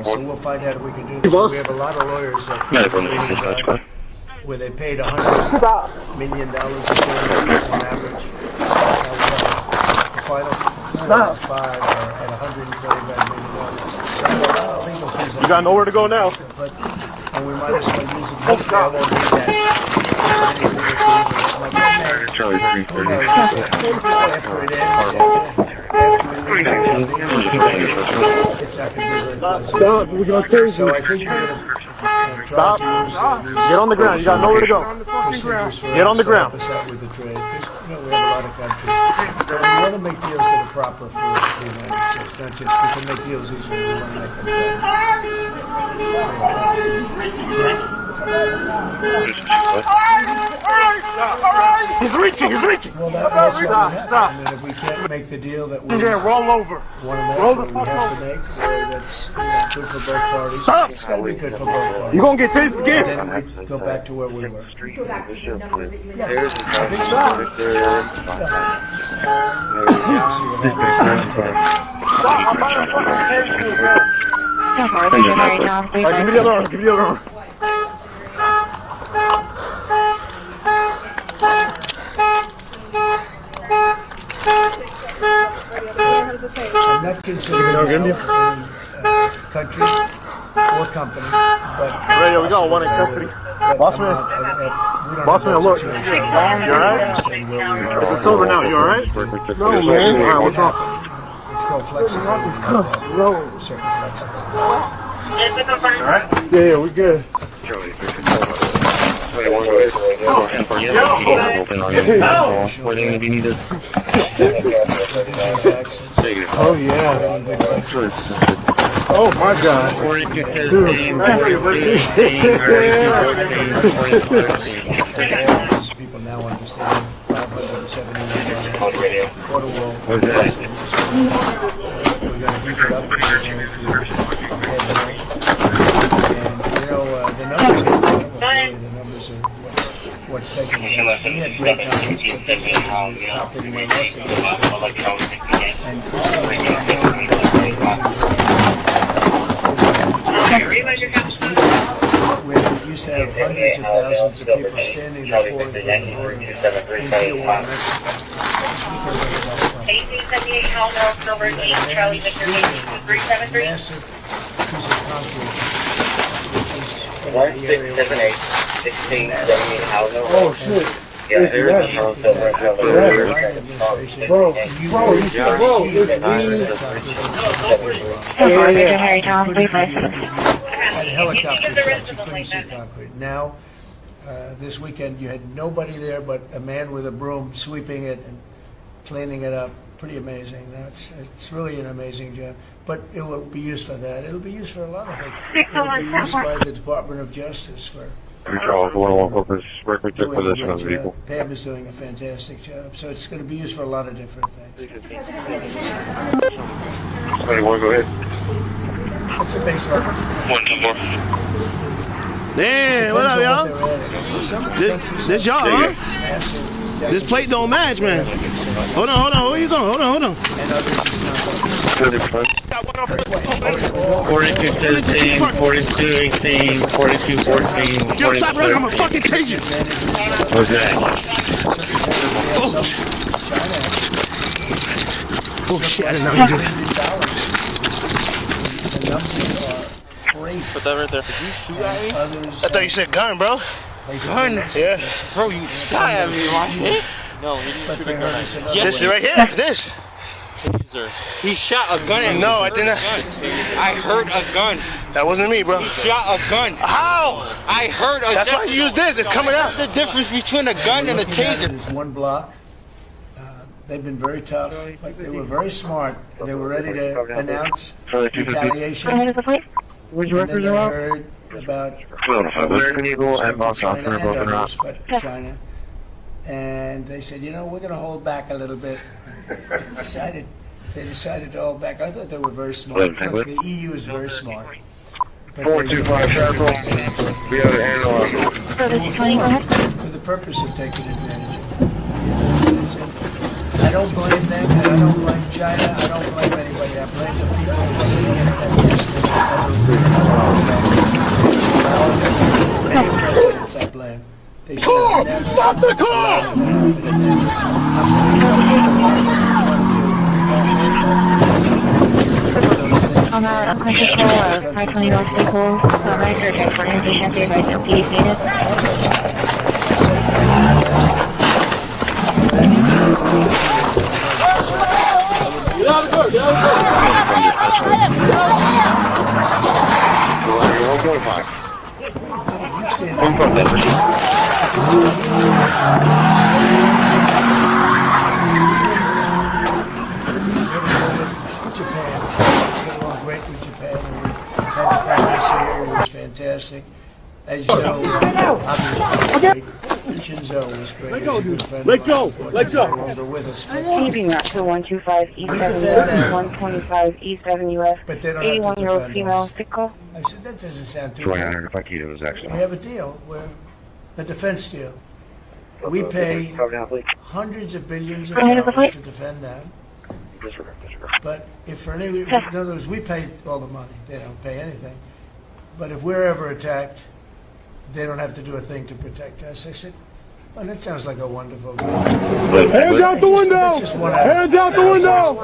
So we'll find out if we can do this. We have a lot of lawyers that where they paid $100 million on average. The final 4 or 5 are at $125 million. You got nowhere to go now. And we might as well use it. I won't need that. Charlie 330. After it ends, after we leave that building, it's not going to be very pleasant. Stop, we're going to take So I think we're going to stop. Get on the ground. You got nowhere to go. Get on the ground. With the trade. We have a lot of countries. But we want to make deals that are proper for the United States. Not just we can make deals easily. We want to make them He's reaching. Well, that's what we have. I mean, if we can't make the deal that we roll over. want to make, that we have to make, that's good for both parties. Stop. It's got to be good for both parties. You're going to get tased again. Then we go back to where we were. Go back to the numbers that you were Give me the other arm. I'm not considering any country or company, but Radio, we got one in custody. Bossman, look. You alright? It's a silver now. You alright? No, man. Alright, what's wrong? it's called flexibility. No. Certain flexibility. Alright? Yeah, we good. Oh yeah. Oh my God. People now understand 570 photo wall. We're going to beef it up. And the numbers are incredible. The numbers are what's taking place. We had great numbers, but this is topping my list. Where we used to have hundreds of thousands of people standing before in Tijuana, Mexico. 1878 Howell Silver Team, Charlie Victor 82373. Massive piece of concrete, which is 1678 Howell. Oh shit. Yeah, there's a Howell Silver. Bro, and helicopters that you couldn't see concrete. Now, this weekend, you had nobody there but a man with a broom sweeping it and cleaning it up. Pretty amazing. It's really an amazing job. But it will be used for that. It'll be used for a lot of things. It'll be used by the Department of Justice for corpus record check for this one people. Pam is doing a fantastic job. So it's going to be used for a lot of different things. Somebody want to go ahead? It's a base level. One more. Damn, what up, y'all? This y'all, huh? This plate don't match, man. Hold on. Where you going? Hold on. 42 13, 42 18, 42 14. Yo, stop running. I'm gonna fucking take you. Okay. Oh, shit. I didn't know you did that. Put that right there. Did you shoot at me? I thought you said gun, bro. Gun? Yeah. Bro, you shot at me, right? No, he didn't shoot a gun at you. This right here. This. Taser. He shot a gun at me. No, I didn't. I heard a gun. That wasn't me, bro. He shot a gun. How? I heard a gun. That's why you use this. It's coming out. The difference between a gun and a taser. There's one block. They've been very tough, but they were very smart. They were ready to announce retaliation. Where's And then they heard about China and others, but China. And they said, we're going to hold back a little bit. They decided to hold back. I thought they were very smart. Look, the EU is very smart. 425 Circle. We have an handle. For the purpose of taking advantage of it. I don't blame them, and I don't blame China. I don't blame anybody. I blame the people who are sitting in that Presidents, I blame. They should have never Stop the car! allowed On our unconscious call of 521 Staples, rider check for inpatient stay by LPD Bennet. Great with Japan. We had the practice here. It was fantastic. As you know, obviously, Shinzo was great. Let go, dude. Let go. Let go. No longer with us. Keeping up to 125 East 7 125 East 7 UF. 81-year-old female, sick call. I said, that doesn't sound too 200 fajitas, actually. We have a deal where a defense deal. We pay hundreds of billions of dollars to defend them. But if for any reason, in other words, we pay all the money. They don't pay anything. But if we're ever attacked, they don't have to do a thing to protect us. I said, well, that sounds like a wonderful deal. Hands out the window! Hands out the window!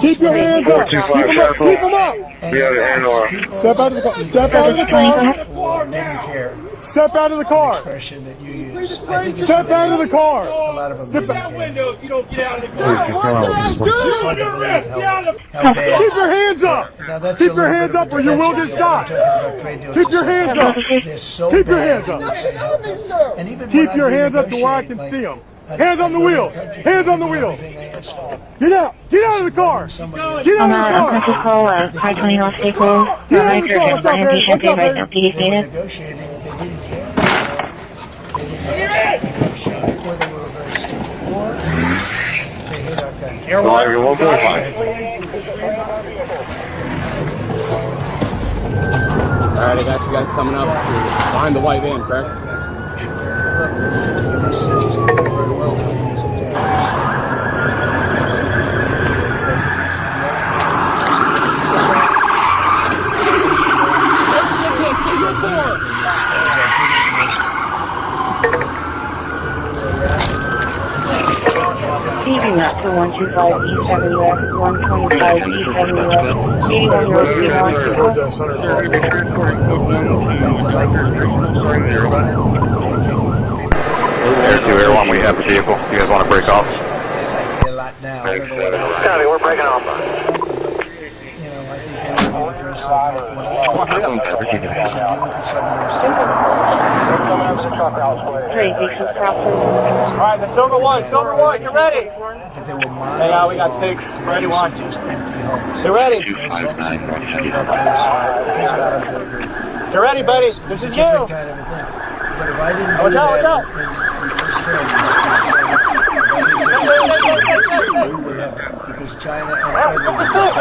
Keep your hands up! Keep them up! Keep them up! We have an NR. Step out of the car! Step out of the car! Or didn't care. Step out of the car! Expression that you use. I think it's Step out of the car! a lot of them Step didn't out care. window if you don't get out of the car! How bad. Keep your hands up! Now, that's Keep a your little hands bit of up or you will defensive get deal. shot! We're talking about trade deals Keep your hands up! They're so Keep your bad, hands up! you would say help them. And even Keep when your I hands up to where I can renegotiate, see them. like, Hands on the wheel! Hands on the wheel! everything I asked for. Get out! Get out of the car! Somebody else- Get On out our of the unconscious car! call of 521 Staples, Get out of the rider car! check What's for up, man? inpatient What's stay up, by man? LPD They were Bennet. negotiating, they didn't care. They didn't negotiate, or they were very stupid, or they hate our country. Sorry, we won't go fine. Alright, I got you guys coming up behind the white van, correct? This is going to be very well done, these attacks. Keeping up to 125 East 7 UF 125 East 7 UF. 81-year-old female, sick call. Air 2, Air 1, we have a vehicle. You guys want to break off? A lot now. I don't know what else. Copy, we're breaking off. You know, I think that would be the first time that when I look at some of those Crazy, so proper. Alright, the silver one, get ready! but they were miles Hey, we got long. 6. Ready, one. Just empty homes. Get ready! Get Get ready, buddy! This is you! Different kind of a thing. But if I didn't do Watch out, that, watch out. we would have, because China and everyone steal.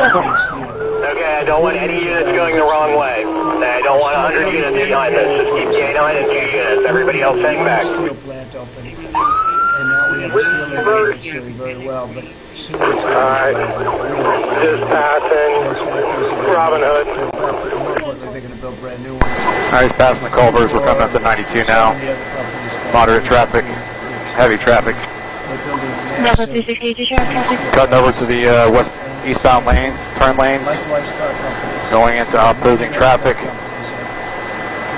Okay, I don't want any units going the wrong way. I don't want 100 units behind this. Just keep K9 and 2 units. Everybody else hang back. Steel plant open. And now we have a steel engine that's doing very well, but soon it's going Alright. Just passing Robin Hood. They're going to build brand new ones. Alright, he's passing the culverts. We're coming up to 92 now. The other companies Moderate traffic, heavy traffic. they're building Level massive, 268 sheriff traffic. Cutting over to the west eastbound lanes, turn lanes, likewise car companies. going into opposing traffic,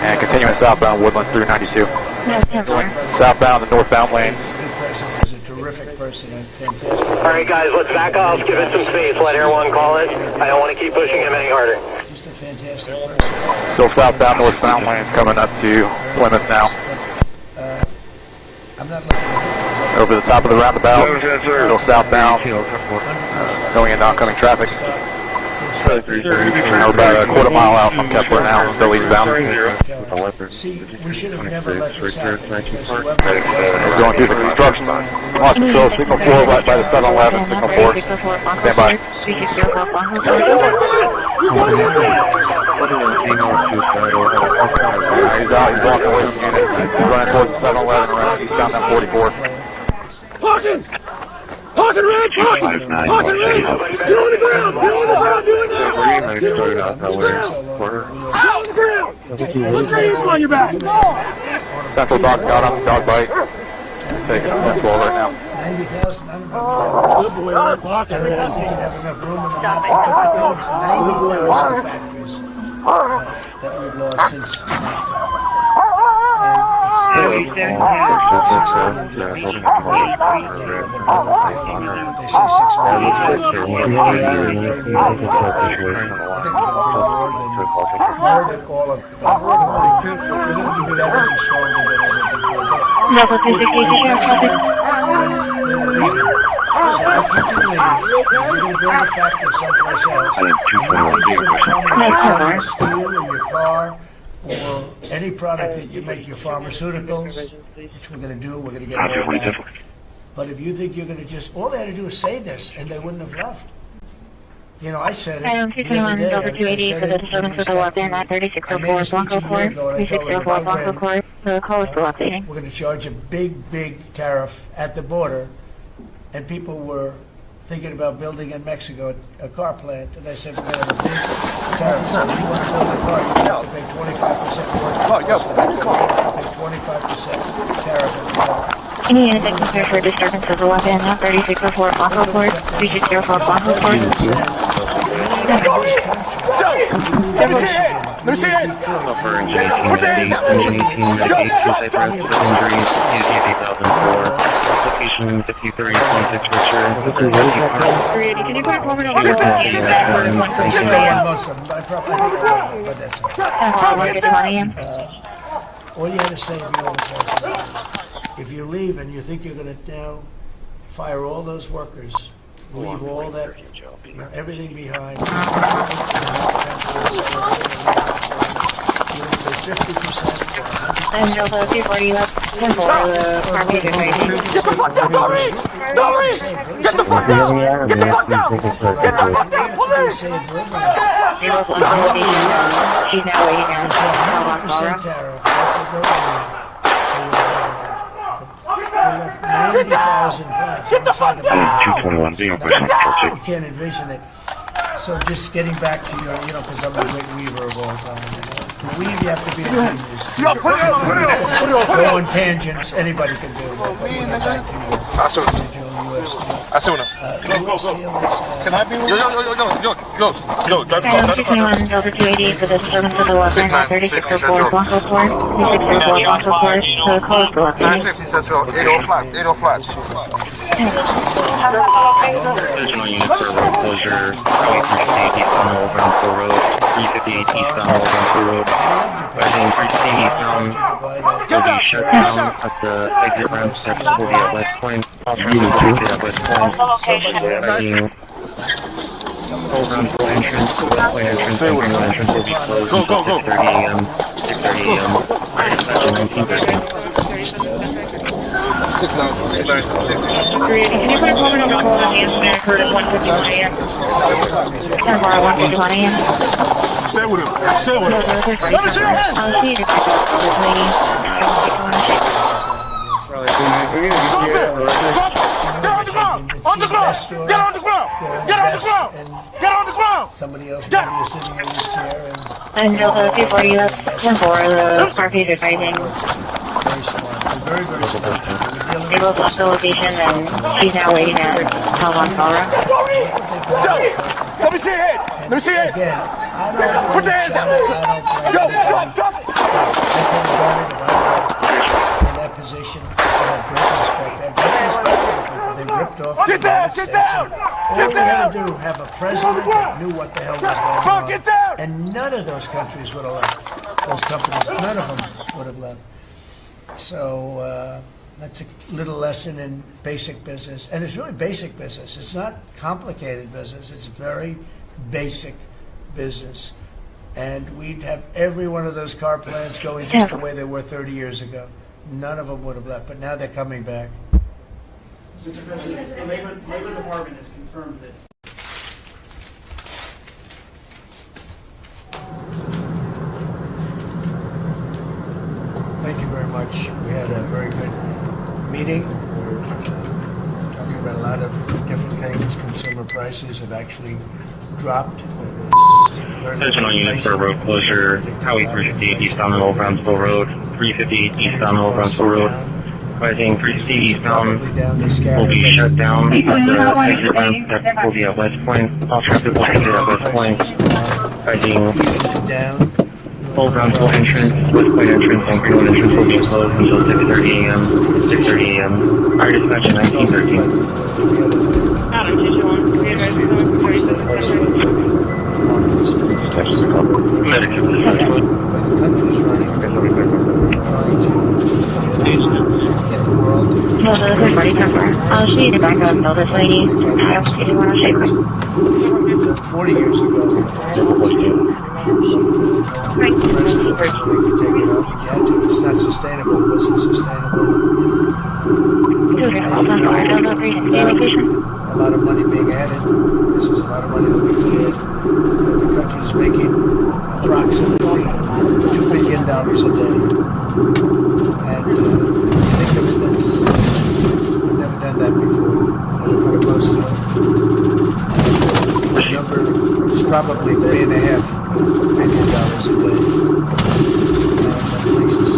and continuing southbound Woodland through 92. No, 10 sir. Southbound and northbound lanes. The new president is a terrific person and fantastic. Alright guys, let's back off. Give it some space. Let Air 1 call it. I don't want to keep pushing him any harder. Just a fantastic person. Still southbound, northbound lanes coming up to Plymouth now. I'm not looking at Over the top of the roundabout, still southbound, going into oncoming traffic. We're about a quarter mile out from Kepler now, still eastbound. See, we should have never let this happen. Because whoever It's going through the construction. Lost control, signal 4 right by the 7-Eleven, signal 4. Stand by. 3604 Blanco. He's out, he's walking away from units. He's running towards the 7-Eleven around eastbound on 44. Hawkins! Park in red, park! Park in red! Get on the ground! Get on the ground! Do it now! Get on the ground! Put your hands on your back! Central dog got him, dog bite. Taking him Central right now. 90,000, I don't know. Good boy, right? Park I in don't red. think you'd have enough room in the map because there's 90,000 factories that we've lost since more than all of we're going to be better and stronger than ever before. Level 260, They were leaving. So I think to leave. You're going to build a factory someplace else. And you think you're going to come and steel in your car or any product that you make, your pharmaceuticals, which we're going to do, we're going to get all that. But if you think you're going to just, all they had to do is say this, and they wouldn't have left. You know, I said it. Item 221, Delta 280 for the disturbance of the weapon at 3604 Blanco Court, 3604 Blanco Court. The call is still updating. We're going to charge a big, big tariff at the border, and people were thinking about building in Mexico a car plant, and I said we're going to have a big tariff. So if you want to build a car, you have to pay 25% more. Pay 25% tariff at the border. Any unit that can for disturbance of the weapon at 3604 Blanco Court, 3604 Blanco Court. Let me see it! Let me see it! Put your hands up! Location 53.6 Richard. 380, can you put a comment on the all you had to say if you were the president, if you leave and you think you're going to now fire all those workers, leave all that, you know, everything behind, 50%. And Delta 240 left for the carpet advising. Get the fuck up, Doreen! Doreen! Get the fuck out! Get the fuck out! Get the fuck out, police! They both on the location. She's now waiting at Salvador. They left 90,000 plants. Get the fuck out! You can't envision it. So just getting back to your, you know, because I'm a great weaver of all time. You know. To weave, you have to be a genius. Yo, put it on! Go on tangents, anybody can do it. But we'll get back to your original U.S. steel. Go, Can I be with you? Yo, drive the Item 221, Delta 280 for the disturbance of the weapon at 3604 Blanco Court, 3604 Blanco Court. The call is still updating. 960 Central, 80 flat. Original units for road closure, 358 eastbound Wolverhampton Road, 358 eastbound Wolverhampton Road. Rising 360 eastbound will be shut down at the exit ramp steps will be at West Point. Transit at West Point. Rising Wolverhampton entrance, West Point entrance, and Greenwood entrance will be closed until 6:30 a.m. 6:30 a.m. Dispatch 1930. 380, can you put a comment on the call that the incident occurred at 1:51 a.m.? 1:51 a.m. Stay with him. Let me see your hands! I'll see you. This lady, I don't take ownership. On the ground! Get on the ground! Get on the ground! Get on the ground! Somebody else maybe is sitting in this chair And and Delta 240 left for the carpet advising. very smart. Very, very smart. They both left the location and she's now waiting at Salvador. Let me see your head! Let me see your head! Again, I don't Put your hands up! Yo, drop it! In that position, I have great respect. I have great respect for the people. They ripped off the United States. All we had to do, have a president that knew what the hell was going on. Get down! And none of those countries would have left. Those companies, none of them would have left. So that's a little lesson in basic business. And it's really basic business. It's not complicated business. It's very basic business. And we'd have every one of those car plants going just the way they were 30 years ago. None of them would have left, but now they're coming back. Mr. President, the Labor Department has confirmed that Thank you very much. We had a very good meeting. We're talking about a lot of different things. Consumer prices have actually dropped. Attention on units for road closure, Highway 358 eastbound Brownsville Road, 358 eastbound Brownsville Road. Rising 360 eastbound will be shut down. The exit ramp that will be at West Point. All traffic will exit at West Point. Rising Old Brownsville entrance, West Point entrance, and Greenwood entrance will be closed until 6:30 a.m. 6:30 a.m. Fire dispatch 1913. Adam, did you want to be advised Medic. The country's running, trying to get the world to No, the third party number. I'll show you the back of this lady. If you want to shake her. 40 years ago. President could take it up if you had to. It's not sustainable. It wasn't sustainable. A lot of money being added. This is a lot of money that we could add. The country is making approximately $2 billion a day. And think of it, that's, we've never done that before. So we're kind of close to it. The number is probably $3.5 billion a day. That makes us a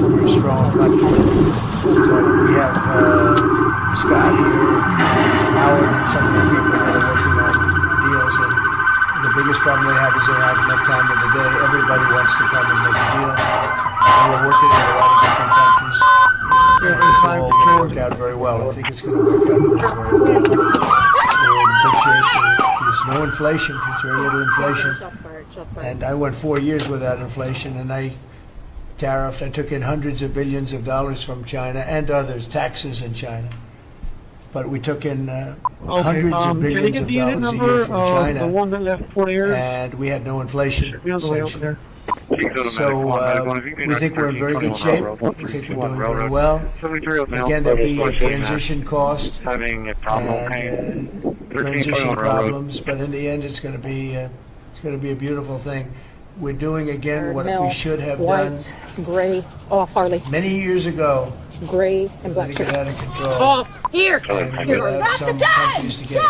very strong country. But we have Scott here, Howard, and some of the people that are working on deals. And the biggest problem they have is they don't have enough time in the day. Everybody wants to come and make a deal. And we're working with a lot of different countries. And it's all going to work out very well. I think it's going to work out very well. We're in good shape. There's no inflation. There's very little inflation. And I went 4 years without inflation, and I tariffed. I took in hundreds of billions of dollars from China and others, taxes in China. But we took in hundreds of billions of dollars a year from China, the one that left 4 years? and we had no inflation. Be on the way over there. So we think we're in very good shape. We think we're doing very well. Again, there'll be a transition cost and transition problems, but in the end, it's going to be a beautiful thing. We're doing again what we should have done gray, off Harley, many years ago. gray and black Letting it shirt. out of control. Off here. And we allowed some countries to get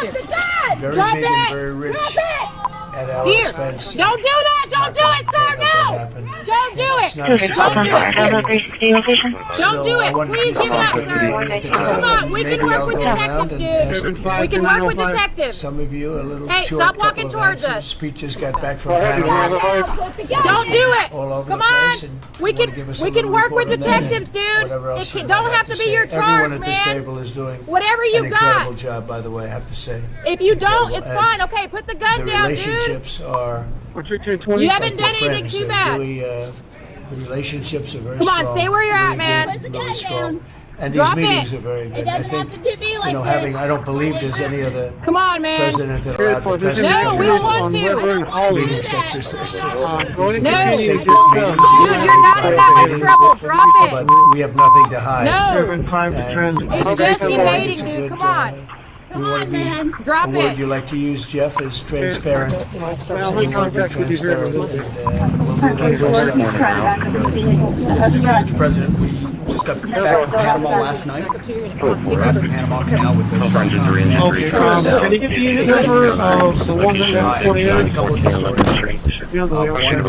very big and very rich at our Here. expense. Don't do that. Don't do it, sir. No. Don't do it. Not Don't do it. So Don't do I it. want Please to give it up, come sir. Come on. We can work with detectives, dude. We can work with detectives. Some of you a little Hey, short. stop walking couple of towards answers. us. Speeches got back from Panama Don't do it. all over Come the place. on. And We you wanna can give us a we can little work with report on that detectives, and dude. whatever else It you don't might have to be say. your Everyone charge, at this man. table is doing Whatever an you got. incredible job, by the way, I have to say. If you don't, it's And fine. Okay, put the gun The down, dude. relationships are You haven't done anything too bad. really, the relationships are very Come strong. on, stay where you're at, really man. good, really strong. And these Drop meetings it. are very good. I think, I don't believe there's any other Come on, man. president that allowed the president No, we don't want to. meetings such as this. No. Secret Dude, meetings. you're not in that much trouble. Drop But it. we have nothing to hide. No. And It's I just think evading, it's a dude. good, Come on. We want to be, Drop the word it. you like to use, Jeff, is transparent. Well, We want to be transparent, and we'll do that Mr. President, we just got back from Panama last night. We're at the Panama Canal with the Can you get the unit number of the one that left 4 years? signed a couple of these stories. Be on the way over there.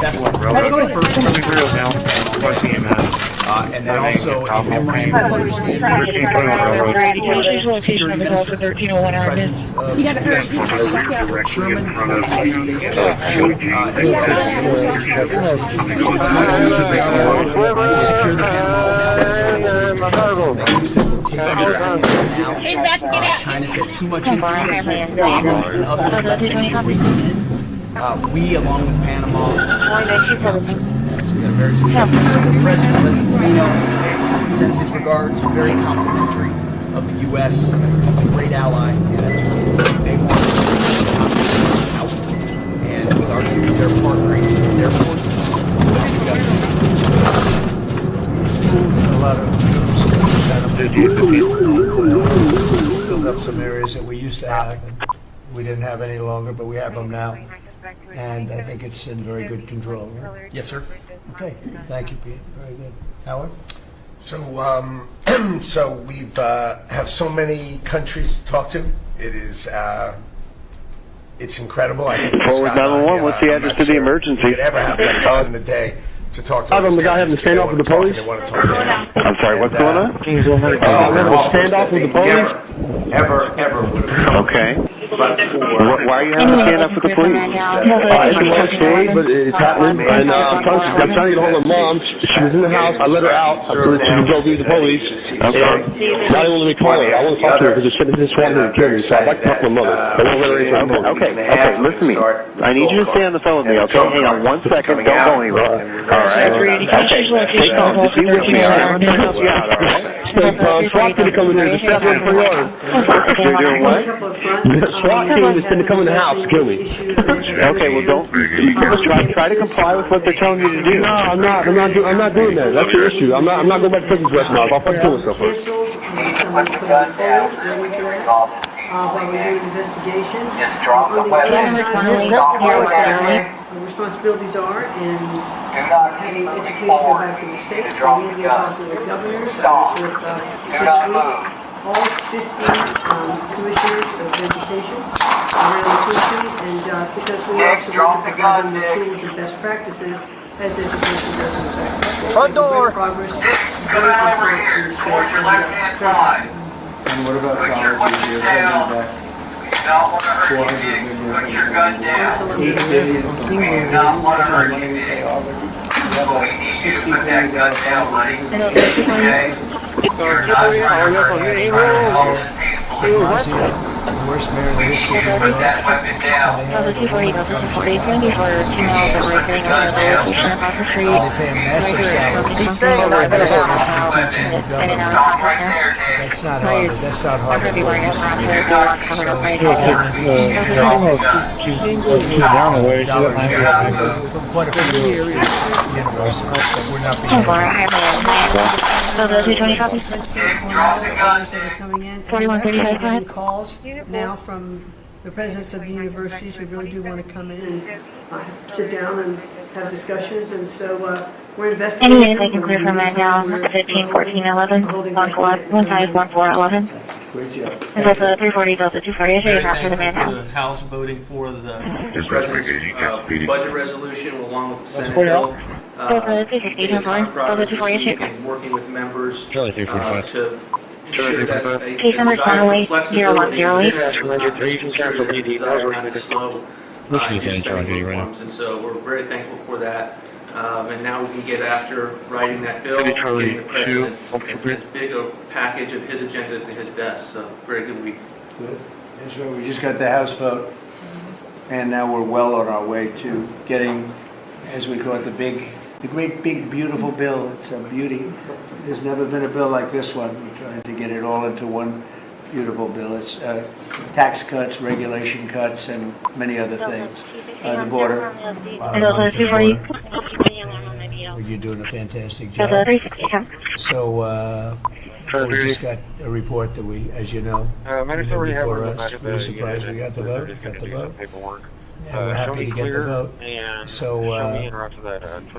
That's what and then also a memorandum of understanding presence of Sherman secure the China's had too much influence and others let them creep in. We, along with Panama, so we got a very successful president. Sends his regards, very complimentary of the U.S. He's a great ally, and they want to out. And with our troops, they're partnering with their forces. a lot of troops filled up some areas that we used to have. And we didn't have any longer, but we have them now. And I think it's in very good control. Right? Yes, sir. Okay. Thank you, Pete. Very good. Howard? So, so we've have so many countries to talk to. It is, it's incredible. I think Forward 911, what's the address to the emergency? We could ever have enough time in the day to talk to I don't know, the guy having a standoff with the police? I'm sorry, what's going on? Standoff with the police? Ever would have come. Okay. But for Why are you having a standoff with the police? It's one story, but it's happening. And I'm trying to get hold of mom. She was in the house. I let her out so that she could go be with the police. Okay. Now they want me to call her. I want to talk to her because they're just wanting to kill me. So I'd like to talk to my mother. They won't let her answer the phone. Okay, listen to me. I need you to stay on the phone with me, okay? Hang on 1 second. Don't go anywhere. All right? Okay. Take off. Just be with me, all right? I'm going to help you out, all right? SWAT team to come in here. Just step in the yard. You're doing what? SWAT team is going to come in the house to kill me. Okay, well, don't try to comply with what they're telling you to do. No, I'm not doing that. That's your issue. I'm not going back to prison for the rest of my life. I'll fucking kill myself first. While we do an investigation. The responsibilities are in having education go back to the states, meeting and talking with governors. This week, all 50 commissioners of education around the country, and because we also want to provide them the tools and best practices as education goes in effect. Front door. Progress, very important in the states. And what about colleges? You're sending back 400 million, 8 billion from money we pay already. We have a $60 billion worst mayor in the history of New York. They pay a massive salary. He's saying not gonna happen. That's not hard. That's not hard. From quite a few universities, but we're not being calls now from the presidents of the universities who really do want to come in and sit down and have discussions, and so we're investigating. Any they can clear from that down, 15, 14, 11, 151411. Great job. Is that the 340 Delta 240? I should have after the man Thank you for the House voting for the President's budget resolution along with the Senate bill. And working with members to ensure that a desire for flexibility and desire not to slow spending reforms. And so we're very thankful for that. And now we can get after writing that bill, getting the President as big a package of his agenda to his desk. So very good week. Good. That's right. We just got the House vote, and now we're well on our way to getting, as we call it, the great big beautiful bill. It's a beauty. There's never been a bill like this one. We're trying to get it all into one beautiful bill. It's tax cuts, regulation cuts, and many other things. The border. You're doing a fantastic job. So we just got a report that we, as you know, before us. We were surprised we got the vote. And we're happy to get the vote. So I think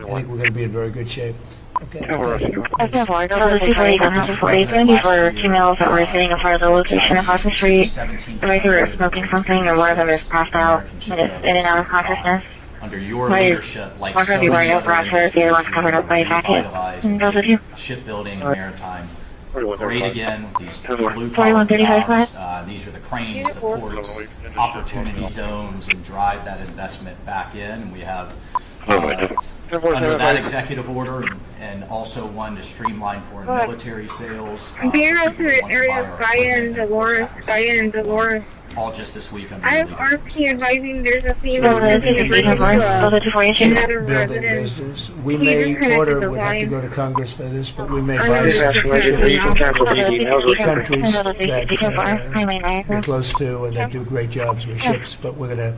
we're going to be in very good shape. Okay. Thank you for 2 males that were sitting in front of the location across the street. The right were smoking something, or one of them is passed out and is in and out of consciousness. Under your leadership, like so many other areas, the other one's covered up by a jacket. Shipbuilding and maritime. Great again with these blue collar jobs. These are the cranes, the ports, opportunity zones, and drive that investment back in. And we have under that executive order, and also one to streamline foreign military sales. All just this week. I have RP advising there's a female building business. We may order, we'd have to go to Congress for this, but we may buy some countries that we're close to and that do great jobs with ships, but we're going to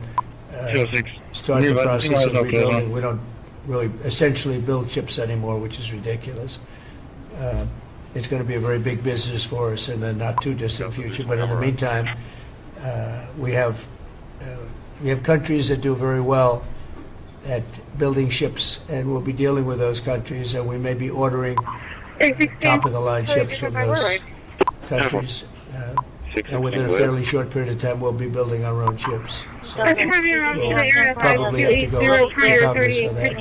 start the process of rebuilding. We don't really essentially build ships anymore, which is ridiculous. It's going to be a very big business for us in the not too distant future, but in the meantime, we have countries that do very well at building ships, and we'll be dealing with those countries, and we may be ordering top of the line ships from those countries. And within a fairly short period of time, we'll be building our own ships. So we'll probably have to go to Congress for that.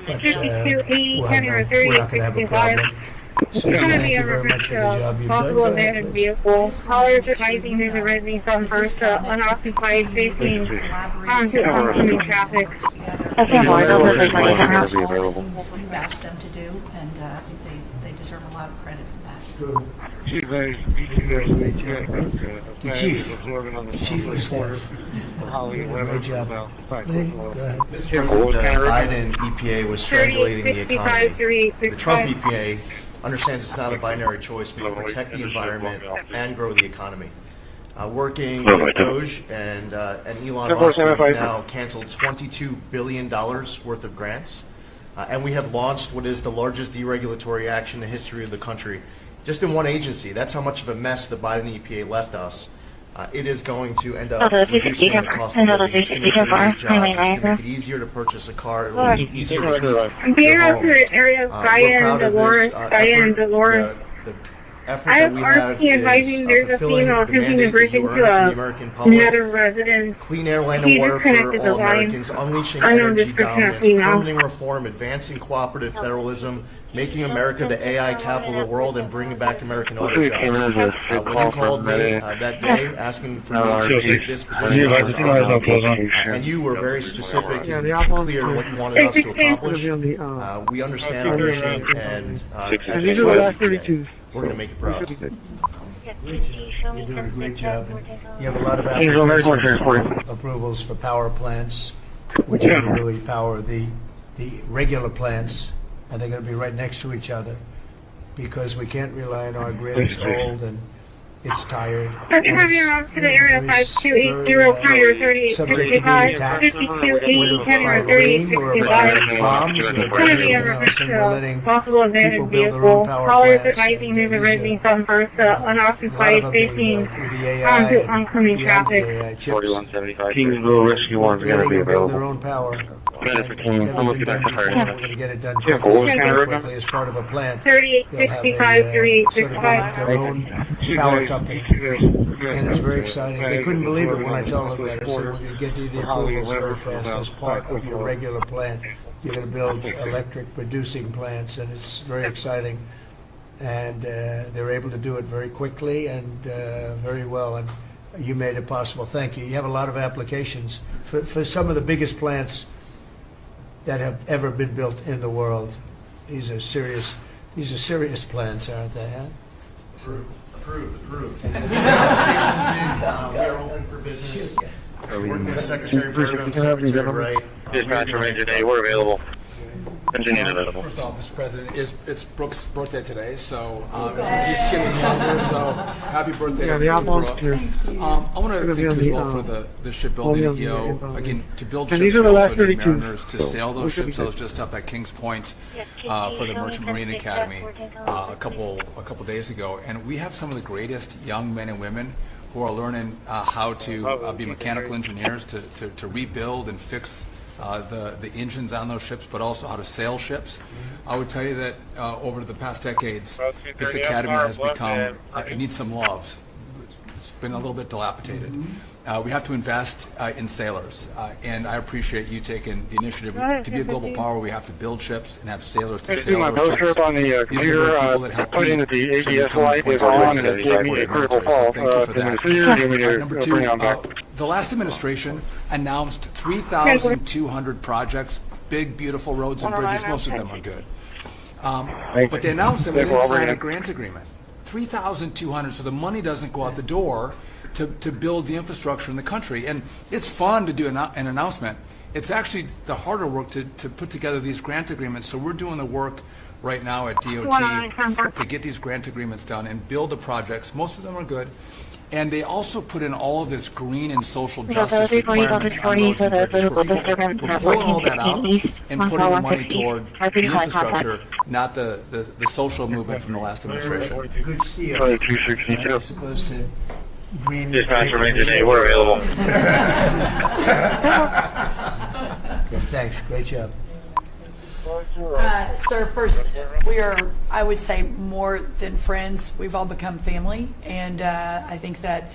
But we're not going to have a problem. Susan, thank you very much for the job you've done. Abandoned vehicle. Callers advising there's a residence on first unoccupied facing onto oncoming traffic. That's not hard. They'll live like We've asked them to do, and I think they deserve a lot of credit for that. The chief of staff. Great job. Lee, go ahead. The Biden EPA was strangulating the economy. The Trump EPA understands it's not a binary choice, but to protect the environment and grow the economy. Working with Doge and Elon Musk, we've now canceled $22 billion worth of grants, and we have launched what is the largest deregulatory action in the history of the country, just in one agency. That's how much of a mess the Biden EPA left us. It is going to end up reducing the cost of living. It's going to create jobs. It's going to make it easier to purchase a car. It will be easier to keep your home. We're proud of this effort. The effort that we have is fulfilling the mandate that you earn from the American public. Clean air, land, and water for all Americans, unleashing energy dominance, permitting reform, advancing cooperative federalism, making America the AI capital of the world, and bringing back American auto jobs. When you called me that day asking for me to take this position, I was honored. And you were very specific and clear what you wanted us to accomplish. We understand our mission, and we're going to make it proud. You're doing a great job. You have a lot of applications approvals for power plants, which are going to really power the regular plants, and they're going to be right next to each other because we can't rely on our grid. It's old and it's tired. Subject to being attacked with bombs, possible abandoned vehicle. Callers advising there's a residence on first unoccupied facing onto oncoming traffic. 4175. Kingsville Rescue 1 is going to be available. Their own power. Bennet for King. I'm looking back to fire. We're going to get it done quickly as part of a plant. 3865, 3865. Their own power company. And it's very exciting. They couldn't believe it when I told them that. I said, we're going to get you the approvals very fast as part of your regular plant. You're going to build electric producing plants, and it's very exciting. And they're able to do it very quickly and very well. And you made it possible. Thank you. You have a lot of applications for some of the biggest plants that have ever been built in the world. These are serious plants, aren't they? Huh? Approved. We are open for business. Working with Secretary Burgum, Secretary Wright. Dispatch from Ranger Day, we're available. Engineer available. First off, Mr. President, it's Brooke's birthday today, so she keeps getting younger, so happy birthday to Brooke. I want to thank you as well for the shipbuilding EO. Again, to build ships, we also need mariners to sail those ships. I was just up at Kings Point for the Merchant Marine Academy a couple days ago, and we have some of the greatest young men and women who are learning how to be mechanical engineers, to rebuild and fix the engines on those ships, but also how to sail ships. I would tell you that over the past decades, this academy has become, it needs some love. It's been a little bit dilapidated. We have to invest in sailors, and I appreciate you taking the initiative. To be a global power, we have to build ships and have sailors to sail those ships. On the computer, putting that the ABS light is on and it gave me a critical fall. Number two, the last administration announced 3,200 projects, big, beautiful roads and bridges. Most of them are good. But they announced them and didn't sign a grant agreement. 3,200, so the money doesn't go out the door to build the infrastructure in the country. And it's fun to do an announcement. It's actually the harder work to put together these grant agreements. So we're doing the work right now at DOT to get these grant agreements done and build the projects. Most of them are good. And they also put in all of this green and social justice requirements on roads and bridges. We're pulling all that out and putting the money toward the infrastructure, not the social movement from the last administration. Good steal. 2262. As opposed to green. Dispatch from Ranger Day, we're available. Okay, thanks. Great job. Sir, first, we are, I would say, more than friends. We've all become family, and I think that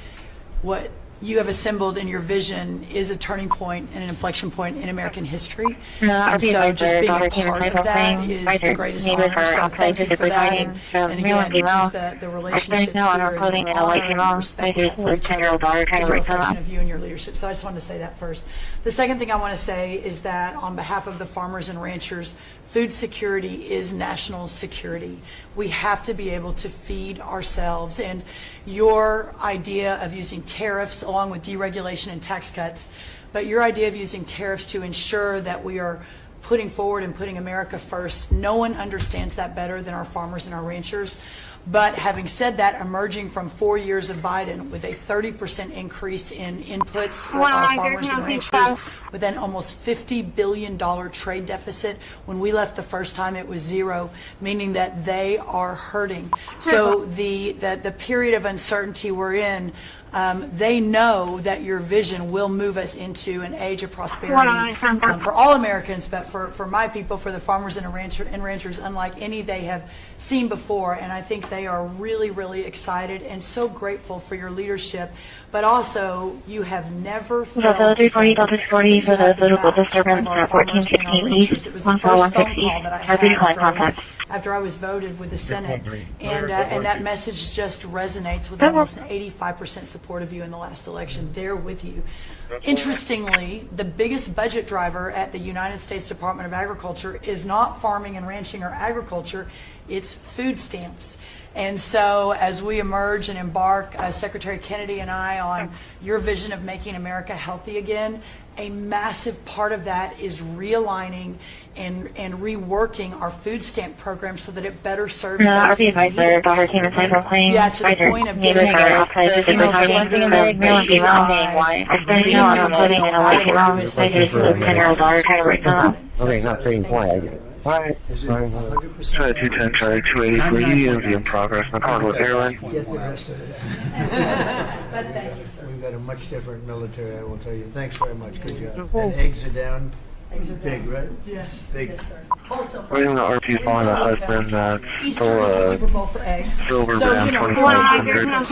what you have assembled in your vision is a turning point and an inflection point in American history. And so just being a part of that is the greatest honor. So thank you for that. And again, just the relationships here and the honor and respect for each other is a reflection of you and your leadership. So I just wanted to say that first. The second thing I want to say is that on behalf of the farmers and ranchers, food security is national security. We have to be able to feed ourselves. And your idea of using tariffs along with deregulation and tax cuts, but your idea of using tariffs to ensure that we are putting forward and putting America first, no one understands that better than our farmers and our ranchers. But having said that, emerging from 4 years of Biden with a 30% increase in inputs for our farmers and ranchers, with an almost $50 billion trade deficit. When we left the first time, it was zero, meaning that they are hurting. So the period of uncertainty we're in, they know that your vision will move us into an age of prosperity for all Americans, but for my people, for the farmers and ranchers, unlike any they have seen before. And I think they are really, really excited and so grateful for your leadership. But also, you have never failed to say that you have the backs of our farmers and our ranchers. It was the first phone call that I had after I was voted with the Senate, and that message just resonates with almost an 85% support of you in the last election. They're with you. Interestingly, the biggest budget driver at the United States Department of Agriculture is not farming and ranching or agriculture, it's food stamps. And so as we emerge and embark, Secretary Kennedy and I, on your vision of making America healthy again, a massive part of that is realigning and reworking our food stamp program so that it better serves those who need it. Yeah, to the point of getting the most under Okay, not saying flag. Alright. Charlie 210, Charlie 283 is in progress. My car with airline. Get the rest of it. But thank you, sir. We've got a much different military, I will tell you. Thanks very much. Good job. And eggs are down. Eggs are big, right? Yes. Big. Yes, sir. Also, We're in the RP following a husband that's Easter is the Super Bowl for eggs. silver So, ram you know, 2500. no,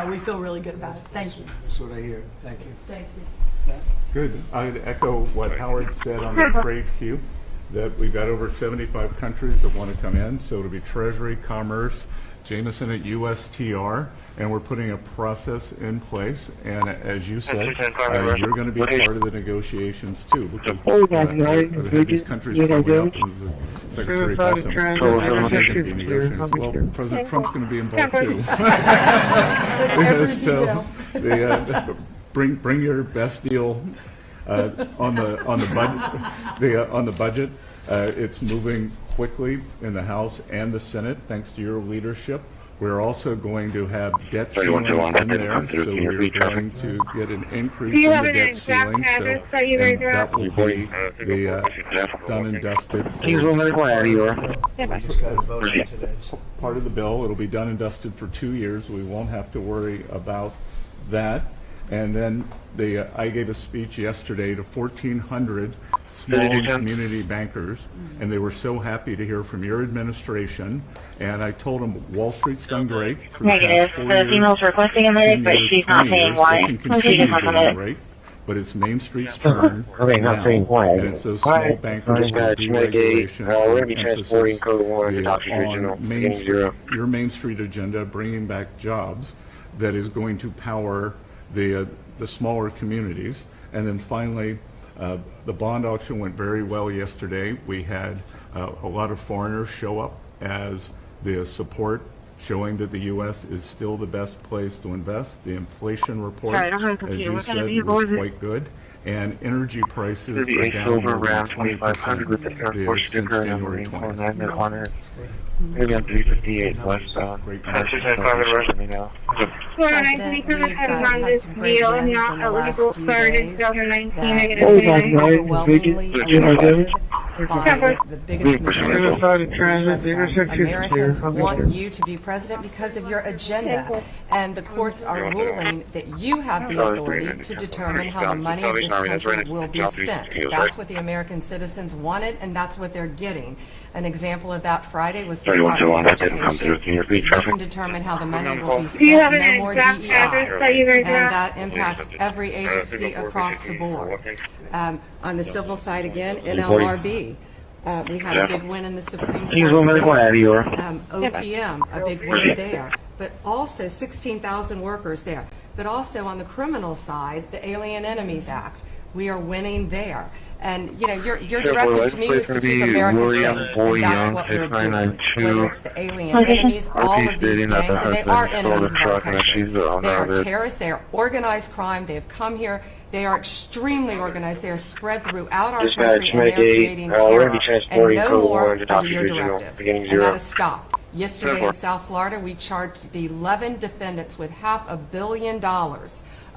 we feel really good about it. Thank you. That's what I hear. Thank you. Thank you. Good. I'd echo what Howard said on the trade queue, that we've got over 75 countries that want to come in. So it'll be Treasury, Commerce, Jameson at USTR, and we're putting a process in place. And as you said, you're going to be part of the negotiations too, because these countries coming up, and the Secretary of Customs going to be negotiations. Well, President Trump's going to be involved too. So bring your best deal on the budget. It's moving quickly in the House and the Senate, thanks to your leadership. We're also going to have debt ceiling in there, so we're going to get an increase in the debt ceiling. And that will be the done and dusted. Part of the bill. It'll be done and dusted for 2 years. We won't have to worry about that. And then I gave a speech yesterday to 1,400 small community bankers, and they were so happy to hear from your administration. And I told them Wall Street's done great for the past 4 years. The female's requesting a medic, but she's not saying why. They can continue doing great, but it's Main Street's turn Okay, not saying why. and it's those small bankers with deregulation we're going to be transporting code 1 to Dr. Regional. your Main Street agenda, bringing back jobs, that is going to power the smaller communities. And then finally, the bond auction went very well yesterday. We had a lot of foreigners show up as the support, showing that the U.S. is still the best place to invest. The inflation report, as you said, was quite good. And energy prices are down more than 20% since January 20th. Maybe on 358 westbound. President, we've had some great wins in the last few days that overwhelmingly elected by the biggest majority of Americans want you to be president because of your agenda, and the courts are ruling that you have the authority to determine how the money of this country will be spent. That's what the American citizens wanted, and that's what they're getting. An example of that Friday was the Department of Education. You can determine how the money will be spent, no more DEI, and that impacts every agency across the board. On the civil side again, NLRB. We had a big win in the Supreme Court. OPM, a big win there. But also 16,000 workers there. But also on the criminal side, the Alien Enemies Act. We are winning there. And, you know, your directive to me was to keep America safe. And that's what we're doing. Whether it's the alien enemies, all of these gangs, and they are enemies of our country. They are terrorists. They are organized crime. They have come here. They are extremely organized. They are spread throughout our country, and they are creating terror. And no more under your directive. And that is stopped. Yesterday in South Florida, we charged 11 defendants with $500 million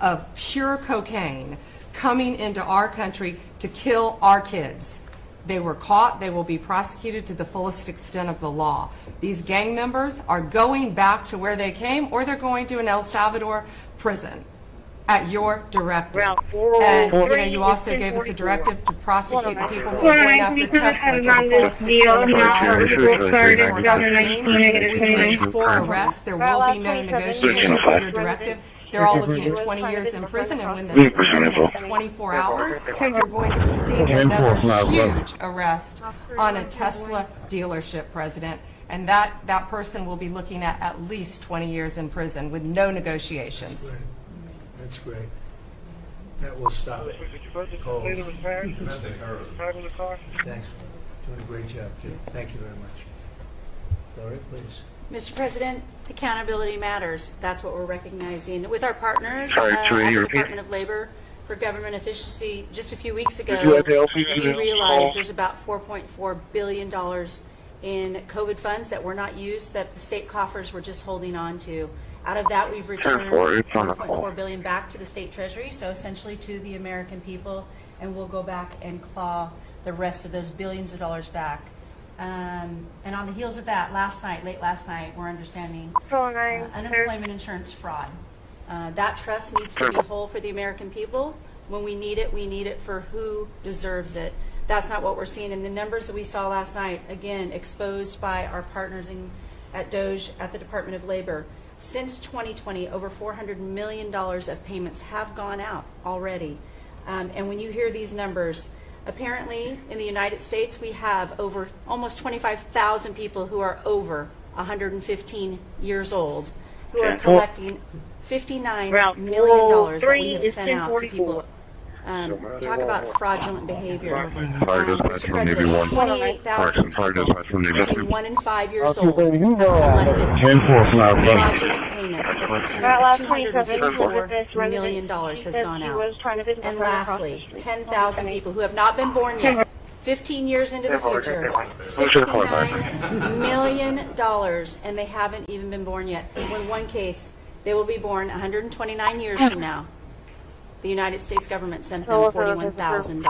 of pure cocaine coming into our country to kill our kids. They were caught. They will be prosecuted to the fullest extent of the law. These gang members are going back to where they came, or they're going to an El Salvador prison at your directive. And you know, you also gave us a directive to prosecute the people who are going after Tesla to the fullest extent of the law. We made 4 arrests. There will be no negotiations of your directive. They're all looking at 20 years in prison, and within the next 24 hours, you're going to be seeing another huge arrest on a Tesla dealership, President. And that person will be looking at least 20 years in prison with no negotiations. That's great. That will stop it. Cole. Thanks. Doing a great job, too. Thank you very much. Lori, please. Mr. President, accountability matters. That's what we're recognizing. With our partners at the Department of Labor for Government Efficiency, just a few weeks ago, we realized there's about $4.4 billion in COVID funds that were not used, that the state coffers were just holding on to. Out of that, we've returned $1.4 billion back to the state treasury, so essentially to the American people, and we'll go back and claw the rest of those billions of dollars back. And on the heels of that, late last night, we're understanding unemployment insurance fraud. That trust needs to be whole for the American people. When we need it for who deserves it. That's not what we're seeing. And the numbers that we saw last night, again, exposed by our partners at DOJ, at the Department of Labor. Since 2020, over $400 million of payments have gone out already. And when you hear these numbers, apparently in the United States, we have over almost 25,000 people who are over 115 years old who are collecting $59 million that we have sent out to people. Talk about fraudulent behavior. Mr. President, 28,000 people between 1 and 5 years old have collected fraudulent payments that $254 million has gone out. And lastly, 10,000 people who have not been born yet, 15 years into the future, $69 million, and they haven't even been born yet. In one case, they will be born 129 years from now. The United States government sent them $41,000.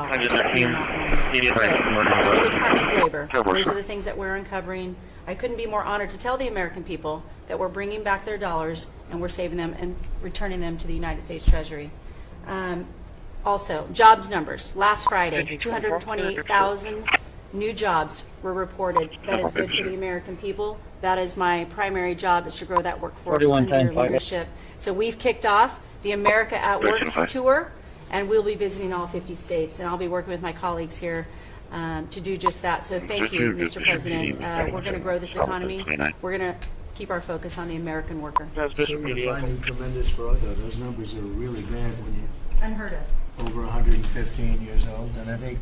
The Department of Labor, those are the things that we're uncovering. I couldn't be more honored to tell the American people that we're bringing back their dollars and we're saving them and returning them to the United States Treasury. Also, jobs numbers. Last Friday, 228,000 new jobs were reported. That is good for the American people. That is my primary job, is to grow that workforce under your leadership. So we've kicked off the America at Work tour, and we'll be visiting all 50 states, and I'll be working with my colleagues here to do just that. So thank you, Mr. President. We're going to grow this economy. We're going to keep our focus on the American worker. So you're finding tremendous fraud, though. Those numbers are really bad when you're unheard of. Over 115 years old, and I think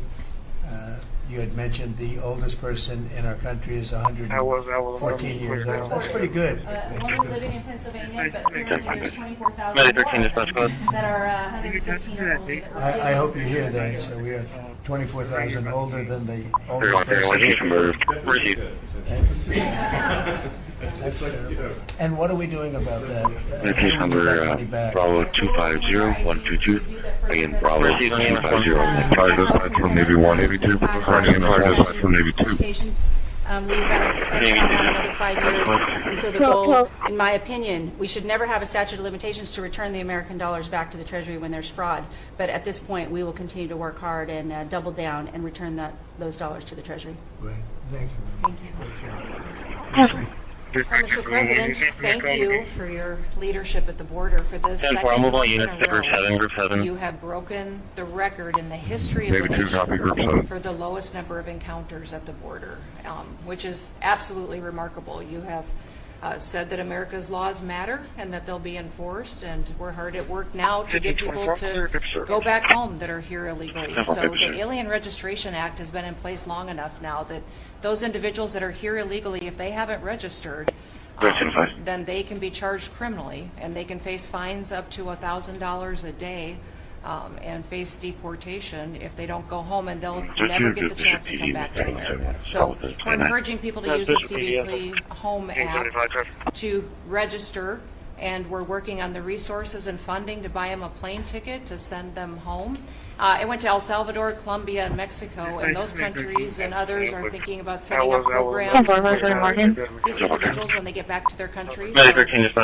you had mentioned the oldest person in our country is 114 years old. That's pretty good. A woman living in Pennsylvania, but apparently there's 24,000 that are 115 or older. I hope you hear that. So we have 24,000 older than the oldest person. That's terrible. And what are we doing about that? Case number Bravo 250122. Again, Bravo 250. From Navy 1, Navy 2, from Navy 2. We've got an extension on that another 5 years, and so the goal, in my opinion, we should never have a statute of limitations to return the American dollars back to the Treasury when there's fraud. But at this point, we will continue to work hard and double down and return those dollars to the Treasury. Great. Thank you. Thank you. Mr. President, thank you for your leadership at the border. For the second year in a row, you have broken the record in the history of the nation for the lowest number of encounters at the border, which is absolutely remarkable. You have said that America's laws matter and that they'll be enforced, and we're hard at work now to get people to go back home that are here illegally. So the Alien Registration Act has been in place long enough now that those individuals that are here illegally, if they haven't registered, then they can be charged criminally, and they can face fines up to $1,000 a day and face deportation if they don't go home, and they'll never get the chance to come back to America. So we're encouraging people to use the CBP Home app to register, and we're working on the resources and funding to buy them a plane ticket to send them home. I went to El Salvador, Colombia, and Mexico, and those countries and others are thinking about setting up programs to support these individuals when they get back to their countries. So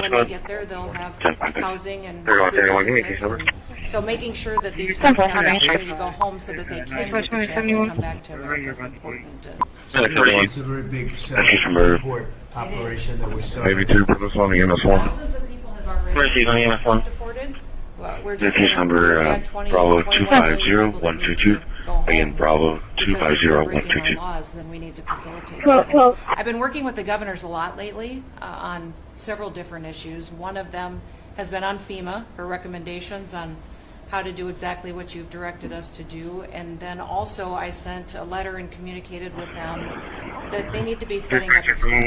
when they get there, they'll have housing and food assistance. So making sure that these folks have the opportunity to go home so that they can get the chance to come back to America is important. It's a very big self-report operation that we're starting. Navy 2, put us on the MS1. Thousands of people have already been deported. Well, we're just Case number Bravo 250122. Again, Bravo 250122. Laws, then we need to facilitate that. I've been working with the governors a lot lately on several different issues. One of them has been on FEMA for recommendations on how to do exactly what you've directed us to do. And then also I sent a letter and communicated with them that they need to be setting up a staff.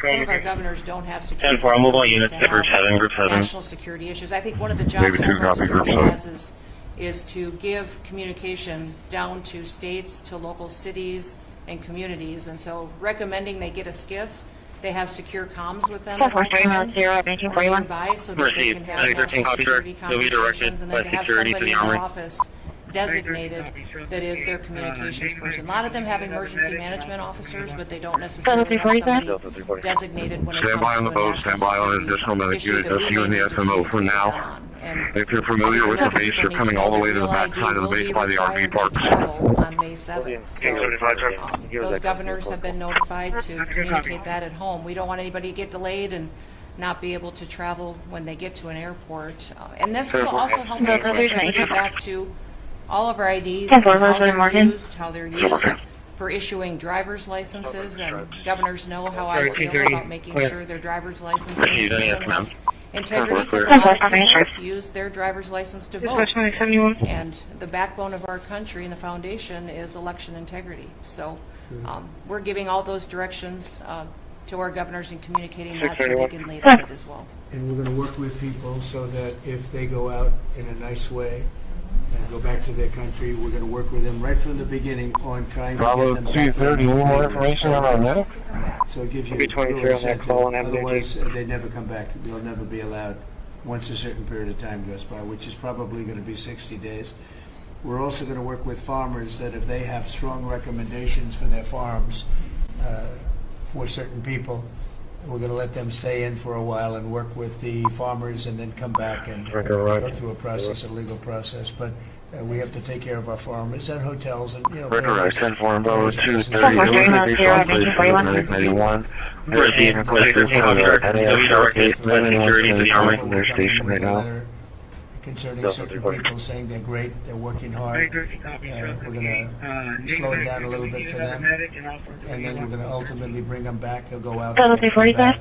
Some of our governors don't have security facilities to have national security issues. I think one of the jobs Homeland Security has is to give communication down to states, to local cities and communities. And so recommending they get a skiff, they have secure comms with them at all times nearby so that they can have national security conversations, and then to have somebody in their office designated that is their communications person. A lot of them have emergency management officers, but they don't necessarily have somebody designated when it comes to a national security issue that we you and the SMO for now. If you're familiar with the base, you're coming all the way to the back side of the base by the RV parks. On May 7th. So those governors have been notified to communicate that at home. We don't want anybody to get delayed and not be able to travel when they get to an airport. And this will also help us get back to all of our IDs, and how they're used, for issuing driver's licenses, and governors know how I feel about making sure their driver's license has integrity, because a lot of people use their driver's license to vote. And the backbone of our country and the foundation is election integrity. So we're giving all those directions to our governors and communicating that so they can lead on it as well. And we're going to work with people so that if they go out in a nice way and go back to their country, we're going to work with them right from the beginning on trying to get them back. 230, any more information on our medic? So it gives you real incentive. Otherwise, they never come back. They'll never be allowed once a certain period of time goes by, which is probably going to be 60 days. We're also going to work with farmers that if they have strong recommendations for their farms for certain people, we're going to let them stay in for a while and work with the farmers and then come back and go through a process, a legal process. But we have to take care of our farmers and hotels and, you know. Correct, 10 4 Bravo 230, Receive requested from their station right now. Concerning certain people saying they're great, they're working hard. We're going to slow it down a little bit for them, and then we're going to ultimately bring them back. They'll go out and come back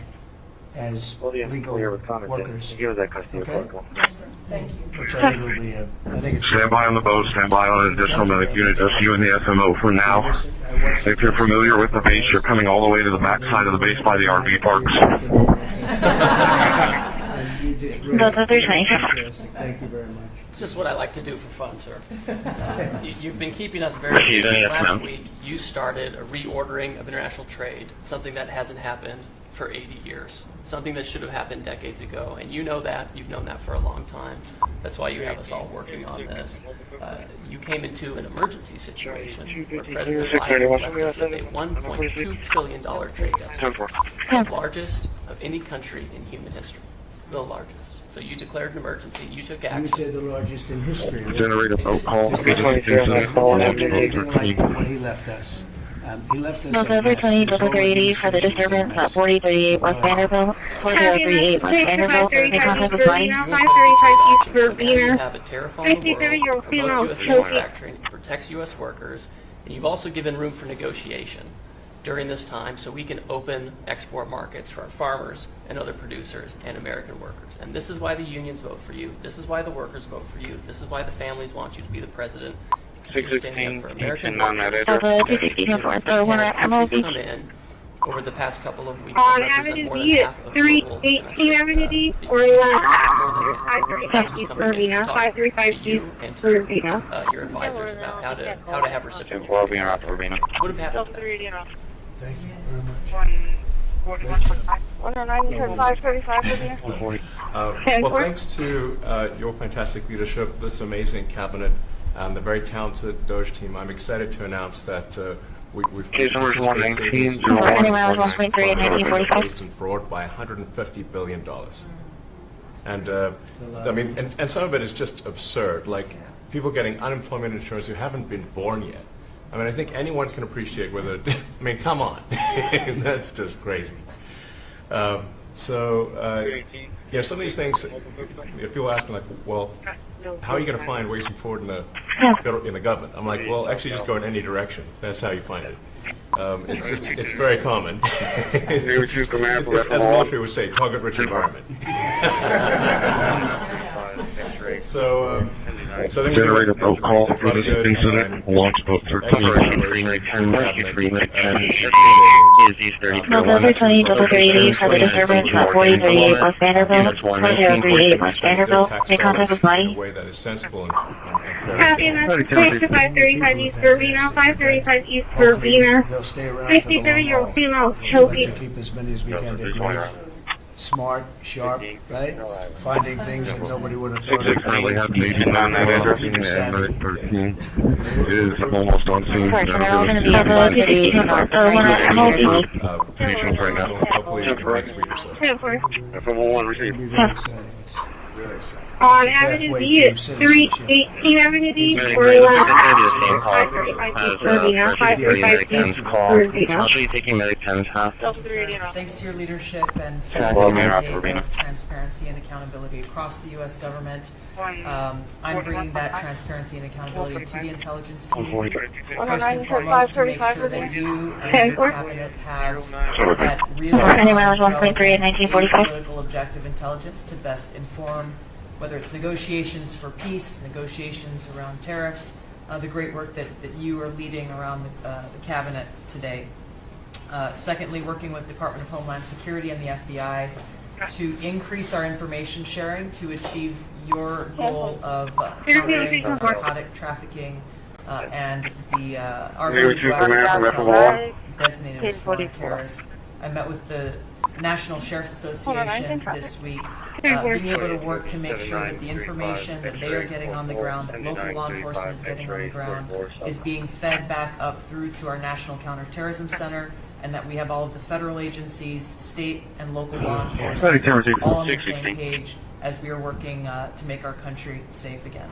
as legal workers. Okay? Thank you. Which I think will be I think it's Stand by on the boat, stand by on an additional medic unit, just you and the SMO for now. If you're familiar with the base, you're coming all the way to the back side of the base by the RV parks. Thank you very much. It's just what I like to do for fun, sir. You've been keeping us very busy. Last week, you started a reordering of international trade, something that hasn't happened for 80 years, something that should have happened decades ago, and you know that. You've known that for a long time. That's why you have us all working on this. You came into an emergency situation where President Biden left us with a $1.2 trillion trade deficit, the largest of any country in human history, the largest. So you declared an emergency, you took action. You said the largest in history. Generate a vote call. Anything like what he left us. He left us November 20, Delta 380 for the disturbance at 4038 West Vanderbilt, 4038 West Vanderbilt. May contact this line. You have a tariff on the world, promotes U.S. manufacturing, protects U.S. workers, and you've also given room for negotiation during this time so we can open export markets for our farmers and other producers and American workers. And this is why the unions vote for you. This is why the workers vote for you. This is why the families want you to be the president. Because you're standing up for American workers. Come in over the past couple of weeks and represent more than half of global domestic Avenue D, or you want 535 you and to your advisors about how to have reciprocal trade. Would have happened to that. Thank you very much. Well, thanks to your fantastic leadership, this amazing cabinet, and the very talented Doge team, I'm excited to announce that we've anticipated savings based in fraud by $150 billion. And I mean, and some of it is just absurd, like people getting unemployment insurance who haven't been born yet. I mean, I think anyone can appreciate whether, I mean, come on, that's just crazy. Some of these things, people ask me like, well, how are you going to find ways forward in the government? I'm like, well, actually just go in any direction. That's how you find it. It's very common. It's, as the military would say, target-rich environment. So then we generate a vote call for this incident. Launch vote 13. November 20, Delta 380 for the disturbance at 4038 West Vanderbilt, 4038 West Vanderbilt. May contact this line. In a way that is sensible and fair. 535 East Verbena, 535 East Verbena. They'll stay around for the long haul. We like to keep as many as we can. They're great, smart, sharp, right? Finding things that nobody would have thought They currently have Navy on that address and American 13 is almost on scene. Patients right now. Hopefully next week or so. FM1 received. Really exciting. On Avenue D, 318 Avenue D, 411. Actually taking Mary Penn's half. Thanks to your leadership and setting a day of transparency and accountability across the U.S. government, I'm bringing that transparency and accountability to the intelligence community. First and foremost, to make sure that you and your cabinet have that real political objective intelligence to best inform whether it's negotiations for peace, negotiations around tariffs, the great work that you are leading around the cabinet today. Secondly, working with Department of Homeland Security and the FBI to increase our information sharing to achieve your goal of countering narcotic trafficking and our ability to go after cartels designated as foreign terrorists. I met with the National Sheriff's Association this week, being able to work to make sure that the information that they are getting on the ground, that local law enforcement is getting on the ground, is being fed back up through to our National Counterterrorism Center, and that we have all of the federal agencies, state and local law enforcement all on the same page as we are working to make our country safe again.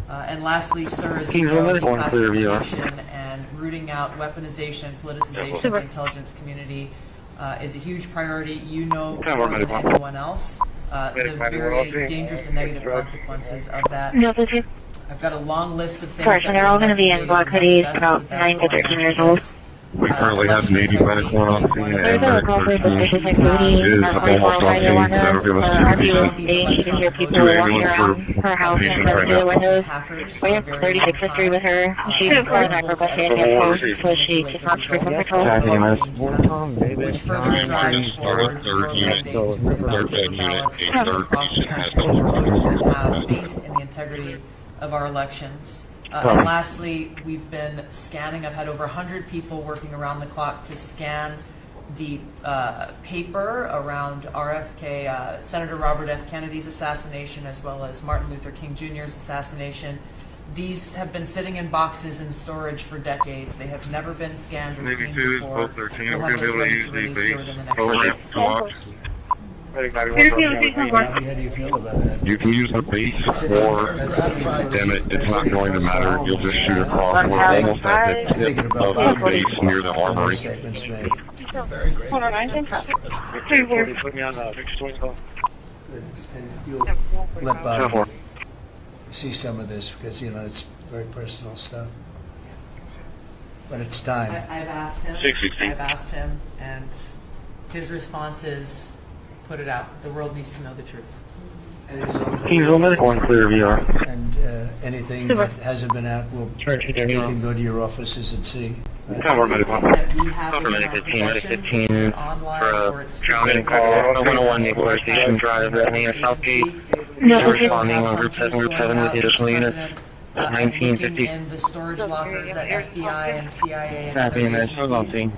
And lastly, sir, as you know, declassification and rooting out weaponization, politicization of the intelligence community is a huge priority. You know more than anyone else the very dangerous and negative consequences of that. I've got a long list of things. Of course, and they're all going to be in block hoodies, about 9 to 13 years old. We currently have Navy medical on scene and There's a call for suspicious activity. is Our almost 24 on scene. That'll give us RTA state, you can hear people walking around her house and come through the windows. We have 36 history with her. She's a microbus post, so she just wants frequent patrol. Which further drives forward your mandate to bring about legal balance across the country so voters can have faith in the integrity of our elections. And lastly, we've been scanning. I've had over 100 people working around the clock to scan the paper around RFK, Senator Robert F. Kennedy's assassination, as well as Martin Luther King Jr.'s assassination. These have been sitting in boxes in storage for decades. They have never been scanned or seen before. We'll have those ready to release here within the next few weeks. How do you feel about that? You can use the base or Bennet. It's not going to matter. You'll just shoot across. We're almost at the tip of the base near the armory. Very great. Hold on, I can Let Bobby see some of this because, it's very personal stuff. But it's time. I've asked him, and his response is, put it out. The world needs to know the truth. Going clear VR. And anything that hasn't been out, you can go to your offices and see. That we have Medic in 15 online for or it's drowning call 101 Naval Station Drive near Southgate. Responding on Group 7 with additional units at 1950. In the storage lockers at FBI and CIA and Happy other nice. agencies,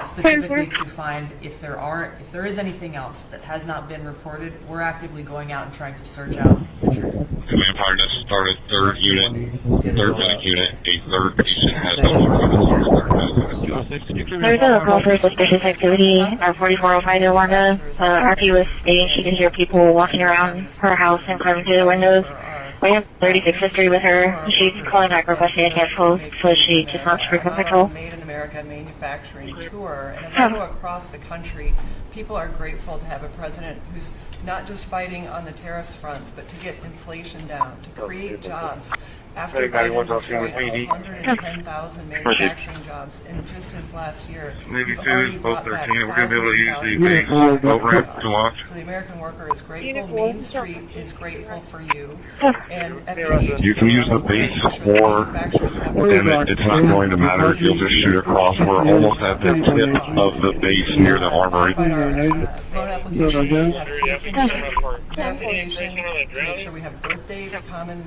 specifically to find if there is anything else that has not been reported. We're actively going out and trying to search out the truth. The Vampire Nest started 3rd unit, 3rd medic unit, a 3rd patient has There's a call for suspicious activity at 4405 Yolanda. RP was stating she could hear people walking around her house and climbing through the windows. We have 36 history with her. She's calling back requesting a cancel, so she just wants frequent patrol. Made in America manufacturing tour, and as I go across the country, people are grateful to have a president who's not just fighting on the tariffs fronts, but to get inflation down, to create jobs. After Biden destroyed 110,000 manufacturing jobs in just his last year, we've already brought back thousands of jobs. So the American worker is grateful. Main Street is grateful for you. And at the agency, you can use the base or Bennet. It's not going to matter. You'll just shoot across. We're almost at the tip of the base near the armory. Loan applications to have citizenship verification, to make sure we have birth dates, common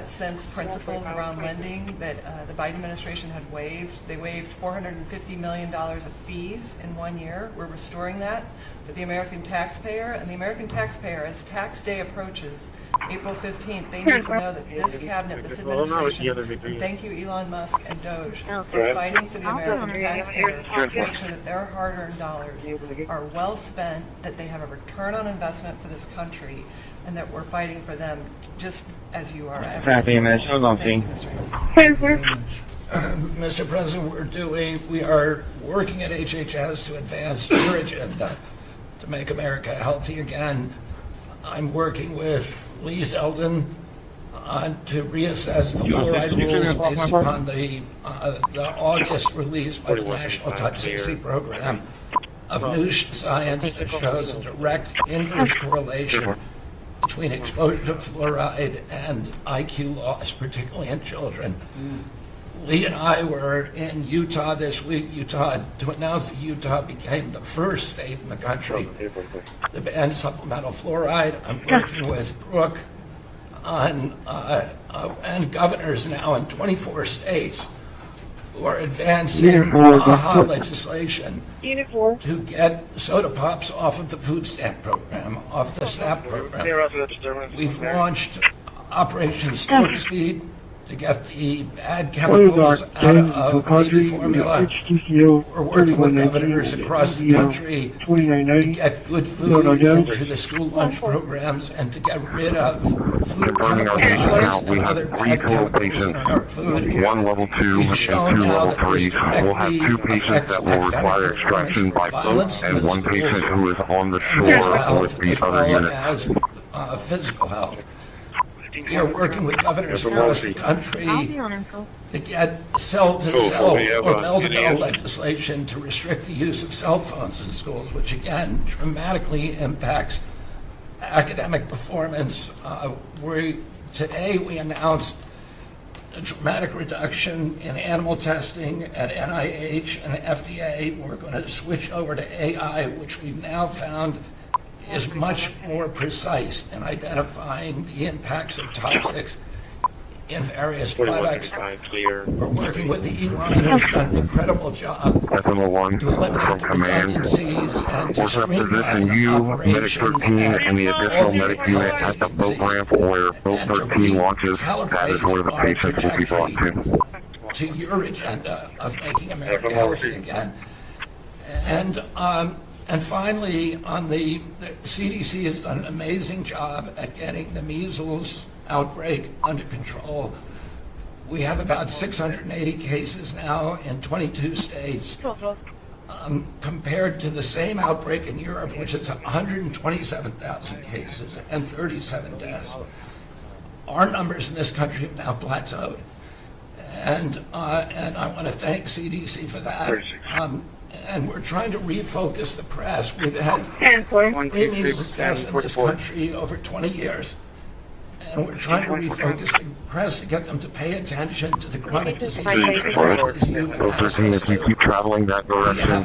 sense principles around lending that the Biden administration had waived. They waived $450 million of fees in 1 year. We're restoring that for the American taxpayer. And the American taxpayer, as tax day approaches, April 15th, they need to know that this cabinet, this administration, and thank you Elon Musk and Doge, for fighting for the American taxpayer to make sure that their hard-earned dollars are well spent, that they have a return on investment for this country, and that we're fighting for them just as you are. Mr. President, we are working at HHS to advance your agenda to make America healthy again. I'm working with Lee Zeldin to reassess the fluoride rules based upon the August release by the National Toxicity Program of new science that shows a direct inverse correlation between exposure to fluoride and IQ loss, particularly in children. Lee and I were in Utah this week, to announce that Utah became the first state in the country to ban supplemental fluoride. I'm working with Brooke on, and governors now in 24 states who are advancing legislation to get soda pops off of the food stamp program, off the SNAP program. We've launched Operation Storm Speed to get the bad chemicals out of baby formula. We're working with governors across the country to get good food into the school lunch programs and to get rid of food chemical dyes and other bad chemicals in our food. One level 2 and 2 level 3s. We'll have 2 patients that will require extraction by boat and 1 patient who is on the shore with the other unit. As physical health. We are working with governors across the country to get cell-to-cell or bell-to-bell legislation to restrict the use of cell phones in schools, which again dramatically impacts academic performance. Today we announced a dramatic reduction in animal testing at NIH and FDA. We're going to switch over to AI, which we've now found is much more precise in identifying the impacts of toxics in various products. We're working with the E-Line, who's done an incredible job SMO1 to eliminate from command. redundancies and to We're going to position streamline you, Medic operations 13, and the all additional the medic unit at the boat ramp where boat 13 launches. That is where the patients will be brought to your agenda of making America healthy again. And finally, on the CDC has done an amazing job at getting the measles outbreak under control. We have about 680 cases now in 22 states, compared to the same outbreak in Europe, which is 127,000 cases and 37 deaths. Our numbers in this country have now plateaued. And I want to thank CDC for that. And we're trying to refocus the press. We've had 3 measles deaths in this country over 20 years. And we're trying to refocus the press to get them to pay attention to the chronic diseases. If you keep traveling that direction,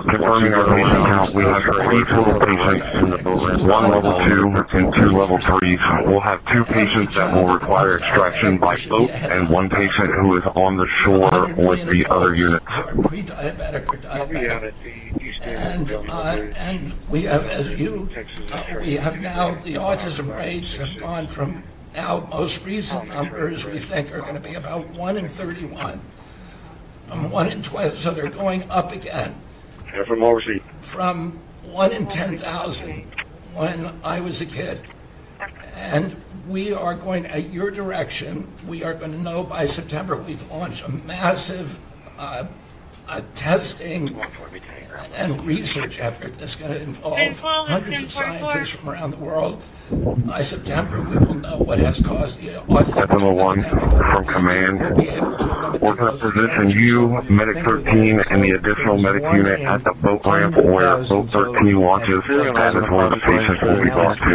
confirming our patient count, we have 3 total patients in the boat ramp, 1 level 2 and 2 level 3s. We'll have 2 patients that will require extraction by boat and 1 patient who is on the shore with the other units. Pre-diabetic or diabetic. And we have, we have now, the autism rates have gone from now most recent numbers we think are going to be about 1 in 31. 1 in 12, so they're going up again. From 1 in 10,000 when I was a kid. And we are going, at your direction, we are going to know by September. We've launched a massive testing and research effort that's going to involve hundreds of scientists from around the world. By September, we will know what has caused the autism epidemic. From command, we're going to position you, Medic 13, and the additional medic unit at the boat ramp where boat 13 launches. That is where the patients will be brought to.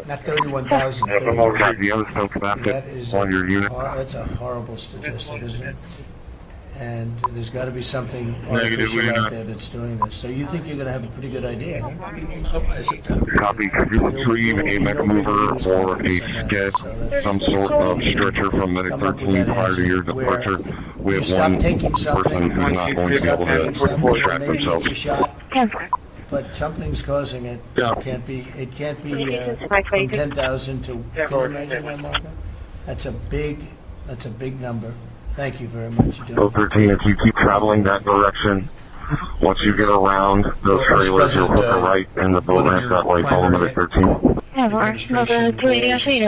Not 31,000. Got the other folks back on your unit. That's a horrible statistic, isn't it? And there's got to be something artificial out there that's doing this. So you think you're going to have a pretty good idea, huh? Copy. Could you retrieve a mech mover or a sked, some sort of stretcher from Medic 13 prior to your departure? We have 1 person who's not going to be able to strap themselves. But something's causing it. It can't be from 10,000 to, can you imagine that, Marco? That's a big number. Thank you very much. Boat 13, if you keep traveling that direction, once you get around those trailers, you'll hook a right in the boat ramp that way. Follow Medic 13. Administration to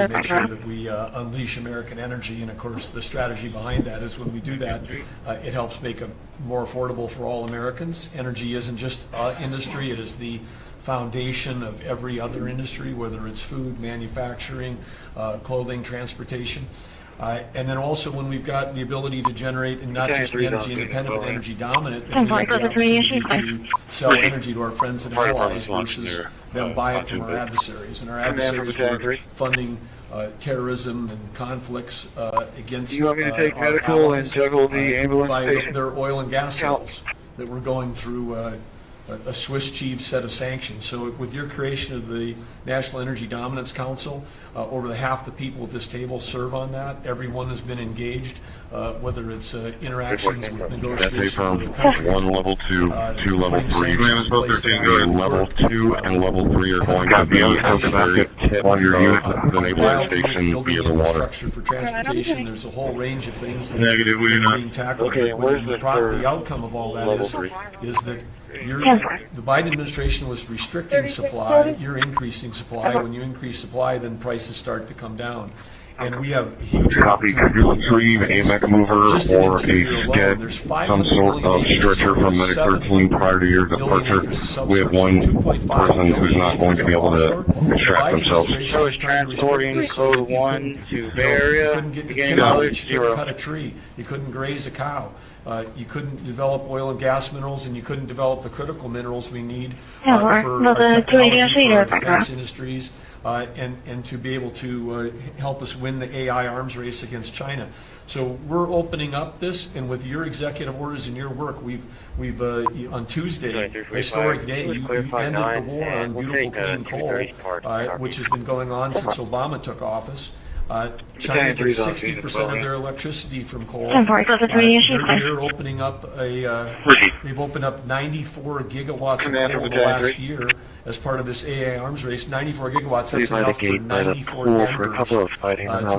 make sure that we unleash American energy, and of course the strategy behind that is when we do that, it helps make it more affordable for all Americans. Energy isn't just industry, it is the foundation of every other industry, whether it's food, manufacturing, clothing, transportation. And then also when we've got the ability to generate, and not just be energy independent, but energy dominant, then we have the opportunity to sell energy to our friends and allies versus them buy it from our adversaries. And our adversaries were funding terrorism and conflicts against our allies by their oil and gas sales that were going through a Swiss cheese set of sanctions. So with your creation of the National Energy Dominance Council, over half the people at this table serve on that. Everyone has been engaged, whether it's interactions with negotiations with the country. 1 level 2, 2 level 3. Level 2 and level 3 are going to be necessary on your unit to enable the station via the water. Structure for transportation. There's a whole range of things that are being tackled. The outcome of all that is that the Biden administration was restricting supply. You're increasing supply. When you increase supply, then prices start to come down. And we have a huge copy. Could you retrieve a mech mover or a sked, some sort of stretcher from Medic 13 prior to your departure? We have 1 person who's not going to be able to extract themselves. So it's transporting code 1 to Bay Area. You couldn't get to cut a tree. You couldn't graze a cow. You couldn't develop oil and gas minerals, and you couldn't develop the critical minerals we need Yeah, for our technology, for our defense industries, and to be able to help us win the AI arms race against China. So we're opening up this, and with your executive orders and your work, we've on Tuesday, historic day, you ended the war on beautiful clean coal, which has been going on since Obama took office. China gets 60% of their electricity from coal. They're opening up they've opened up 94 gigawatts of coal in the last year as part of this AI arms race. 94 gigawatts, that's enough for 94 Denvers.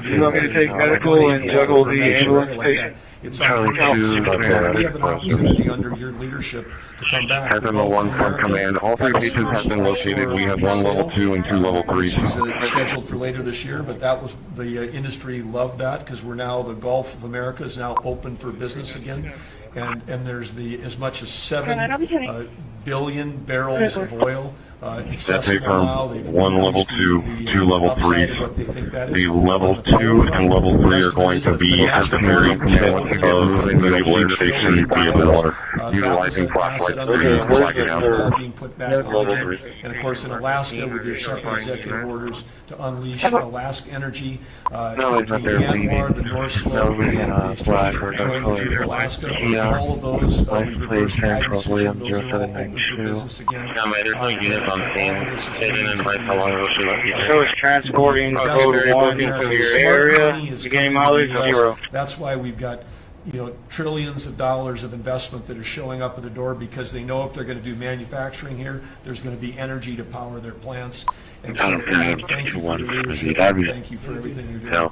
You want me to take medical and juggle the ambulance patient? It's unbelievable. We have an opportunity under your leadership to come back. Admiral 1 from command. All 3 pieces have been located. We have 1 level 2 and 2 level 3. Which is scheduled for later this year, but that was the industry loved that because we're now, the Gulf of America is now open for business again, and there's as much as 7 billion barrels of oil accessible now. They've 1 level 2, 2 level 3s. The level 2 and level 3 are going to be at the very point of the naval station vehicle, utilizing flashlights to flag it out. Being put back on again. And of course in Alaska with your separate executive orders to unleash Alaska Energy between Myanmar, the North Slope, and the Strategic Petroleum of Alaska. All of those we've reversed magnitude. Those are all open for business again. So it's transporting a boat walking through your area, beginning mileage 0. That's why we've got trillions of dollars of investment that are showing up at the door because they know if they're going to do manufacturing here, there's going to be energy to power their plants. And so thank you for your leadership. Thank you for everything you're doing. No,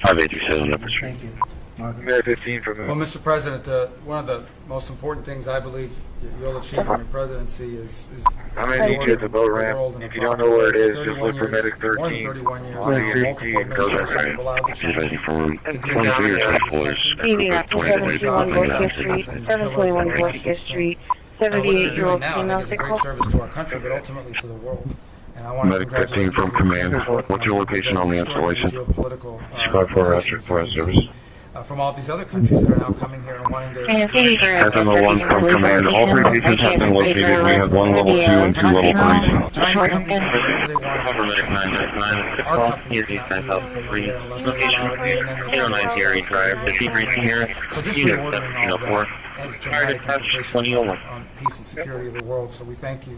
587 number 3. Thank you. Mayor 15 from Well, Mr. President, one of the most important things I believe you'll achieve in your presidency is I'm going to need you at the boat ramp. If you don't know where it is, just look for Medic 13 more than 31 years, on the multiple administrations have allowed the Advising from to do 23 or 24 Stevie after 721 Gorkia Street, 721 Gorkia Street, 78-year-old female It's a great service to our country, but ultimately to the world. And I want to Medic 15 from command. What's your location on the installation? Squad 4 service. From all these other countries that are now coming here and wanting to... Admiral 1 from command. All 3 pieces have been located. We have 1 level 2 and 2 level 3s. Cover Medic 999. Our company is East 9003. Location 09 Gary Drive. The debriefing here. So just reordering all that has dramatic implications on peace and security of the world, so we thank you.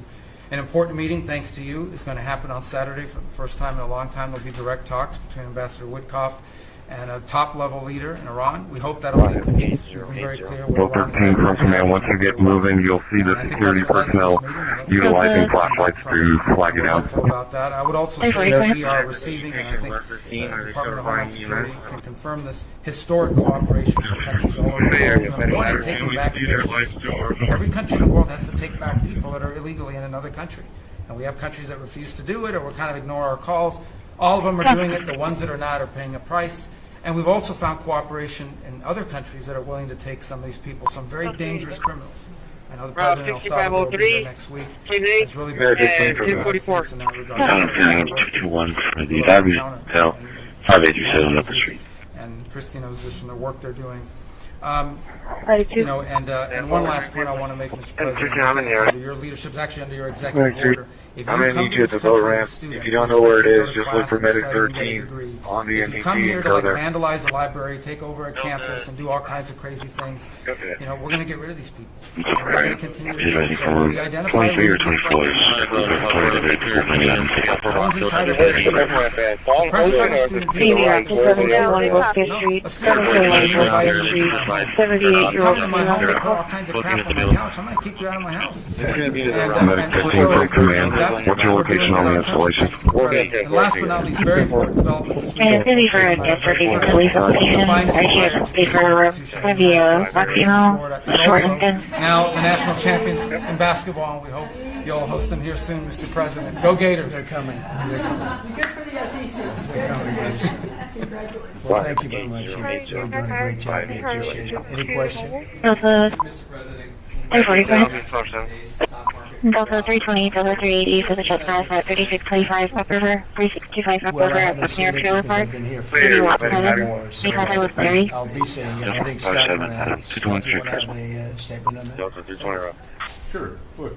An important meeting, thanks to you, is going to happen on Saturday for the first time in a long time. There'll be direct talks between Ambassador Woodcoff and a top-level leader in Iran. We hope that'll lead to peace. We've been very clear Well, 13 from command. Once you get moving, you'll see the security personnel utilizing flashlights to flag it out. About that. I would also say that we are receiving, and I think the Department of Homeland Security can confirm this, historic cooperation with countries all over the world. One, in taking back their citizens. Every country in the world has to take back people that are illegally in another country. And we have countries that refuse to do it or will kind of ignore our calls. All of them are doing it. The ones that are not are paying a price. And we've also found cooperation in other countries that are willing to take some of these people, some very dangerous criminals. I know the President of El Salvador will be there next week. It's really been in that regard. 221 for the Derby. So, 587 number 3. And Christi knows this from the work they're doing. And one last point I want to make, Mr. President, under your leadership, actually under your executive order. If I'm going to need you at the boat ramp. If you don't know where it is, just look for Medic 13 on the If you come here to vandalize a library, take over a campus, and do all kinds of crazy things, we're going to get rid of these people. And we're going to continue to do it. So we identify lunatics like this. Everyone's entitled to the President of student visa. A student come to my home and put all kinds of crap on my couch. I'm going to kick you out of my house. What's your location on the installation? And last but not least, very important development this week. And it's busy for a police location. Now the national champions in basketball, and we hope you'll host them here soon, Mr. President. Go Gators! They're coming. Good for the SEC. They're coming. Well, thank you very much. You're doing a great job. We appreciate it. Any questions? Mr. President, Delta 320, Delta 380 for the trespass at 3625 Upriver, 3625 Well, I Upriver, haven't up seen near it Trailer because Park. I've been here for Maybe walk more, seven, so because I was buried. I'll be seeing it. I think Scott went out. Scott, do you want to have a statement on that? Delta 320 route. Sure. Look,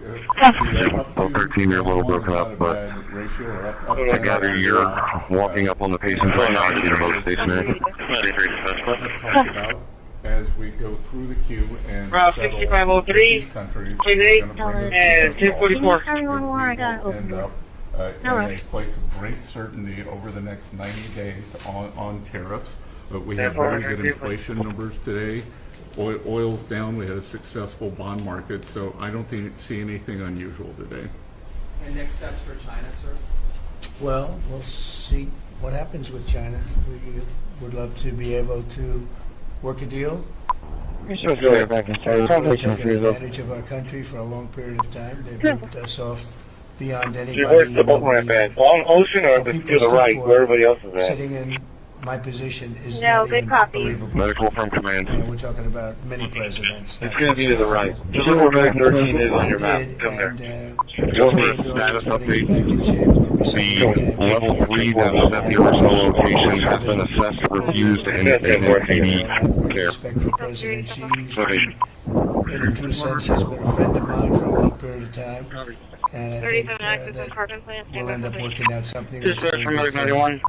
Well, 13, you're a little broken up, but I gather you're walking up on the patients right now. I see the boat stationary. talk about as we go through the queue and Route settle 6503, these countries, please, we're gonna bring and this 244. up. We will end up in a place of great certainty over the next 90 days on tariffs. But we have very good inflation numbers today. Oil's down. We had a successful bond market, so I don't see anything unusual today. And next steps for China, sir? Well, we'll see what happens with China. We would love to be able to work a deal. They've taken advantage of our country for a long period of time. They've ripped us off beyond anybody. Where's the boat ramp at? Long Ocean or to the right, where everybody else is at? Sitting in my position is not even believable. Medical from command. We're talking about many presidents. It's going to be to the right. Just look where Medic 13 is on your map. Come there. Go for a status update. The level 3 that was at the original location has been assessed, refused, and is in PD care. Respect for President Xi. In a true sense, has been a friend of mine for a long period of time. And I think that we'll end up working out something that's very good for both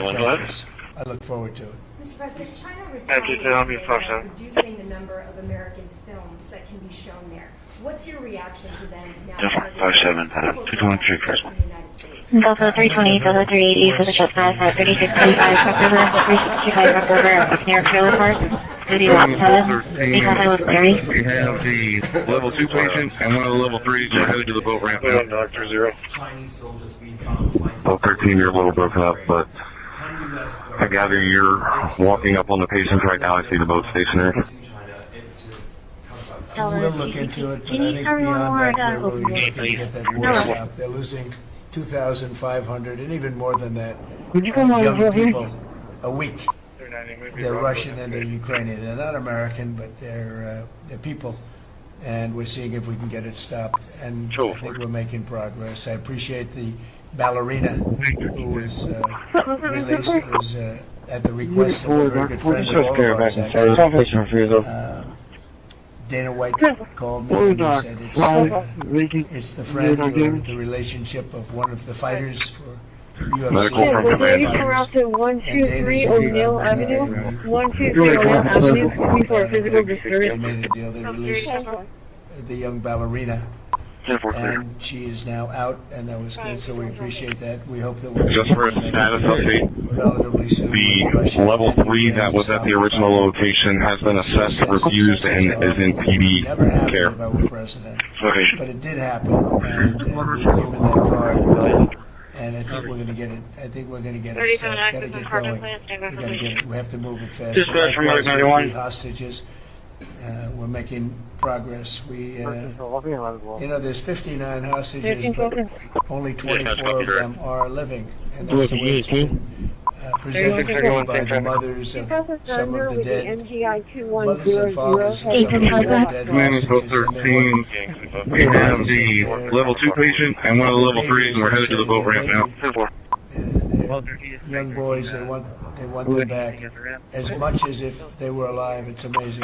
countries. I look forward to it. Mr. President, China retaliated by reducing the number of American films that can be shown there. What's your reaction to them now? 57, 223, Chris. Delta 320, Delta 380 for the trespass at 3625 Upriver, 3625 Upriver, up near Trailer Park. Maybe walk seven, because I was buried. We have the level 2 patient and one of the level 3s are headed to the boat ramp now. Doctor 0. Well, 13, you're a little broken up, but I gather you're walking up on the patients right now. I see the boat stationary. We'll look into it, but I think beyond that, we're really looking to get that war stopped. They're losing 2,500 and even more than that young people a week. They're Russian and they're Ukrainian. They're not American, but they're people. And we're seeing if we can get it stopped. And I think we're making progress. I appreciate the ballerina who was released. It was at the request of a very good friend of all of ours, actually. Dana White called me and he said it's the friend or the relationship of one of the fighters for UFC. Ready for Route 123 O'Neill Avenue, 123 O'Neill Avenue, for physical disturbance. They made a deal. They released the young ballerina, and she is now out, and that was good. So we appreciate that. We hope that we'll Just for a status update, relatively soon. the level 3 that was at the original location has been assessed, refused, and is in PD care. Okay. But it did happen, and we were given that card. And I think we're going to get it. I think we're going to get it. Got to get going. We got to get it. We have to move it fast. Likewise, with the hostages, we're making progress. We, there's 59 hostages, but only 24 of them are living, and that's the way it's been presented to me by the mothers of some of the dead, mothers and fathers of some of the dead hostages. 13, we have the level 2 patient and one of the level 3s, and we're headed to the boat ramp now. Young boys, they want them back as much as if they were alive. It's amazing.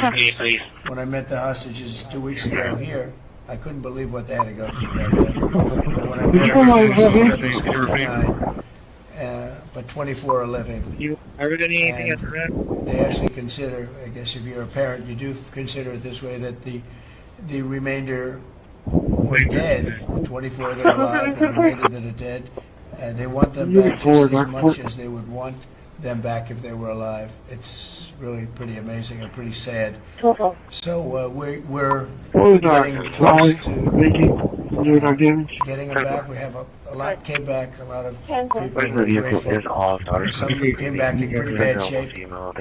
When I met the hostages 2 weeks ago here, I couldn't believe what they had to go through back then. But when I met them, there's 59, but 24 are living. And they actually consider, I guess if you're a parent, you do consider it this way, that the remainder were dead, the 24 that are alive, the remainder that are dead, they want them back just as much as they would want them back if they were alive. It's really pretty amazing and pretty sad. So we're getting close to getting them back. We have a lot came back. A lot of people were grateful. Some came back in pretty bad shape. We're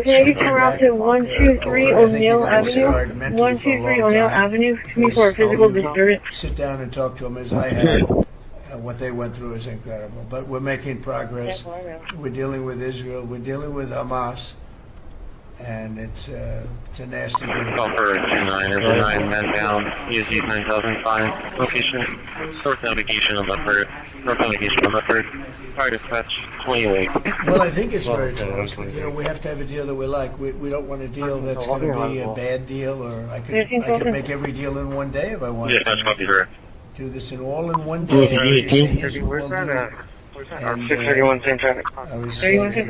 ready for Route 123 O'Neill Avenue, 123 O'Neill Avenue, for physical disturbance. Sit down and talk to them as I have. What they went through is incredible. But we're making progress. We're dealing with Israel. We're dealing with Hamas. and it's a nasty group. Call for 2-9, there's a 9 men down, ESG 9005, location, north navigation of Leopard, fire dispatch, 28. Well, I think it's very close, but we have to have a deal that we like. We don't want a deal that's going to be a bad deal, or I could make every deal in one day if I wanted Yes, that's copy, sir. do this all in one day. And just say, here's what we'll do. And, 631 same time. I was saying to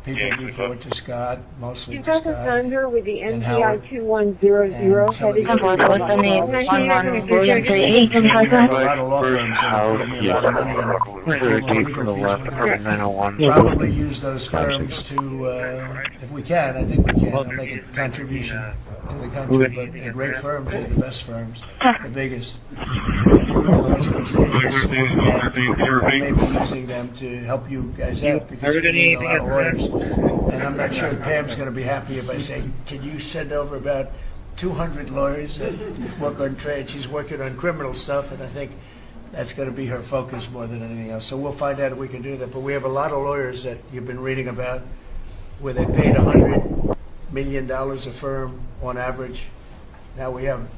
people before, to Scott, mostly to Scott, Thunder with the and NPI Howard, 2100 and some of the heading other what's the name? We have a lot of law firms that give me a lot of money and legal fees. Probably use those firms to, if we can, I think we can, I'll make a contribution to the country, but the great firms are the best firms, the biggest, and really the most prestigious, and we may be using them to help you guys out, because you need a lot of lawyers, and I'm not sure Pam's going to be happy if I say, can you send over about 200 lawyers that work on trade? She's working on criminal stuff, and I think that's going to be her focus more than anything else. So we'll find out if we can do that. But we have a lot of lawyers that you've been reading about where they paid $100 million a firm on average. Now we have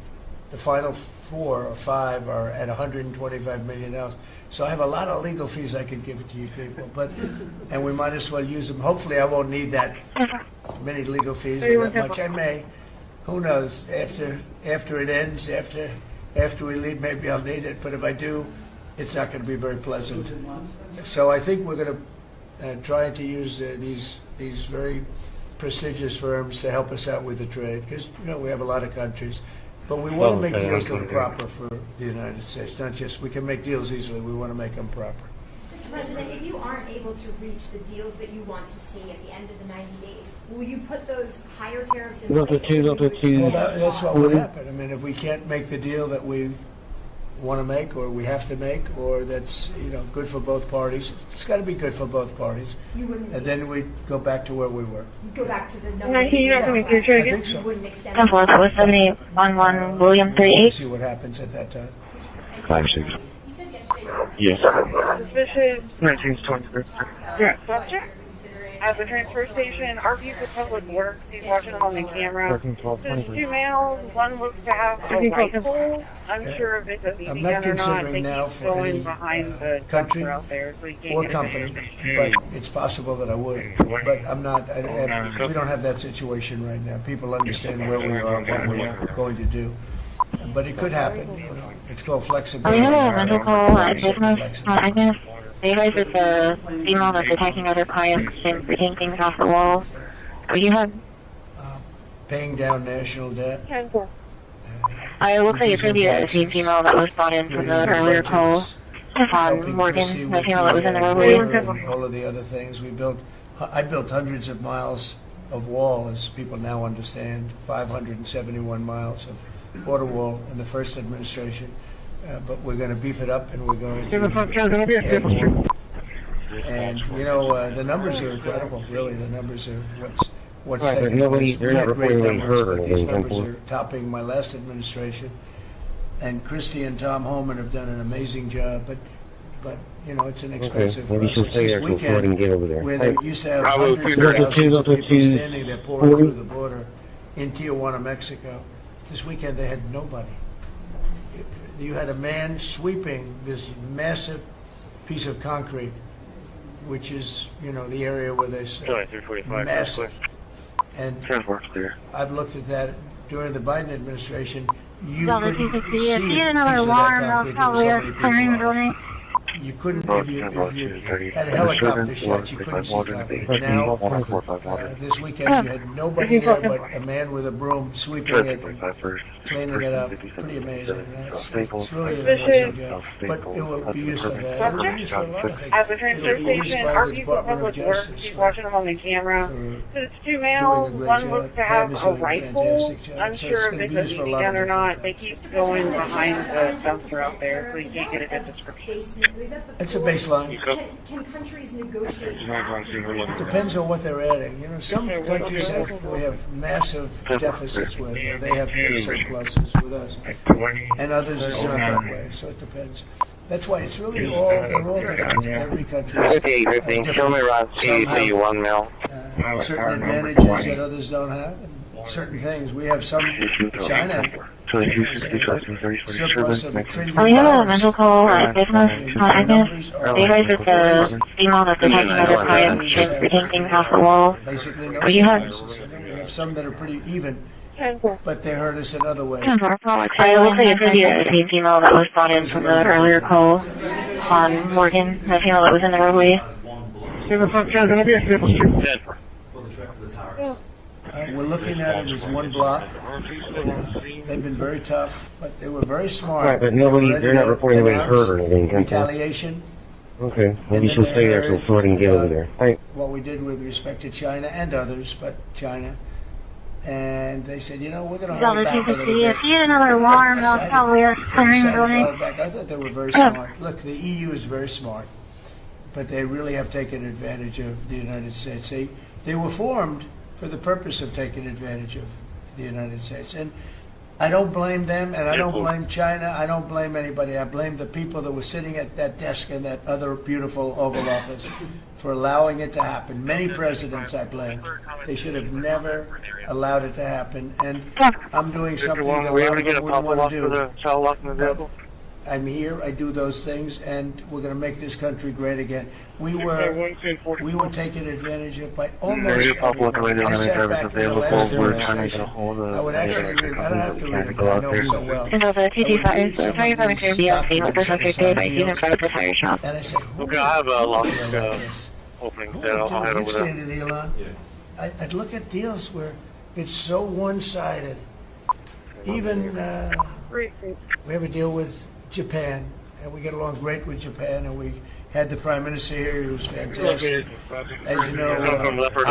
the final 4 or 5 are at $125 million. So I have a lot of legal fees I could give to you people, and we might as well use them. Hopefully I won't need that many legal fees or that much. I may. Who knows? After it ends, after we leave, maybe I'll need it. But if I do, it's not going to be very pleasant. So I think we're going to try to use these very prestigious firms to help us out with the trade, because we have a lot of countries. But we want to make deals that are proper for the United States, not just, we can make deals easily, we want to make them proper. Mr. President, if you aren't able to reach the deals that you want to see at the end of the 90 days, will you put those higher tariffs in place? Well, that's what would happen. I mean, if we can't make the deal that we want to make, or we have to make, or that's good for both parties, it's got to be good for both parties. And then we go back to where we were. You go back to the number. I think so. You wouldn't extend Ten four 47011 William 38. See what happens at that time. 5-6. Yes. Suspicious. 1920. Yeah, subject. At the transfer station, RV for public works. He's watching them on the camera. There's 2 males. One looks to have a rifle. Unsure if it's a BB I'm not gun or not. considering now for any behind the country out there, so you can't or get company, but it's possible that I would. But I'm not. We don't have that situation right now. People understand where we are, what we're going to do. But it could happen. It's called flexibility. I have a medical business. I guess you guys is the female that's attacking other clients and breaking things off the walls. Or you have Paying down national debt. it looks like it could be the same female that was brought in from the earlier call. Morgan, the female that was in the earlier. And all of the other things I built hundreds of miles of wall, as people now understand, 571 miles of border wall in the first administration. But we're going to beef it up, and we're going to add more. And the numbers are incredible. Really, the numbers are what's taking place. We had great numbers, but these numbers are topping my last administration. And Christi and Tom Holman have done an amazing job. But it's an expensive process. This weekend, where they used to have hundreds of thousands of people standing there pouring through the border in Tijuana, Mexico, this weekend they had nobody. You had a man sweeping this massive piece of concrete, which is, the area where there's massive. And I've looked at that during the Biden administration. You couldn't see a piece of that concrete. There were so many people on it. You couldn't, if you had a helicopter shot, you couldn't see concrete. Now, this weekend, you had nobody there but a man with a broom sweeping it and cleaning it up. Pretty amazing. It's really an amazing job. But it will be used for that. It will be used for a lot of things. At the transfer station, RV for public works. He's watching them on the camera. So it's 2 males. One looks to have a rifle. Unsure if it's a BB gun or not. They keep going behind the dumpster out there, so you can't get a good description. It's a baseline. Can countries negotiate? It depends on what they're adding. Some countries we have massive deficits with, or they have big surpluses with us, and others it's not that way. So it depends. That's why it's really they're all different. Every country is different somehow. certain advantages that others don't have, and certain things. We have some, China, surplus of $1 trillion. We have a mental call business. I guess you guys are the female that's attacking other clients and putting things off the wall. Basically, no We have surpluses. We have some that are pretty even, but they hurt us in other ways. I look like it could be a female that was brought in from the earlier call on Morgan, the female that was in the roadway. We're looking at it as one block. They've been very tough, but they were very smart. Right, but nobody, they're not reporting anybody hurt or anything. Retaliation. Okay, maybe she'll stay there till sorting get over there. Thanks. What we did with respect to China and others, but China. And they said, you know, we're going to hold back a little bit. If you get another alarm, they'll probably are clearing the building. I thought they were very smart. Look, the EU is very smart, but they really have taken advantage of the United States. They were formed for the purpose of taking advantage of the United States. And I don't blame them, and I don't blame China. I don't blame anybody. I blame the people that were sitting at that desk in that other beautiful Oval Office for allowing it to happen. Many presidents I blame. They should have never allowed it to happen. And I'm doing something that a lot of them wouldn't want to do. But I'm here, I do those things, and we're going to make this country great again. We were taken advantage of by almost everyone. I sat back in the last administration. I would actually read, I don't have to read it, but I know it so well. And the TT5, so sorry for the BLC, what this was your day, but he's in front of the fire shop. And I said, Okay, I have a lot of openings there. I'll head over you've there. seen it, Elon. I'd look at deals where it's so one-sided. Even, we have a deal with Japan, and we get along great with Japan, and we had the Prime Minister here. He was fantastic. As you know, Abe was great.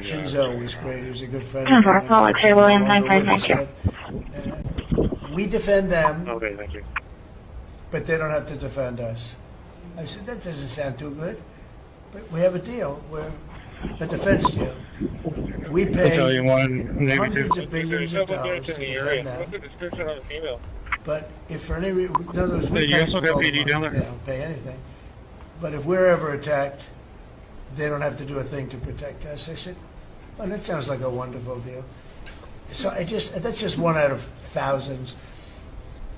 Shinzo was great. He was a good friend. We defend them, Okay, thank you. but they don't have to defend us. I said, that doesn't sound too good. But we have a deal where a defense deal. We pay hundreds of billions of dollars to defend them. But if for any reason, in other words, we pay, they don't pay anything. But if we're ever attacked, they don't have to do a thing to protect us. I said, oh, that sounds like a wonderful deal. So that's just one out of thousands.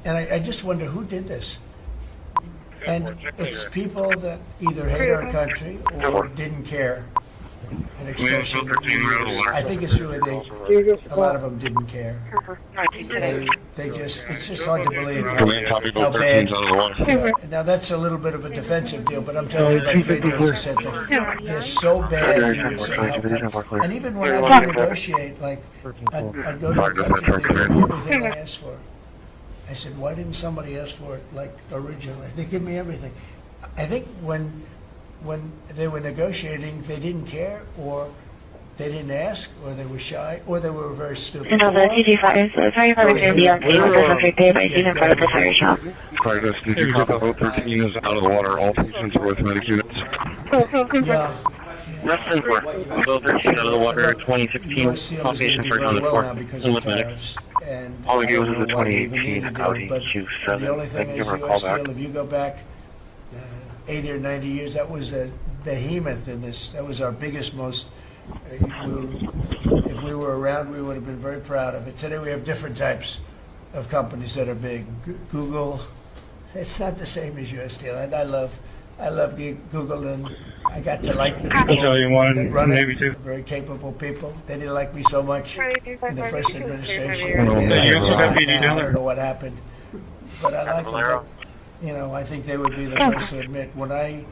And I just wonder who did this. And it's people that either hate our country or didn't care. An expression that we use. I think it's really a lot of them didn't care. They just, it's just hard to believe how bad. Now that's a little bit of a defensive deal, but I'm telling you about trade deals, the same thing. They're so bad, you would say, and even when I do negotiate, like, I'd go to a country, they give me everything I asked for. I said, why didn't somebody ask for it like originally? They give me everything. I think when they were negotiating, they didn't care, or they didn't ask, or they were shy, or they were very stupid. You know, the TT5, so sorry for the BLC, what this was your day, but he's in front of the fire shop. Private, did you copy boat 13 is out of the water? All patients are with medic units. Yeah. Less than 4. Boat 13 out of the water, 2016. All patients are on the floor. With medics. All we do is the 2018 Audi Q7. The only thing Thank is, you for a call U.S. back. Steel, if you go back 80 or 90 years, that was a behemoth in this. That was our biggest, most. If we were around, we would have been very proud of it. Today we have different types of companies that are big. Google, it's not the same as U.S. Steel, and I love Google, and I got to like the people that run it. They're very capable people. They didn't like me so much in the first administration. I don't know what happened, but I like them. You know, I think they would be the first to admit, when I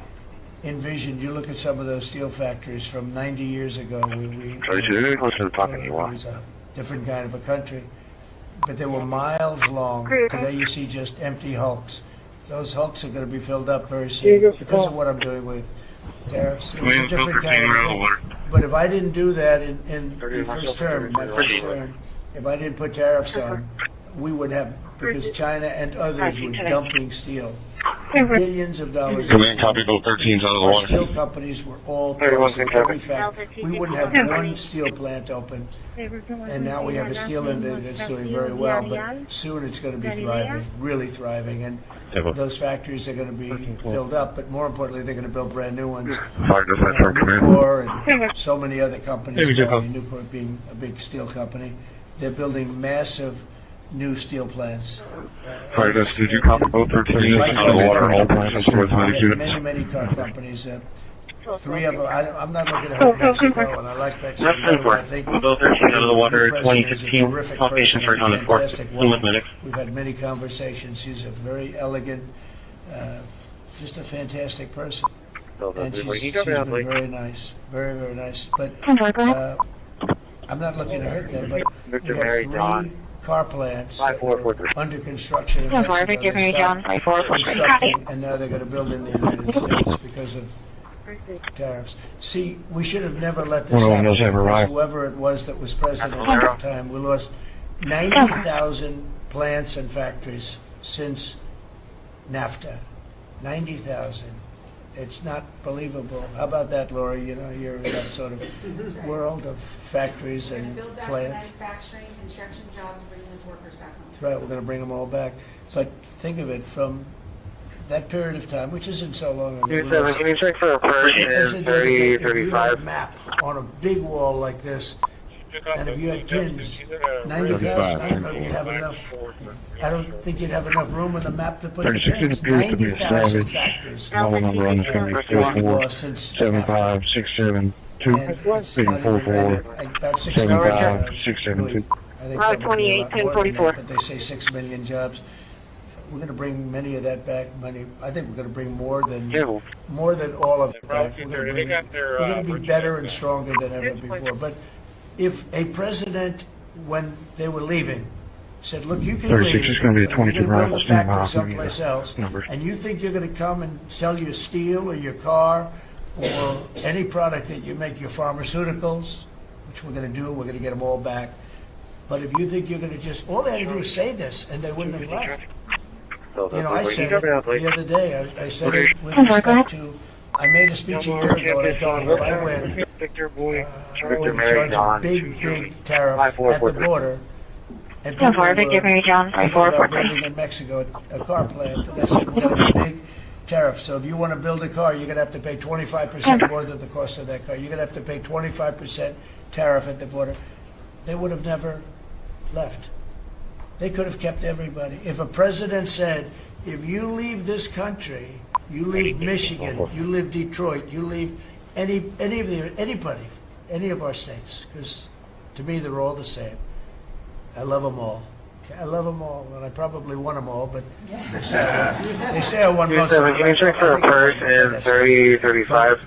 envisioned, you look at some of those steel factories from 90 years ago, it was a different kind of a country, but they were miles long. Today you see just empty hulks. Those hulks are going to be filled up very soon because of what I'm doing with tariffs. It was a different kind of thing. But if I didn't do that in the first term, my first term, if I didn't put tariffs on, we would have, because China and others were dumping steel. billions of dollars. Command copy, boat 13's out of the Our water. steel companies were all closing every factory. We wouldn't have one steel plant open. And now we have a steel industry that's doing very well, but soon it's going to be thriving, really thriving. And those factories are going to be filled up, but more importantly, they're going to build brand new ones. Nucor and so many other companies, Nucor being a big steel company, they're building massive new steel plants. Did you copy boat 13's out of the water? All plants are many car companies. 3 of them. I'm not looking at hurt Mexico, and I like Mexico. I think boat 13 out of the water, the president is a 2015, terrific operation person, for a fantastic woman. medic. We've had many conversations. She's a very elegant, just a fantastic person. And she's been very nice, very, very nice. But I'm not looking to hurt them, but we have 3 car plants that are under construction in Mexico. They stopped constructing, and now they're going to build in the United States because of tariffs. See, we should have never let this happen, because whoever it was that was president at the time, we lost 90,000 plants and factories since NAFTA. 90,000. It's not believable. How about that, Laura? You know, you're in that sort of world of factories and Build back plants. manufacturing, construction jobs, and bring those workers back home. That's right, we're going to bring them all back. But think of it, from that period of time, which isn't so long ago. Can you check for a person 30, 35? If you had a map on a big wall like this, and if you had pins, 90,000, I don't know if you'd have enough. I don't think you'd have enough room on the map to put the pins. 90,000 factories. Normal number on this going to be 44, 75, 67, 2, 44, 75, 672. I think probably 28, 1044. But they say 6 million jobs. We're going to bring many of that back. I think we're going to bring more than all of it back. We're going to be better and stronger than ever before. But if a president, when they were leaving, said, "Look, you can 36 leave. Is going to be a 22 you're going to build a factory miles. someplace else, and you think you're going to come and sell your steel or your car or any product that you make, your pharmaceuticals, which we're going to do. We're going to get them all back. But if you think you're going to just, all they had to do is say this, and they wouldn't have left." You know, I said it the other day. I said it with respect to. I made a speech a year ago, and I told them if I win, we're going to charge a big tariff at the border. And people were thinking about building in Mexico a car plant. And I said, we're going to have a big tariff. So if you want to build a car, you're going to have to pay 25% more than the cost of that car. You're going to have to pay 25% tariff at the border. They would have never left. They could have kept everybody. If a president said, if you leave this country, you leave Michigan, you leave Detroit, you leave any of our states, because to me they're all the same. I love them all. I love them all, and I probably won them all, but they say I won most of them. Can you check for a person 30, 35?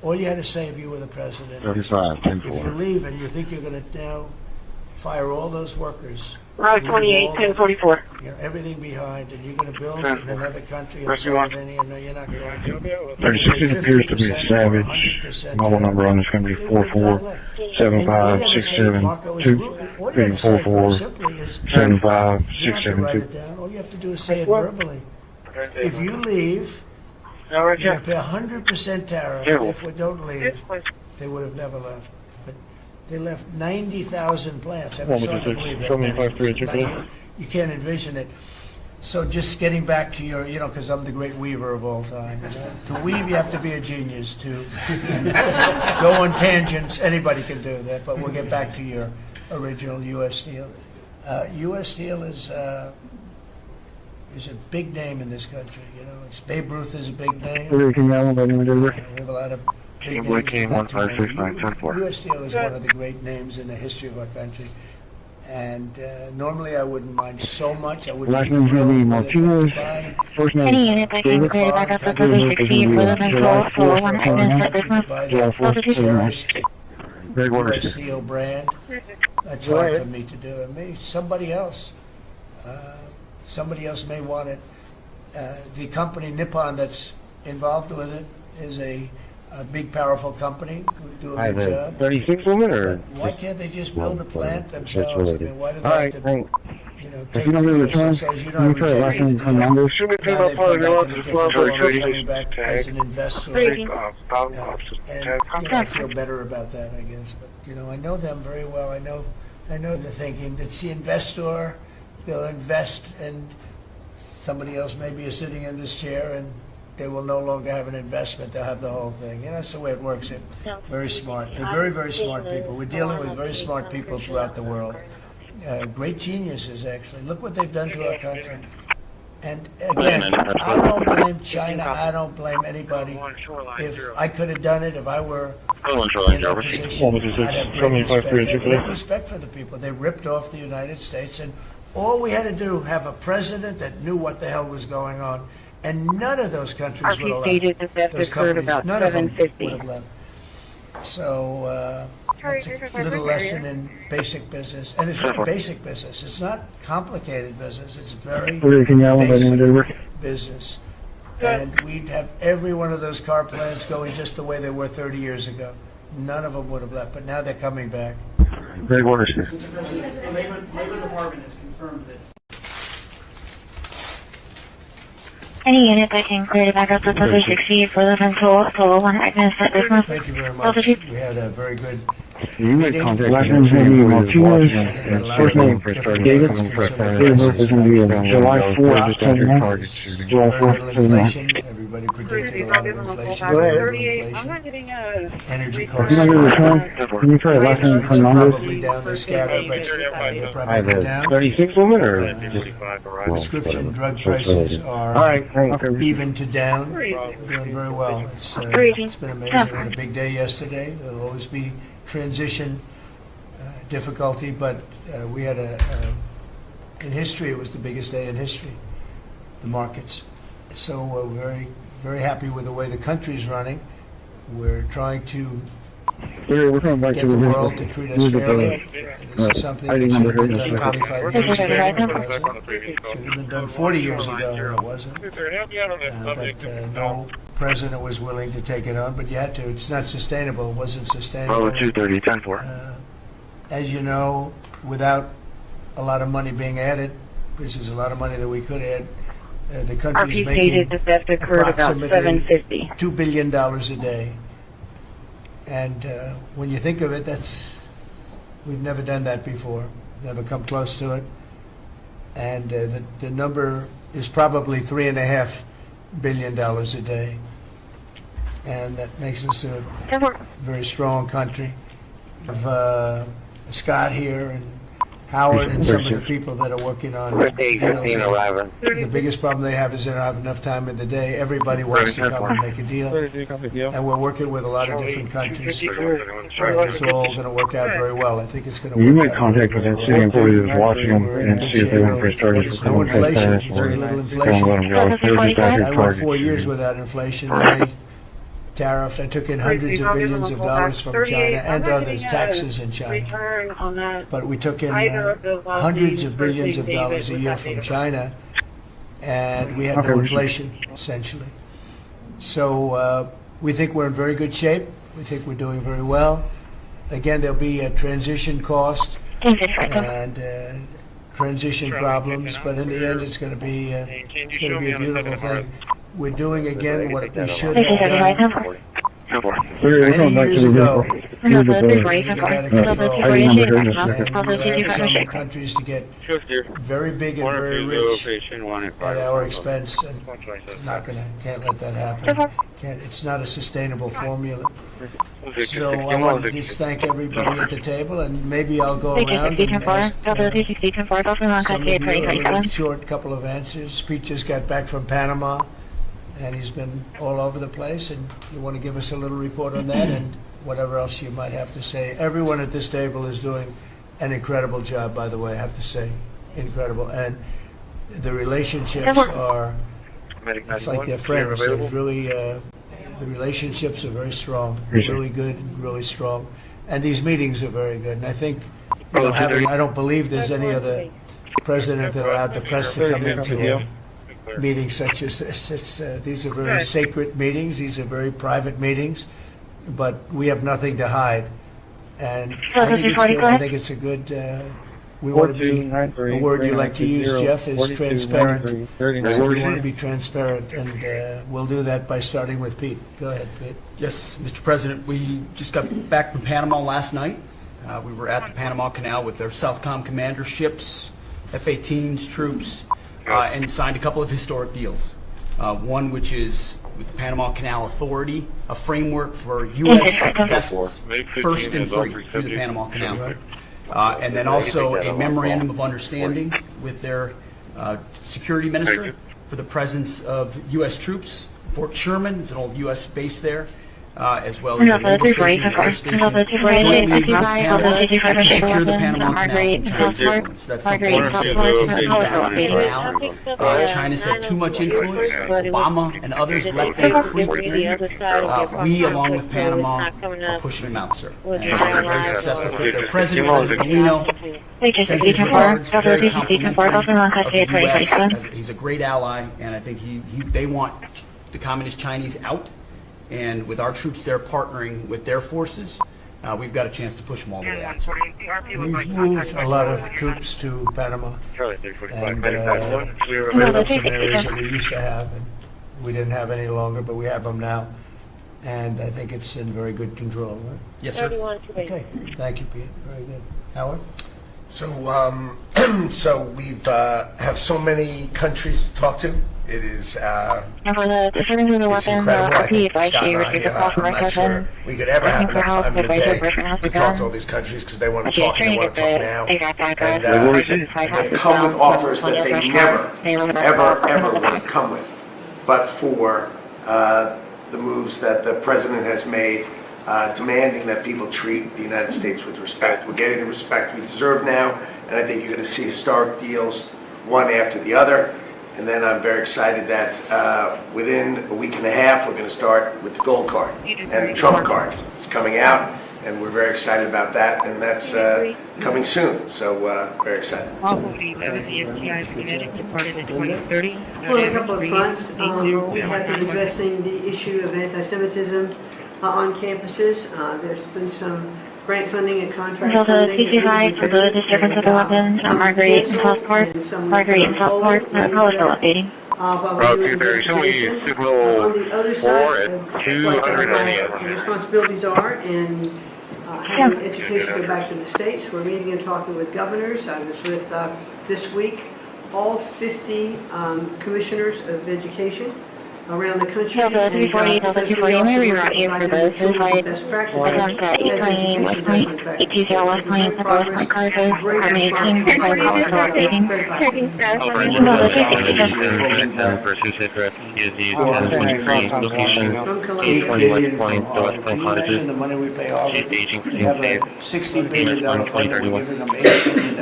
All you had to say if you were the president, 35, 10 if you leave and you think you're going to now fire all those workers, Route 28, 1044. You know, everything behind, and you're going to build in another country in Slovenia. No, you're not going to. 36 appears to be a savage. Normal number on this is going to be 44, 75, 67, 2, 44, 75, 672. All you have to do is say it verbally. If you leave, you're going to pay 100% tariff. If we don't leave, they would have never left. They left 90,000 plants. I mean, it's hard to believe that. You can't envision it. So just getting back to your, you know, because I'm the great weaver of all time. You know? To weave, you have to be a genius. To go on tangents, anybody can do that. But we'll get back to your original U.S. Steel. U.S. Steel is a big name in this country. You know, Babe Ruth is a big name. We have a lot of big names. U.S. Steel is one of the great names in the history of our country. And normally I wouldn't mind so much. I wouldn't Last name's going to be Martinez. First name Any unit that can create back up to 360 with a control for 1 minute at this month. U.S. Steel brand. That's hard for me to do. And maybe somebody else may want it. The company Nippon that's involved with it is a big, powerful company who do a good job. 36 women, or why can't they just build a plant themselves? I mean, why do they have to you know, If take you don't leave the so turn, says, you know, you I try to rejected the listen from deal. numbers. Now they've come back in a different form, coming back as an investor. And, you know, I feel better about that, I guess. But, you know, I know them very well. I know the thinking. It's the investor. They'll invest, and somebody else maybe is sitting in this chair, and they will no longer have an investment. They'll have the whole thing. You know, that's the way it works. They're very smart. They're very, very smart people. We're dealing with very smart people throughout the world. Great geniuses, actually. Look what they've done to our country. And again, I don't blame China. I don't blame anybody. If I could have done it, if I were in that position, I'd have great respect for the people. They ripped off the United States, and all we had to do, have a president that knew what the hell was going on, and none of those countries would have left. Those companies, none of them would have left. So it's a little lesson in basic business, and it's very basic business. It's not complicated business. It's very basic business. And we'd have every one of those car plants going just the way they were 30 years ago. None of them would have left, but now they're coming back. Great work, sir. Mr. President, the Labor Department has confirmed that Any unit that can clear the backup to 360 for the total 1 Agnes at business. Thank you very much. We had a very good You make contact with him. First name, David. Date of birth is going to be July 4th, 79. July 4th, 79. Everybody predicted a lot of inflation. I'm not getting Energy If costs. you don't get a return, can you try to last name from numbers? Probably down. They scatter, but they're I probably have down. 36 women or Prescription drug prices are even to down. We're doing very well. It's been amazing. We had a big day yesterday. There'll always be transition difficulty, but we had in history, it was the biggest day in history, the markets. So we're very, very happy with the way the country's running. We're trying to get the world to treat us fairly. This is something that should have been done 25 years ago. Should have been done 40 years ago, and it wasn't. But no president was willing to take it on, but you had to. It's not sustainable. It wasn't sustainable. 230, 10-4. As you know, without a lot of money being added, this is a lot of money that we could add, the country's making approximately $2 billion a day. And when you think of it, we've never done that before, never come close to it. And the number is probably $3.5 billion a day. And that makes us a very strong country. We have Scott here and Howard and some of the people that are working on deals. The biggest problem they have is they don't have enough time in the day. Everybody wants to come and make a deal. And we're working with a lot of different countries. It's all going to work out very well. I think it's going to work out. You make contact with that city employee that's watching them and see if they want to start There's no inflation, very little inflation. I went 4 years without inflation. Tariff. I took in hundreds of billions of dollars from China and others, taxes in China. But we took in hundreds of billions of dollars a year from China, and we had no inflation, essentially. So we think we're in very good shape. We think we're doing very well. Again, there'll be a transition cost and transition problems, but in the end, it's going to be a beautiful thing. We're doing again what we should have done many years ago. Some countries to get very big and very rich at our expense, and can't let that happen. It's not a sustainable formula. So I want to just thank everybody at the table, and maybe I'll go around and ask some of you a short couple of answers. Pete just got back from Panama, and he's been all over the place, and you want to give us a little report on that and whatever else you might have to say. Everyone at this table is doing an incredible job, by the way, I have to say. Incredible. And the relationships are, it's like they're friends. They're really, the relationships are very strong, really good, really strong. And these meetings are very good. And I think, you know, I don't believe there's any other president that allowed the press to come into meetings such as this. These are very sacred meetings. These are very private meetings, but we have nothing to hide. And I think it's good. I think it's a good we want to be, a word you like to use, Jeff, is transparent. So we want to be transparent, and we'll do that by starting with Pete. Go ahead, Pete. Yes, Mr. President, we just got back from Panama last night. We were at the Panama Canal with their Southcom commander ships, F-18s, troops, and signed a couple of historic deals. One which is with the Panama Canal Authority, a framework for U.S. vessels, first and free through the Panama Canal. And then also a memorandum of understanding with their security minister for the presence of U.S. troops. Fort Sherman is an old U.S. base there, as well as a naval station and air station, jointly with Canada to secure the Panama Canal from Chinese influence. That's something we're taking back now. China's had too much influence. Obama and others let them creep in. We, along with Panama, are pushing them out, sir. And it's been a very successful trip. Their president, President Molino, sends his regards, very complimentary of the U.S. He's a great ally, and I think they want the Communist Chinese out. And with our troops there partnering with their forces, we've got a chance to push them all the way out. We've moved a lot of troops to Panama, and freed up some areas that we used to have, and we didn't have any longer, but we have them now. And I think it's in very good control, right? Yes, sir. Okay, thank you, Pete. Very good. Howard? So, so we've have so many countries to talk to. It is it's incredible. I think Scott and I'm not sure we could ever have enough time in the day to talk to all these countries because they want to talk and they want to talk now. And they come with offers that they never, ever would have come with, but for the moves that the president has made, demanding that people treat the United States with respect. We're getting the respect we deserve now, and I think you're going to see historic deals, one after the other. And then I'm very excited that within a week and a half, we're going to start with the gold card. And the Trump card is coming out, and we're very excited about that. And that's coming soon, so very excited. Well, a couple of fronts. We have been addressing the issue of anti-Semitism on campuses. There's been some grant funding and contract funding. For the disturbance of the weapons at Marguerite and Southport. Marguerite and Southport. How is it updating? Route 230, on the other side of what the responsibilities are and having education go back to the states. We're meeting and talking with governors. I was with this week all 50 commissioners of education around the country. Yeah, the 340, Delta 240, may reroute you for those who hide attempts at 828 West Point, 820 West Point, at West Point Cargo, Army 18, West Point College, still updating. Versus address is the 1023 location, 820 West Point, the West Point Cottages, the money we pay off. she's aging for We have a $60 billion fund, we're giving them $8 billion,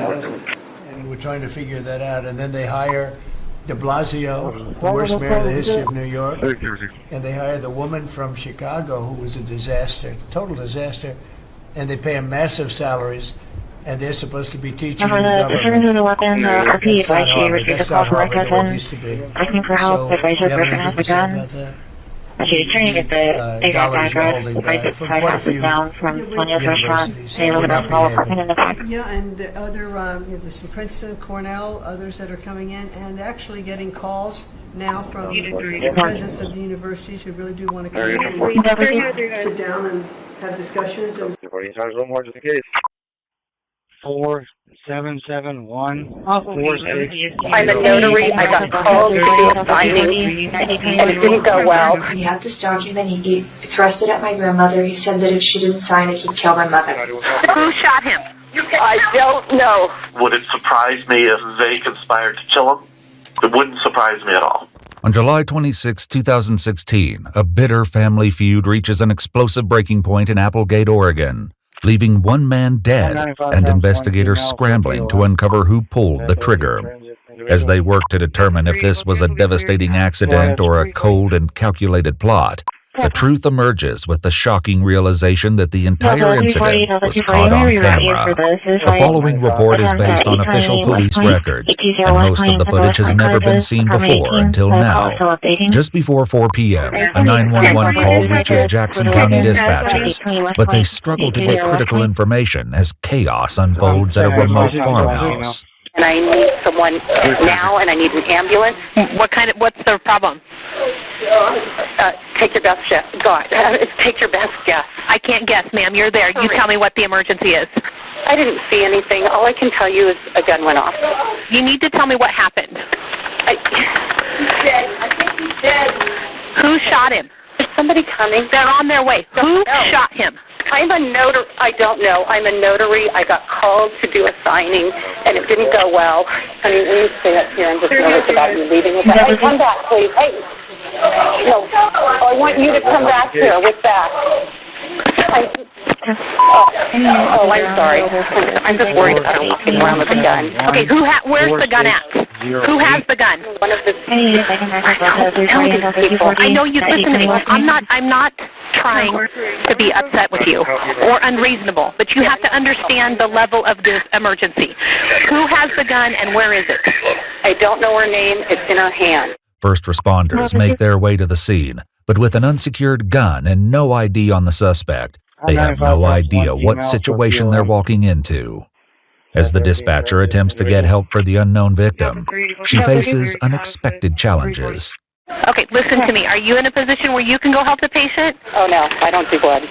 and we're trying to figure that out. And then they hire de Blasio, the worst mayor in the history of New York, and they hired the woman from Chicago who was a disaster, total disaster, and they pay them massive salaries, and they're supposed to be teaching the government. The weapons, RP advice you received a call from my cousin, asking for help, advisor person has begun. She's trying to get the exact address, the price of 5 houses down from Sonia's restaurant, they live in a small apartment in the back. Yeah, and the other, there's some Princeton, Cornell, others that are coming in, and actually getting calls now from the presidents of the universities who really do want to come in and sit down and have discussions. And 4771 I'm a notary. I got called to do a signing, and it didn't go well. He had this document. He thrust it at my grandmother. He said that if she didn't sign it, he'd kill my mother. Who shot him? I don't know. Would it surprise me if they conspired to kill him? It wouldn't surprise me at all. On July 26, 2016, a bitter family feud reaches an explosive breaking point in Applegate, Oregon, leaving one man dead and investigators scrambling to uncover who pulled the trigger. As they work to determine if this was a devastating accident or a cold and calculated plot, the truth emerges with the shocking realization that the entire incident was caught on camera. The following report is based on official police records, and most of the footage has never been seen before until now. Just before 4 p.m., a 911 call reaches Jackson County dispatchers, but they struggle to get critical information as chaos unfolds at a remote farmhouse. And I need someone now, and I need an ambulance. What's the problem? Take your best guess. Take your best guess. I can't guess, ma'am. You're there. You tell me what the emergency is. I didn't see anything. All I can tell you is a gun went off. You need to tell me what happened. He's dead. I think he's dead. Who shot him? Is somebody coming? They're on their way. Who shot him? I'm a notary. I don't know. I'm a notary. I got called to do a signing, and it didn't go well. I mean, let me stay up here and just nervous about you leaving with that. Hey, come back, please. Hey. No. I want you to come back here with that. I'm sorry. I'm just worried about him walking around with a gun. Okay, where's the gun at? Who has the gun? One of the I know you. Listen to me. I'm not trying to be upset with you or unreasonable, but you have to understand the level of this emergency. Who has the gun and where is it? I don't know her name. It's in her hand. First responders make their way to the scene, but with an unsecured gun and no ID on the suspect, they have no idea what situation they're walking into. As the dispatcher attempts to get help for the unknown victim, she faces unexpected challenges. Okay, listen to me. Are you in a position where you can go help the patient? Oh, no, I don't do blood.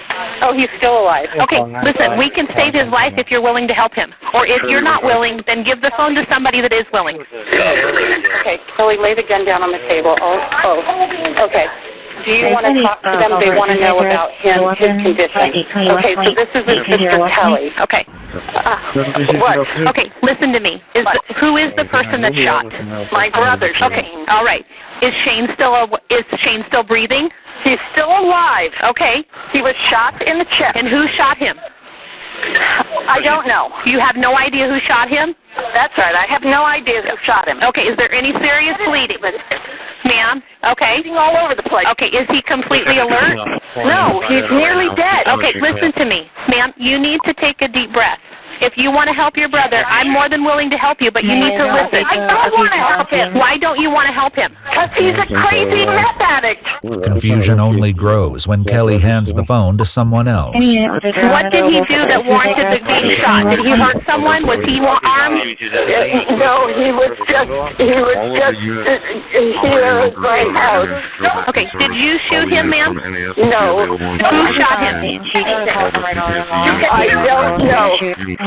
Oh, he's still alive. Okay, listen, we can save his life if you're willing to help him. Or if you're not willing, then give the phone to somebody that is willing. Okay, Chloe, lay the gun down on the table. Oh, okay. Do you want to talk to them? They want to know about him, his condition. Okay, so this is his sister, Kelly. Okay. What? Okay, listen to me. Who is the person that shot? My brother. Okay, all right. Is Shane still breathing? He's still alive. Okay. He was shot in the chest. And who shot him? I don't know. You have no idea who shot him? That's right. I have no idea who shot him. Okay. Is there any serious bleeding? Ma'am? Okay. Bleeding all over the place. Okay. Is he completely alert? No. He's nearly dead. Okay. Listen to me. Ma'am, you need to take a deep breath. If you want to help your brother, I'm more than willing to help you, but you need to listen. I don't want to help him. Why don't you want to help him? Because he's a crazy meth addict. Confusion only grows when Kelly hands the phone to someone else. What did he do that warranted the being shot? Did he hurt someone? Was he armed? No, he was just here at my house. Okay, did you shoot him, ma'am? No. Who shot him? I don't know.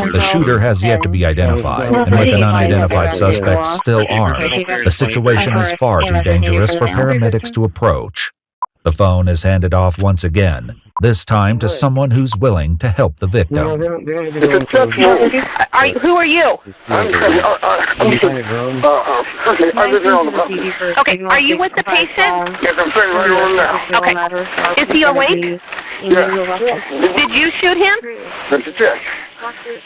The shooter has yet to be identified, and with an unidentified suspect still armed, the situation is far too dangerous for paramedics to approach. The phone is handed off once again, this time to someone who's willing to help the victim. Who are you? Okay, are you with the patient? Yes, I'm sitting right on now. Okay. Is he awake? Yeah. Did you shoot him? That's a check.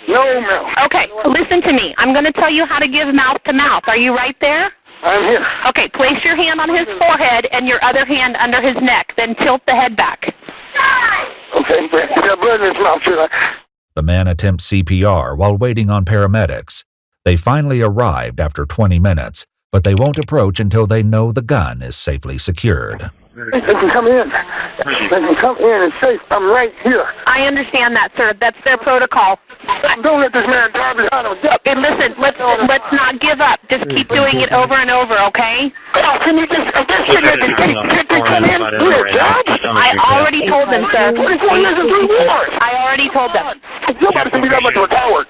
No, no. Okay, listen to me. I'm going to tell you how to give mouth to mouth. Are you right there? I'm here. Okay, place your hand on his forehead and your other hand under his neck, then tilt the head back. Okay, got blood in his mouth, should I? The man attempts CPR while waiting on paramedics. They finally arrived after 20 minutes, but they won't approach until they know the gun is safely secured. They can come in. They can come in and say, I'm right here. I understand that, sir. That's their protocol. Don't let this man die behind a duck. Hey, listen, let's not give up. Just keep doing it over and over, okay? Oh, can you just come in? I already told them, sir. 24 years of doing war. I already told them. Nobody can be that much of a coward.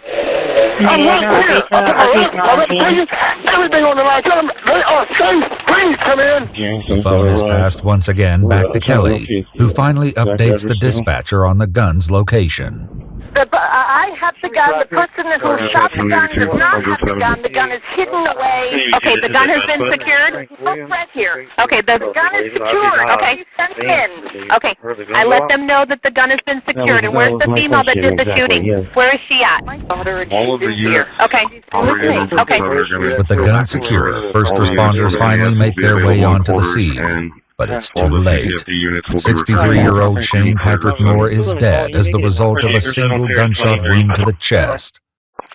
I'm right here. I represent everything on the line. Tell them they are safe. Please come in. The phone is passed once again back to Kelly, who finally updates the dispatcher on the gun's location. I have the gun. The person who shot the gun does not have the gun. The gun is hidden away. Okay, the gun has been secured. Right here. Okay, the gun is secured. Okay, sent in. Okay, I let them know that the gun has been secured. And where's the female that did the shooting? Where is she at? All of the units. Okay. Okay. With the gun secure, first responders finally make their way onto the scene. but it's too late. 63-year-old Shane Patrick Moore is dead as the result of a single gunshot wound to the chest.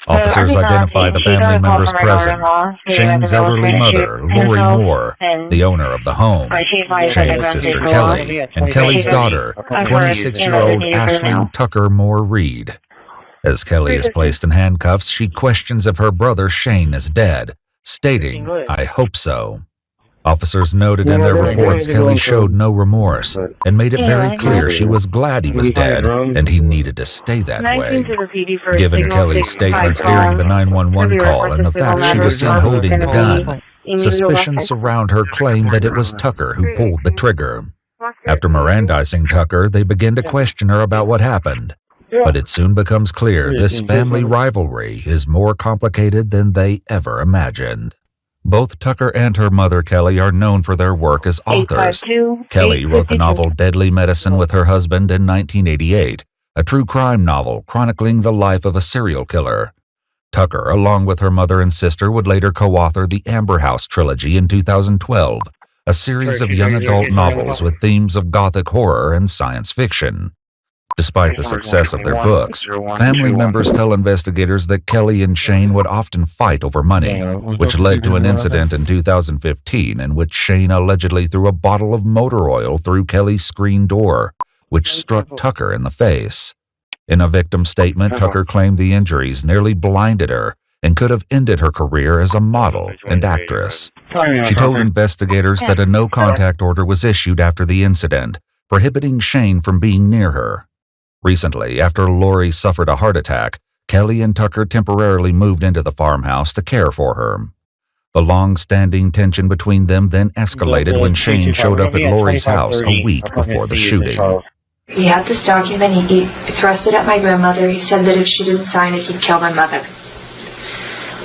Officers identify the family members present: Shane's elderly mother, Lori Moore, the owner of the home, Shane's sister Kelly, and Kelly's daughter, 26-year-old Ashlyn Tucker Moore Reed. As Kelly is placed in handcuffs, she questions if her brother Shane is dead, stating, "I hope so." Officers noted in their reports Kelly showed no remorse and made it very clear she was glad he was dead and he needed to stay that way. Given Kelly's statements during the 911 call and the fact she was seen holding the gun, suspicions surround her claim that it was Tucker who pulled the trigger. After Mirandizing Tucker, they begin to question her about what happened. But it soon becomes clear this family rivalry is more complicated than they ever imagined. Both Tucker and her mother, Kelly, are known for their work as authors. Kelly wrote the novel Deadly Medicine with her husband in 1988, a true crime novel chronicling the life of a serial killer. Tucker, along with her mother and sister, would later co-author the Amber House trilogy in 2012, a series of young adult novels with themes of gothic horror and science fiction. Despite the success of their books, family members tell investigators that Kelly and Shane would often fight over money, which led to an incident in 2015 in which Shane allegedly threw a bottle of motor oil through Kelly's screen door, which struck Tucker in the face. In a victim statement, Tucker claimed the injuries nearly blinded her and could have ended her career as a model and actress. She told investigators that a no-contact order was issued after the incident, prohibiting Shane from being near her. Recently, after Lori suffered a heart attack, Kelly and Tucker temporarily moved into the farmhouse to care for her. The long-standing tension between them then escalated when Shane showed up at Lori's house a week before the shooting. He had this document, he thrust it at my grandmother. He said that if she didn't sign it, he'd kill my mother.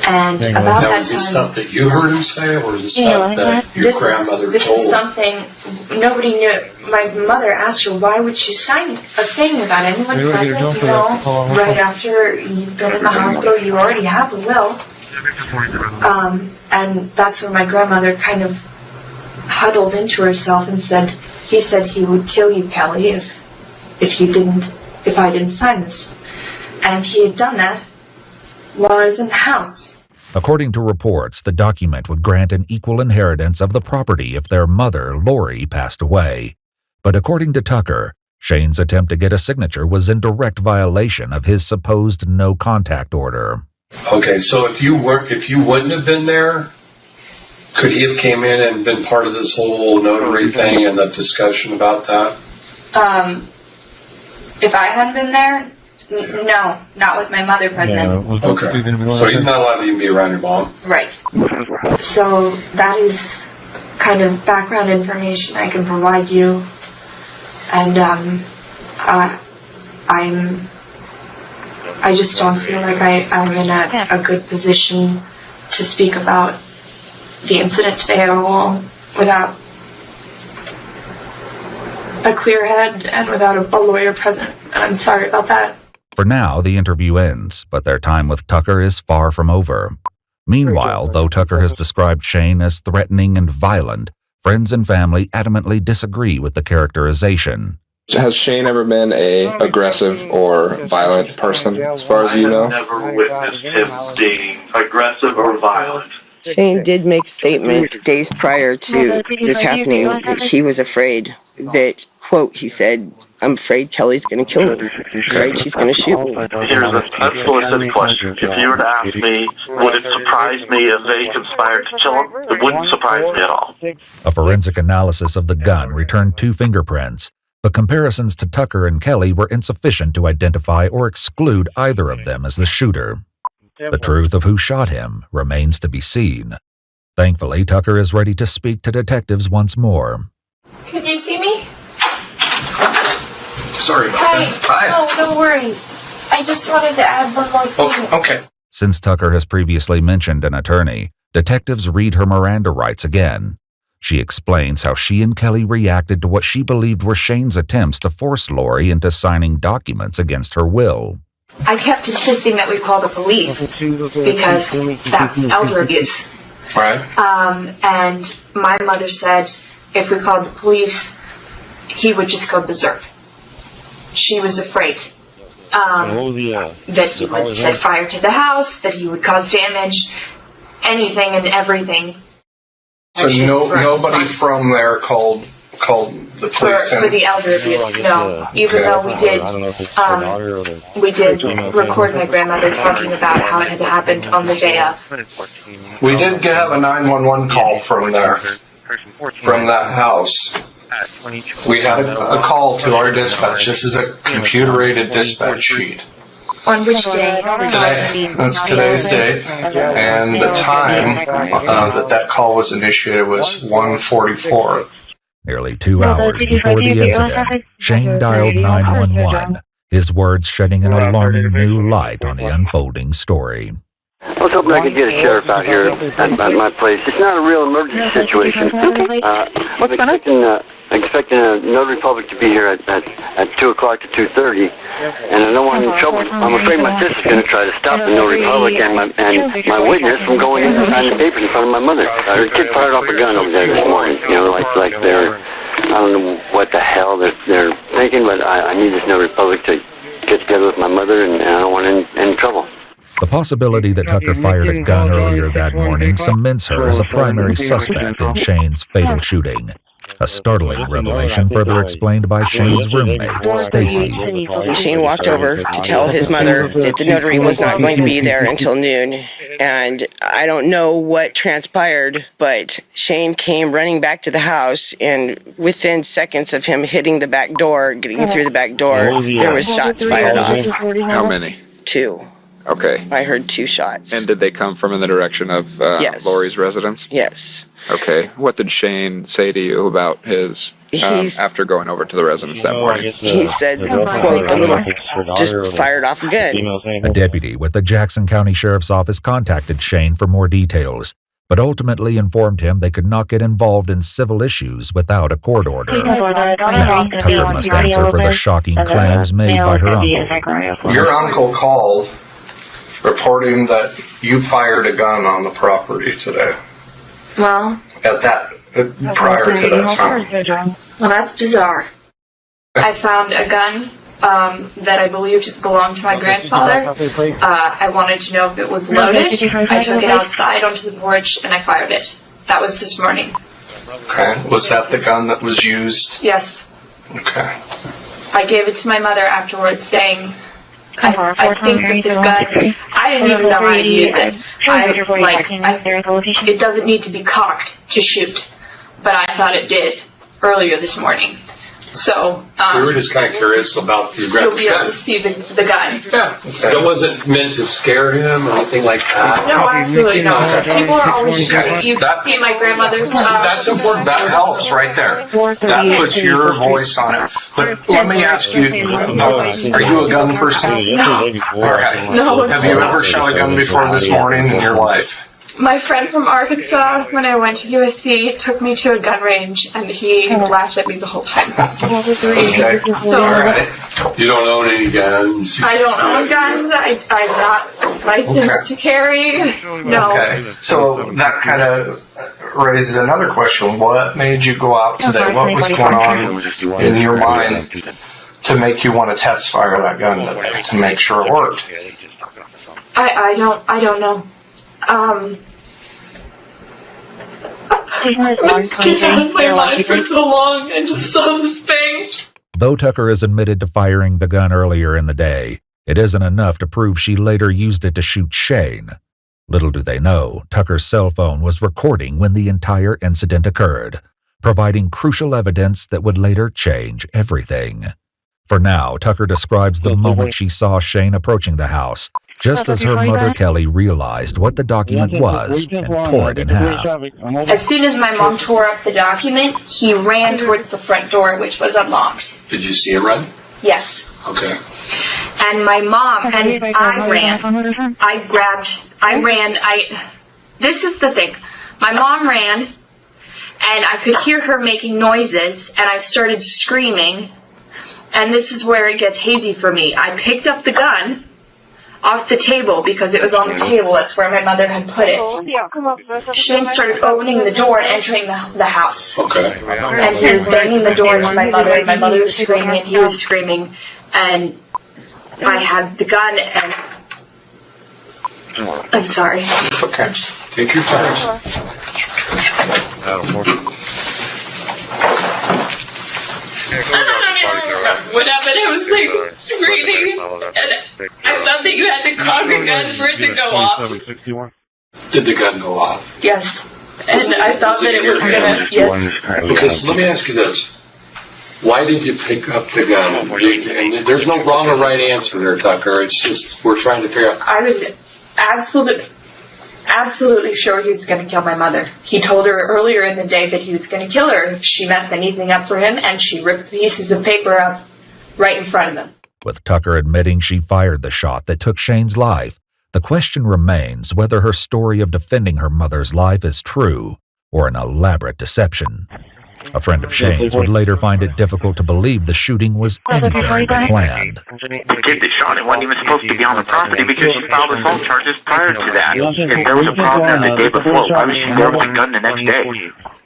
And about that was this stuff that you heard him say, or was it stuff that your grandmother told? This is something nobody knew. My mother asked her, why would she sign a thing without anyone present? You know, right after you've been in the hospital, you already have a will. And that's when my grandmother kind of huddled into herself and said, he said he would kill you, Kelly, if I didn't sign this. And he had done that while I was in the house. According to reports, the document would grant an equal inheritance of the property if their mother, Lori, passed away. But according to Tucker, Shane's attempt to get a signature was in direct violation of his supposed no-contact order. Okay, so if you wouldn't have been there, could he have came in and been part of this whole notary thing and the discussion about that? If I hadn't been there, no, not with my mother present. Okay, so he's not allowed to even be around your mom? Right. So that is kind of background information I can provide you. And I just don't feel like I'm in a good position to speak about the incident today at all without a clear head and without a lawyer present. I'm sorry about that. For now, the interview ends, but their time with Tucker is far from over. Meanwhile, though Tucker has described Shane as threatening and violent, friends and family adamantly disagree with the characterization. Has Shane ever been an aggressive or violent person, as far as you know? I've never witnessed him being aggressive or violent. Shane did make a statement days prior to this happening that he was afraid that, quote, he said, "I'm afraid Kelly's going to kill me. I'm afraid she's going to shoot me." Here's an unsolicited question. If you were to ask me, would it surprise me if they conspired to kill him? It wouldn't surprise me at all. A forensic analysis of the gun returned 2 fingerprints, but comparisons to Tucker and Kelly were insufficient to identify or exclude either of them as the shooter. The truth of who shot him remains to be seen. Thankfully, Tucker is ready to speak to detectives once more. Could you see me? Sorry about that. Hi. No worries. I just wanted to add one more thing. Okay. Since Tucker has previously mentioned an attorney, detectives read her Miranda rights again. She explains how she and Kelly reacted to what she believed were Shane's attempts to force Lori into signing documents against her will. I kept insisting that we call the police because that's elder abuse. Right. And my mother said, if we called the police, he would just go berserk. She was afraid that he would set fire to the house, that he would cause damage, anything and everything. So nobody from there called the police for the elder abuse, no. Even though we did record my grandmother talking about how it had happened on the day of. We did have a 911 call from there, from that house. We had a call to our dispatch. This is a computer-aided dispatch sheet. On which day? Today. That's today's date. And the time that call was initiated was 1:44. Nearly 2 hours before the incident, Shane dialed 911, his words shedding an alarming new light on the unfolding story. I was hoping I could get a sheriff out here at my place. It's not a real emergency situation. I'm expecting a notary public to be here at 2 o'clock to 2:30, and I don't want any trouble. I'm afraid my sister's going to try to stop the notary public and my witness from going in and signing the papers in front of my mother. Her kid fired off a gun over there this morning, like they're, I don't know what the hell they're thinking, but I need this notary public to get together with my mother, and I don't want any trouble. The possibility that Tucker fired a gun earlier that morning cements her as a primary suspect in Shane's fatal shooting. A startling revelation further explained by Shane's roommate, Stacy. Shane walked over to tell his mother that the notary was not going to be there until noon. And I don't know what transpired, but Shane came running back to the house, and within seconds of him hitting the back door, getting through the back door, there was shots fired off. How many? 2. Okay. I heard 2 shots. And did they come from in the direction of Yes. Lori's residence? Yes. Okay. What did Shane say to you about his, after going over to the residence that morning? He said, quote, the little just fired off a gun. A deputy with the Jackson County Sheriff's Office contacted Shane for more details, but ultimately informed him they could not get involved in civil issues without a court order. Now, Tucker must answer for the shocking claims made by her uncle. Your uncle called reporting that you fired a gun on the property today. Well, Prior to that time. Well, that's bizarre. I found a gun that I believed belonged to my grandfather. I wanted to know if it was loaded. I took it outside onto the porch and I fired it. That was this morning. Okay. Was that the gun that was used? Yes. Okay. I gave it to my mother afterwards saying, I think that this gun, I didn't even know how to use it. It doesn't need to be cocked to shoot, but I thought it did earlier this morning. So, we were just kind of curious about the you'll be able to see the gun. Yeah. Okay. It wasn't meant to scare him or anything like that? No, absolutely not. People are always shooting. You can see my grandmother's... That's important. That helps right there. That puts your voice on it. But let me ask you, are you a gun person? No. All right. No. Have you ever shot a gun before this morning in your life? My friend from Arkansas, when I went to USC, took me to a gun range, and he laughed at me the whole time. Okay. So, all right. You don't own any guns? I don't own guns. I'm not licensed to carry. No. Okay. So that kind of raises another question. What made you go out today? What was going on in your mind to make you want to test fire that gun today, to make sure it worked? I don't know. I've been scared out of my mind for so long and just saw this thing. Though Tucker has admitted to firing the gun earlier in the day, it isn't enough to prove she later used it to shoot Shane. Little do they know, Tucker's cell phone was recording when the entire incident occurred, providing crucial evidence that would later change everything. For now, Tucker describes the moment she saw Shane approaching the house, just as her mother Kelly realized what the document was and tore it in half. As soon as my mom tore up the document, he ran towards the front door, which was unlocked. Did you see him run? Yes. Okay. And my mom, and I ran. This is the thing. My mom ran, and I could hear her making noises, and I started screaming, and this is where it gets hazy for me. I picked up the gun, off the table because it was on the table. That's where my mother had put it. Shane started opening the door and entering the house. Okay. And he was banging the door to my mother, and my mother was screaming, and he was screaming, and I had the gun, and I'm sorry. Okay. Take your time. I don't even remember what happened. I was like screaming, and I thought that you had to cock a gun for it to go off. Did the gun go off? Yes. And I thought that it was gonna, yes. Okay, so let me ask you this. Why did you pick up the gun? And there's no wrong or right answer there, Tucker. It's just, we're trying to figure out. I was absolutely sure he was going to kill my mother. He told her earlier in the day that he was going to kill her if she messed anything up for him, and she ripped pieces of paper up right in front of him. With Tucker admitting she fired the shot that took Shane's life, the question remains whether her story of defending her mother's life is true or an elaborate deception. A friend of Shane's would later find it difficult to believe the shooting was anything but planned. The kid that shot it wasn't even supposed to be on the property because she filed assault charges prior to that. If there was a problem the day before, why was she there with a gun the next day?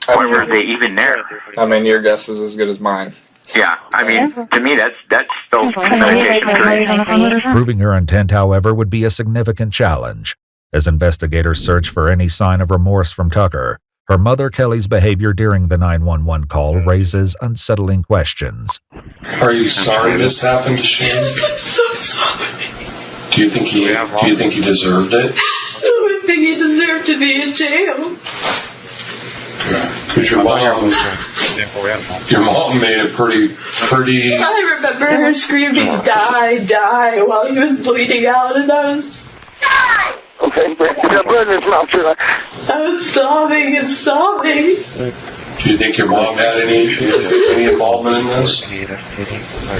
Why were they even there? I mean, your guess is as good as mine. Yeah, I mean, to me, that's still premeditation. Proving her intent, however, would be a significant challenge. As investigators search for any sign of remorse from Tucker, her mother Kelly's behavior during the 911 call raises unsettling questions. Are you sorry this happened to Shane? I'm so sorry. Do you think he deserved it? I don't think he deserved to be in jail. Because your mom made it pretty. I remember her screaming, "Die, die," while he was bleeding out, and I was. Okay, he's got blood in his mouth, too. I was sobbing and sobbing. Do you think your mom had any involvement in this?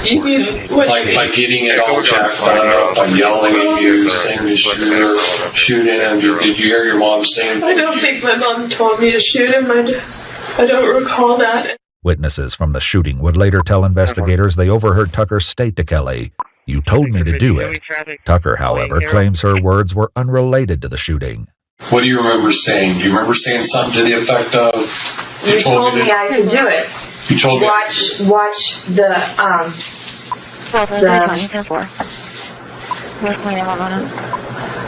You mean like getting it all jacked up, by yelling at you, saying to shoot him? Did you hear your mom saying? I don't think my mom told me to shoot him. I don't recall that. Witnesses from the shooting would later tell investigators they overheard Tucker state to Kelly, "You told me to do it." Tucker, however, claims her words were unrelated to the shooting. What do you remember saying? Do you remember saying something to the effect of, "You told me I could do it. You told me." Watch the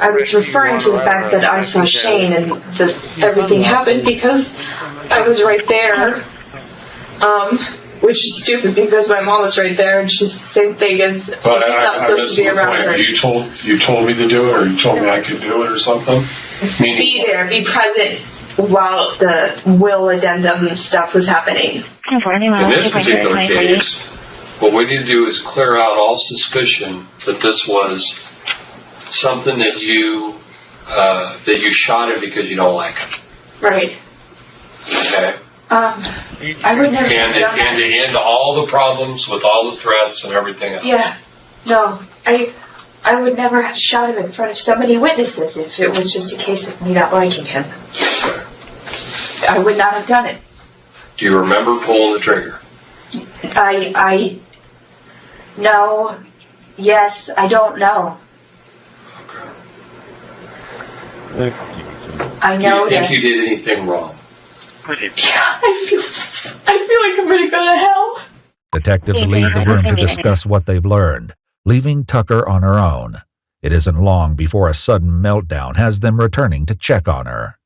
I was referring to the fact that I saw Shane and that everything happened because I was right there. Which is stupid because my mom was right there and she's the same thing as he's not supposed to be around her. You told me to do it, or you told me I could do it, or something? Be there, be present while the will addendum stuff was happening. In this particular case, what we need to do is clear out all suspicion that this was something that you shot him because you don't like him. Right. Okay. I would never have done that. And to end all the problems with all the threats and everything else. Yeah. No. I would never have shot him in front of so many witnesses if it was just a case of me not liking him. I would not have done it. Do you remember pulling the trigger? No. Yes, I don't know. Okay. I know Do you think that. you did anything wrong? Yeah, I feel like I'm gonna go to hell. Detectives leave the room to discuss what they've learned, leaving Tucker on her own. It isn't long before a sudden meltdown has them returning to check on her.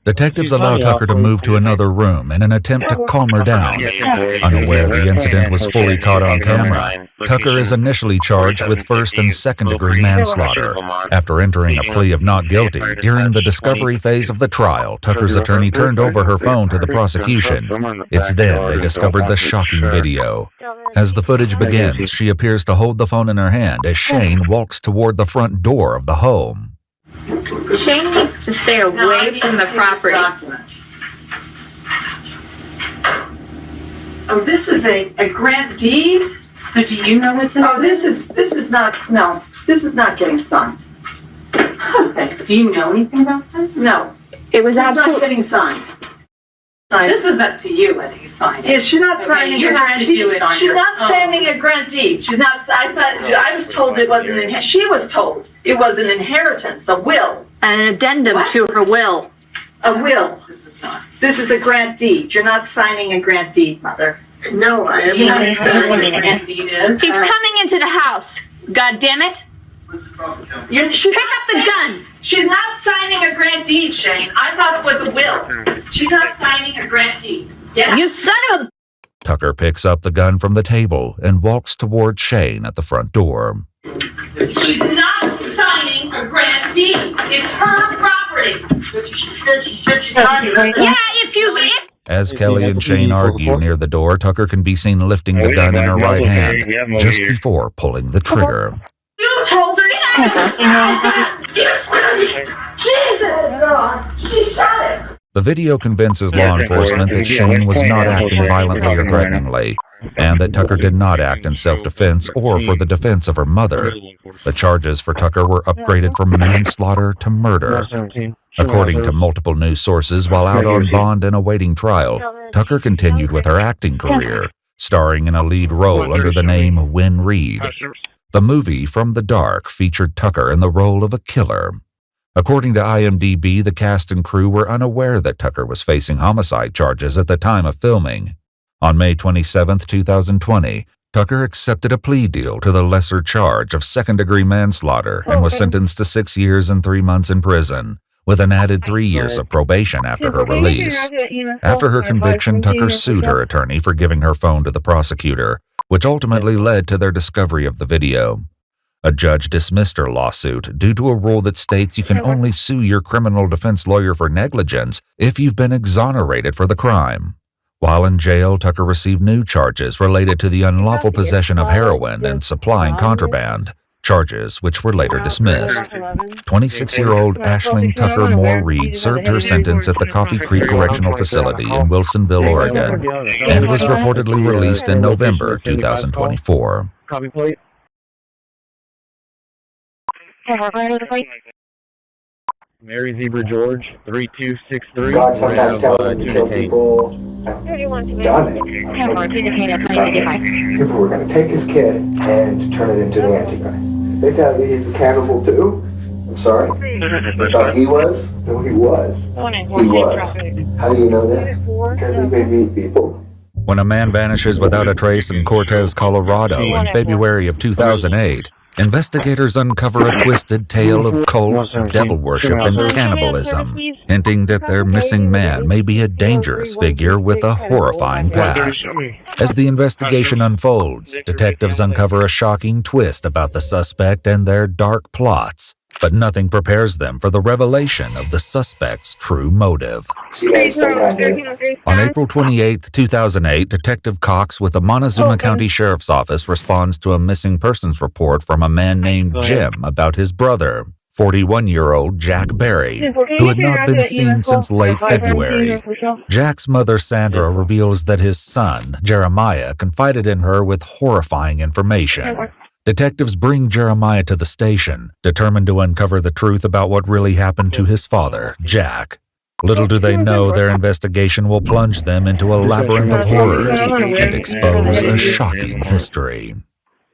Detectives allow Tucker to move to another room in an attempt to calm her down. Unaware the incident was fully caught on camera, Tucker is initially charged with first and second-degree manslaughter. After entering a plea of not guilty, during the discovery phase of the trial, Tucker's attorney turned over her phone to the prosecution. It's then they discovered the shocking video. As the footage begins, she appears to hold the phone in her hand as Shane walks toward the front door of the home. Shane needs to stay away from the property. Oh, this is a grant deed? So do you know what this is? This is not, no, this is not getting signed. Okay. Do you know anything about this? No. It was It's not absolutely. getting signed. This is up to you whether you sign it. Yeah, she's not Okay, signing you a have grant to do deed. it on She's your not own. signing a grant deed. She's not, I was told it wasn't, she was told it was an inheritance, a will. An addendum to her will. A will. This is not. This is a grant deed. You're not signing a grant deed, Mother. No, I Do am you know not what signing a grant deed is? He's coming into the house. God damn it. She's Pick up the gun. She's not signing a grant deed, Shane. I thought it was a will. She's not signing a grant deed. You son of a. Tucker picks up the gun from the table and walks toward Shane at the front door. She's not signing a grant deed. It's her property. She said she signed it. Yeah, if you. As Kelly and Shane argue near the door, Tucker can be seen lifting the gun in her right hand just before pulling the trigger. You told her. Jesus! She shot it. The video convinces law enforcement that Shane was not acting violently or threateningly, and that Tucker did not act in self-defense or for the defense of her mother. The charges for Tucker were upgraded from manslaughter to murder. According to multiple news sources, while out on bond and awaiting trial, Tucker continued with her acting career, starring in a lead role under the name Win Reed. The movie From the Dark featured Tucker in the role of a killer. According to IMDb, the cast and crew were unaware that Tucker was facing homicide charges at the time of filming. On May 27, 2020, Tucker accepted a plea deal to the lesser charge of second-degree manslaughter and was sentenced to 6 years and 3 months in prison, with an added 3 years of probation after her release. After her conviction, Tucker sued her attorney for giving her phone to the prosecutor, which ultimately led to their discovery of the video. A judge dismissed her lawsuit due to a rule that states you can only sue your criminal defense lawyer for negligence if you've been exonerated for the crime. While in jail, Tucker received new charges related to the unlawful possession of heroin and supplying contraband, charges which were later dismissed. 26-year-old Aisling Tucker Moore Reed served her sentence at the Coffee Creek Correctional Facility in Wilsonville, Oregon, and was reportedly released in November 2024. Copy plate. Mary Zebra George, 3263. God sometimes tells them to kill people. Done it. People were going to take his kid and turn it into the Antichrist. They tell me he's accountable too. I'm sorry. I thought he was. No, he was. He was. How do you know this? Because he made me people. When a man vanishes without a trace in Cortez, Colorado in February of 2008, investigators uncover a twisted tale of cults, devil worship, and cannibalism, hinting that their missing man may be a dangerous figure with a horrifying past. As the investigation unfolds, detectives uncover a shocking twist about the suspect and their dark plots, but nothing prepares them for the revelation of the suspect's true motive. On April 28, 2008, Detective Cox with the Montezuma County Sheriff's Office responds to a missing persons report from a man named Jim about his brother, 41-year-old Jack Berry, who had not been seen since late February. Jack's mother, Sandra, reveals that his son, Jeremiah, confided in her with horrifying information. Detectives bring Jeremiah to the station, determined to uncover the truth about what really happened to his father, Jack. Little do they know their investigation will plunge them into a labyrinth of horrors and expose a shocking history.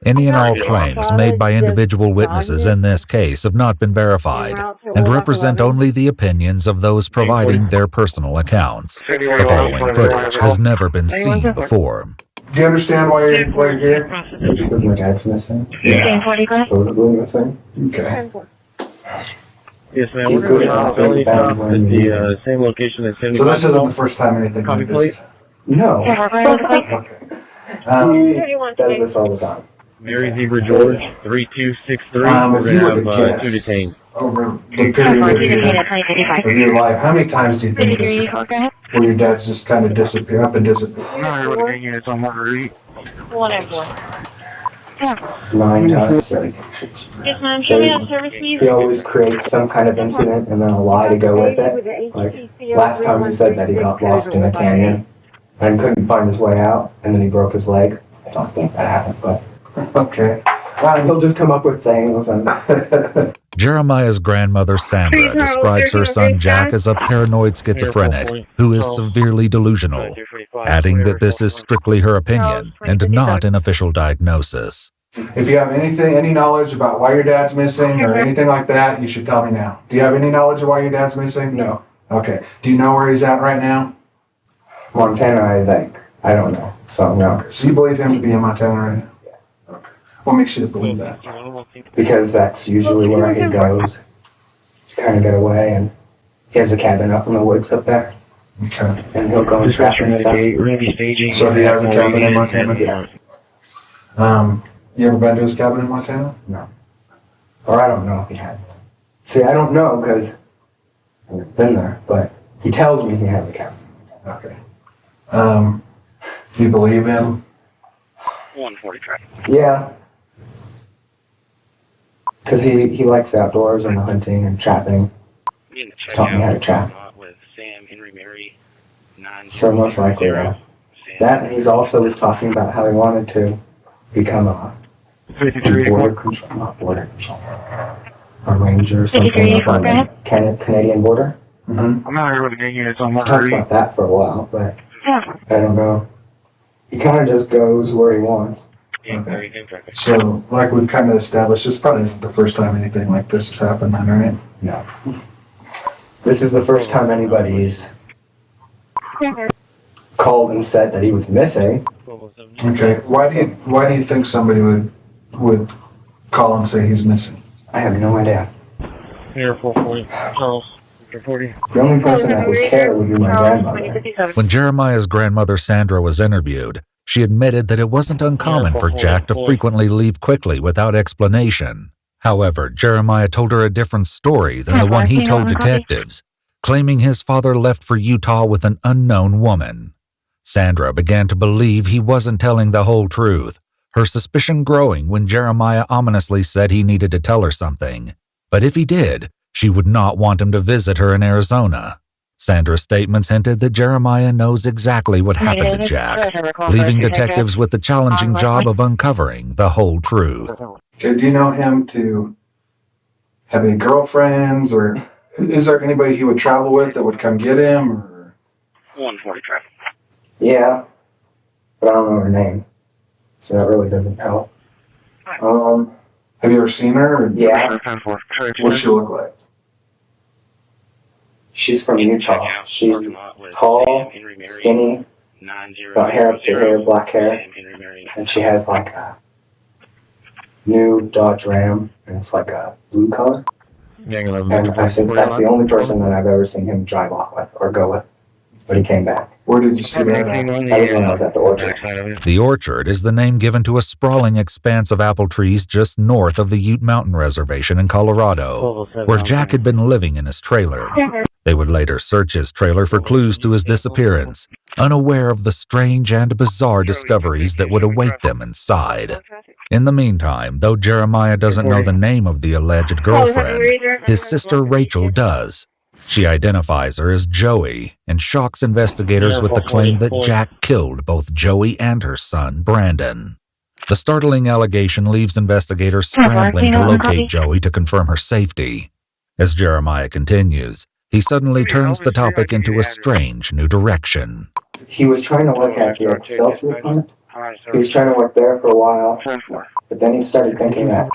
Any and all claims made by individual witnesses in this case have not been verified and represent only the opinions of those providing their personal accounts. The following footage has never been seen before. Do you understand why you're here? Because my dad's missing. Yeah. Supposedly missing. Okay. Yes, ma'am. We're going to felony stop at the same location as 75. So this isn't the first time anything Copy, like this. please. No. Okay. Does this all the time. Mary Zebra George, 3263. We're If you going were to to have two guess, detained. over the period of your life, how many times do you think this where your dad's just kind of disappear up and disappear? 9 times. Yes, ma'am. Show me that service, please. He always creates some kind of incident and then a lie to go with it. Like, last time he said that he got lost in a canyon and couldn't find his way out, and then he broke his leg. I don't think that happened, but... Okay. He'll just come up with things and... Jeremiah's grandmother, Sandra, describes her son Jack as a paranoid schizophrenic who is severely delusional, adding that this is strictly her opinion and not an official diagnosis. If you have any knowledge about why your dad's missing or anything like that, you should tell me now. Do you have any knowledge of why your dad's missing? No. Okay. Do you know where he's at right now? Montana, I think. I don't know. So, no. Okay. So you believe him to be in Montana right now? Yeah. Okay. What makes you believe that? Because that's usually where he goes to kind of get away, and he has a cabin up in the woods up there. Okay. And he'll go and trap and stuff. So he has a cabin in Montana? Yeah. You ever been to his cabin in Montana? No. Or I don't know if he has. See, I don't know because I've never been there, but he tells me he has a cabin. Okay. Do you believe him? 140 traffic. Yeah. Because he likes the outdoors and the hunting and trapping. Taught me how to trap. With Sam, Henry, Mary, So most likely that. That, and he's also was talking about how he wanted to become a border control, not border control, a ranger or something up on the Canadian border. Mm-hmm. I'm not here with the gang units on my Talked about that for a while, but I don't know. He kind of just goes where he wants. Okay. So, like we've kind of established, this probably isn't the first time anything like this has happened then, right? No. This is the first time anybody's called and said that he was missing. Okay. Why do you think somebody would call and say he's missing? I have no idea. Here, 440. Charles, 40. The only person that would care would be my grandmother. When Jeremiah's grandmother Sandra was interviewed, she admitted that it wasn't uncommon for Jack to frequently leave quickly without explanation. However, Jeremiah told her a different story than the one he told detectives, claiming his father left for Utah with an unknown woman. Sandra began to believe he wasn't telling the whole truth, her suspicion growing when Jeremiah ominously said he needed to tell her something. But if he did, she would not want him to visit her in Arizona. Sandra's statements hinted that Jeremiah knows exactly what happened to Jack, leaving detectives with the challenging job of uncovering the whole truth. Okay, do you know him to have any girlfriends, or is there anybody he would travel with that would come get him? Or? 140 traffic. Yeah, but I don't know her name, so that really doesn't help. Have you ever seen her? Yeah. What's she look like? She's from Utah. She's tall, skinny, got hair up to her, black hair, and she has like a new Dodge Ram, and it's like a blue color. And I think that's the only person that I've ever seen him drive off with or go with, but he came back. Where did you see that at? I was when I was at the orchard. The orchard is the name given to a sprawling expanse of apple trees just north of the Ute Mountain Reservation in Colorado, where Jack had been living in his trailer. They would later search his trailer for clues to his disappearance, unaware of the strange and bizarre discoveries that would await them inside. In the meantime, though Jeremiah doesn't know the name of the alleged girlfriend, his sister Rachel does. She identifies her as Joey and shocks investigators with the claim that Jack killed both Joey and her son, Brandon. The startling allegation leaves investigators scrambling to locate Joey to confirm her safety. As Jeremiah continues, he suddenly turns the topic into a strange new direction. He was trying to work at the Excelsior plant. He was trying to work there for a while, but then he started thinking that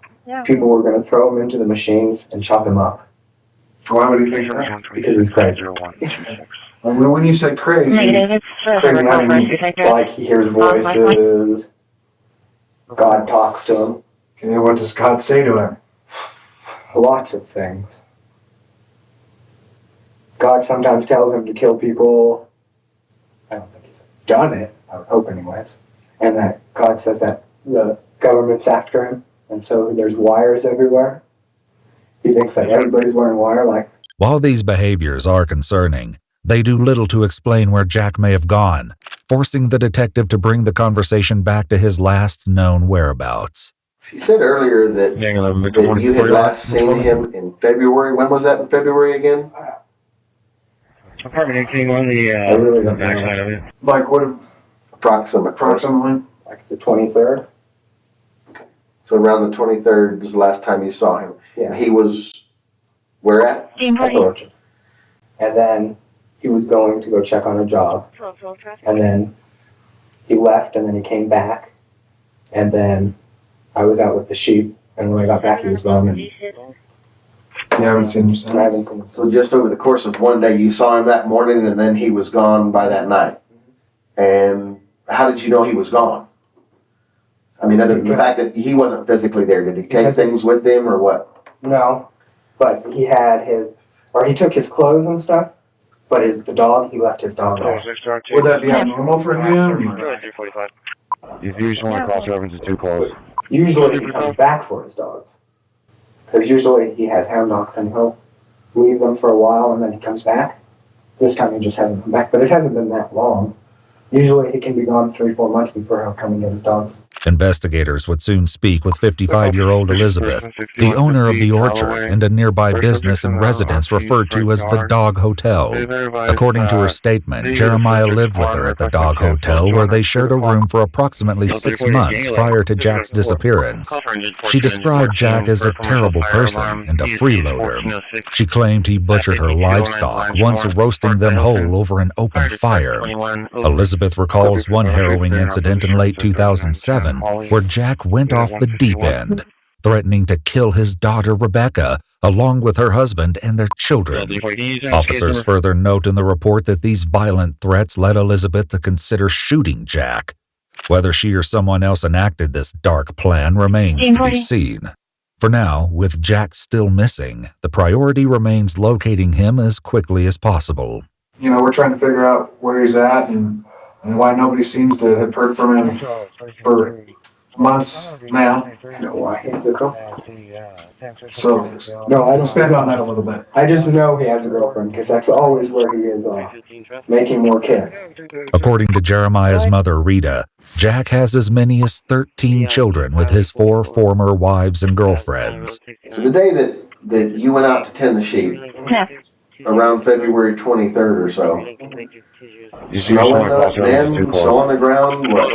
people were going to throw him into the machines and chop him up. Why would he think that? Because he's crazy. When you say crazy, crazy how do you mean? Like he hears voices, God talks to him. Okay, what does God say to him? Lots of things. God sometimes tells him to kill people. I don't think he's done it. I would hope anyways. And that God says that the government's after him, and so there's wires everywhere. He thinks that everybody's wearing wire, like... While these behaviors are concerning, they do little to explain where Jack may have gone, forcing the detective to bring the conversation back to his last known whereabouts. She said earlier that you had last seen him in February. When was that in February again? Apartment 18 the I really don't backside of it. Like what? Approximately. Like the 23rd. So around the 23rd was the last time you saw him. Yeah. He was where at? At Orchard. And then he was going to go check on a job. And then he left and then he came back. And then I was out with the sheep. And when I got back, he was gone. And You haven't seen him since? I haven't seen him. So just over the course of one day, you saw him that morning and then he was gone by that night. And how did you know he was gone? I mean, other than the fact that he wasn't physically there, did he take things with him or what? No, but he had he took his clothes and stuff, but the dog, he left his dog there. Would that be abnormal for him? You usually want to cross references too close. Usually he comes back for his dogs. Because usually he has hound dogs and he'll leave them for a while and then he comes back. This time he just hasn't come back, but it hasn't been that long. Usually he can be gone 3-4 months before he'll come and get his dogs. Investigators would soon speak with 55-year-old Elizabeth, the owner of the orchard and a nearby business and residence referred to as the Dog Hotel. According to her statement, Jeremiah lived with her at the Dog Hotel, where they shared a room for approximately 6 months prior to Jack's disappearance. She described Jack as a terrible person and a freeloader. She claimed he butchered her livestock, once roasting them whole over an open fire. Elizabeth recalls one harrowing incident in late 2007, where Jack went off the deep end, threatening to kill his daughter Rebecca, along with her husband and their children. Officers further note in the report that these violent threats led Elizabeth to consider shooting Jack. Whether she or someone else enacted this dark plan remains to be seen. For now, with Jack still missing, the priority remains locating him as quickly as possible. You know, we're trying to figure out where he's at and why nobody seems to have heard from him for months now. I know why he has a girlfriend. So, no, I don't expand on that a little bit. I just know he has a girlfriend because that's always where he is making more kids. According to Jeremiah's mother, Rita, Jack has as many as 13 children with his 4 former wives and girlfriends. So the day that you went out to tend the sheep, around February 23rd or so, snow on the ground, what?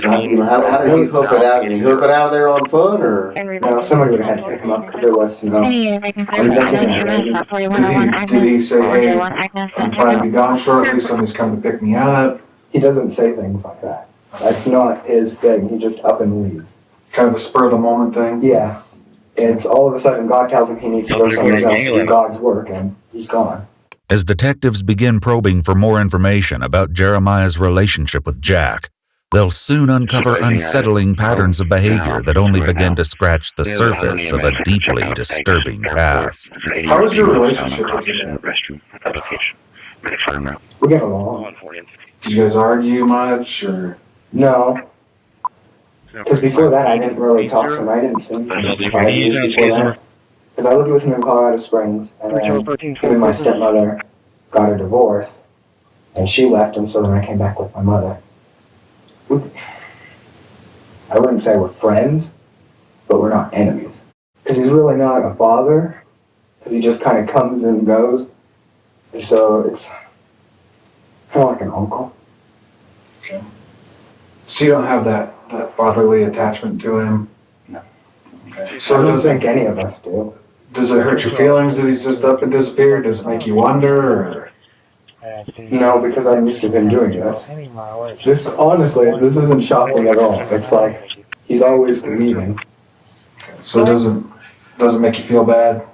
How did he hoof it out? Did he hoof it out of there on foot, or? No, somebody would have had to pick him up because there was snow. Did he say, hey, I'm planning to be gone shortly, somebody's coming to pick me up? He doesn't say things like that. That's not his thing. He just up and leaves. Kind of a spur of the moment thing? Yeah. It's all of a sudden God tells him he needs to go somewhere else to do God's work, and he's gone. As detectives begin probing for more information about Jeremiah's relationship with Jack, they'll soon uncover unsettling patterns of behavior that only begin to scratch the surface of a deeply disturbing past. How is your relationship with him? We get along. Did you guys argue much, or? No. Because before that, I didn't really talk to him. I didn't see him for 5 years before that. Because I lived with him in Colorado Springs, and then him and my stepmother got a divorce, and she left, and so then I came back with my mother. I wouldn't say we're friends, but we're not enemies. Because he's really not a father, because he just kind of comes and goes, and so it's kind of like an uncle. Okay. So you don't have that fatherly attachment to him? No. Okay. So I don't think any of us do. Does it hurt your feelings that he's just up and disappeared? Does it make you wonder, or? No, because I'm used to him doing this. This, honestly, this isn't shocking at all. It's like, he's always leaving. Okay. So it doesn't make you feel bad?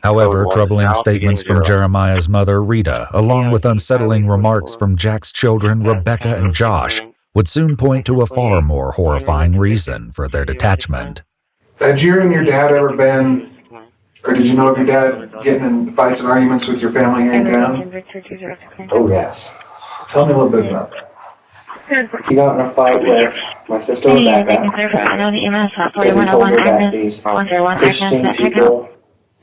However, troubling statements from Jeremiah's mother, Rita, along with unsettling remarks from Jack's children, Rebecca and Josh, would soon point to a far more horrifying reason for their detachment. Had you and your dad ever been, or did you know of your dad getting in fights and arguments with your family here in town? Oh, yes. Tell me a little bit about that. He got in a fight with my sister Rebecca because he told her that these Christian people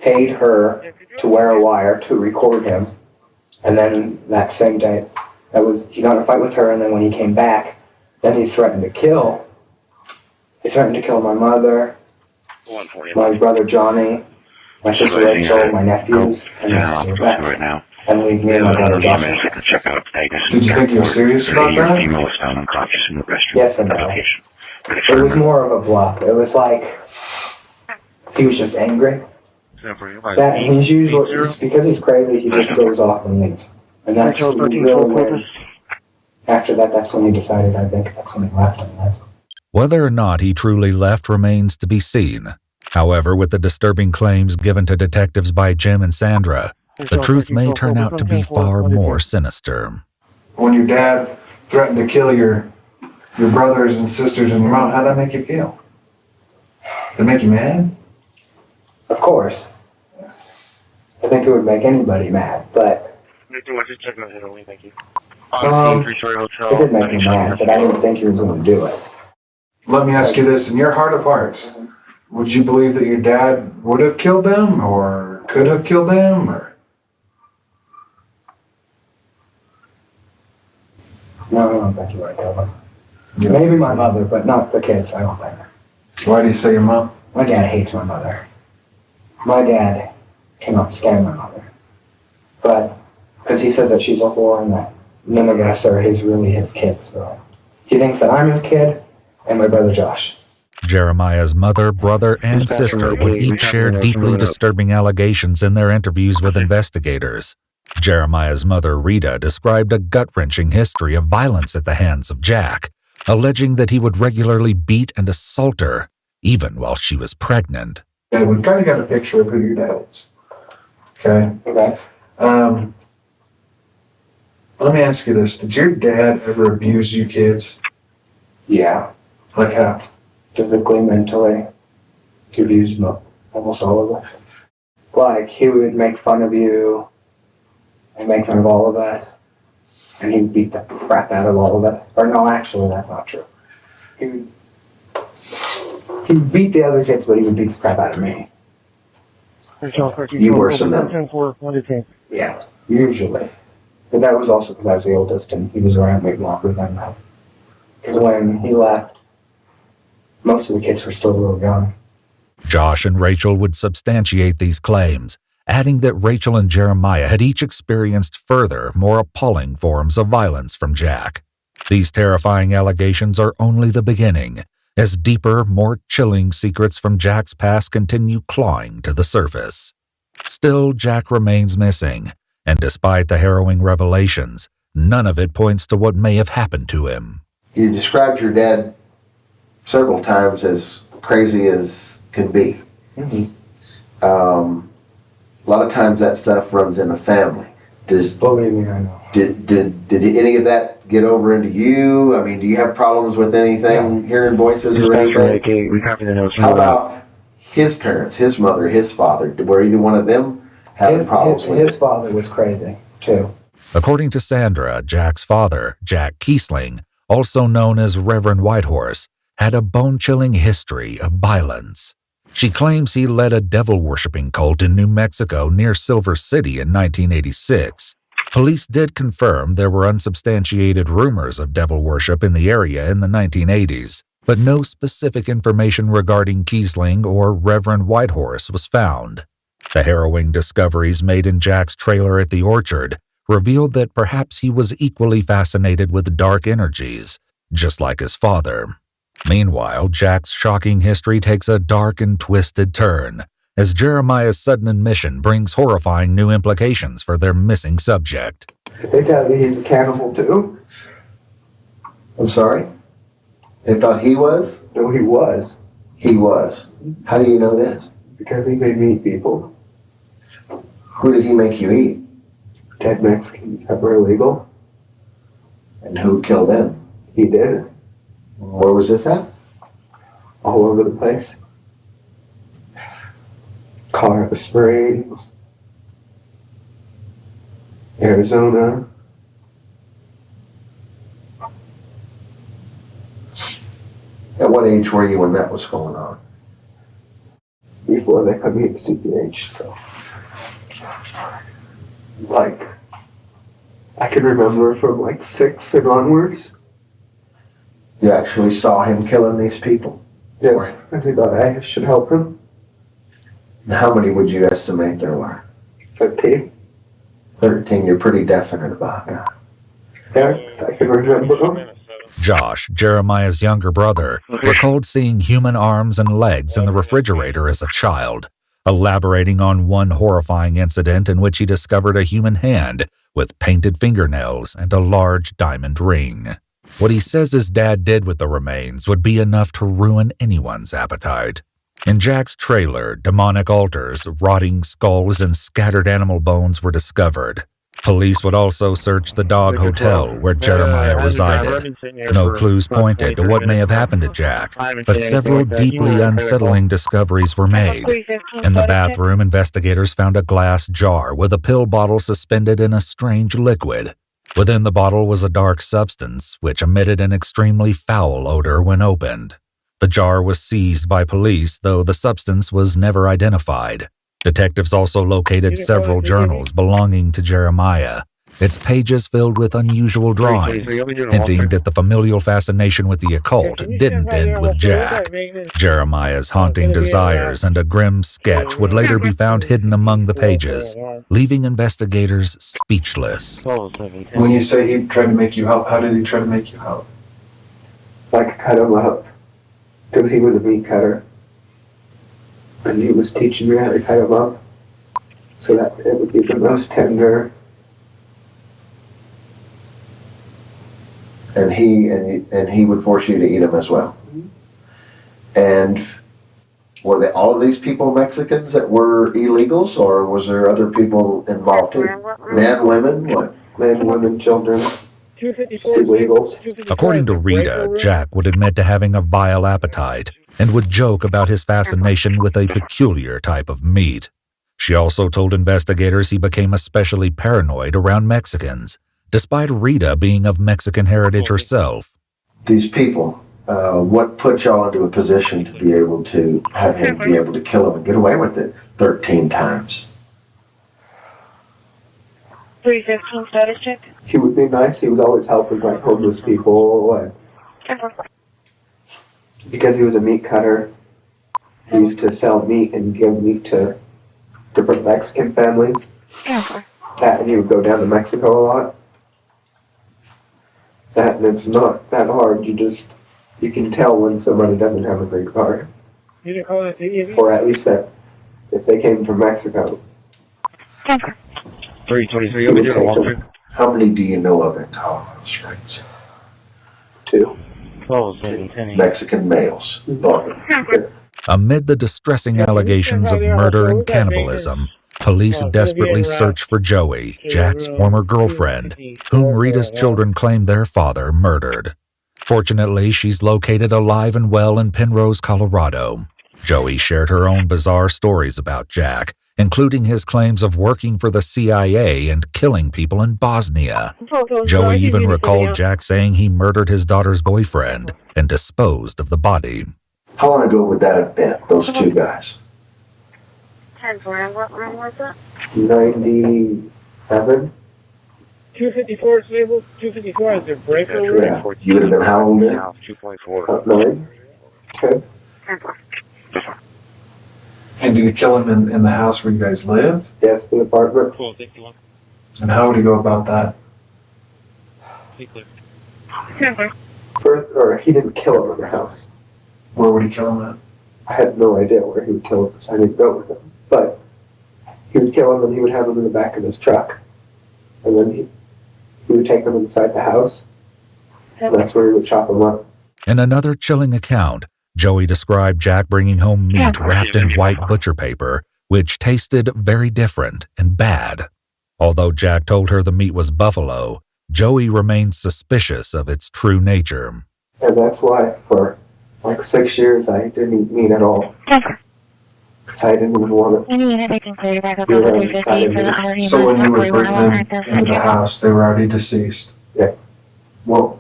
paid her to wear a wire to record him, and then that same day He got in a fight with her, and then when he came back, then he threatened to kill. He threatened to kill my mother, my brother Johnny, my sister Rachel, my nephews, and my sister Rebecca. And leave me and my brother Josh. Did you think he was serious about that? Yes and no. It was more of a bluff. It was like he was just angry. That he's usually, because he's crazy, he just goes off and leaves. And that's really when, after that, that's when he decided, I think that's when he left on this. Whether or not he truly left remains to be seen. However, with the disturbing claims given to detectives by Jim and Sandra, the truth may turn out to be far more sinister. When your dad threatened to kill your brothers and sisters and your mom, how'd that make you feel? Did it make you mad? Of course. I think it would make anybody mad, but it did make me mad, but I didn't think he was going to do it. Let me ask you this, in your heart of hearts, would you believe that your dad would have killed them, or could have killed them, or? No, I don't think he would have killed them. Maybe my mother, but not the kids, I don't think. Why do you say your mom? My dad hates my mother. My dad cannot stand my mother. But, because he says that she's a whore and that none of us are really his kids. So he thinks that I'm his kid and my brother Josh. Jeremiah's mother, brother, and sister would each share deeply disturbing allegations in their interviews with investigators. Jeremiah's mother, Rita, described a gut-wrenching history of violence at the hands of Jack, alleging that he would regularly beat and assault her, even while she was pregnant. Yeah, we kind of got a picture of who your dad is. Okay? Okay. Let me ask you this. Did your dad ever abuse you kids? Yeah. Like how? Physically, mentally. He abused almost all of us. Like, he would make fun of you and make fun of all of us. And he would beat the crap out of all of us. Or no, actually, that's not true. He would beat the other kids, but he would beat the crap out of me. You worse than them. Yeah, usually. But that was also because I was the oldest and he was around way longer than that. Because when he left, most of the kids were still real young. Josh and Rachel would substantiate these claims, adding that Rachel and Jeremiah had each experienced further, more appalling forms of violence from Jack. These terrifying allegations are only the beginning, as deeper, more chilling secrets from Jack's past continue clawing to the surface. Still, Jack remains missing, and despite the harrowing revelations, none of it points to what may have happened to him. You described your dad several times as crazy as can be. Mm-hmm. A lot of times that stuff runs in a family. Believe me, I know. Did any of that get over into you? I mean, do you have problems with anything, hearing voices or anything? How about his parents, his mother, his father? Were either one of them having problems with it? His father was crazy, too. According to Sandra, Jack's father, Jack Kiesling, also known as Reverend Whitehorse, had a bone-chilling history of violence. She claims he led a devil-worshipping cult in New Mexico near Silver City in 1986. Police did confirm there were unsubstantiated rumors of devil worship in the area in the 1980s, but no specific information regarding Kiesling or Reverend Whitehorse was found. The harrowing discoveries made in Jack's trailer at the orchard revealed that perhaps he was equally fascinated with dark energies, just like his father. Meanwhile, Jack's shocking history takes a dark and twisted turn, as Jeremiah's sudden admission brings horrifying new implications for their missing subject. They tell me he's a cannibal too. I'm sorry? They thought he was? No, he was. He was. How do you know this? Because he made me eat people. Who did he make you eat? Dead Mexicans that were illegal. And who killed them? He did. Where was this at? All over the place. Colorado Springs, Arizona. At what age were you when that was going on? Before they put me at CPH, so. Like I can remember from like 6 and onwards. You actually saw him killing these people? Yes, I thought I should help him. How many would you estimate there were? 13. 13, you're pretty definite about that. Yeah, I can remember them. Josh, Jeremiah's younger brother, recalled seeing human arms and legs in the refrigerator as a child, elaborating on one horrifying incident in which he discovered a human hand with painted fingernails and a large diamond ring. What he says his dad did with the remains would be enough to ruin anyone's appetite. In Jack's trailer, demonic altars, rotting skulls, and scattered animal bones were discovered. Police would also search the dog hotel where Jeremiah resided. No clues pointed to what may have happened to Jack, but several deeply unsettling discoveries were made. In the bathroom, investigators found a glass jar with a pill bottle suspended in a strange liquid. Within the bottle was a dark substance which emitted an extremely foul odor when opened. The jar was seized by police, though the substance was never identified. Detectives also located several journals belonging to Jeremiah, its pages filled with unusual drawings, hinting that the familial fascination with the occult didn't end with Jack. Jeremiah's haunting desires and a grim sketch would later be found hidden among the pages, leaving investigators speechless. When you say he tried to make you help, how did he try to make you help? Like cut him up, because he was a meat cutter. And he was teaching me how to cut him up so that it would be the most tender. And he would force you to eat them as well. And were all of these people Mexicans that were illegals, or was there other people involved too? Men, women, what? Men, women, children, illegals. According to Rita, Jack would admit to having a vile appetite and would joke about his fascination with a peculiar type of meat. She also told investigators he became especially paranoid around Mexicans, despite Rita being of Mexican heritage herself. These people, what put y'all into a position to be able to have him be able to kill him and get away with it 13 times? 315 status check. He would be nice. He was always helping like homeless people. Because he was a meat cutter, he used to sell meat and give meat to different Mexican families. And he would go down to Mexico a lot. And it's not that hard. You can tell when somebody doesn't have a green card. Or at least that if they came from Mexico. 323, how many do you know of in Colorado Springs? 2. Mexican males, both of them. Amid the distressing allegations of murder and cannibalism, police desperately search for Joey, Jack's former girlfriend, whom Rita's children claim their father murdered. Fortunately, she's located alive and well in Penrose, Colorado. Joey shared her own bizarre stories about Jack, including his claims of working for the CIA and killing people in Bosnia. Joey even recalled Jack saying he murdered his daughter's boyfriend and disposed of the body. How long ago would that have been, those two guys? 10-4, what room was that? 97. 254 is labeled. 254 is their breaker room. Yeah. You would have been how old then? 2.4. 9. Okay. 10-4. And did he kill him in the house where you guys lived? Yes, the apartment. Cool, thank you. And how would he go about that? First, or he didn't kill him in the house. Where would he kill him at? I had no idea where he would kill him because I didn't go with him. But he would kill him and he would have him in the back of his truck. And then he would take him inside the house. And that's where he would chop him up. In another chilling account, Joey described Jack bringing home meat wrapped in white butcher paper, which tasted very different and bad. Although Jack told her the meat was buffalo, Joey remained suspicious of its true nature. And that's why for like 6 years I didn't eat meat at all. Because I didn't even want to. So when you would bring them into the house, they were already deceased? Yeah. Well,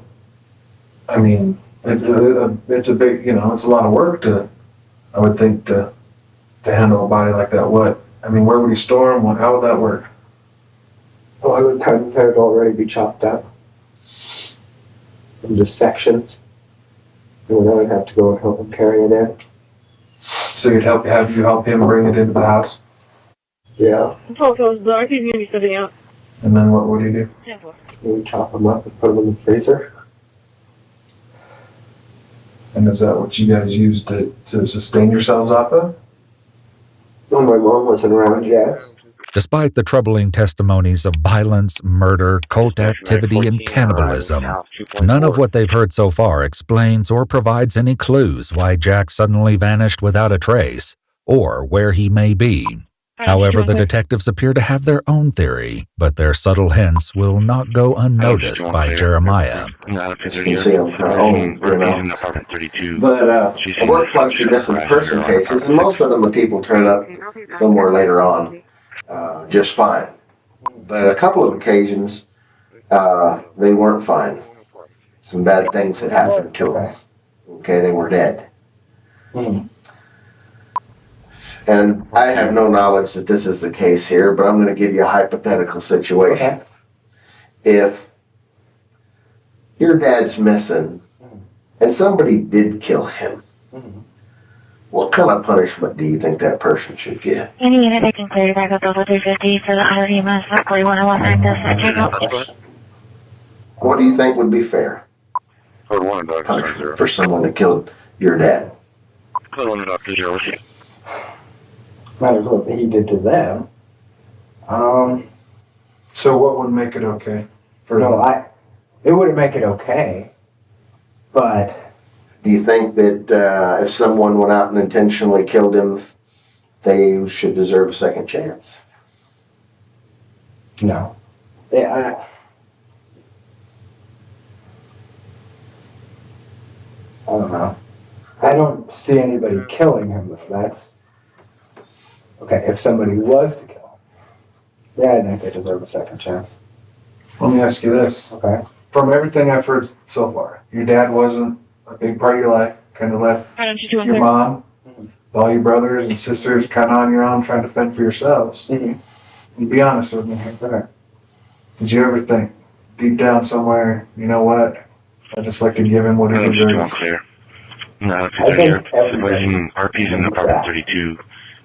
I mean, it's a big, it's a lot of work I would think, to handle a body like that. I mean, where would he store them? How would that work? A lot of the times they'd already be chopped up into sections. And then I'd have to go and help him carry it in. So you'd have you help him bring it into the house? Yeah. And then what would you do? We would chop them up and put them in the freezer. And is that what you guys used to sustain yourselves off of? When my mom wasn't around, yes. Despite the troubling testimonies of violence, murder, cult activity, and cannibalism, none of what they've heard so far explains or provides any clues why Jack suddenly vanished without a trace, or where he may be. However, the detectives appear to have their own theory, but their subtle hints will not go unnoticed by Jeremiah. As you can see, I'm kind of old, you know. But I worked quite a few missing person cases, and most of them the people turn up somewhere later on just fine. But a couple of occasions, they weren't fine. Some bad things had happened to them. Okay, they were dead. And I have no knowledge that this is the case here, but I'm going to give you a hypothetical situation. If your dad's missing and somebody did kill him, what kind of punishment do you think that person should get? Any unit they can clear back up over 350 for the 100 EMS, 4101 practice. What do you think would be fair punishment for someone that killed your dad? Matters what he did to them. So what would make it okay? It wouldn't make it okay, but... Do you think that if someone went out and intentionally killed him, they should deserve a second chance? No. I don't know. I don't see anybody killing him, but that's... Okay, if somebody was to kill him, yeah, I think they deserve a second chance. Let me ask you this. Okay. From everything I've heard so far, your dad wasn't a big part of your life, kind of left your mom, all your brothers and sisters kind of on your own trying to fend for yourselves. You be honest with me. Did you ever think, deep down somewhere, you know what, I'd just like to give him what he deserves? No, I think RP's in apartment 32.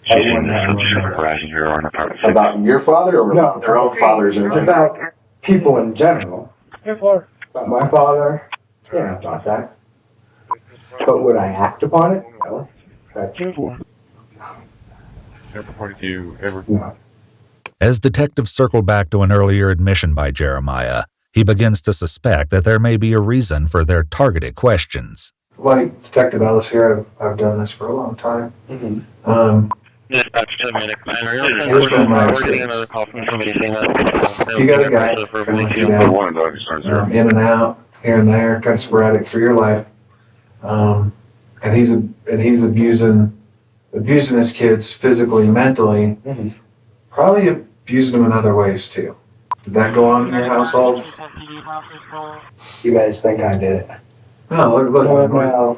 She's in the supervising her on apartment 6. About your father or about their own fathers in general? About people in general. About my father, yeah, about that. But would I act upon it? No. No. As detectives circle back to an earlier admission by Jeremiah, he begins to suspect that there may be a reason for their targeted questions. Like Detective Ellis here, I've done this for a long time. Dispatch to medic. Here's been my experience. You got a guy kind of like your dad, in and out, here and there, kind of sporadic through your life, and he's abusing his kids physically, mentally, probably abusing them in other ways too. Did that go on in your household? You guys think I did it? No, look. Well,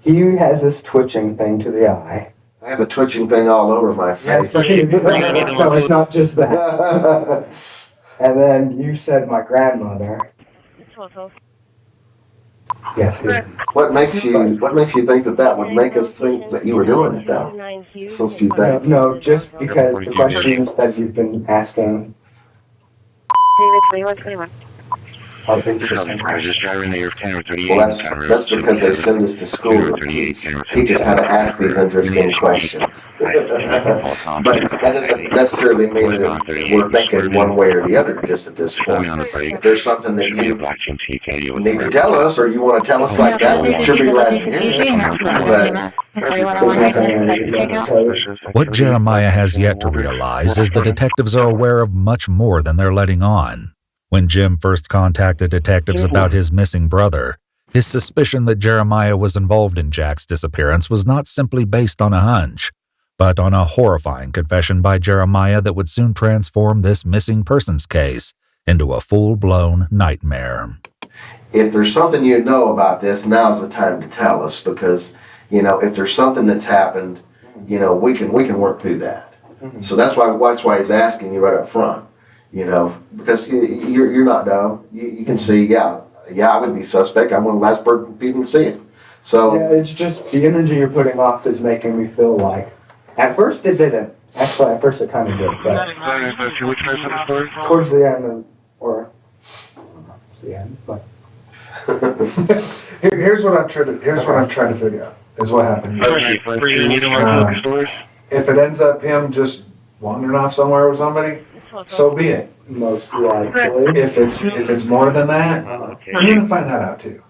he has this twitching thing to the eye. I have a twitching thing all over my face. So it's not just that. And then you said my grandmother. Yes. What makes you think that would make us think that you were doing it though? So few things. No, just because the questions that you've been asking. Well, that's because they send us to school to teach us how to ask these interesting questions. But that doesn't necessarily mean that we're thinking one way or the other just at this point. If there's something that you need to tell us or you want to tell us like that, we should be glad to hear it. What Jeremiah has yet to realize is the detectives are aware of much more than they're letting on. When Jim first contacted detectives about his missing brother, his suspicion that Jeremiah was involved in Jack's disappearance was not simply based on a hunch, but on a horrifying confession by Jeremiah that would soon transform this missing persons case into a full-blown nightmare. If there's something you know about this, now's the time to tell us because, if there's something that's happened, we can work through that. So that's why he's asking you right up front. You know, because you're not dumb. You can see, yeah, I would be suspect. I'm one of the last people to see it. So yeah, it's just the energy you're putting off is making me feel like. At first it didn't. Actually, at first it kind of did, but towards the end, or it's the end, but. Here's what I'm trying to figure out. Is what happened. If it ends up him just wandering off somewhere with somebody, so be it. Most likely. If it's more than that, I'm gonna find that out too.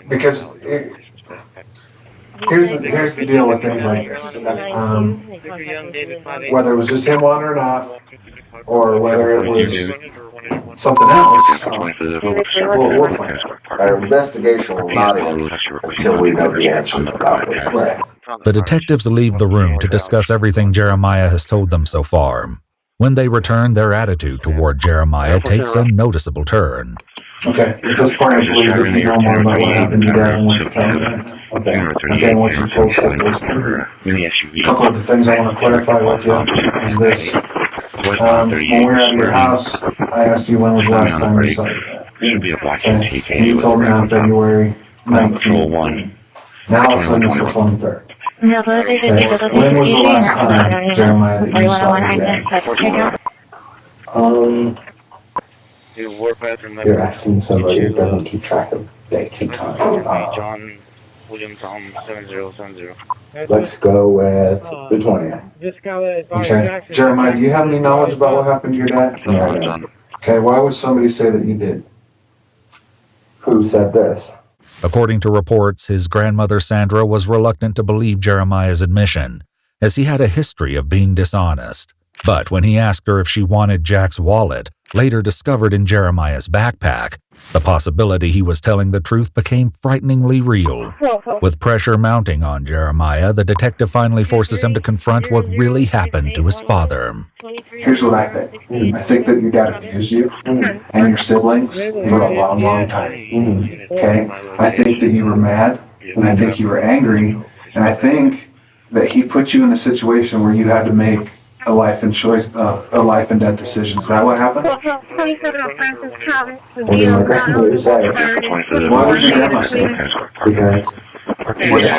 Because here's the deal with things like this. Whether it was just him wandering off, or whether it was something else, we'll find out. Our investigation will not end until we know the answer about this. Right. The detectives leave the room to discuss everything Jeremiah has told them so far. When they return, their attitude toward Jeremiah takes a noticeable turn. Okay, at this point, I believe that you know more about what happened to your dad than what you told me. Okay, once you told stuff, a couple of the things I want to clarify with you is this. When we were at your house, I asked you when was the last time you saw your dad. And you told me on February 19th. Now all of a sudden it's the 23rd. Okay. When was the last time, Jeremiah, that you saw your dad? You're asking somebody who doesn't keep track of dates and time. Let's go with the 20th. Okay. Jeremiah, do you have any knowledge about what happened to your dad? No. Okay, why would somebody say that you did? Who said this? According to reports, his grandmother Sandra was reluctant to believe Jeremiah's admission, as he had a history of being dishonest. But when he asked her if she wanted Jack's wallet, later discovered in Jeremiah's backpack, the possibility he was telling the truth became frighteningly real. With pressure mounting on Jeremiah, the detective finally forces him to confront what really happened to his father. Here's what I think. I think that your dad abused you and your siblings for a long, long time. Okay? I think that you were mad, and I think you were angry, and I think that he put you in a situation where you had to make a life and death decision. Is that what happened? What did my grandmother say? Why would your grandma say? Because What did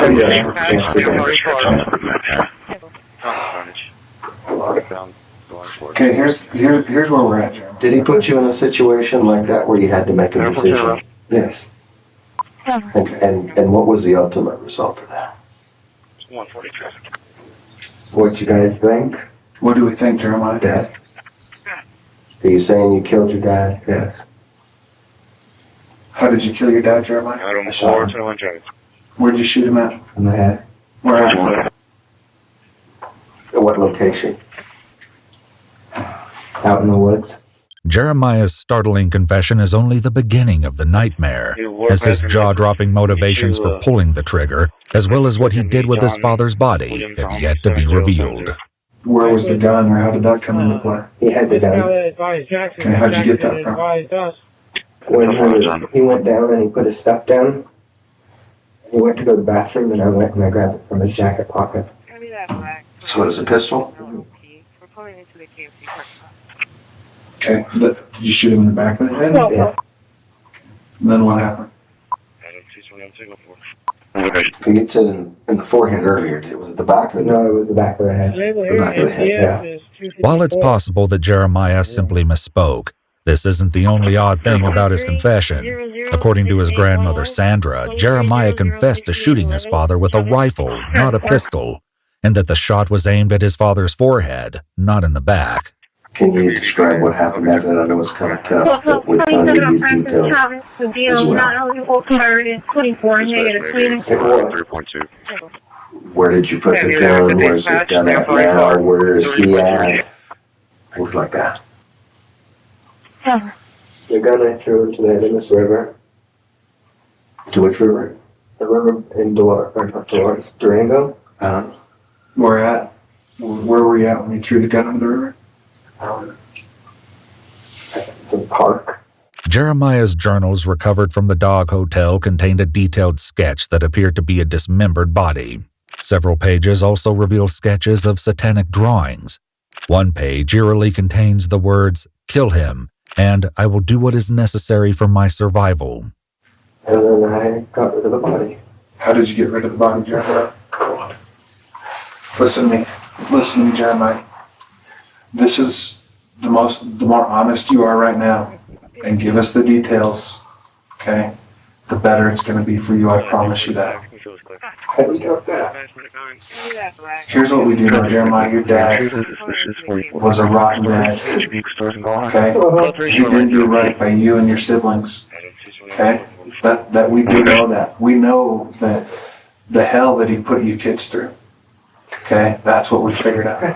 Okay, here's where we're at, Jeremy. Did he put you in a situation like that where you had to make a decision? Yes. And what was the ultimate result of that? What you guys think? What do we think, Jeremiah? Death. Are you saying you killed your dad? Yes. How did you kill your dad, Jeremiah? I shot him. Where'd you shoot him at? In the head. Where at? At what location? Out in the woods. Jeremiah's startling confession is only the beginning of the nightmare, as his jaw-dropping motivations for pulling the trigger, as well as what he did with his father's body, have yet to be revealed. Where was the gun, or how did that come into play? He had the gun. Okay, how'd you get that from? When he went down and he put his stuff down, he went to go to the bathroom, and I went and I grabbed it from his jacket pocket. So it was a pistol? Okay, did you shoot him in the back of the head? Yeah. And then what happened? You said in the forehead earlier. Was it the back of the No, it was the back of the head. The back of the head, yeah. While it's possible that Jeremiah simply misspoke, this isn't the only odd thing about his confession. According to his grandmother Sandra, Jeremiah confessed to shooting his father with a rifle, not a pistol, and that the shot was aimed at his father's forehead, not in the back. Can you describe what happened after that? I know it's kind of tough, but we're trying to get these details as well. Where did you put the gun? Where's the gun at now? Where is he at? Things like that. The gun I threw into the Ennis River. To which river? The river in Dolores, Durango. Where at? Where were you at when you threw the gun into the river? It's a park. Jeremiah's journals recovered from the dog hotel contained a detailed sketch that appeared to be a dismembered body. Several pages also revealed sketches of satanic drawings. One page eerily contains the words, "Kill him," and "I will do what is necessary for my survival." And then I got rid of the body. How did you get rid of the body, Jeremiah? Listen to me, Jeremiah. This is the more honest you are right now, and give us the details, okay? The better it's going to be for you, I promise you that. How do you doubt that? Here's what we do know, Jeremiah. Your dad was a rotten dad, okay? He didn't do right by you and your siblings, okay? That we do know that. We know that the hell that he put you kids through, okay? That's what we figured out.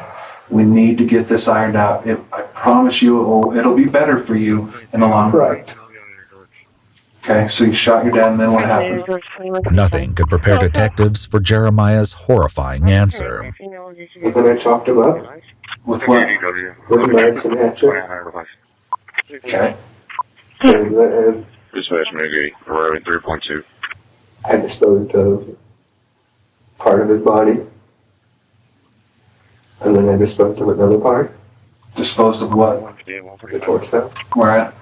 We need to get this ironed out. I promise you it'll be better for you in the long run. Okay, so you shot your dad, and then what happened? Nothing could prepare detectives for Jeremiah's horrifying answer. And then I chopped him up. With what? With a knife and hatchet. Okay. And then Dispatch mitigate, arriving 3.2. I disposed of part of his body. And then I disposed of another part. Disposed of what? The torso. Where at?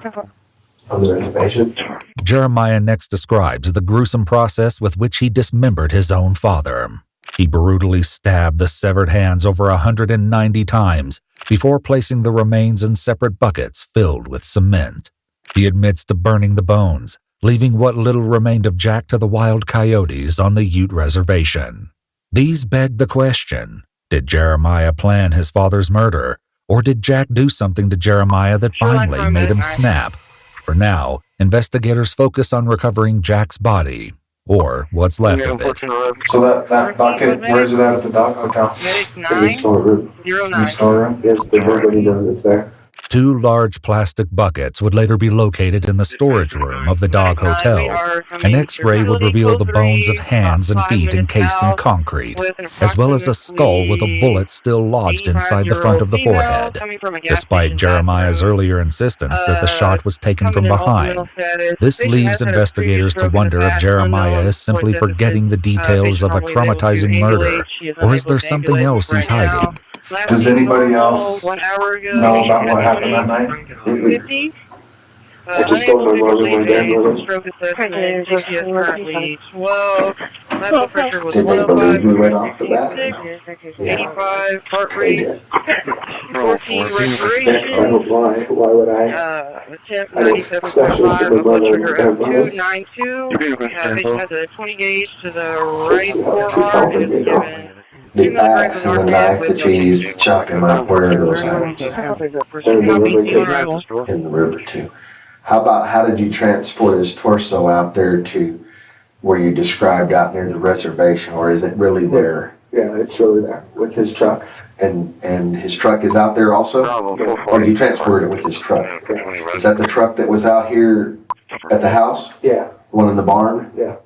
On the reservation. Jeremiah next describes the gruesome process with which he dismembered his own father. He brutally stabbed the severed hands over 190 times before placing the remains in separate buckets filled with cement. He admits to burning the bones, leaving what little remained of Jack to the wild coyotes on the Ute reservation. These beg the question, did Jeremiah plan his father's murder, or did Jack do something to Jeremiah that finally made him snap? For now, investigators focus on recovering Jack's body, or what's left of it. So that bucket, where is it at the dog hotel? In the storeroom. In the storeroom? Yes, but nobody knows it's there. 2 large plastic buckets would later be located in the storage room of the dog hotel. An X-ray would reveal the bones of hands and feet encased in concrete, as well as a skull with a bullet still lodged inside the front of the forehead. Despite Jeremiah's earlier insistence that the shot was taken from behind, this leaves investigators to wonder if Jeremiah is simply forgetting the details of a traumatizing murder, or is there something else he's hiding? Does anybody else know about what happened that night? I just told my mom and my grandmother. Did they believe we went off the bat? Yeah. They did. I don't lie. Why would I? I don't, especially to my mother and my grandmother. 292 has a 20 gauge to the right forearm. The axe and the knife that you used to chop him up, where are those items? In In the river too. How did you transport his torso out there to where you described out near the reservation, or is it really there? Yeah, it's really there with his truck. And his truck is out there also? Or you transported it with his truck? Is that the truck that was out here at the house? Yeah. One in the barn? Yeah.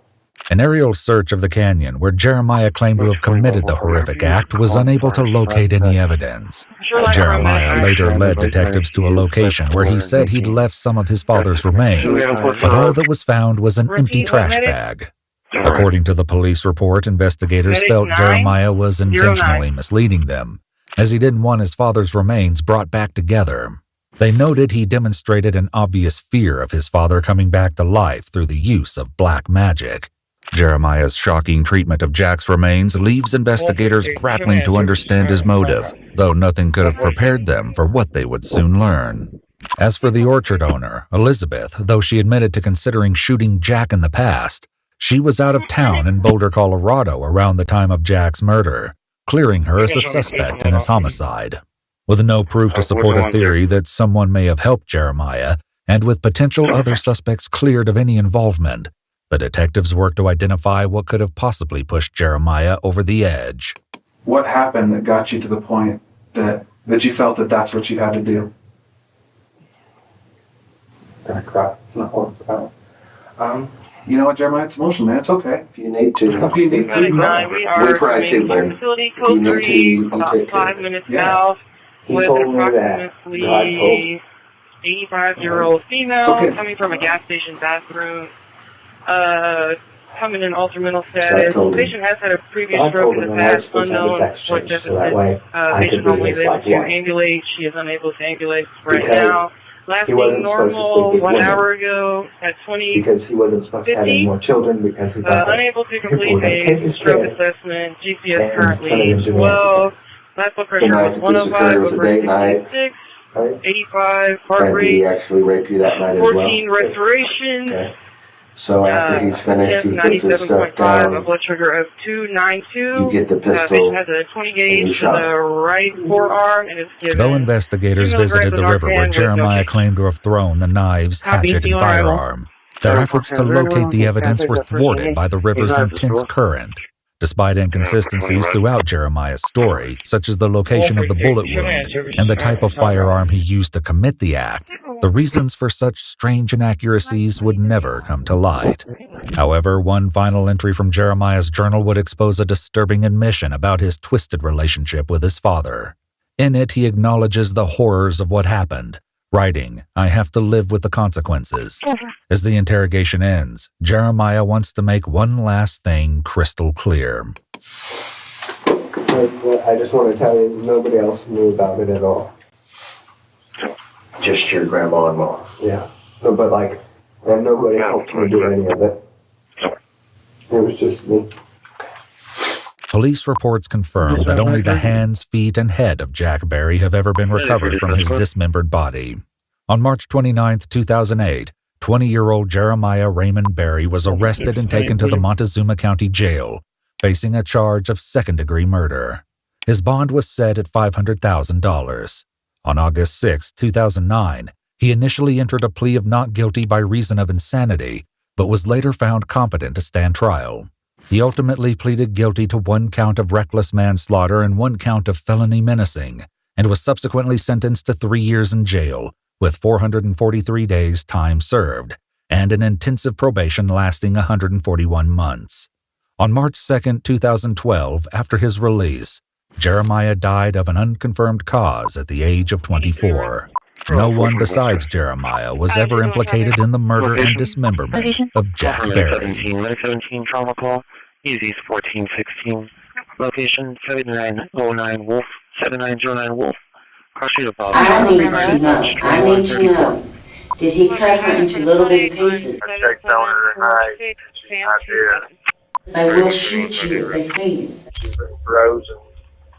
An aerial search of the canyon where Jeremiah claimed to have committed the horrific act was unable to locate any evidence. Jeremiah later led detectives to a location where he said he'd left some of his father's remains, but all that was found was an empty trash bag. According to the police report, investigators felt Jeremiah was intentionally misleading them, as he didn't want his father's remains brought back together. They noted he demonstrated an obvious fear of his father coming back to life through the use of black magic. Jeremiah's shocking treatment of Jack's remains leaves investigators grappling to understand his motive, though nothing could have prepared them for what they would soon learn. As for the orchard owner, Elizabeth, though she admitted to considering shooting Jack in the past, she was out of town in Boulder, Colorado around the time of Jack's murder, clearing her as a suspect in his homicide. With no proof to support a theory that someone may have helped Jeremiah, and with potential other suspects cleared of any involvement, the detectives worked to identify what could have possibly pushed Jeremiah over the edge. What happened that got you to the point that you felt that that's what you had to do? I cry. It's not what it's about. You know what, Jeremiah? It's emotional, man. It's okay. If you need to. If you need to, cry. We cry too, buddy. Facility code 3, about 5 minutes south, with approximately 85-year-old female coming from a gas station bathroom. coming in altered mental status. The patient has had a previous stroke in the past, unknown what deficit. Patient normally is able to ambulate. She is unable to ambulate right now. Last being normal 1 hour ago at 20. Because he wasn't supposed to have any more children because he thought unable to complete a stroke assessment. GPS currently 12. Last blood pressure was 105 over 66. 85 heart And did rate. he actually rape you that night as well? 14 restorations. Okay. So after he's finished, he puts his stuff 97.5, down. a blood sugar of 292. You get the pistol. Patient has a 20 gauge to the right forearm and is given. Though investigators visited the river where Jeremiah claimed to have thrown the knives, hatchet, and firearm, their efforts to locate the evidence were thwarted by the river's intense current. Despite inconsistencies throughout Jeremiah's story, such as the location of the bullet wound and the type of firearm he used to commit the act, the reasons for such strange inaccuracies would never come to light. However, one final entry from Jeremiah's journal would expose a disturbing admission about his twisted relationship with his father. In it, he acknowledges the horrors of what happened, writing, "I have to live with the consequences." As the interrogation ends, Jeremiah wants to make one last thing crystal clear. I just want to tell you, nobody else knew about it at all. Just your grandma and mom. Yeah. No, but like, and nobody helped me do any of it. It was just me. Police reports confirm that only the hands, feet, and head of Jack Berry have ever been recovered from his dismembered body. On March 29, 2008, 20-year-old Jeremiah Raymond Berry was arrested and taken to the Montezuma County Jail, facing a charge of second-degree murder. His bond was set at $500,000. On August 6, 2009, he initially entered a plea of not guilty by reason of insanity, but was later found competent to stand trial. He ultimately pleaded guilty to 1 count of reckless manslaughter and 1 count of felony menacing, and was subsequently sentenced to 3 years in jail, with 443 days time served, and an intensive probation lasting 141 months. On March 2, 2012, after his release, Jeremiah died of an unconfirmed cause at the age of 24. No one besides Jeremiah was ever implicated in the murder and dismemberment of Jack Berry. 17 trauma call, Easy 1416. Location 7909 Wolf, 7909 Wolf. I need to know, did he cut her into little bitty pieces? I checked on her tonight. She's not dead. They will shoot you if they see you. She's been frozen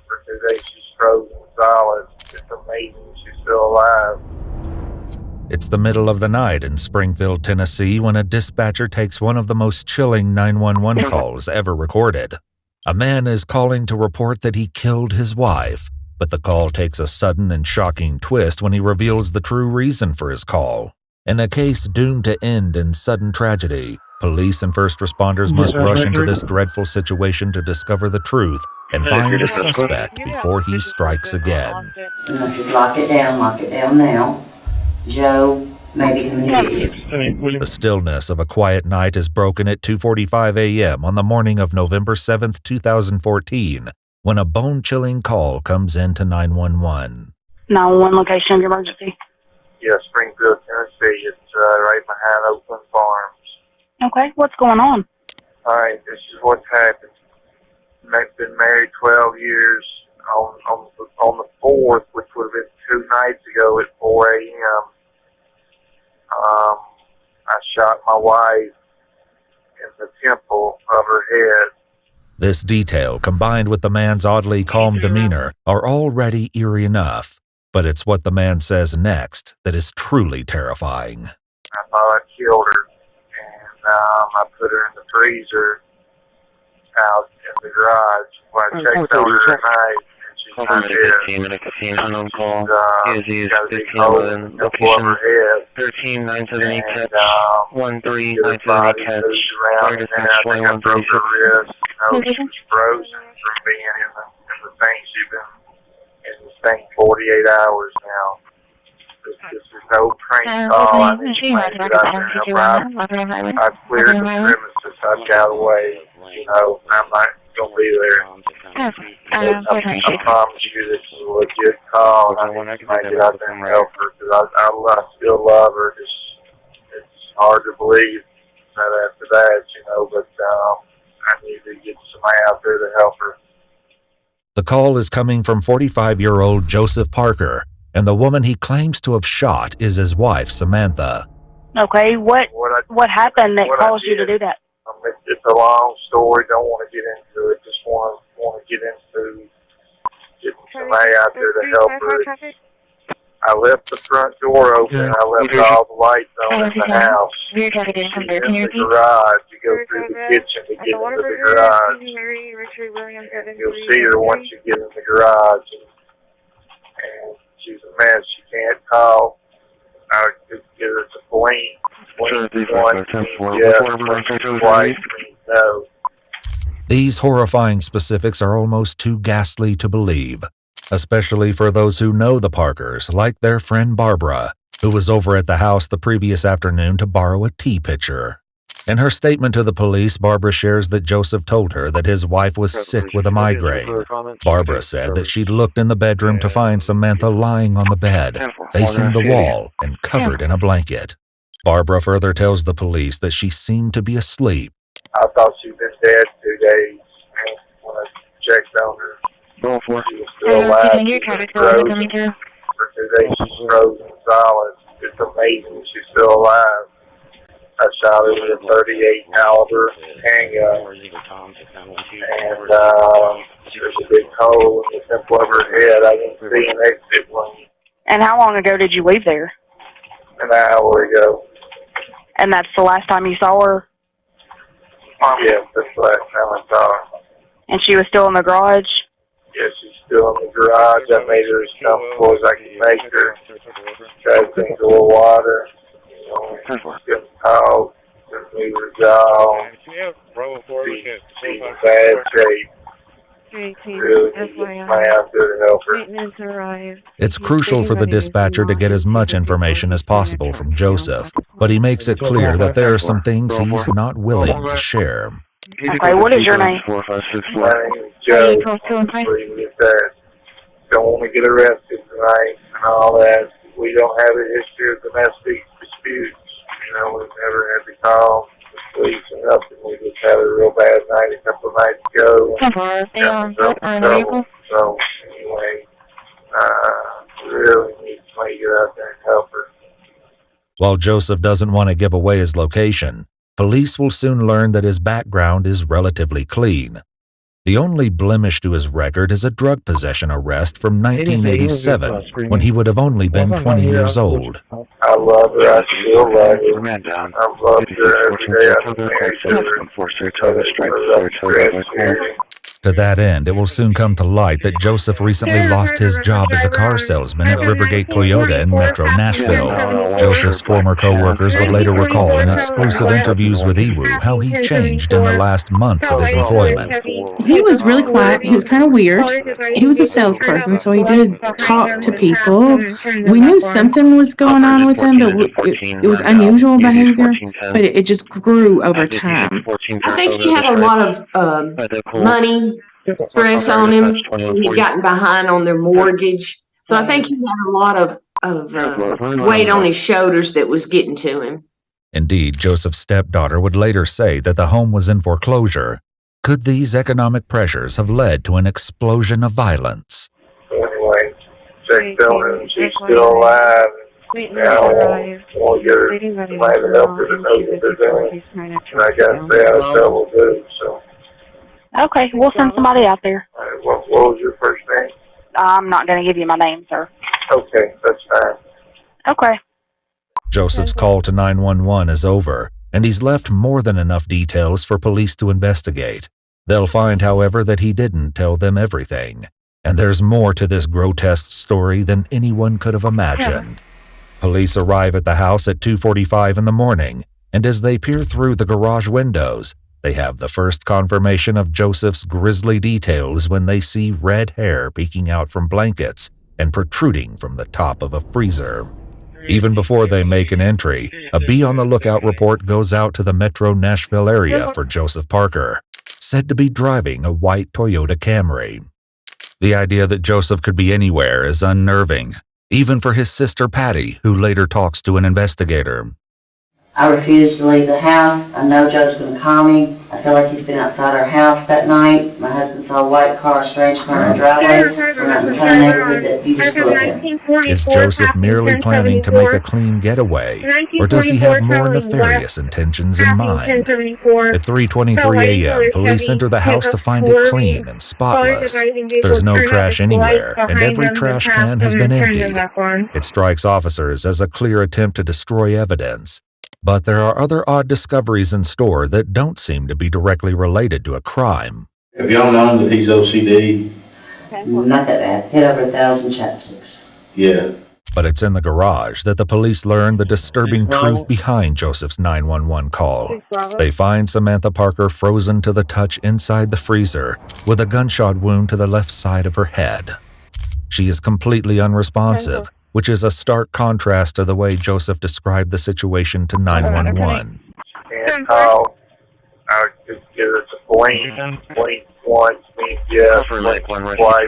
for 2 days. She's frozen solid. It's amazing she's still alive. It's the middle of the night in Springfield, Tennessee, when a dispatcher takes one of the most chilling 911 calls ever recorded. A man is calling to report that he killed his wife, but the call takes a sudden and shocking twist when he reveals the true reason for his call. In a case doomed to end in sudden tragedy, police and first responders must rush into this dreadful situation to discover the truth and find the suspect before he strikes again. Just lock it down now. Joe, maybe come and get you. The stillness of a quiet night is broken at 2:45 a.m. on the morning of November 7th, 2014, when a bone-chilling call comes into 911. 911 location of your emergency. Yeah, Springfield, Tennessee. It's right behind Oakland Farms. Okay, what's going on? All right, this is what's happened. Been married 12 years. On the 4th, which would have been 2 nights ago at 4 a.m., I shot my wife in the temple of her head. This detail, combined with the man's oddly calm demeanor, are already eerie enough, but it's what the man says next that is truly terrifying. I thought I killed her, and I put her in the freezer out in the garage. When I checked on her tonight, and she's not dead. 15 unknown call, Easy 1511, location 13978 catch, 13978 catch, target is 2136. She was frozen from being in the thing. She's been in the thing 48 hours now. This is no prank call. I need to get out there and help out. I've cleared the premises. I've got away. You know, I'm not going to be there. I promise you this is a legit call, and I need to get out there and help her, because I still love her. It's hard to believe that after that, but I need to get somebody out there to help her. The call is coming from 45-year-old Joseph Parker, and the woman he claims to have shot is his wife, Samantha. Okay, what happened that caused you to do that? It's a long story. Don't want to get into it. Just want to get into getting somebody out there to help her. I left the front door open. I left all the lights on in the house. She's in the garage. You go through the kitchen to get into the garage. And you'll see her once you get in the garage. And she's a mess. She can't talk. I could get her to blink. Twice, no. These horrifying specifics are almost too ghastly to believe, especially for those who know the Parkers, like their friend Barbara, who was over at the house the previous afternoon to borrow a tea pitcher. In her statement to the police, Barbara shares that Joseph told her that his wife was sick with a migraine. Barbara said that she'd looked in the bedroom to find Samantha lying on the bed, facing the wall and covered in a blanket. Barbara further tells the police that she seemed to be asleep. I thought she'd been dead 2 days. And when I checked on her, she was still alive. She was frozen. For 2 days, she's frozen solid. It's amazing she's still alive. I shot her with a .38 caliber handgun, and there's a big hole in the temple of her head. I didn't see an exit wound. And how long ago did you leave there? An hour ago. And that's the last time you saw her? Yes, that's the last time I saw her. And she was still in the garage? Yes, she's still in the garage. I made her as comfortable as I could make her. Tried to drink a little water. Couldn't talk. Couldn't move her jaw. She's in bad shape. Really need somebody out there to help her. It's crucial for the dispatcher to get as much information as possible from Joseph, but he makes it clear that there are some things he's not willing to share. Okay, what is your name? My name is Joe. Don't want to get arrested tonight and all that. We don't have a history of domestic disputes. We've never had to call the police or nothing. We just had a real bad night a couple of nights ago. So anyway, really need somebody to get out there and help her. While Joseph doesn't want to give away his location, police will soon learn that his background is relatively clean. The only blemish to his record is a drug possession arrest from 1987, when he would have only been 20 years old. I love her. I still love her. I've loved her every day. I've married her. To that end, it will soon come to light that Joseph recently lost his job as a car salesman at Rivergate Toyota in Metro Nashville. Joseph's former co-workers would later recall in exclusive interviews with Iwu how he changed in the last months of his employment. He was really quiet. He was kind of weird. He was a salesperson, so he did talk to people. We knew something was going on with him, but it was unusual behavior, but it just grew over time. I think he had a lot of money stress on him. He'd gotten behind on their mortgage. So I think he had a lot of weight on his shoulders that was getting to him. Indeed, Joseph's stepdaughter would later say that the home was in foreclosure. Could these economic pressures have led to an explosion of violence? Anyway, checked on her. She's still alive. Now I want to get her somebody to help her to know what they're doing. And I got to say how trouble do, so. Okay, we'll send somebody out there. What was your first name? I'm not going to give you my name, sir. Okay, that's fine. Okay. Joseph's call to 911 is over, and he's left more than enough details for police to investigate. They'll find, however, that he didn't tell them everything, and there's more to this grotesque story than anyone could have imagined. Police arrive at the house at 2:45 in the morning, and as they peer through the garage windows, they have the first confirmation of Joseph's grisly details when they see red hair peeking out from blankets and protruding from the top of a freezer. Even before they make an entry, a be on the lookout report goes out to the Metro Nashville area for Joseph Parker, said to be driving a white Toyota Camry. The idea that Joseph could be anywhere is unnerving, even for his sister Patty, who later talks to an investigator. I refused to leave the house. I know Joe's going to call me. I feel like he's been outside our house that night. My husband saw a white car, a strange car in the driveway. We're not in the kind of neighborhood that you just look at. Is Joseph merely planning to make a clean getaway, or does he have more nefarious intentions in mind? At 3:23 a.m., police enter the house to find it clean and spotless. There's no trash anywhere, and every trash can has been emptied. It strikes officers as a clear attempt to destroy evidence. But there are other odd discoveries in store that don't seem to be directly related to a crime. Have y'all known that he's OCD? Not that bad. Hit over 1,000 chapsticks. Yeah. But it's in the garage that the police learn the disturbing truth behind Joseph's 911 call. They find Samantha Parker frozen to the touch inside the freezer with a gunshot wound to the left side of her head. She is completely unresponsive, which is a stark contrast to the way Joseph described the situation to 911. And just give us a blink once, yes, blink twice,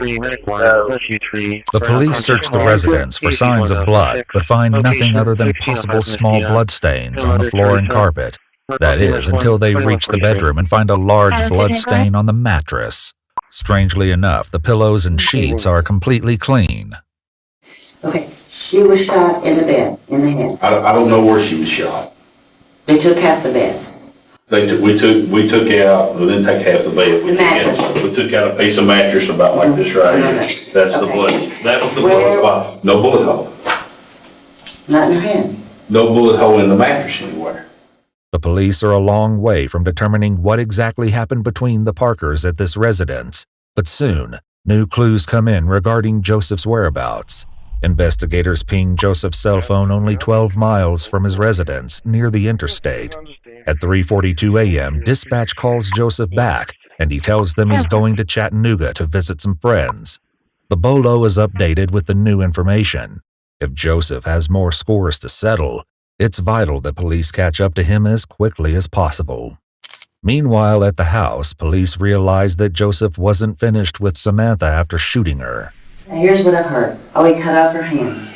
The police search the residence for signs of blood, but find nothing other than possible small blood stains on the floor and carpet. That is, until they reach the bedroom and find a large blood stain on the mattress. Strangely enough, the pillows and sheets are completely clean. Okay, she was shot in the bed, in the head. I don't know where she was shot. They took half the bed. We took out, we didn't take half the bed. We took out a piece of mattress about like this right here. That's the blood. That was the blood spot. No bullet hole. Not in her head. No bullet hole in the mattress anywhere. The police are a long way from determining what exactly happened between the Parkers at this residence, but soon, new clues come in regarding Joseph's whereabouts. Investigators ping Joseph's cell phone only 12 miles from his residence near the interstate. At 3:42 a.m., dispatch calls Joseph back, and he tells them he's going to Chattanooga to visit some friends. The bolo is updated with the new information. If Joseph has more scores to settle, it's vital that police catch up to him as quickly as possible. Meanwhile, at the house, police realize that Joseph wasn't finished with Samantha after shooting her. Now here's what I've heard. Oh, he cut off her hand.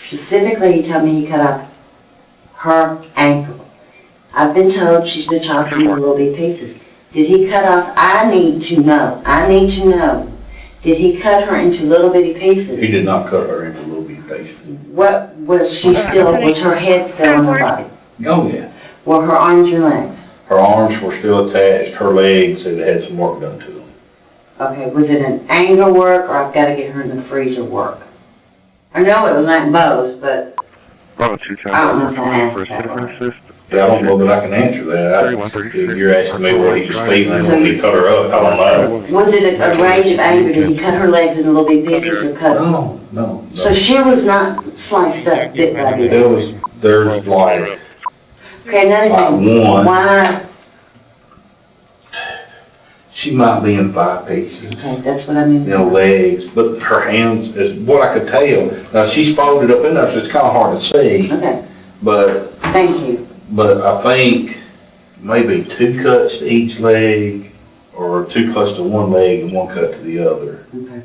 Specifically, he told me he cut off her ankle. I've been told she's been chopped into little bitty pieces. Did he cut off? I need to know. Did he cut her into little bitty pieces? He did not cut her into little bitty pieces. What was her head still on her body? Oh, yeah. Were her arms and legs? Her arms were still attached. Her legs had some work done to them. Okay, was it an anger work, or I've got to get her in the freezer work? I know it was like both, but I don't know if I asked that. Yeah, I don't know that I can answer that. If you're asking me what he was feeling when he cut her up, I don't know. Was it a range of anger? Did he cut her legs into little bit pieces or cut? No. So she was not sliced up bit by bit? There's like... Okay, another thing. Why? She might be in 5 pieces. Okay, that's what I mean. Legs, but her hands is what I could tell. Now she's folded up in there, so it's kind of hard to see. Okay. But thank you. But I think maybe 2 cuts to each leg, or 2 cuts to one leg and 1 cut to the other. Okay.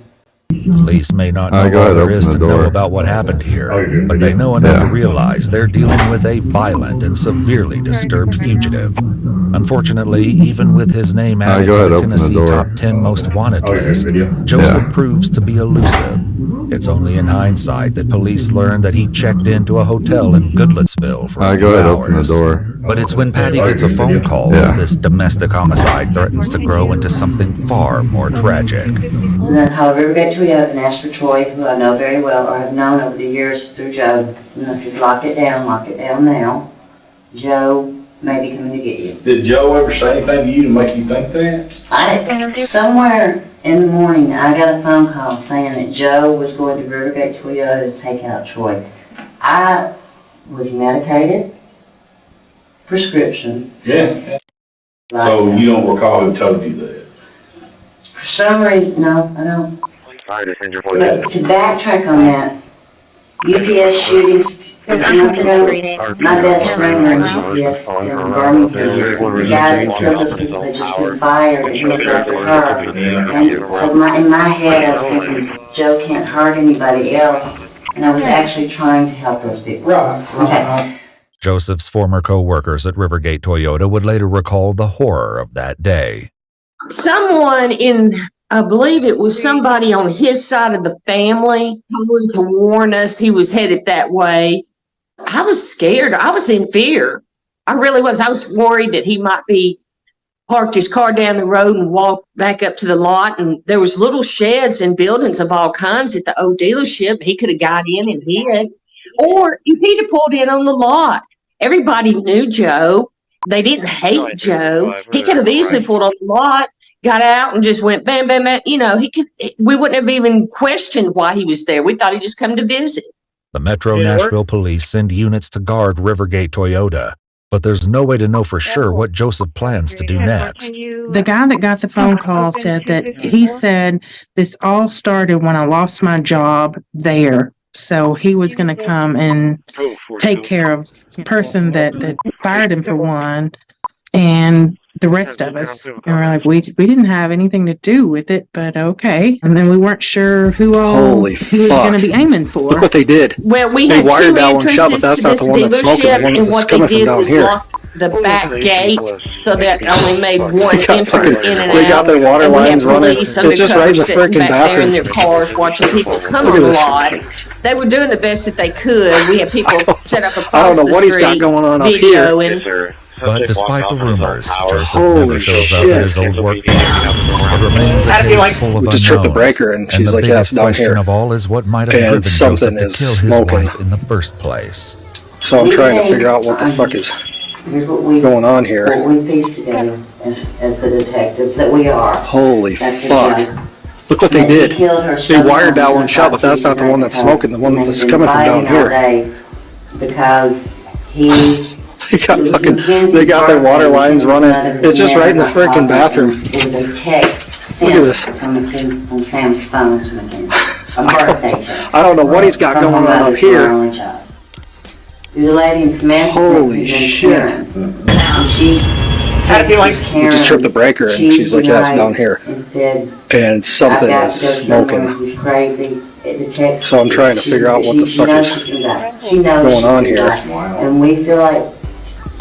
Police may not know all there is to know about what happened here, but they know enough to realize they're dealing with a violent and severely disturbed fugitive. Unfortunately, even with his name added to the Tennessee Top 10 Most Wanted list, Joseph proves to be elusive. It's only in hindsight that police learn that he checked into a hotel in Goodlettsville for a few hours. But it's when Patty gets a phone call that this domestic homicide threatens to grow into something far more tragic. And then, however, get to and ask for Troy, who I know very well, or have known over the years through Joe. And if you lock it down now. Joe may be coming to get you. Did Joe ever say anything to you to make you think that? Somewhere in the morning, I got a phone call saying that Joe was going to Rivergate Toyota to take out Troy. I was medicated, prescription. Yeah. So you don't recall who told you that? For some reason, no, I don't. But to backtrack on that, UPS shootings a month ago, my best friend ran UPS in Birmingham. The guy that killed us because they just been fired and he was at the car. And so in my head, I was thinking, Joe can't hurt anybody else. And I was actually trying to help those people. Right. Okay. Joseph's former co-workers at Rivergate Toyota would later recall the horror of that day. Someone I believe it was somebody on his side of the family told to warn us he was headed that way. I was scared. I was in fear. I really was. I was worried that he might be parked his car down the road and walked back up to the lot. And there was little sheds and buildings of all kinds at the old dealership. He could have got in and hid. Or if he'd have pulled in on the lot. Everybody knew Joe. They didn't hate Joe. He could have easily pulled on the lot, got out and just went bam, bam, bam. You know, we wouldn't have even questioned why he was there. We thought he'd just come to visit. The Metro Nashville police send units to guard Rivergate Toyota, but there's no way to know for sure what Joseph plans to do next. The guy that got the phone call said that he said this all started when I lost my job there. So he was going to come and take care of the person that fired him for one, and the rest of us. And we're like, we didn't have anything to do with it, but okay. And then we weren't sure who he was going to be aiming for. Look what they did. Well, we had two entrances to this dealership, and what they did was lock the back gate so that only made one entrance in and out. They got their water lines running. Police undercover sitting back there in their cars watching people come on the lot. They were doing the best that they could. We had people set up across the street, videoing. But despite the rumors, Joseph never shows up at his old workplace. It remains a case full of unknowns, tripped the breaker and she's the like, biggest down question here. of all is what might have driven Joseph to kill his wife in the first place. So I'm trying to figure out what the fuck is going on here. What we piece together as the detectives that we are. Holy fuck. Look what they did. They wired that one shot, but that's not the one that's smoking. The one that's coming from down here. Because he... They got their water lines running. It's just right in the freaking bathroom. Look at this. I don't know what he's got going on up here. Holy shit. We just tripped the breaker and she's like, yeah, it's down here. And something is smoking. So I'm trying to figure out what the fuck is going on here. And we feel like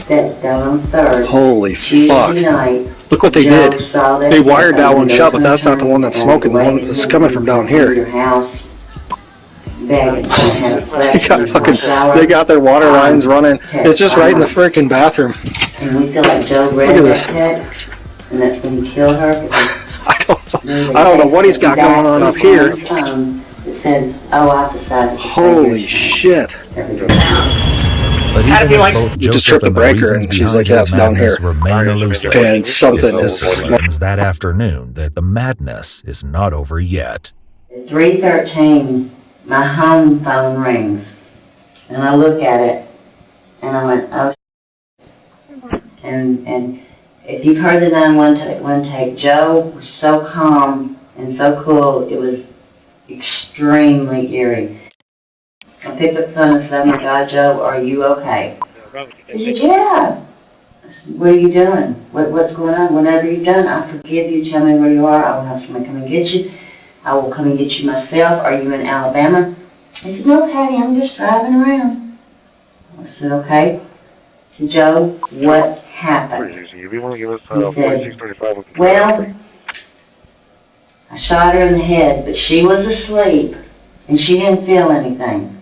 that down on Thursday. Holy fuck. Look what they did. They wired that one shut, but that's not the one that's smoking. The one that's coming from down here. They got their water lines running. It's just right in the freaking bathroom. And we feel like Joe read that text, and that's when he killed her. I don't know what he's got going on up here. It says, holy shit. But even as both Joseph and the reasons behind his madness remain elusive, and something his sister learns that afternoon that the madness is not over yet. At 3:13, my home phone rings, and I look at it, and I went, oh, and if you've heard the 911 tape, Joe was so calm and so cool, it was extremely eerie. I picked up the phone and said, oh my God, Joe, are you okay? He said, yeah. I said, what are you doing? What's going on? Whenever you're done, I forgive you. Tell me where you are. I will have somebody come and get you. I will come and get you myself. Are you in Alabama? He said, no, Patty, I'm just driving around. I said, okay. I said, Joe, what happened? He said, well, I shot her in the head, but she was asleep, and she didn't feel anything.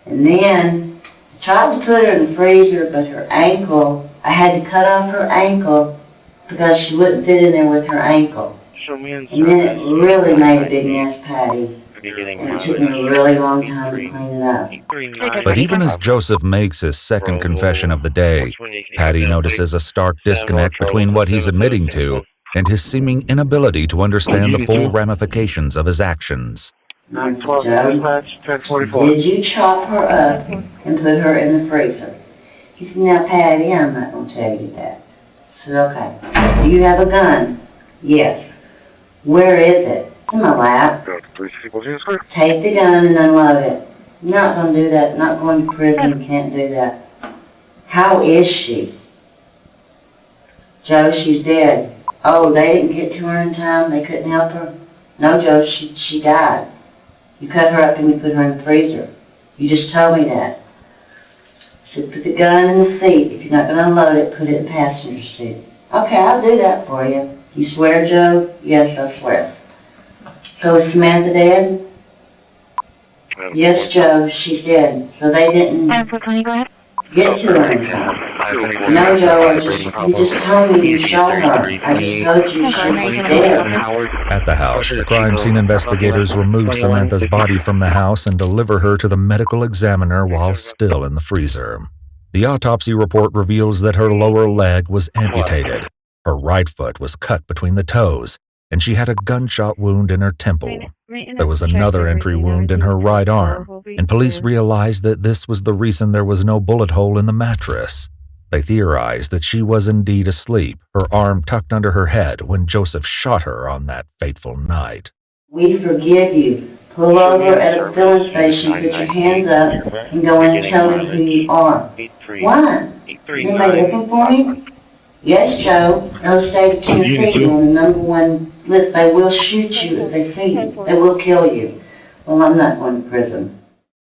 And then I tried to put her in the freezer, but her ankle, I had to cut off her ankle because she wouldn't fit in there with her ankle. And then it really made a big mess, Patty. And it took me a really long time to clean it up. But even as Joseph makes his second confession of the day, Patty notices a stark disconnect between what he's admitting to and his seeming inability to understand the full ramifications of his actions. Joe, did you chop her up and put her in the freezer? He said, now, Patty, I'm not going to tell you that. I said, okay. Do you have a gun? Yes. Where is it? In my lap. Take the gun and unload it. You're not going to do that. Not going to prison. You can't do that. How is she? Joe, she's dead. Oh, they didn't get to her in time? They couldn't help her? No, Joe, she died. You cut her up and you put her in the freezer. You just told me that. She said, put the gun in the seat. If you're not going to unload it, put it in the passenger seat. Okay, I'll do that for you. You swear, Joe? Yes, I swear. So is Samantha dead? Yes, Joe, she's dead. So they didn't get to her in time. No, Joe, you just told me you shot her. I just told you she was dead. At the house, the crime scene investigators remove Samantha's body from the house and deliver her to the medical examiner while still in the freezer. The autopsy report reveals that her lower leg was amputated, her right foot was cut between the toes, and she had a gunshot wound in her temple. There was another entry wound in her right arm, and police realized that this was the reason there was no bullet hole in the mattress. They theorized that she was indeed asleep, her arm tucked under her head when Joseph shot her on that fateful night. We forgive you. Pull over at a filling station, put your hands up, and go in and tell them who you are. Why? Anybody looking for you? Yes, Joe. No state of Tennessee on the #1 list. They will shoot you if they see you. They will kill you. Well, I'm not going to prison.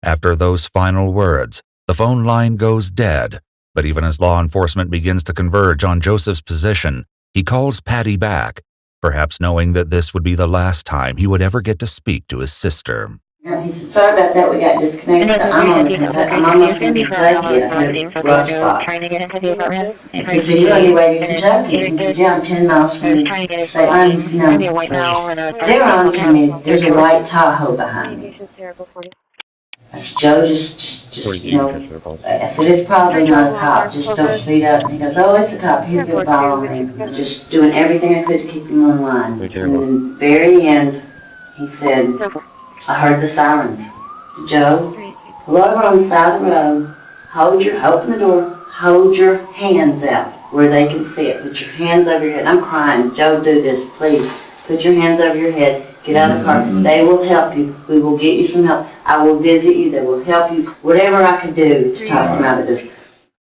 After those final words, the phone line goes dead, but even as law enforcement begins to converge on Joseph's position, he calls Patty back, perhaps knowing that this would be the last time he would ever get to speak to his sister. Now, he said, sorry about that, we got disconnected. I'm almost in Kentucky at a rough spot. He said, you're on your way to Kentucky. He said, yeah, I'm 10 miles from you. So I'm, they're on to me. There's a white Tahoe behind me. Joe just, I said, it's probably not a cop, just don't speed up. And he goes, oh, it's a cop, he's going to follow me. Just doing everything I could to keep him on line. And in the very end, he said, I heard the sirens. Joe, pull over on the side of the road, open the door, hold your hands out where they can see it. Put your hands over your head. I'm crying. Joe, do this, please. Put your hands over your head. Get out of the car. They will help you. We will get you some help. I will visit you. They will help you. Whatever I can do to talk them out of this.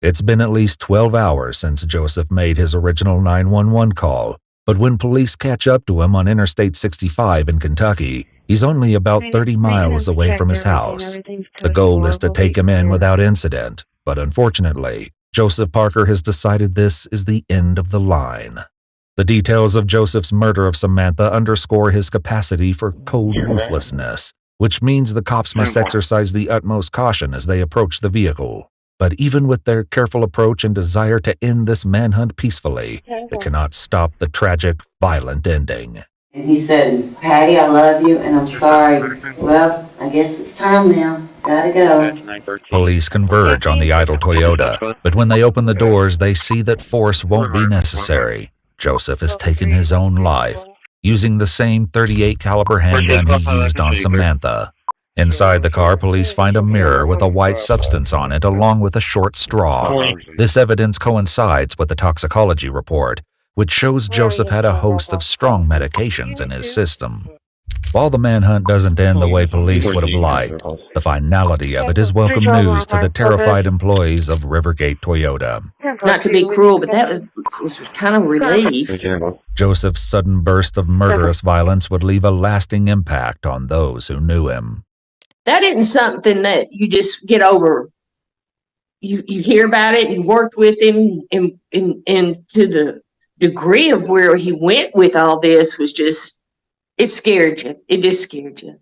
It's been at least 12 hours since Joseph made his original 911 call, but when police catch up to him on Interstate 65 in Kentucky, he's only about 30 miles away from his house. The goal is to take him in without incident, but unfortunately, Joseph Parker has decided this is the end of the line. The details of Joseph's murder of Samantha underscore his capacity for cold ruthlessness, which means the cops must exercise the utmost caution as they approach the vehicle. But even with their careful approach and desire to end this manhunt peacefully, they cannot stop the tragic, violent ending. And he said, Patty, I love you, and I'm sorry. Well, I guess it's time now. Gotta go. Police converge on the idle Toyota, but when they open the doors, they see that force won't be necessary. Joseph has taken his own life, using the same .38 caliber handgun he used on Samantha. Inside the car, police find a mirror with a white substance on it along with a short straw. This evidence coincides with the toxicology report, which shows Joseph had a host of strong medications in his system. While the manhunt doesn't end the way police would have liked, the finality of it is welcome news to the terrified employees of Rivergate Toyota. Not to be cruel, but that was kind of relief. Joseph's sudden burst of murderous violence would leave a lasting impact on those who knew him. That isn't something that you just get over. You hear about it, you worked with him, and to the degree of where he went with all this was just, it scared you. It just scared you.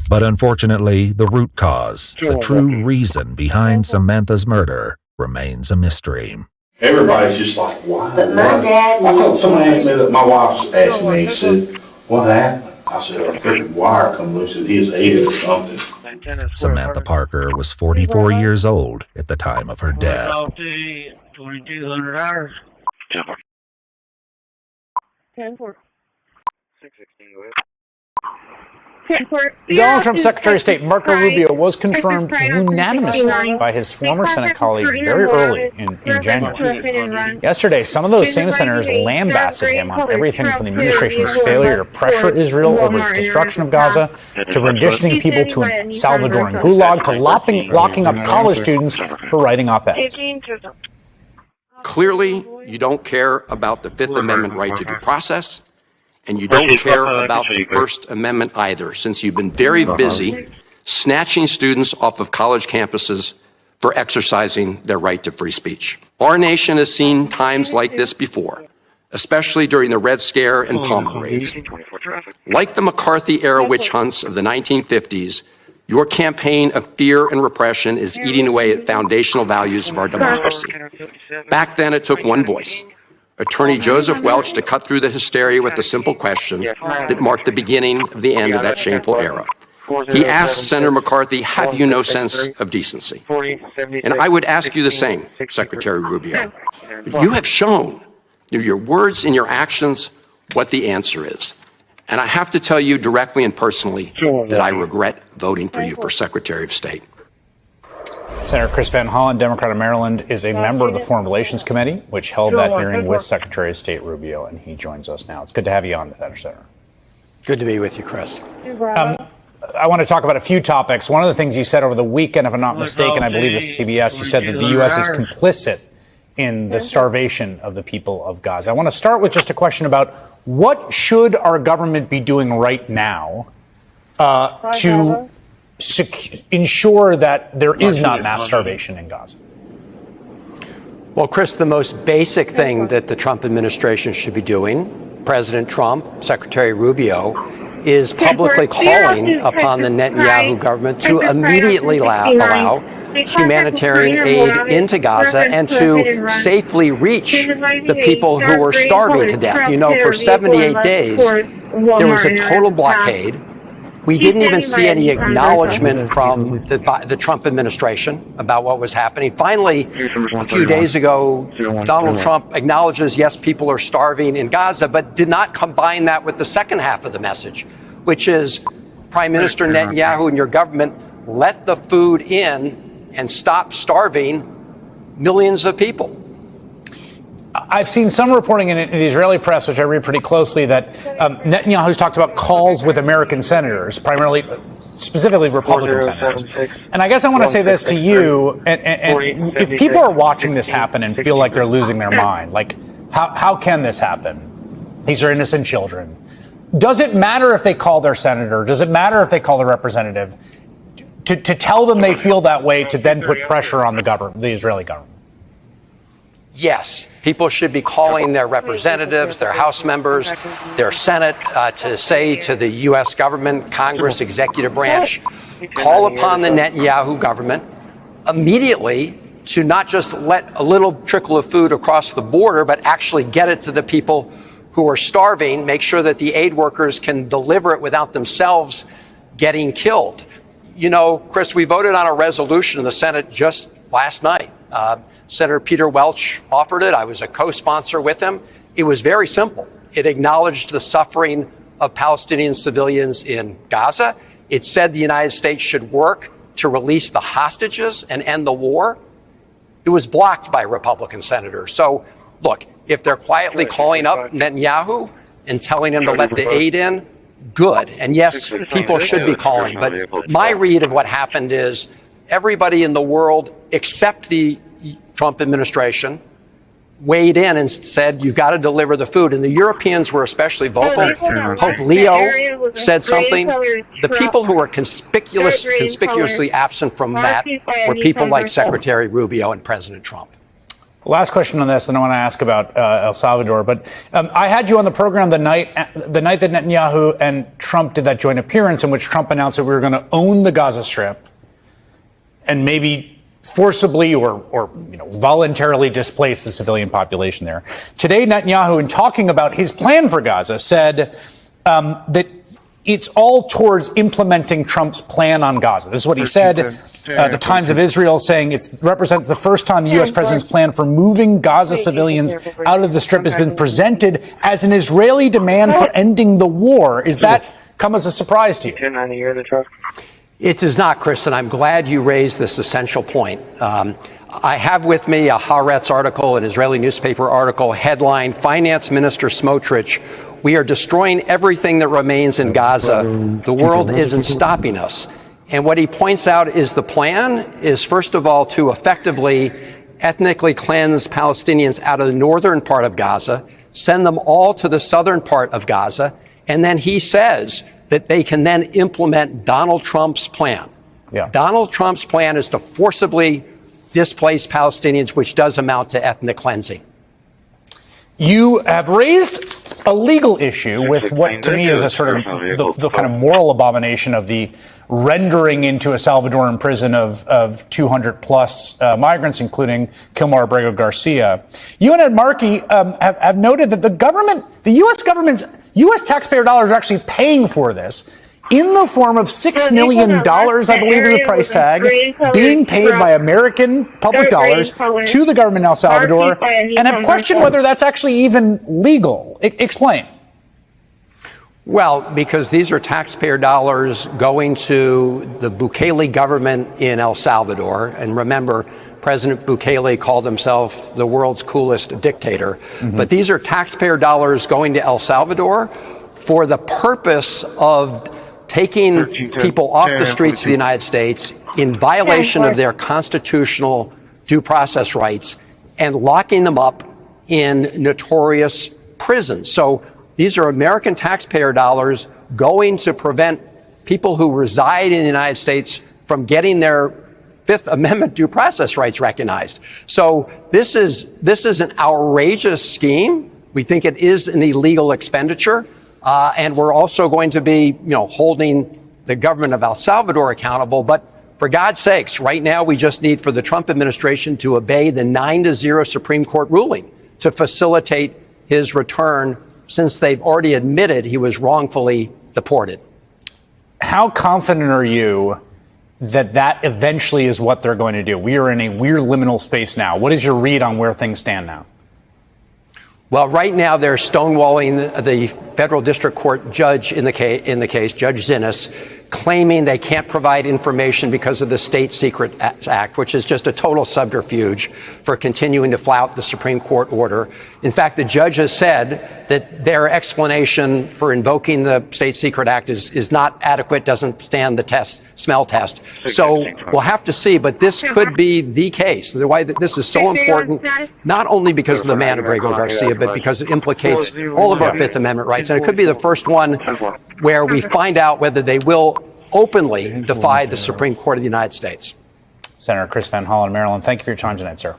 But unfortunately, the root cause, the true reason behind Samantha's murder, remains a mystery. Everybody's just like, why? But my dad... I thought somebody asked me that, my wife asked me, said, what happened? I said, a freaking wire come loose in his head or something. Samantha Parker was 44 years old at the time of her death. 2,200 hours. 10-4. 616, go ahead. Donald Trump Secretary of State Marco Rubio was confirmed unanimously by his former Senate colleagues very early in January. Yesterday, some of those same senators lambasted him on everything from the administration's failure to pressure Israel over its destruction of Gaza, to renditioning people to a Salvadoran gulag, to locking up college students for writing op-eds. Clearly, you don't care about the Fifth Amendment right to due process, and you don't care about the First Amendment either, since you've been very busy snatching students off of college campuses for exercising their right to free speech. Our nation has seen times like this before, especially during the Red Scare and Palmer raids. Like the McCarthy-era witch hunts of the 1950s, your campaign of fear and repression is eating away at foundational values of our democracy. Back then, it took one voice, Attorney Joseph Welch, to cut through the hysteria with the simple question that marked the beginning of the end of that shameful era. He asked Senator McCarthy, have you no sense of decency? And I would ask you the same, Secretary Rubio. You have shown through your words and your actions what the answer is. And I have to tell you directly and personally that I regret voting for you for Secretary of State. Senator Chris Van Hollen, Democrat of Maryland, is a member of the Foreign Relations Committee, which held that hearing with Secretary of State Rubio, and he joins us now. It's good to have you on, Senator. Good to be with you, Chris. I want to talk about a few topics. One of the things you said over the weekend, if I'm not mistaken, I believe it was CBS, you said that the U.S. is complicit in the starvation of the people of Gaza. I want to start with just a question about what should our government be doing right now to ensure that there is not mass starvation in Gaza? Well, Chris, the most basic thing that the Trump administration should be doing, President Trump, Secretary Rubio, is publicly calling upon the Netanyahu government to immediately allow humanitarian aid into Gaza and to safely reach the people who are starving to death. You know, for 78 days, there was a total blockade. We didn't even see any acknowledgement from the Trump administration about what was happening. Finally, a few days ago, Donald Trump acknowledges, yes, people are starving in Gaza, but did not combine that with the second half of the message, which is, Prime Minister Netanyahu and your government, let the food in and stop starving millions of people. I've seen some reporting in the Israeli press, which I read pretty closely, that Netanyahu's talked about calls with American senators, specifically Republican senators. And I guess I want to say this to you, and if people are watching this happen and feel like they're losing their mind, like, how can this happen? These are innocent children. Does it matter if they call their senator? Does it matter if they call their representative? To tell them they feel that way, to then put pressure on the Israeli government? Yes, people should be calling their representatives, their House members, their Senate to say to the U.S. government, Congress, executive branch, call upon the Netanyahu government immediately to not just let a little trickle of food across the border, but actually get it to the people who are starving, make sure that the aid workers can deliver it without themselves getting killed. You know, Chris, we voted on a resolution in the Senate just last night. Senator Peter Welch offered it. I was a co-sponsor with him. It was very simple. It acknowledged the suffering of Palestinian civilians in Gaza. It said the United States should work to release the hostages and end the war. It was blocked by Republican senators. So, look, if they're quietly calling up Netanyahu and telling him to let the aid in, good. And yes, people should be calling. But my read of what happened is everybody in the world, except the Trump administration, weighed in and said, you've got to deliver the food. And the Europeans were especially vocal. Pope Leo said something. The people who were conspicuously absent from that were people like Secretary Rubio and President Trump. Last question on this, and I want to ask about El Salvador. But I had you on the program the night that Netanyahu and Trump did that joint appearance in which Trump announced that we were going to own the Gaza Strip and maybe forcibly or voluntarily displace the civilian population there. Today, Netanyahu, in talking about his plan for Gaza, said that it's all towards implementing Trump's plan on Gaza. This is what he said. The Times of Israel saying it represents the first time the U.S. president's plan for moving Gaza civilians out of the Strip has been presented as an Israeli demand for ending the war. Is that come as a surprise to you? It does not, Chris, and I'm glad you raised this essential point. I have with me a Haaretz article, an Israeli newspaper article, headline, Finance Minister Smotrich, we are destroying everything that remains in Gaza. The world isn't stopping us. And what he points out is the plan is, first of all, to effectively ethnically cleanse Palestinians out of the northern part of Gaza, send them all to the southern part of Gaza, and then he says that they can then implement Donald Trump's plan. Yeah. Donald Trump's plan is to forcibly displaced Palestinians, which does amount to ethnic cleansing. You have raised a legal issue with what to me is a sort of the kind of moral abomination of the rendering into a Salvadoran prison of 200 plus migrants, including Kilmar Abrego Garcia. You and Ed Markey have noted that the U.S. taxpayer dollars are actually paying for this in the form of $6 million, I believe, is the price tag, being paid by American public dollars to the government of El Salvador, and have questioned whether that's actually even legal. Explain. Well, because these are taxpayer dollars going to the Bukele government in El Salvador. And remember, President Bukele called himself the world's coolest dictator. Mm-hmm. But these are taxpayer dollars going to El Salvador for the purpose of taking people off the streets of the United States in violation of their constitutional due process rights and locking them up in notorious prisons. So these are American taxpayer dollars going to prevent people who reside in the United States from getting their Fifth Amendment due process rights recognized. So this is an outrageous scheme. We think it is an illegal expenditure. And we're also going to be, holding the government of El Salvador accountable. But for God's sakes, right now we just need for the Trump administration to obey the 9-0 Supreme Court ruling to facilitate his return, since they've already admitted he was wrongfully deported. How confident are you that eventually is what they're going to do? We are in a weird liminal space now. What is your read on where things stand now? Well, right now they're stonewalling the federal district court judge in the case, Judge Zinnes, claiming they can't provide information because of the State Secrets Act, which is just a total subterfuge for continuing to flout the Supreme Court order. In fact, the judge has said that their explanation for invoking the State Secret Act is not adequate, doesn't stand the smell test. So we'll have to see, but this could be the case. The why that this is so important, not only because of the man Abrego Garcia, but because it implicates all of our Fifth Amendment rights. And it could be the first one where we find out whether they will openly defy the Supreme Court of the United States. Senator Chris Van Hollen, Maryland, thank you for your time tonight, sir.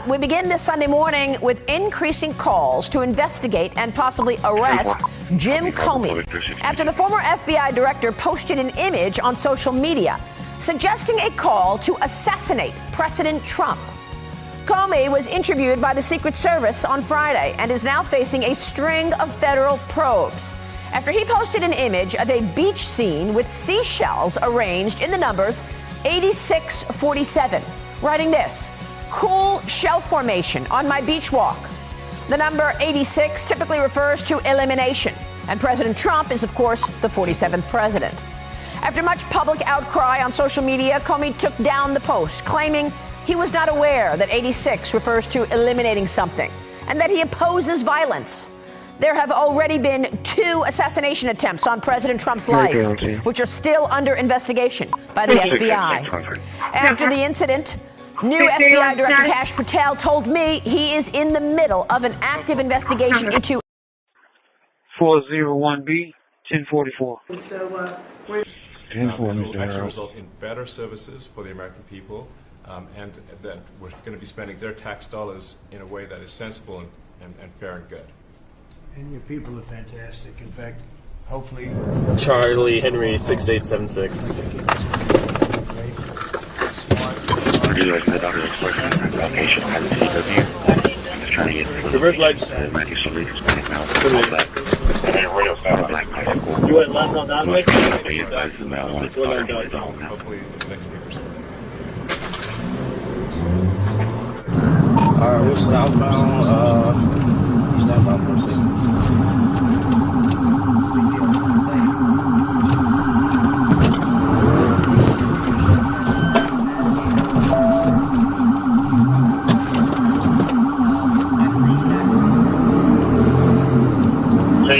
We begin this Sunday morning with increasing calls to investigate and possibly arrest Jim Comey after the former FBI director posted an image on social media suggesting a call to assassinate President Trump. Comey was interviewed by the Secret Service on Friday and is now facing a string of federal probes after he posted an image of a beach scene with seashells arranged in the numbers 8647, writing this: "Cool shell formation on my beach walk." The number 86 typically refers to elimination, and President Trump is, of course, the 47th president. After much public outcry on social media, Comey took down the post, claiming he was not aware that 86 refers to eliminating something and that he opposes violence. There have already been 2 assassination attempts on President Trump's life, which are still under investigation by the FBI. After the incident, new FBI Director Kash Patel told me he is in the middle of an active investigation into 401B 1044. So, will actually result in better services for the American people, and that we're going to be spending their tax dollars in a way that is sensible and fair and good. And your people are fantastic. In fact, hopefully... Charlie Henry 6876. Reverse lights. You went left on that way? Hopefully the next week or so. Alright, we're southbound, southbound 46.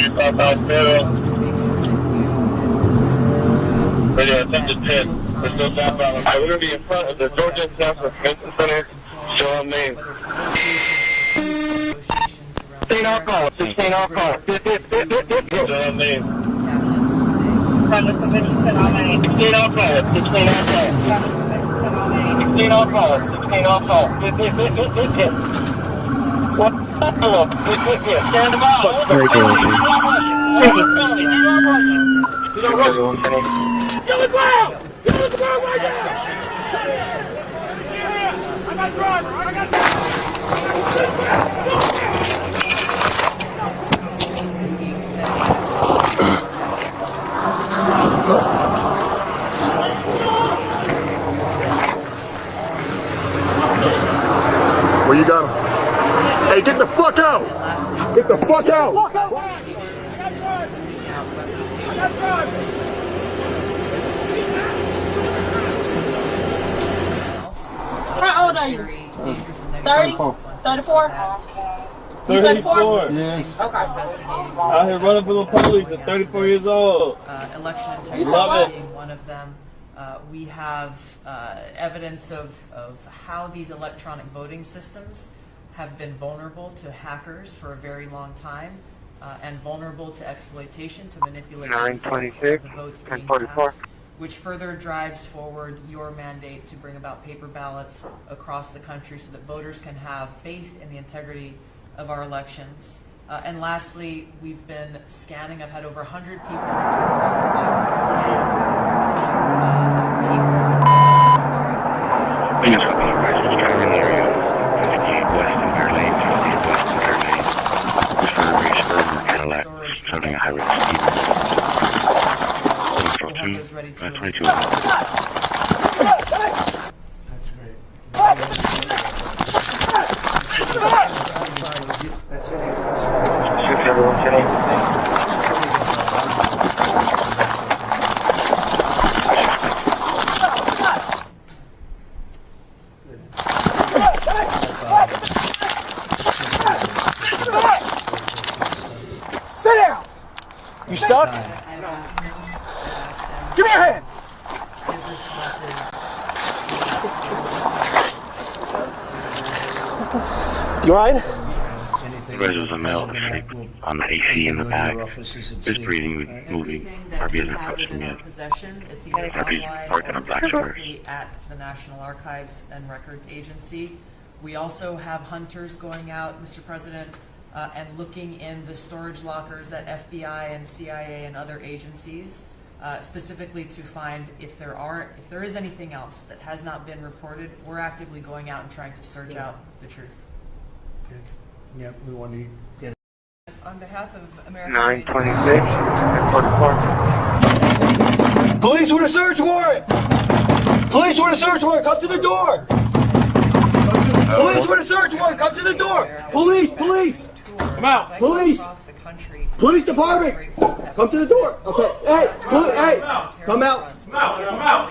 you southbound middle. Radio, attention 10. We're still southbound. Okay, we're going to be in front of the Georgia International Convention Center. Show on name. 16 alcohol. 16 alcohol. Show on name. From the convention center on name. 16 alcohol. 16 alcohol. 16 alcohol. 16 alcohol. What? Stand by. Very good. Get on the ground! Get on the ground right now! I got driver! I got Where you got him? Hey, get the fuck out! Get the fuck out! How old are you? 30? 34? You 34? Yes. Okay. Out here running from the police at 34 years old. Election integrity Love it. being one of them. We have evidence of how these electronic voting systems have been vulnerable to hackers for a very long time and vulnerable to exploitation to manipulate the results of the votes being cast, which further drives forward your mandate to bring about paper ballots across the country so that voters can have faith in the integrity of our elections. And lastly, we've been scanning. I've had over 100 people to scan Having a high risk of 22. Sit down! You stuck? Give me your hand! You alright? There was a male asleep on the AC in the back. His breathing moving. RP isn't touching yet. It's either RP's parked on a black square. at the National Archives and Records Agency. We also have hunters going out, Mr. President, and looking in the storage lockers at FBI and CIA and other agencies, specifically to find if there is anything else that has not been reported. We're actively going out and trying to search out the truth. Okay. Yeah, we want to get it. On behalf of American 926 and 44. Police with a search warrant! Police with a search warrant! Come to the door! Police with a search warrant! Come to the door! Police! Police! Come out! Police! Police department! Come to the door! Okay. Hey! Hey! Come out!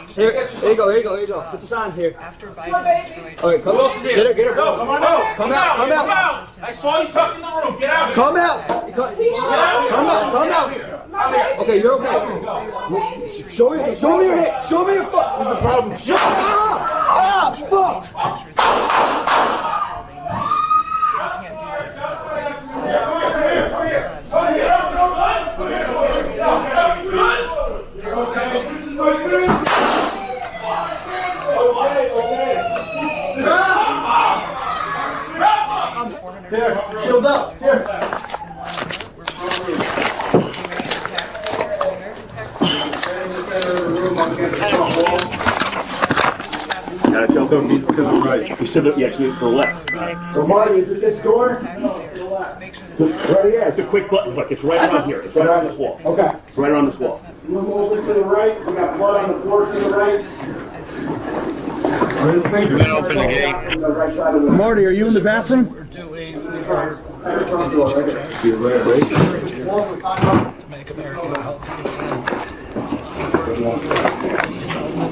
Here you go, here you go, here you go. Put the sign here. Alright, come out. Get her, No, come on out! Come out, come out! I saw you tucked in the room. Get out! Come out! Come out, come out! Okay, you're okay. Show me your head, show me your head, show me your foot! What's the problem? Shut up! Ah! Fuck! Here, shield up. Here. Chelsea, to the right. We stood up, yeah, to the left. So Marty, is it this door? Right, yeah, it's a quick button. Look, it's right around here. It's right around this wall. Okay. It's right around this wall. Move over to the right. We got blood on the floor to the right. Open the gate. Marty, are you in the bathroom? Make America healthy again.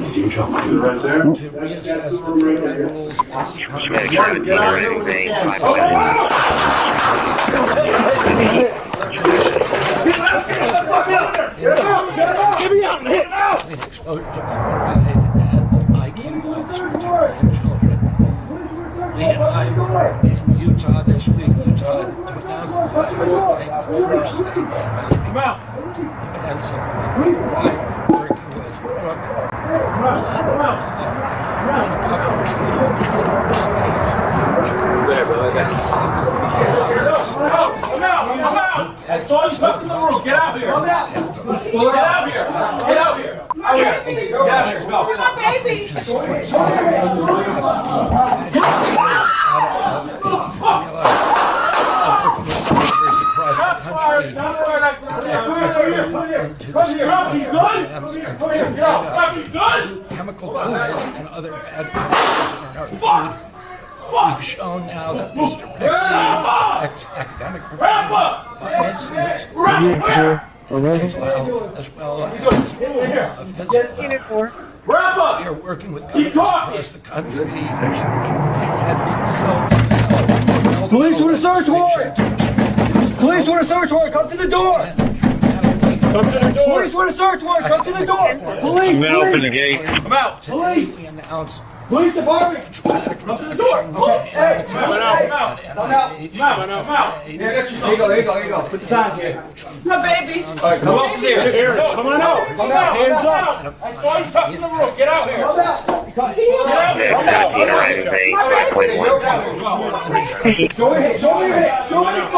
See you, John. Right there. To reassess the federal rules. Anything, 5 last week, Utah announced the first state in the country. And so working with Brooke and governors in all 24 states. I'm out! I saw you come in the room. Get out here! Get out here! Get out here! Out here! Get out here! Go! My baby! Chemical dyes and other bad chemicals in our food. We've shown now that this directly affects academic performance, science, mental health, as well as physical health. We are working with governments across the country and Police with a search warrant! Police with a search warrant! Come to the door! Come to the door! Police with a search warrant! Come to the door! Police! I'm gonna open the gate. I'm out. Police! We announced Police department! Come to the door! Hey! Come out! Come out! Here you go. Put the sign here. My baby. All right, come on. Aaron, come on out. Hands up. I saw you come in the room. Get out here! Come out! Show me your head! Show me your head! Show me your all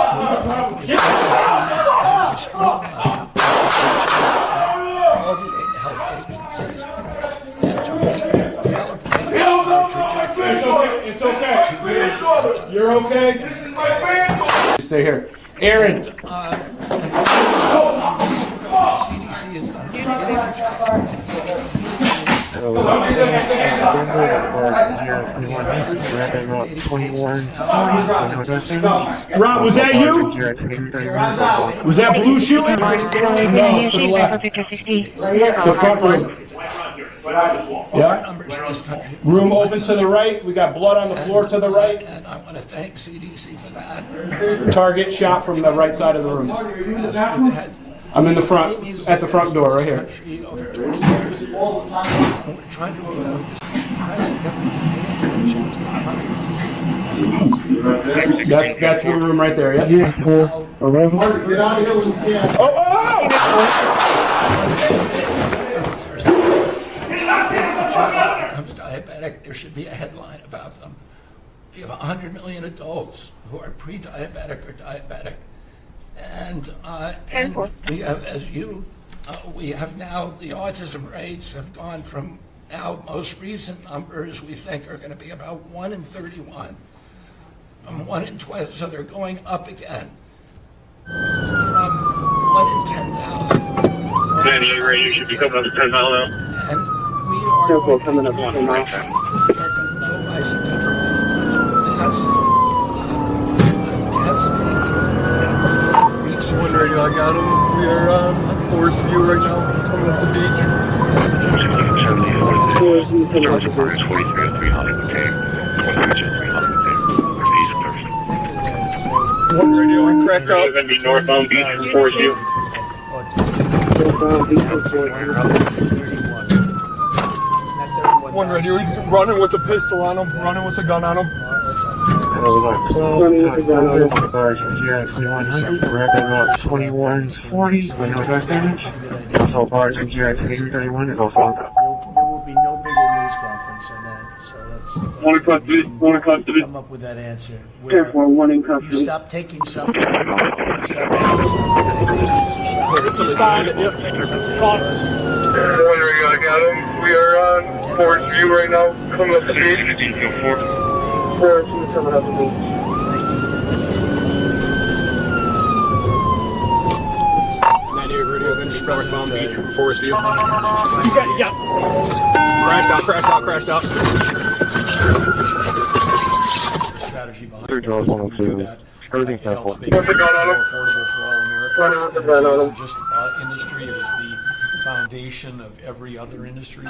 the health agencies and to It's okay. You're okay? Stay here. Aaron. CDC is Rob, was that you? Was that blue shoe? No, to the left. The front room. Yeah. Room opens to the right. We got blood on the floor to the right. And I want to thank CDC for that. Target shot from the right side of the room. I'm in the front, at the front door, right here. Over 20 years. We're trying to refocus the president to pay attention to the That's the room right there, yeah? becomes diabetic, there should be a headline about them. We have 100 million adults who are pre-diabetic or diabetic. And we have, we have now the autism rates have gone from now most recent numbers we think are going to be about 1 in 31, 1 in 12, so they're going up again from 1 in 10,000. 98 rate, you should be coming up to 10 mile now. And we are coming up to 10 miles. We are going to know by September massive testing. One radio, I got him. We are on Forest View right now, coming up the beach. One radio, I cracked up. We're going to be northbound beach from Forest View. One radio, he's running with a pistol on him, running with a gun on him. Running with the gun on him. 2140, no dark damage. Also, bars in GI 31 is also on top. There will be no bigger news conference than that, so that's... 1 o'clock to come up with that answer. Therefore, 1 in custody. You stop taking something. It's behind it, yep. I got him. We are on Forest View right now, coming up the beach. Coming up the beach. 98 radio, northbound beach from Forest View. He's got, yeah. Crashed out. Strategy behind Third draws 102. Everything's it helps make it gun on him. affordable for all Americans. Energy isn't just industry, it is the foundation of every other industry.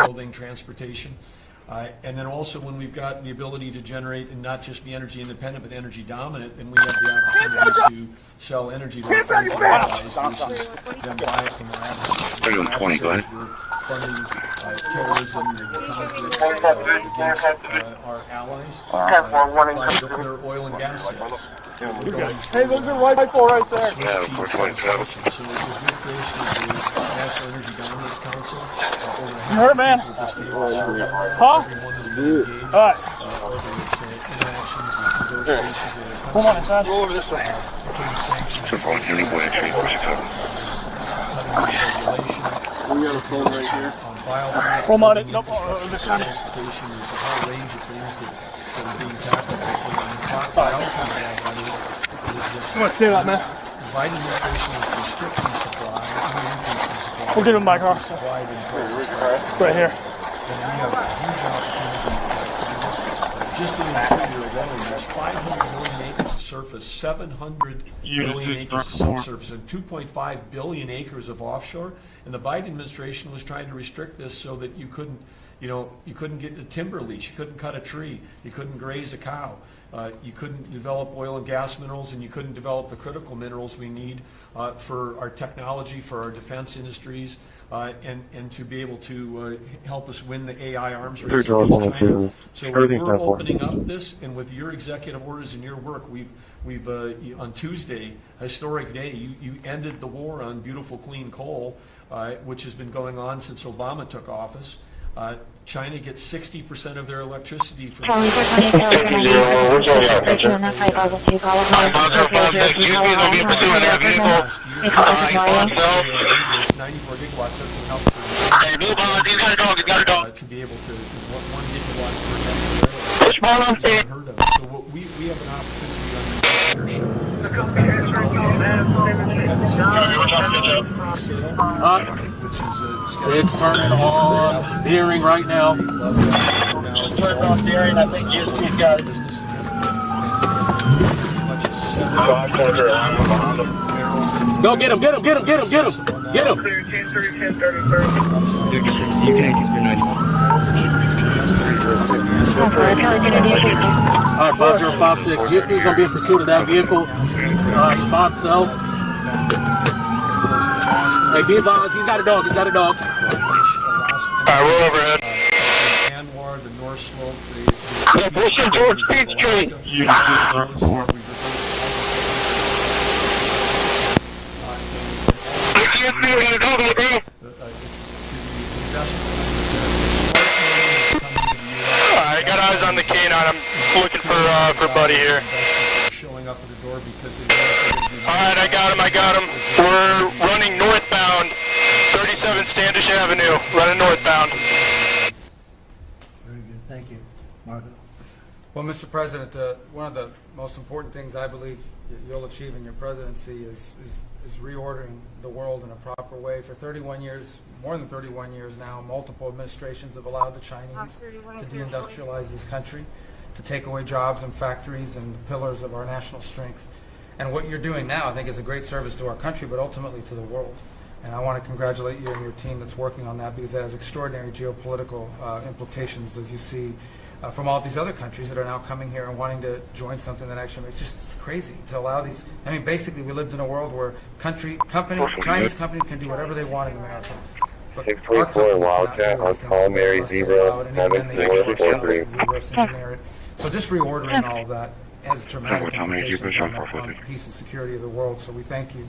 Building, transportation. And then also when we've got the ability to generate and not just be energy independent but energy dominant, then we have the opportunity to sell energy to our friends and allies versus them buy it from our adversaries. 20, go ahead. We're funding terrorism and conflict against our allies by their oil and gas sales. Hey, there's a rifle right there. Yeah, 427. So it was the creation of the National Energy Dominance Council. You heard, man? Huh? All right. Come on inside. Go over this way. We got a phone right here. Come on it. Nope. This side. Come on, stay up, man. We'll get him back off. Right here. Just in the interior alone, there's 500 million acres of surface, 700 million acres of subsurface, and 2.5 billion acres of offshore. And the Biden administration was trying to restrict this so that you couldn't get a timber lease, you couldn't cut a tree, you couldn't graze a cow, you couldn't develop oil and gas minerals, and you couldn't develop the critical minerals we need for our technology, for our defense industries, and to be able to help us win the AI arms race against China. So we're opening up this, and with your executive orders and your work, we've on Tuesday, historic day, you ended the war on beautiful clean coal, which has been going on since Obama took office. China gets 60% of their electricity from. To be able to 1 gigawatt per day. Unheard of. So we have an opportunity under leadership. It's turning on hearing right now. Turned on hearing. I think he's got it. Go get him, get him, get him, get him, get him, get him. Alright, 5056. GSP is going to be in pursuit of that vehicle. Spot self. Hey, be advised, he's got a dog, he's got a dog. Alright, roll overhead. Anwar, the North Slope, pushing towards Peachtree. I got eyes on the canine. I'm looking for Buddy here. Showing up at the door because Alright, I got him. We're running northbound, 37 Standish Avenue, running northbound. Very good, thank you. Marco. Well, Mr. President, one of the most important things I believe you'll achieve in your presidency is reordering the world in a proper way. For 31 years, more than 31 years now, multiple administrations have allowed the Chinese to deindustrialize this country, to take away jobs and factories and the pillars of our national strength. And what you're doing now, I think, is a great service to our country, but ultimately to the world. And I want to congratulate you and your team that's working on that, because that has extraordinary geopolitical implications, as you see from all these other countries that are now coming here and wanting to join something that actually makes it's crazy to allow these. I mean, basically, we lived in a world where Chinese companies can do whatever they want in America. 644 Wildcat on call Mary Zebra 7443. So just reordering all of that has dramatic implications on peace and security of the world. So we thank you.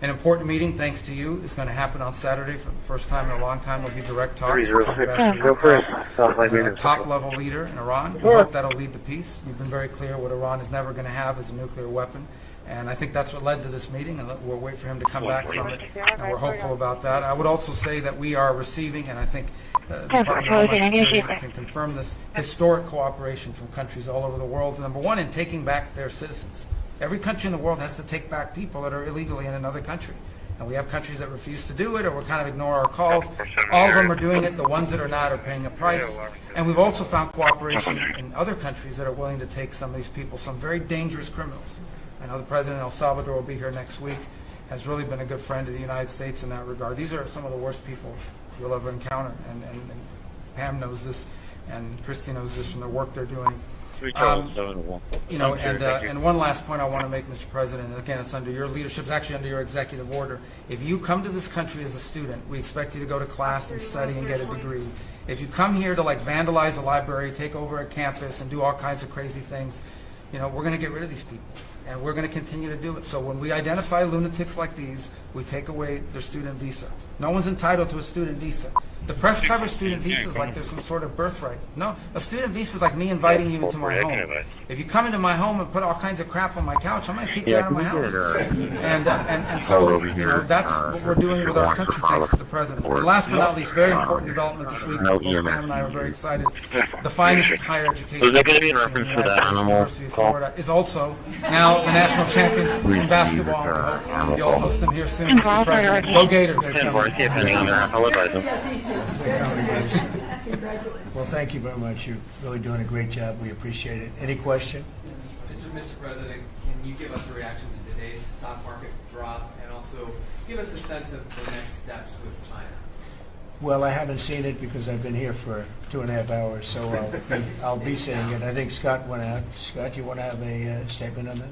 An important meeting, thanks to you, is going to happen on Saturday for the first time in a long time. There'll be direct talks with a top-level leader in Iran. We hope that'll lead to peace. You've been very clear what Iran is never going to have is a nuclear weapon. And I think that's what led to this meeting, and we'll wait for him to come back from it. And we're hopeful about that. I would also say that we are receiving, and I think the Department of Homeland Security can confirm this, historic cooperation from countries all over the world. Number one, in taking back their citizens. Every country in the world has to take back people that are illegally in another country. And we have countries that refuse to do it, or will kind of ignore our calls. All of them are doing it. The ones that are not are paying a price. And we've also found cooperation in other countries that are willing to take some of these people, some very dangerous criminals. I know the president of El Salvador will be here next week, has really been a good friend of the United States in that regard. These are some of the worst people you'll ever encounter, and Pam knows this, and Christi knows this from the work they're doing. You know, and one last point I want to make, Mr. President, and again, it's under your leadership, it's actually under your executive order. If you come to this country as a student, we expect you to go to class and study and get a degree. If you come here to like vandalize a library, take over a campus, and do all kinds of crazy things, you know, we're going to get rid of these people. And we're going to continue to do it. So when we identify lunatics like these, we take away their student visa. No one's entitled to a student visa. The press covers student visas like there's some sort of birthright. No, a student visa is like me inviting you into my home. If you come into my home and put all kinds of crap on my couch, I'm going to kick you out of my house. And so, you know, that's what we're doing with our country, thanks to the president. And last but not least, very important development this week, both Pam and I are very excited. The finest higher education institution in the United States, University of Florida, is also now the national champions in basketball. You'll host them here soon, Mr. President. Go Gators. Well, thank you very much. You're really doing a great job. We appreciate it. Any question? Mr. President, can you give us a reaction to today's stock market drop and also give us a sense of the next steps with China? Well, I haven't seen it because I've been here for 2.5 hours, so I'll be seeing it. I think Scott went out. Scott, you want to have a statement on that?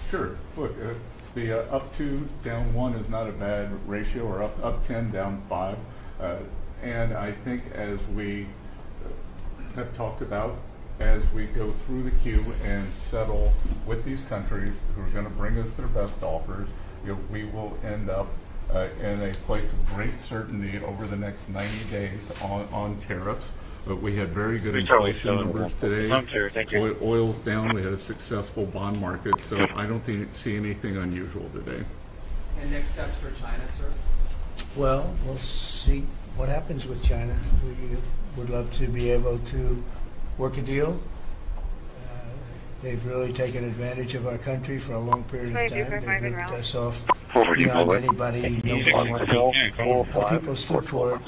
Sure. Look, the up 2, down 1 is not a bad ratio, or up 10, down 5. And I think as we have talked about, as we go through the queue and settle with these countries who are going to bring us their best offers, you know, we will end up in a place of great certainty over the next 90 days on tariffs. But we had very good inflation numbers today. Oil's down. We had a successful bond market, so I don't see anything unusual today. And next steps for China, sir? Well, we'll see what happens with China. We would love to be able to work a deal. They've really taken advantage of our country for a long period of time. They've ripped us off beyond anybody. People stood for it.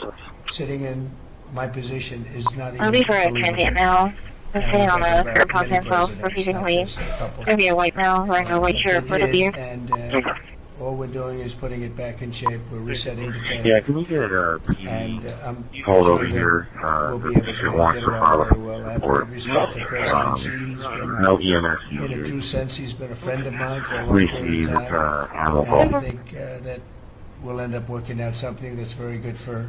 Sitting in my position is not even I'll leave her at transient now. I'm sitting on the skirt pod info, refusing to leave. It's going to be a white now. We're going to wait here for the beer. And all we're doing is putting it back in shape. We're resetting the tank. Yeah, can we get and I'm hold sure over here, we'll be able to get along very well. I have great respect for President Xi. He's been, no EMS in a true sense, he's been a friend of mine for a long period of time. And I think that we'll end up working out something that's very good for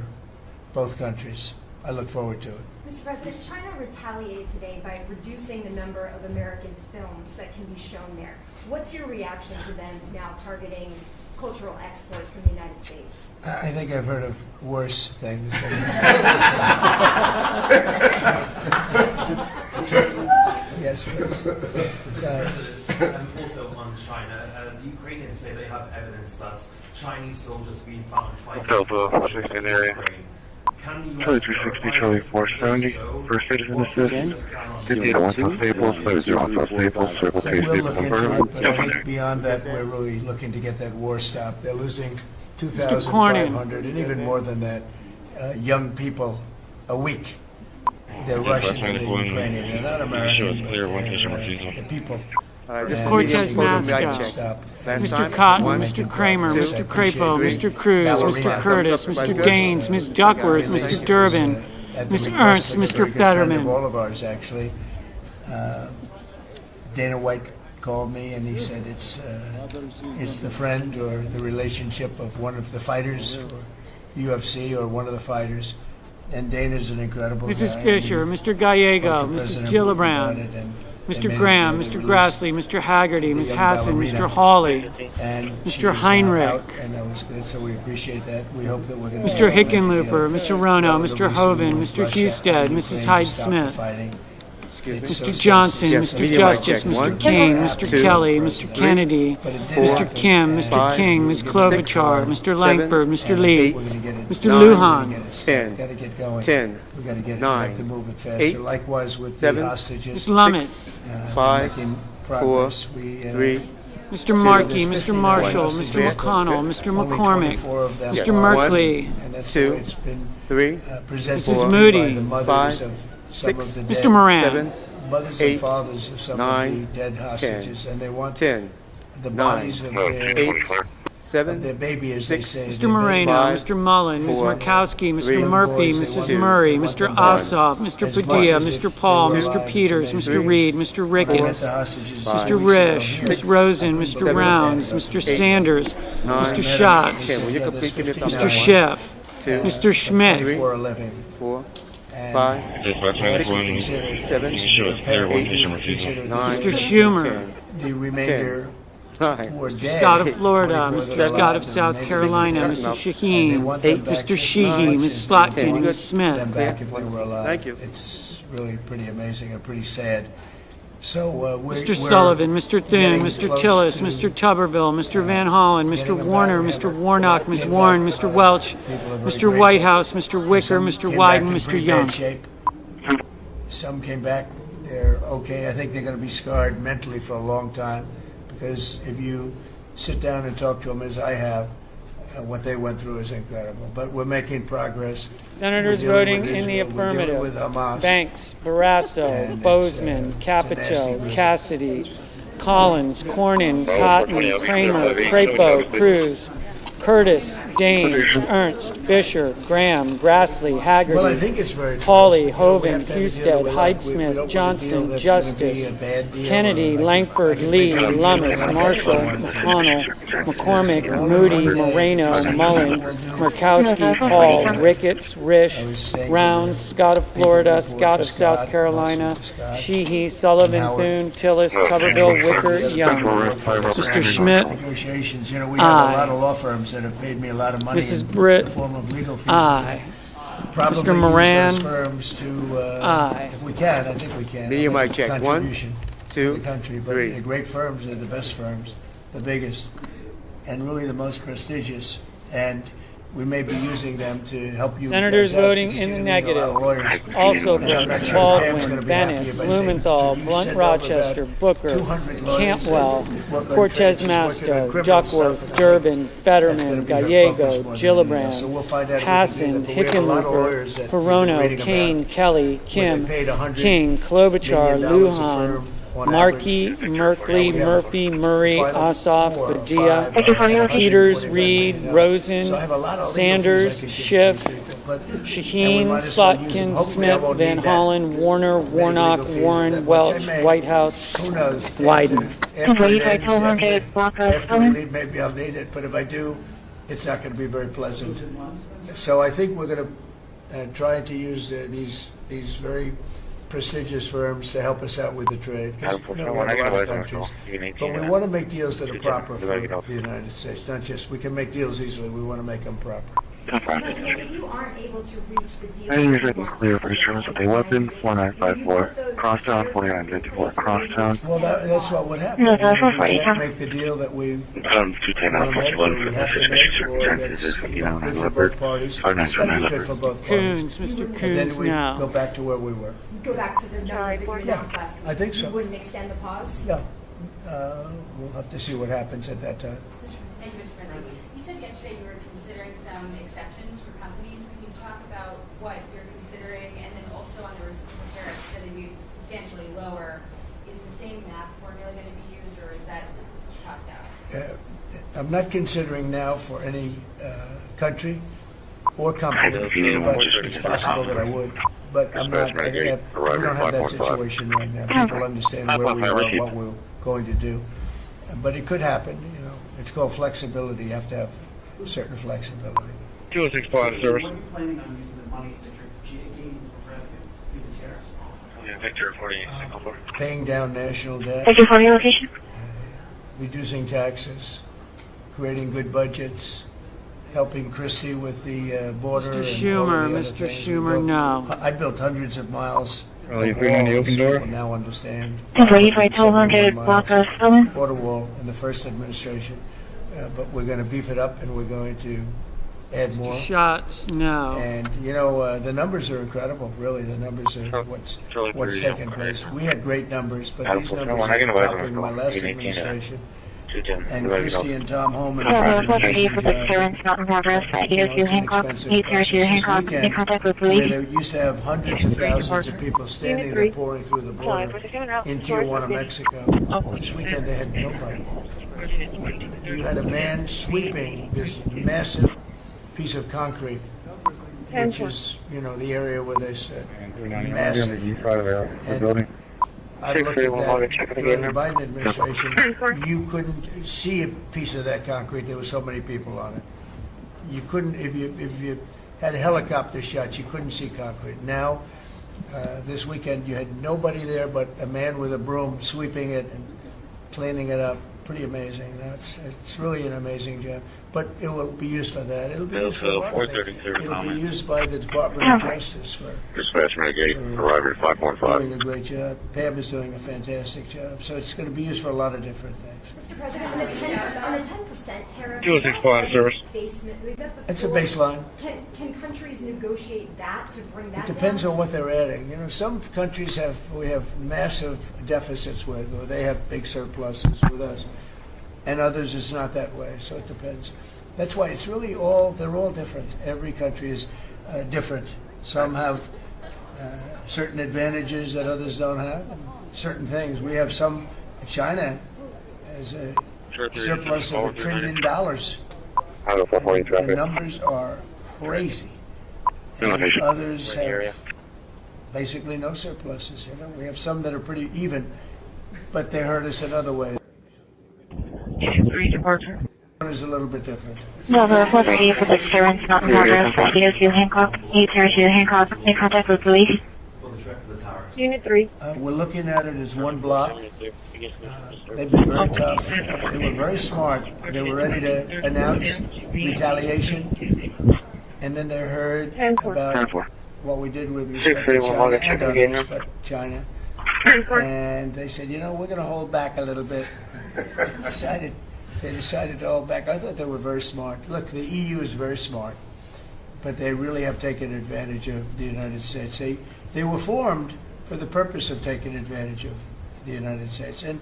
both countries. I look forward to it. Mr. President, China retaliated today by reducing the number of American films that can be shown there. What's your reaction to them now targeting cultural exports from the United States? I think I've heard of worse things. Yes, please. Also on China, the Ukrainians say they have evidence that Chinese soldiers being found fighting in Ukraine. Charlie 360, Charlie 470, first citizen assist. 58 Staples, 30 Staples, Circle K We'll look Staples, into confirmed. it, but I think beyond that, we're really looking to get that war stopped. They're losing Cornyn. 2,500 and even more than that young people a week. They're Russian and they're Ukrainian. They're not American, but they're people. Ms. Cortez Maska, Mr. Cotton, Mr. Kramer, Mr. Crapo, Mr. Cruz, Mr. Curtis, Mr. Gaines, Ms. Duckworth, Mr. Durbin, Ms. Ernst, Mr. Fetterman. All of ours, actually. Dana White called me and he said it's the friend or the relationship of one of the fighters for UFC or one of the fighters. And Dana's an incredible Mrs. guy. Fisher, Mr. Gallego, Mrs. Gillibrand, Mr. Graham, Mr. Grassley, Mr. Haggerty, Ms. Hassan, Mr. Hawley, Mr. Heinrich, and that was good, so we appreciate that. We hope that we're going to Mr. Hickenlooper, Mr. Rono, Mr. Hoven, Mr. Husted, Mrs. Hyde-Smith, Mr. Johnson, Mr. Justice, Mr. King, Mr. Kelly, Mr. Kennedy, Mr. Kim, Mr. King, Ms. Klobuchar, Mr. Langford, Mr. Lee, Mr. Lujan, 10, 10, we got to get it. 9, we have to move it faster. 8, likewise with 7, the hostages. Ms. Lummett, 5, 4, 3. Mr. Markey, Mr. Marshall, Mr. McConnell, Mr. McCormick, Mr. Merkley, 2, 3, Mrs. Moody, 5, 6, Mr. Moran, mothers and fathers of some 9, of the dead hostages, 10, and they want 10, the bodies of their 8, of their baby, as they say. Mr. Moreno, Mr. Mullen, Ms. Markowski, Mr. Murphy, Mrs. Murray, Mr. Ossoff, Mr. Padilla, Mr. Paul, Mr. Peters, Mr. Reed, Mr. Ricketts, Mr. Risch, Ms. Rosen, Mr. Rounds, Mr. Sanders, Mr. Schatz, Mr. Schiff, Mr. Schmidt, 4, 5, 6, 7, 8, Mr. Schumer, the remainder. Mr. Scott of Florida, Mr. Scott of South Carolina, Mr. Shaheen, Mr. Sheehy, Ms. Slotkin, Ms. Smith. Thank you. It's really pretty amazing and pretty sad. So, Mr. Sullivan, Mr. Thune, Mr. Tillis, Mr. Tuberville, Mr. Van Hollen, Mr. Warner, Mr. Warnock, Ms. Warren, Mr. Welch, Mr. Whitehouse, Mr. Wicker, Mr. Wyden, Mr. Young. Some came back, they're okay. I think they're going to be scarred mentally for a long time, because if you sit down and talk to them, as I have, what they went through is incredible. But we're making progress. Senators voting in the affirmative: Banks, Barrasso, Bozeman, Capito, Cassidy, Collins, Cornyn, Cotton, Kramer, Crapo, Cruz, Curtis, Daines, Ernst, Fisher, Graham, Grassley, Haggerty, Well, I think it's very Hawley, Hovind, Husted, Hyde-Smith, Johnston, Justice, Kennedy, Langford, Lee, Lummis, Marshall, McConnell, McCormick, Moody, Moreno, Mullen, Murkowski, Paul, Ricketts, Risch, Rounds, Scott of Florida, Scott of South Carolina, Sheehy, Sullivan, Thune, Tillis, Tuberville, Wicker, Young. Mr. Schmidt, Negotiations, we have a lot of law firms that have paid me a lot of money Mrs. in Britt, the form of legal fees. aye. Probably Mr. Moran, use those firms to, aye. if we can, I think we can. Media mic check. 1, Contribution 2, to the country, but 3. they're great firms, they're the best firms, the biggest, and really the most prestigious. And we may be using them to help you. Senators guys out, voting because in the you're gonna need a lot of negative. lawyers. Also And I'm not votes sure Pam's Baldwin, gonna be happy Bennett, if I say, Blumenthal, "Could you Blunt send over Rochester, about Booker, 200 lawyers Cantwell, that work on Cortez cases working on Masto, criminal Duckworth, stuff? Durbin, That's Fetterman, gonna be her focus Gallego, more than anything else. Gillibrand, So we'll find out if we can do Hassan, that, but we have a lot of Hickenlooper, lawyers that we've been Hirono, reading Kane, about Kelly, where Kim, they paid $100 King, Klobuchar, million a Lujan, firm on Markey, average. Merkley, We have Murphy, Murray, final Ossoff, 4 or Padilla, 5, Peters, Reed, Rosen, So I have a lot of legal Sanders, fees I Schiff, can give but- and we Shaheen, might as well use them. Slotkin, Hopefully I Smith, won't Van need that. Hollen, Warner, Warnock, legal fees Warren, that much. Welch, I may. Whitehouse, Who knows? Wyden. After we leave, maybe I'll need it, but if I do, it's not going to be very pleasant. So I think we're going to try to use these very prestigious firms to help us out with the trade. 'Cause, we have a lot of countries. But we want to make deals that are proper for the United States, not just, we can make deals easily, we want to make them proper. So if you aren't able to reach the deal, I think it's clear for insurance with a weapon, 4954, crosstown, 4954, crosstown. Well, that's what would happen. We can't make the deal that we want to make, or we have to make, or that's good for both parties. It's got to be good for both parties. Coons, Mr. And then Coons we now. go back to where we were. go back to the number that you announced last week? I think so. You wouldn't extend the pause? Yeah. We'll have to see what happens at that time. Thank you, Mr. President. You said yesterday you were considering some exceptions for companies. Can you talk about what you're considering? And then also on the reciprocal tariffs, you said they'd be substantially lower. Is the same math formula going to be used, or is that tossed out? I'm not considering now for any country or company, but it's possible that I would. But I'm not, we don't have that situation right now. People understand where we are, what we're going to do. But it could happen, It's called flexibility. You have to have certain flexibility. 206 Pilot Service. What are you planning on using the money that you're gaining from revenue through the tariffs? Yeah, Victor 48. Paying down national debt. Thank you for your location. Reducing taxes, creating good budgets, helping Christie with the border. Mr. and Schumer, all of the other Mr. things. Schumer, no. I built hundreds of miles. Oh, you put on the open door? People now understand. Ready for 1200 block of Sullivan. Border wall in the first administration. But we're going to beef it up and we're going to add more. Shots, no. And, the numbers are incredible, really. The numbers are what's taking place. We had great numbers, but these numbers are topping my last administration. And Christie and Tom Holman Hello, Deputy for Disturbance, Mountain Progress at 802 Hancock, 802 Hancock, in contact with police. They used to have hundreds of thousands of people standing there pouring through the border in Tijuana, Mexico. This weekend they had nobody. You had a man sweeping this massive piece of concrete, which is, the area where they said massive. And I've looked at that during the Biden administration. You couldn't see a piece of that concrete. There were so many people on it. You couldn't, if you had helicopter shots, you couldn't see concrete. Now, this weekend, you had nobody there but a man with a broom sweeping it and cleaning it up. Pretty amazing. It's really an amazing job. But it will be used for that. It'll be used for a lot of things. It'll be used by the Department of Justice for doing a great job. Pam is doing a fantastic job. So it's going to be used for a lot of different things. Mr. President, on the 10% tariff, is that the It's a baseline. Can countries negotiate that to bring that It depends down? on what they're adding. Some countries we have massive deficits with, or they have big surpluses with us. And others, it's not that way, so it depends. That's why it's really they're all different. Every country is different. Some have certain advantages that others don't have, certain things. We have China has a surplus of $1 trillion. The numbers are crazy. And others have basically no surpluses. We have some that are pretty even, but they hurt us in other ways. Is a little bit different. Delta 430 for the disturbance, Mountain Progress, 802 Hancock, 802 Hancock, make contact with police. Unit 3. We're looking at it as one block. They've been very tough. They were very smart. They were ready to announce retaliation, and then they heard about what we did with respect to China and others, but China. And they said, we're going to hold back a little bit. They decided to hold back. I thought they were very smart. Look, the EU is very smart, but they really have taken advantage of the United States. They were formed for the purpose of taking advantage of the United States. And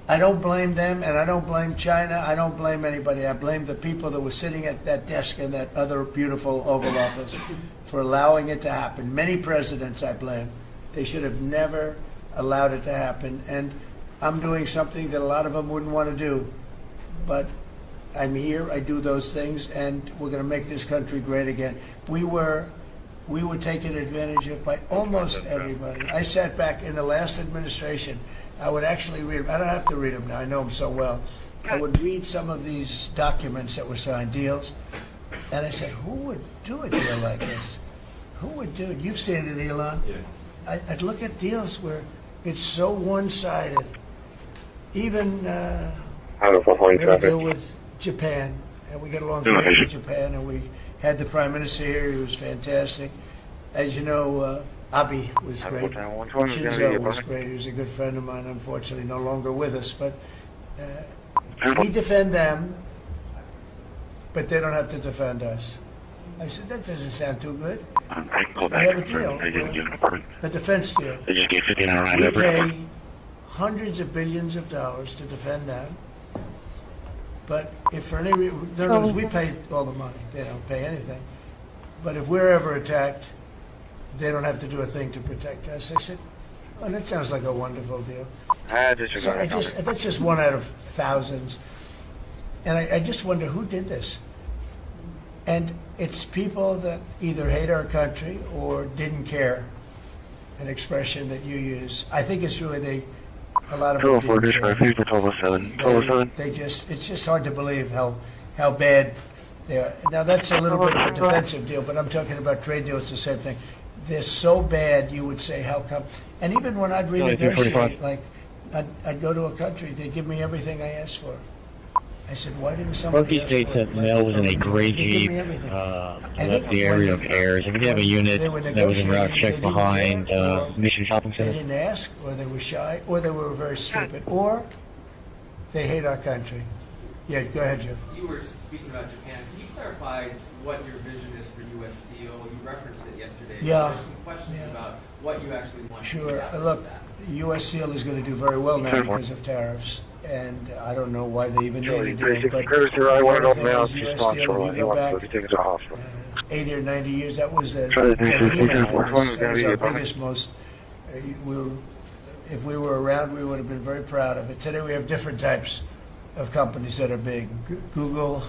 I don't blame them, and I don't blame China. I don't blame anybody. I blame the people that were sitting at that desk in that other beautiful Oval Office for allowing it to happen. Many presidents I blame. They should have never allowed it to happen. And I'm doing something that a lot of them wouldn't want to do. But I'm here, I do those things, and we're going to make this country great again. We were taken advantage of by almost everybody. I sat back in the last administration. I would actually read them. I don't have to read them now. I know them so well. I would read some of these documents that were signed, deals, and I said, who would do a deal like this? Who would do it? You've seen it, Elon. Yeah. I'd look at deals where it's so one-sided. Even we had a deal with Japan, and we get along great with Japan, and we had the Prime Minister here. He was fantastic. As you know, Abe was great. Shinzo was great. He was a good friend of mine, unfortunately no longer with us. But we defend them, but they don't have to defend us. I said, that doesn't sound too good. We have a deal, a defense deal. We pay hundreds of billions of dollars to defend them. But if for any reason, in other words, we pay all the money. They don't pay anything. But if we're ever attacked, they don't have to do a thing to protect us. I said, oh, that sounds like a wonderful deal. So that's just one out of thousands. And I just wonder who did this. And it's people that either hate our country or didn't care, an expression that you use. I think it's really a lot of them didn't care. It's just hard to believe how bad they are. Now, that's a little bit of a defensive deal, but I'm talking about trade deals, the same thing. They're so bad, you would say, how come? And even when I'd renegotiate, like, I'd go to a country, they'd give me everything I asked for. I said, why didn't somebody ask for it? That Mel was in a gray Jeep, left the area of errors. And we have a unit that was in route check behind Mission Shopping Center. They didn't ask, or they were shy, or they were very stupid, or they hate our country. Yeah, go ahead, Jeff. You were speaking about Japan. Can you clarify what your vision is for U.S. Steel? You referenced it yesterday. Yeah. There's some questions about what you actually want to see. Sure. Look, U.S. Steel is going to do very well now because of tariffs. And I don't know why they even need to do it, but the other thing is U.S. Steel, if you go back 80 or 90 years, that was a behemoth. That was our biggest, most, if we were around, we would have been very proud of it. Today we have different types of companies that are big. Google.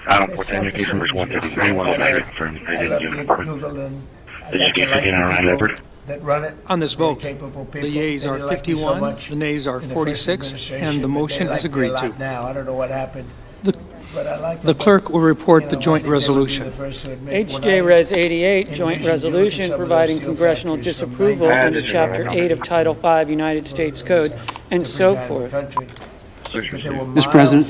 Adam 410, numbers 133, 109, confirmed. I love Google and Did you get 59 Leopard? that run it. On this vote, capable people. the yeas They are like me so 51, much the nays are in the first 46, administration, and the but motion they is like me a agreed lot to. Now I don't know what happened. But I like The them. clerk will report You the know, joint I think they would be resolution. the first to admit when HJ I Res 88, joint envisioned doing resolution some of providing those steel congressional factories from disapproval 19 under Chapter 8 of Title 5 United States Code, and so forth. Mr. President,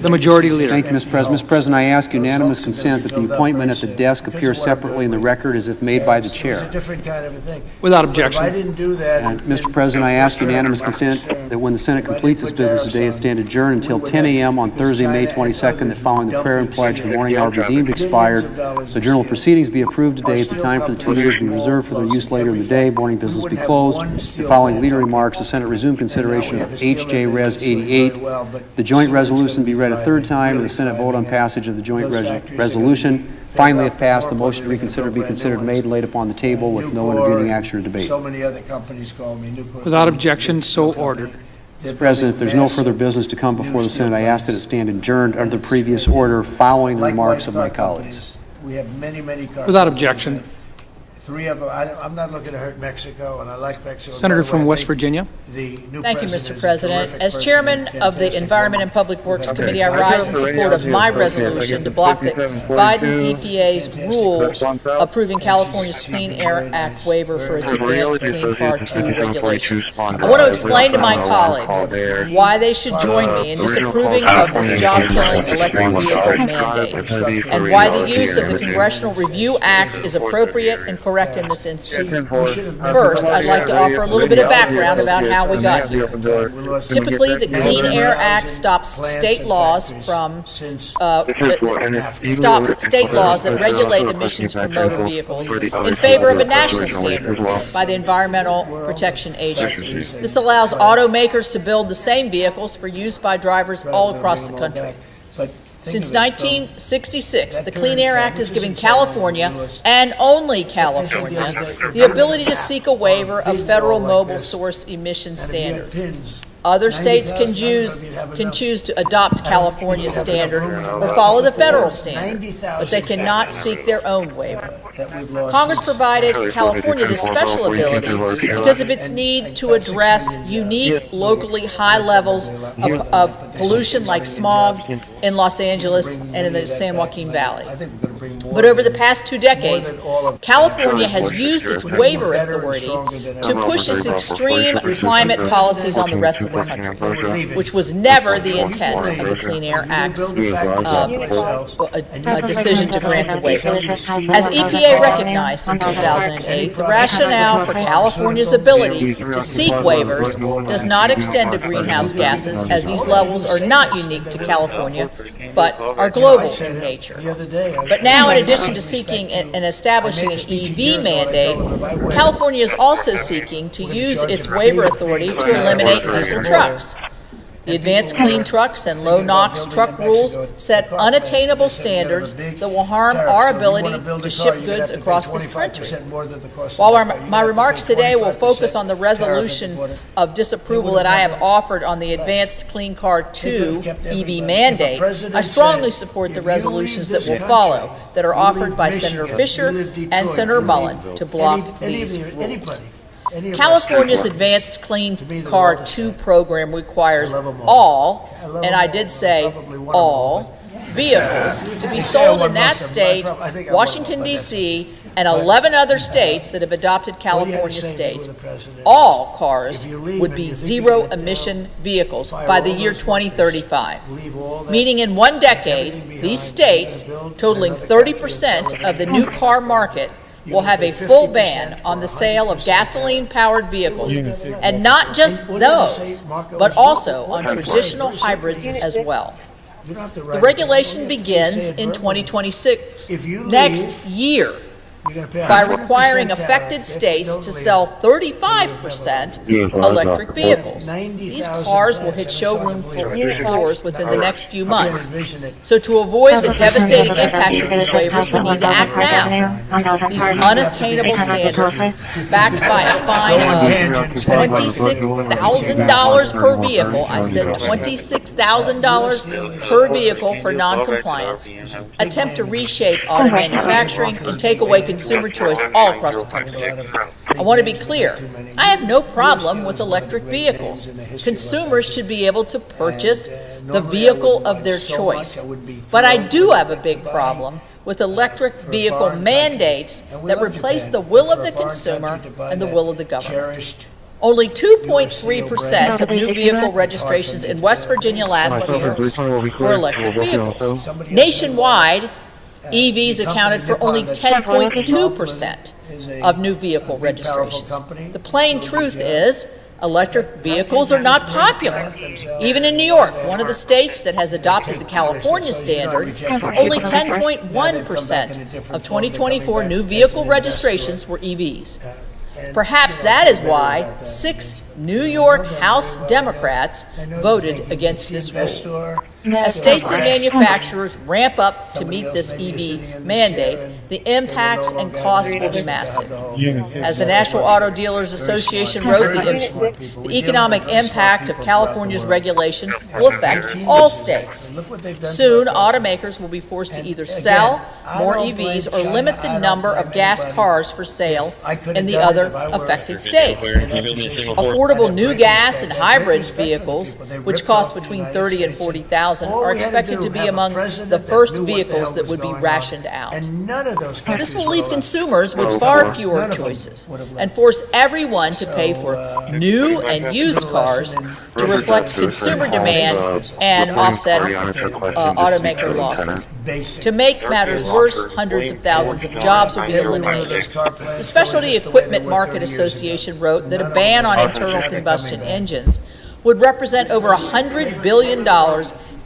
The majority leader. thank you, Mr. President. Mr. President, I ask unanimous consent that the appointment at the desk appear separately in the record as if made by the It's a chair. different kind of a thing. Without But if I objection. didn't do that. And, Mr. President, I ask unanimous consent that when the Senate completes its business today, it stand adjourned until 10 a.m. on Thursday, May 22nd, that following the prayer and pledge, the morning hour be deemed expired. The journal proceedings be approved today at the time for the 2 years be reserved for their use later in the day. Morning business be closed. And following leader remarks, the Senate resume consideration of HJ Res 88. The joint resolution be read a third time, and the Senate vote on passage of the joint resolution. Finally, if passed, the motion to reconsider be considered made and laid upon the table with no intervening action or debate. So many other companies call me Nucor. Without objection, so ordered. Mr. President, if there's no further business to come before the Senate, I ask that it stand adjourned under the previous order following the remarks of my colleagues. We have many, many cars. Without objection. 3 of them. I'm not looking to hurt Mexico, and I like Mexico. Senator By the from way, I West think Virginia. the new Thank you, president Mr. is a President. terrific As person chairman and of the fantastic Environment and Public Works Committee, I rise in support of my resolution to block the Biden EPA's rule approving California's Clean Air Act waiver for its advanced Clean Car 2 regulation. I want to explain to my colleagues why they should join me in disapproving of this job-killing electric vehicle mandate, and why the use of the Congressional Review Act is appropriate and correct in this instance. First, I'd like to offer a little bit of background about how we got here. Typically, the Clean Air Act stops state laws from that regulate emissions from motor vehicles in favor of a national standard by the Environmental Protection Agency. This allows automakers to build the same vehicles for use by drivers all across the country. Since 1966, the Clean Air Act has given California, and only California, the ability to seek a waiver of federal mobile source emission standards. Other states can choose to adopt California's standard or follow the federal standard, but they cannot seek their own waiver. Congress provided California this special ability because of its need to address unique, locally high levels of pollution like smog in Los Angeles and in the San Joaquin Valley. But over the past 2 decades, California has used its waiver authority to push its extreme climate policies on the rest of the country, which was never the intent of the Clean Air Act's decision to grant the waiver. As EPA recognized in 2008, the rationale for California's ability to seek waivers does not extend to greenhouse gases, as these levels are not unique to California, but are global in nature. But now, in addition to seeking and establishing an EV mandate, California is also seeking to use its waiver authority to eliminate diesel trucks. The Advanced Clean Trucks and Low NOx truck rules set unattainable standards that will harm our ability to ship goods across this country. While my remarks today will focus on the resolution of disapproval that I have offered on the Advanced Clean Car 2 EV mandate, I strongly support the resolutions that will follow that are offered by Senator Fisher and Senator Mullen to block these rules. California's Advanced Clean Car 2 program requires all, and I did say all, vehicles to be sold in that state, Washington, D.C., and 11 other states that have adopted California states. All cars would be zero-emission vehicles by the year 2035, meaning in 1 decade, these states, totaling 30% of the new car market, will have a full ban on the sale of gasoline-powered vehicles, and not just those, but also on traditional hybrids as well. The regulation begins in 2026, next year. by requiring affected states to sell 35% electric vehicles. These cars will hit showroom floors within the next few months. So to avoid the devastating impacts of these waivers, we need to act now. These unattainable standards, backed by a fine of $26,000 per vehicle, I said $26,000 per vehicle for non-compliance, attempt to reshape auto manufacturing and take away consumer choice all across the country. I want to be clear, I have no problem with electric vehicles. Consumers should be able to purchase the vehicle of their choice. But I do have a big problem with electric vehicle mandates that replace the will of the consumer and the will of the government. Only 2.3% of new vehicle registrations in West Virginia last year were electric vehicles. Nationwide, EVs accounted for only 10.2% of new vehicle registrations. The plain truth is, electric vehicles are not popular. Even in New York, one of the states that has adopted the California standard, only 10.1% of 2024 new vehicle registrations were EVs. Perhaps that is why 6 New York House Democrats voted against this rule. As states and manufacturers ramp up to meet this EV mandate, the impacts and costs will be massive. As the National Auto Dealers Association wrote, the economic impact of California's regulation will affect all states. Soon, automakers will be forced to either sell more EVs or limit the number of gas cars for sale in the other affected states. Affordable new gas and hybrid vehicles, which cost between $30,000 and $40,000, are expected to be among the first vehicles that would be rationed out. This will leave consumers with far fewer choices and force everyone to pay for new and used cars to reflect consumer demand and offset automaker losses. To make matters worse, hundreds of thousands of jobs will be eliminated. The Specialty Equipment Market Association wrote that a ban on internal combustion engines would represent over $100 billion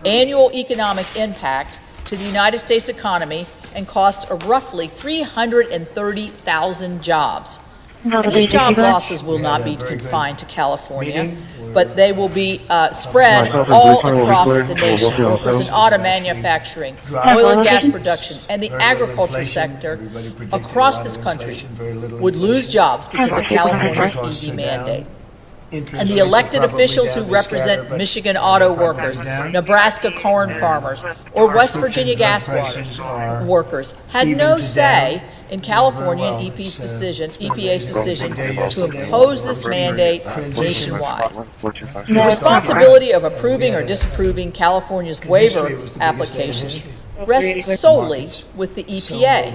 annual economic impact to the United States economy and cost roughly 330,000 jobs. And these job losses will not be confined to California, but they will be spread all across the nation. Workers in auto manufacturing, oil and gas production, and the agriculture sector across this country would lose jobs because of California's EV mandate. And the elected officials who represent Michigan auto workers, Nebraska corn farmers, or West Virginia gas workers had no say in California and EPA's decision to impose this mandate nationwide. The responsibility of approving or disapproving California's waiver applications rests solely with the EPA.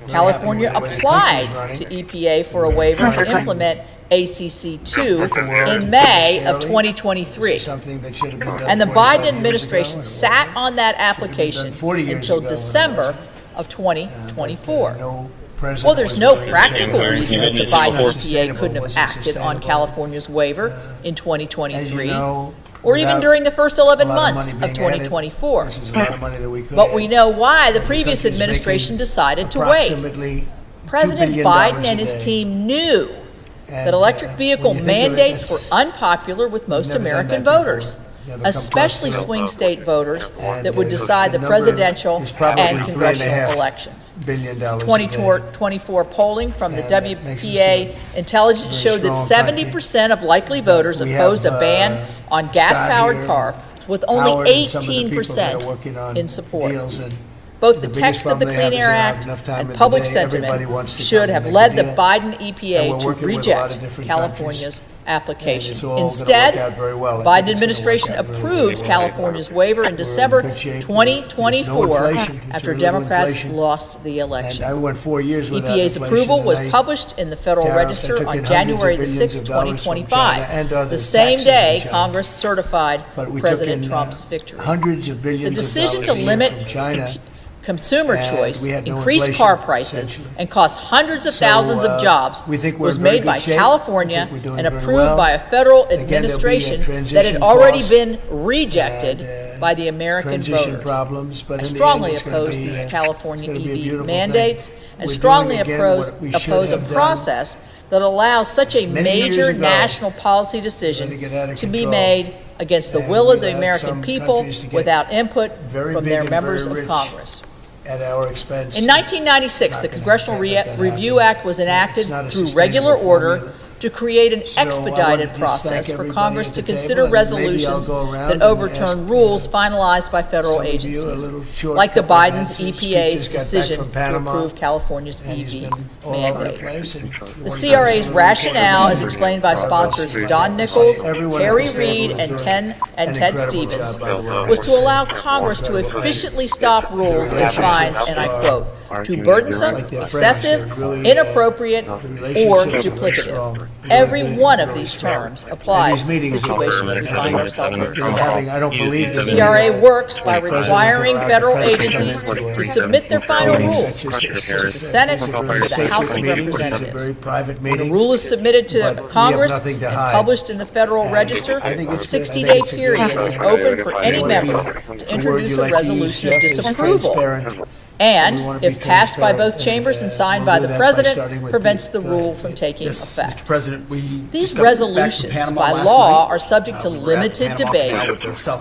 California applied to EPA for a waiver to implement ACC2 in May of 2023. And the Biden administration sat on that application until December of 2024. Well, there's no practical reason that the Biden EPA couldn't have acted on California's waiver in 2023 or even during the first 11 months of 2024. But we know why the previous administration decided to wait. President Biden and his team knew that electric vehicle mandates were unpopular with most American voters, especially swing state voters that would decide the presidential and congressional elections. 2024 polling from the WPA Intelligence showed that 70% of likely voters opposed a ban on gas-powered cars, with only 18% in support. Both the text of the Clean Air Act and public sentiment should have led the Biden EPA to reject California's application. Instead, Biden administration approved California's waiver in December 2024 after Democrats lost the election. EPA's approval was published in the Federal Register on January the 6th, 2025, the same day Congress certified President Trump's victory. The decision to limit consumer choice, increase car prices, and cost hundreds of thousands of jobs was made by California and approved by a federal administration that had already been rejected by the American transition voters. problems, but I in the strongly end, it's gonna oppose be these a- California it's gonna be a EV beautiful mandates thing. and We're strongly doing again oppose, what we should oppose a have done process that allows such a many years major ago. national policy decision Let it get out of to be control. made against the And will of we the allowed American some people countries to get without input very from big their and members very of rich Congress. at our expense. In 1996, the Congressional Review Act was enacted not a through sustainable regular order formula. to create an So I expedited wanted to just process thank for everybody Congress at to the table, consider and maybe I'll resolutions go around that and overturn ask, rules finalized by federal some of you a agencies, little short like the couple of Biden's answers. EPA's We just got back decision from to Panama, approve California's and he's EV been all over the mandate. place, and The CRA's rationale, as explained by sponsors Don Nichols, Harry Reid, and Ted Stevens, was to allow Congress to efficiently stop rules and fines, and I quote, "too burdensome, excessive, inappropriate, or duplicative." Every one of these terms applies to the situation we find ourselves in today. I don't believe The CRA works by requiring federal agencies to submit their final rules to the Senate, to the House of Representatives. When a rule is submitted to Congress and published in the Federal Register, a 60-day period is open for any member to introduce a resolution of disapproval, and, if passed by both chambers and signed by the President, prevents the rule from taking effect. Mr. President, These resolutions, by law, are subject to limited debate,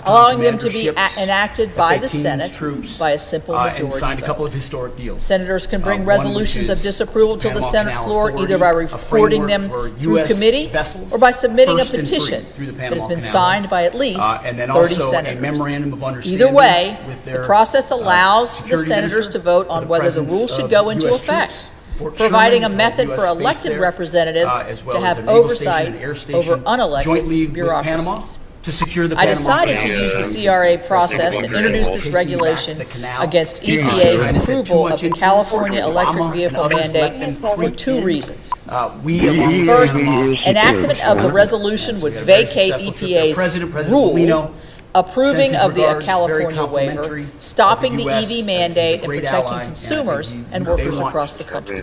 allowing them to be enacted by the Senate by a simple and signed a majority couple vote. of historic deals. Senators can bring One resolutions which of is disapproval to the Panama Senate Canal floor Authority, either by a reporting them framework for through US committee vessels, or by submitting a first and free petition through the that Panama has been Canal. signed by at least And then 30 also a senators. memorandum of Either understanding way, with the their, process allows the security senators minister to vote for on the whether the presence rules should of go into US effect, troops, Fort providing a Sherman, method US for base elected there, representatives as well to as have a naval oversight station, air station, over unelected jointly with Panama bureaucracies. to secure the I Panama decided to Canal. use the CRA process and introduce this regulation against EPA's approval of the California electric vehicle mandate for two reasons. First, enactment of the resolution would vacate EPA's rule approving of the California waiver, stopping the EV mandate, and protecting consumers and workers across the country.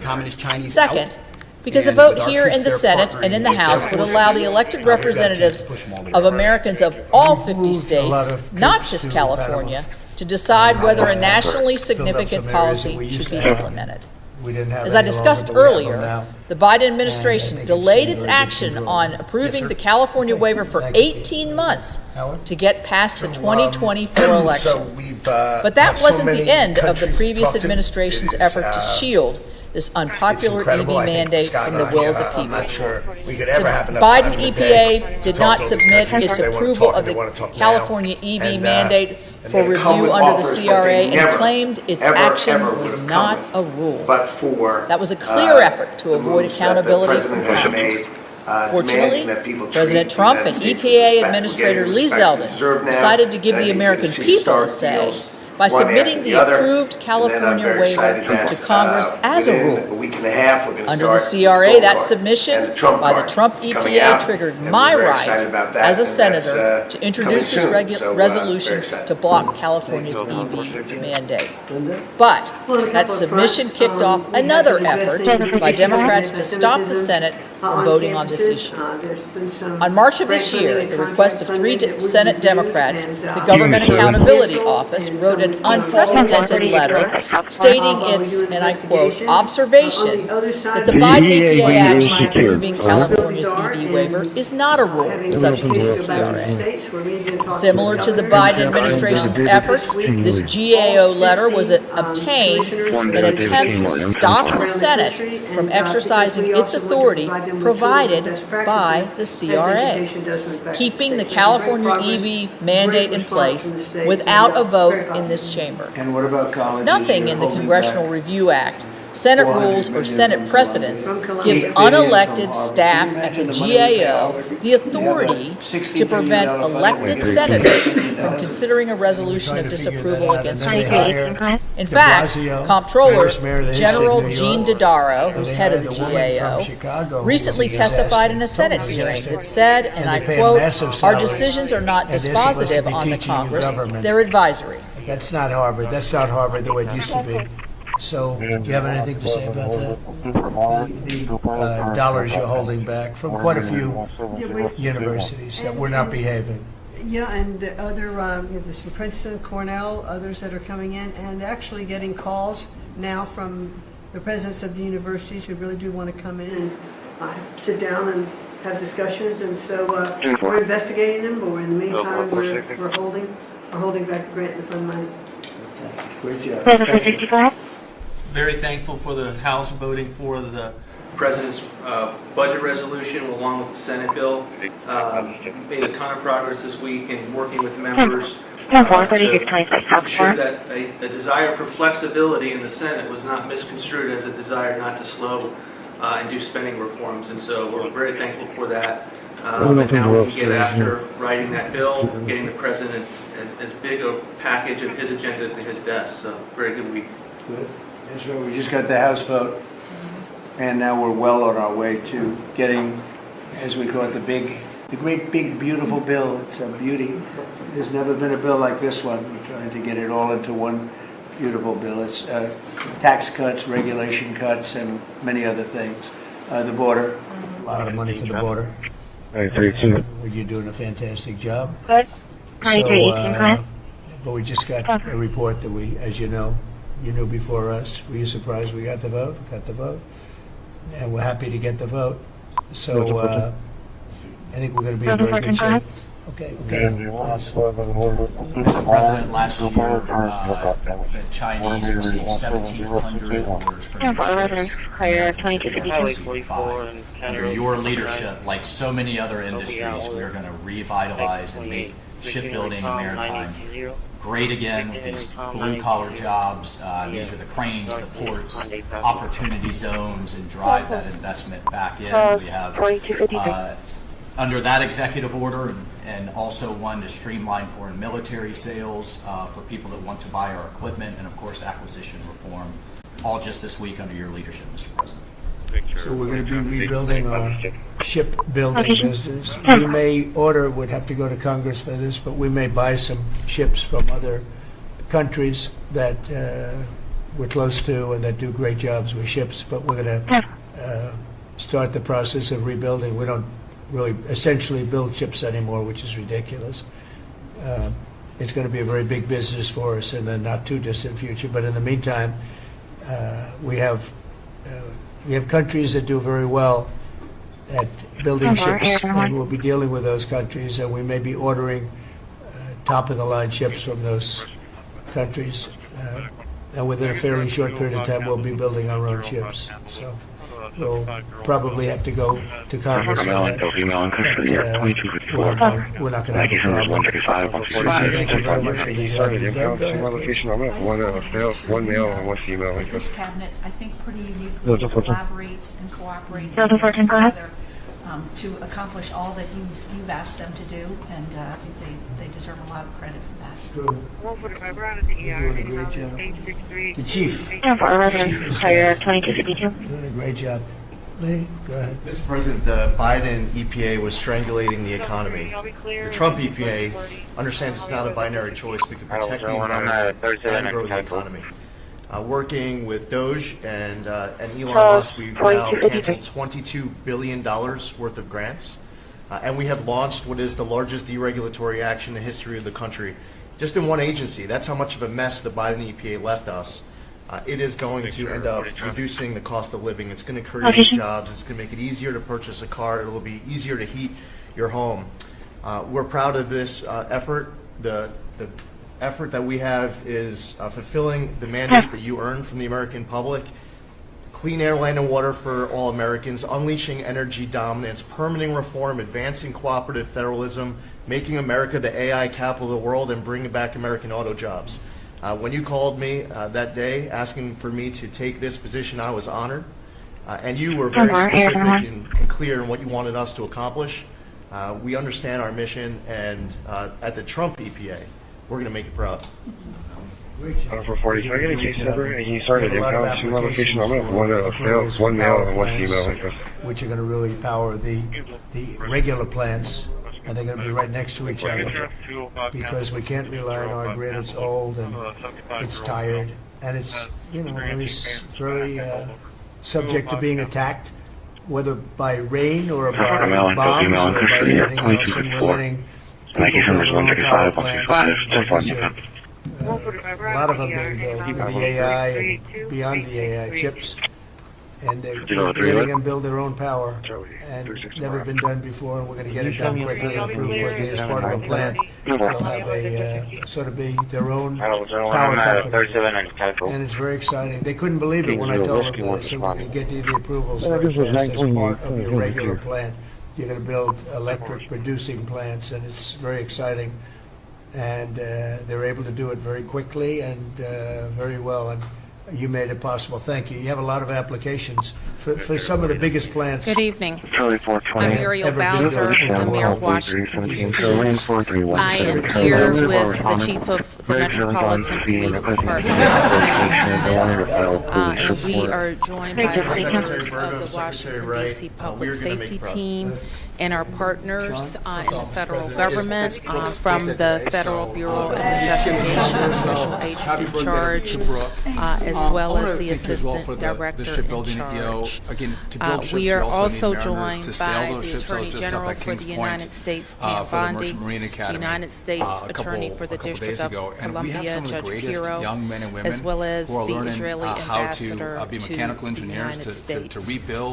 Second, because a vote here in the Senate and in the House would allow the elected representatives of Americans of all 50 states, not just California, to decide whether a nationally significant policy should be implemented. As I discussed earlier, the Biden administration delayed its action on approving the California waiver for 18 months to get past the 2024 election. But that wasn't the end of the previous administration's effort to shield this unpopular EV mandate from the will of the people. I'm not sure we could ever have The enough time Biden in the day EPA to did talk not to those submit countries. its They wanna approval talk, of and they wanna the talk now. California EV And, mandate and for they come review with under the offers that CRA they and never, claimed its ever action would was have not come a rule. but for That was a clear effort to the avoid moves that the accountability from president has Congress. made, Fortunately, demanding that people treat President the Trump United and States with EPA respect. We're Administrator getting Lee respect we Zeldin deserve now, decided to give and I the think American you're gonna see people a historic say deals by one submitting after the other. approved And then I'm California very waiver excited that, to Congress as a within rule. a week and a half, we're going to Under start the CRA, gold that card. submission And the Trump by the card Trump is coming EPA out, triggered and my we're very right excited about that, as a and that's, senator to coming introduce this soon. So, very resolution excited. to block California's EV mandate. But that submission kicked off another effort by Democrats to stop the Senate from voting on this issue. On March of this year, at the request of three Senate Democrats, the Government Accountability Office wrote an unprecedented letter stating its, and I quote, observation that the Biden EPA action approving California's EV waiver is not a rule subject to the CRA. Similar to the Biden administration's efforts, this GAO letter was obtained in an attempt to stop the Senate from exercising its authority provided by the CRA, keeping the California EV mandate in place without a vote in this chamber. And what about colleges? Nothing in the Holding Congressional back Review Act, Senate 400 rules, or million Senate from precedents Columbia. gives $8 billion unelected from staff Harvard. at the Can you imagine the money GAO we the authority to prevent elected senators from considering a resolution of disapproval against the bill. In fact, Comptroller General Gene Dodaro, who's head of the GAO, recently testified in a Senate hearing that said, and I quote, "Our decisions are not dispositive on the Congress, they're advisory." That's not Harvard. That's not Harvard the way it used to be. So, do you have anything to say about that? The dollars you're holding back from quite a few universities that were not behaving. Yeah, and the other, there's some Princeton, Cornell, others that are coming in, and actually getting calls now from the presidents of the universities who really do want to come in and sit down and have discussions. And so we're investigating them, but in the meantime, we're holding back the grant and the fund money. Great job. Very thankful for the House voting for the President's budget resolution along with the Senate bill. Made a ton of progress this week in working with members to ensure that a desire for flexibility in the Senate was not misconstrued as a desire not to slow and do spending reforms. And so we're very thankful for that. And now we can get after writing that bill, getting the President as big a package of his agenda to his desk. So very good week. Good. That's right. We just got the House vote. And now we're well on our way to getting, as we call it, the great big beautiful bill. It's a beauty. There's never been a bill like this one. We're trying to get it all into one beautiful bill. It's tax cuts, regulation cuts, and many other things. The border, a lot of money for the border. You're doing a fantastic job. But we just got a report that as you know, you knew before us. Were you surprised we got the vote? Got the vote. And we're happy to get the vote. So I think we're going to be in very good shape. Okay. Mr. President, last year the Chinese received 1,700 orders from Under your leadership, like so many other industries, we are going to revitalize and make shipbuilding and maritime great again with these blue-collar jobs. These are the cranes, the ports, opportunity zones, and drive that investment back in. We have, under that executive order, and also one to streamline foreign military sales for people that want to buy our equipment, and of course acquisition reform, all just this week under your leadership, Mr. President. So we're going to be rebuilding our shipbuilding business. We would have to go to Congress for this, but we may buy some ships from other countries that we're close to and that do great jobs with ships, but we're going to start the process of rebuilding. We don't really essentially build ships anymore, which is ridiculous. It's going to be a very big business for us in the not too distant future, but in the meantime, we have countries that do very well at building ships, and we'll be dealing with those countries, and we may be ordering top-of-the-line ships from those countries. And within a fairly short period of time, we'll be building our own ships. So we'll probably have to go to Congress. We're not going to have a problem. Thank you very much for the job. This cabinet, I think, pretty uniquely collaborates and cooperates together to accomplish all that you've asked them to do, and I think they deserve a lot of credit for that. You're doing a great job. The chief. Doing a great job. Lee, go ahead. Mr. President, the Biden EPA was strangulating the economy. The Trump EPA understands it's not a binary choice. We can protect the environment and grow the economy. Working with Doge and Elon Musk, we've now canceled $22 billion worth of grants. And we have launched what is the largest deregulatory action in the history of the country. Just in one agency. That's how much of a mess the Biden EPA left us. It is going to end up reducing the cost of living. It's going to create jobs. It's going to make it easier to purchase a car. It will be easier to heat your home. We're proud of this effort. The effort that we have is fulfilling the mandate that you earned from the American public. Clean air, land, and water for all Americans, unleashing energy dominance, permitting reform, advancing cooperative federalism, making America the AI capital of the world, and bringing back American auto jobs. When you called me that day asking for me to take this position, I was honored. And you were very specific and clear in what you wanted us to accomplish. We understand our mission, and at the Trump EPA, we're going to make it proud. For 40 seconds, you started in two locations. One mail and one email. Which are going to really power the regular plants, and they're going to be right next to each other because we can't rely on our grid. It's old and it's tired, and it's very subject to being attacked, whether by rain or by bombs or by anything else. And we're letting people build their own power plants. A lot of them being built with the AI and beyond the AI chips. And they're letting them build their own power, and never been done before. And we're going to get it done quickly and approved quickly as part of a plant. They'll have a sort of be their own power company, and it's very exciting. They couldn't believe it when I told them that. I said, we're going to get you the approvals very fast as part of your regular plant. You're going to build electric producing plants, and it's very exciting. And they're able to do it very quickly and very well. And you made it possible. Thank you. You have a lot of applications for some of the biggest plants. Good evening. I'm Muriel Bowser from the Mayor of Washington, D.C. I am here with the Chief of the Metropolitan Police Department, and we are joined by members of the Washington, D.C. Public Safety Team and our partners in the federal government from the Federal Bureau of Investigation, Special Agent in Charge, as well as the Assistant Director in charge. We are also joined by the Attorney General for the United States, Pam Bondi, United States Attorney for the District of Columbia, Judge Pirro, as well as the Israeli Ambassador to the United States,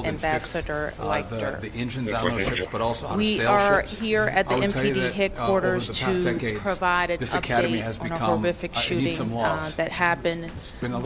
Ambassador Leichter. The engines on those ships, but also on we are here at the MPD headquarters to provide an update on a horrific shooting that happened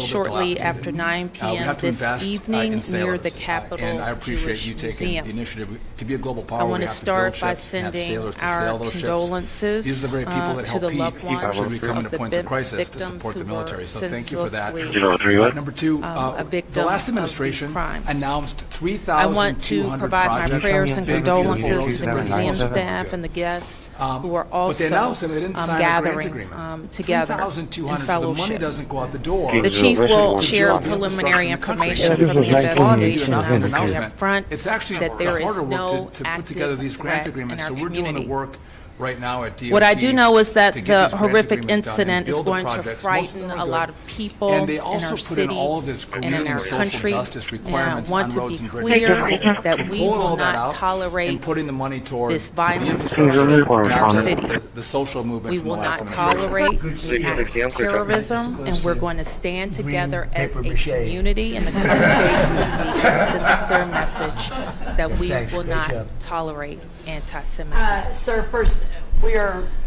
shortly after 9 p.m. this evening near the Capitol and I appreciate Jewish you taking Museum. the initiative to be a global power. I want to start by sending our condolences These are the very people that to help the loved ones should we come of into the points of crisis to victims support the who military. were So thank you for that. senselessly, Number two, the last administration announced 3,200 I want to provide my projects, prayers and big, condolences beautiful to the roads museum and staff and the guests who are but they announced also them, they didn't sign a grant gathering agreement. together in 3,200, so the money fellowship. doesn't go out the door. The chief will to share build the preliminary infrastructure information in from the investigation. I want to say announcement. up front It's actually that there is harder work no to put together these grant active threat in agreements. our So we're doing the community. work right now at DOT. What I do know is that to get the these grant horrific agreements done and incident is build the going to projects. Most frighten of them a are lot good. of people And they in also our put city in all of this and green in our and social country. justice And I requirements want on to roads be and bridges. clear that we Pulling all will that not out tolerate and putting the money toward this violence the infrastructure in our city. the social movement We from will the last not administration. tolerate acts of terrorism, and we're going to stand together as a community in the coming days and weeks and send a clear message that we will not tolerate anti-Semitism. Sir, first,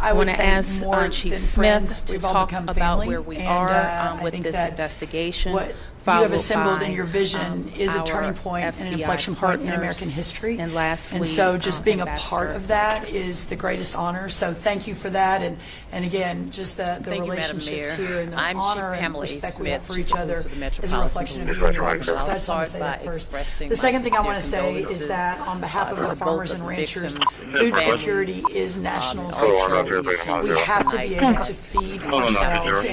I want to ask more Chief than Smith friends. to We've all talk become about family, where we and, are I with think this that investigation. what you followed have assembled by, in your vision is a our turning point and an FBI inflection point in partners. American history. And lastly, and so just being a part Ambassador of that is the greatest honor. So thank you for that. And again, just the Thank you, Madam relationships Mayor. here and the I'm Chief honor and Pamela A. respect we have Smith, for each Chief other of the is a Metropolitan reflection of Police your Department. leadership. So I I'll just want to start say by that first. expressing The my second thing I want to sincere say is condolences, that on behalf of to our both farmers of and the ranchers, victims and food families, security is national and security. also We have to be able to feed ourselves,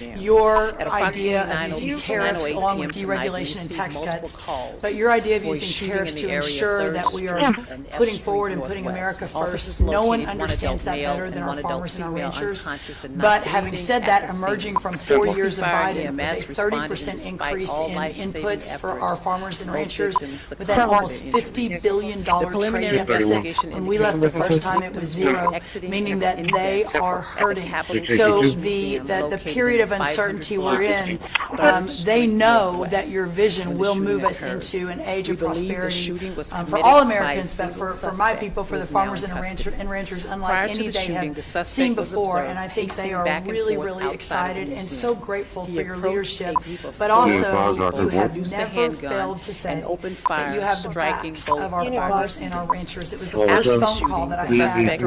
and your idea of using tariffs along with deregulation and tax cuts, but your idea of using tariffs to ensure that we are putting forward and putting America first, no one understands that better than our farmers and our ranchers. But having said that, emerging from 4 years of Biden with a 30% increase in inputs for our farmers and ranchers, with that almost $50 billion trade deficit, when we left the first time it was zero, meaning that they are hurting. So the period of uncertainty we're in, they know that your vision will move us into an age of prosperity for all Americans, but for my people, for the farmers and ranchers, unlike any they have seen before. And I think they are really, really excited and so grateful for your leadership, but also you have never failed to say that you have the backs of our farmers and our ranchers. It was the first phone call that I suspect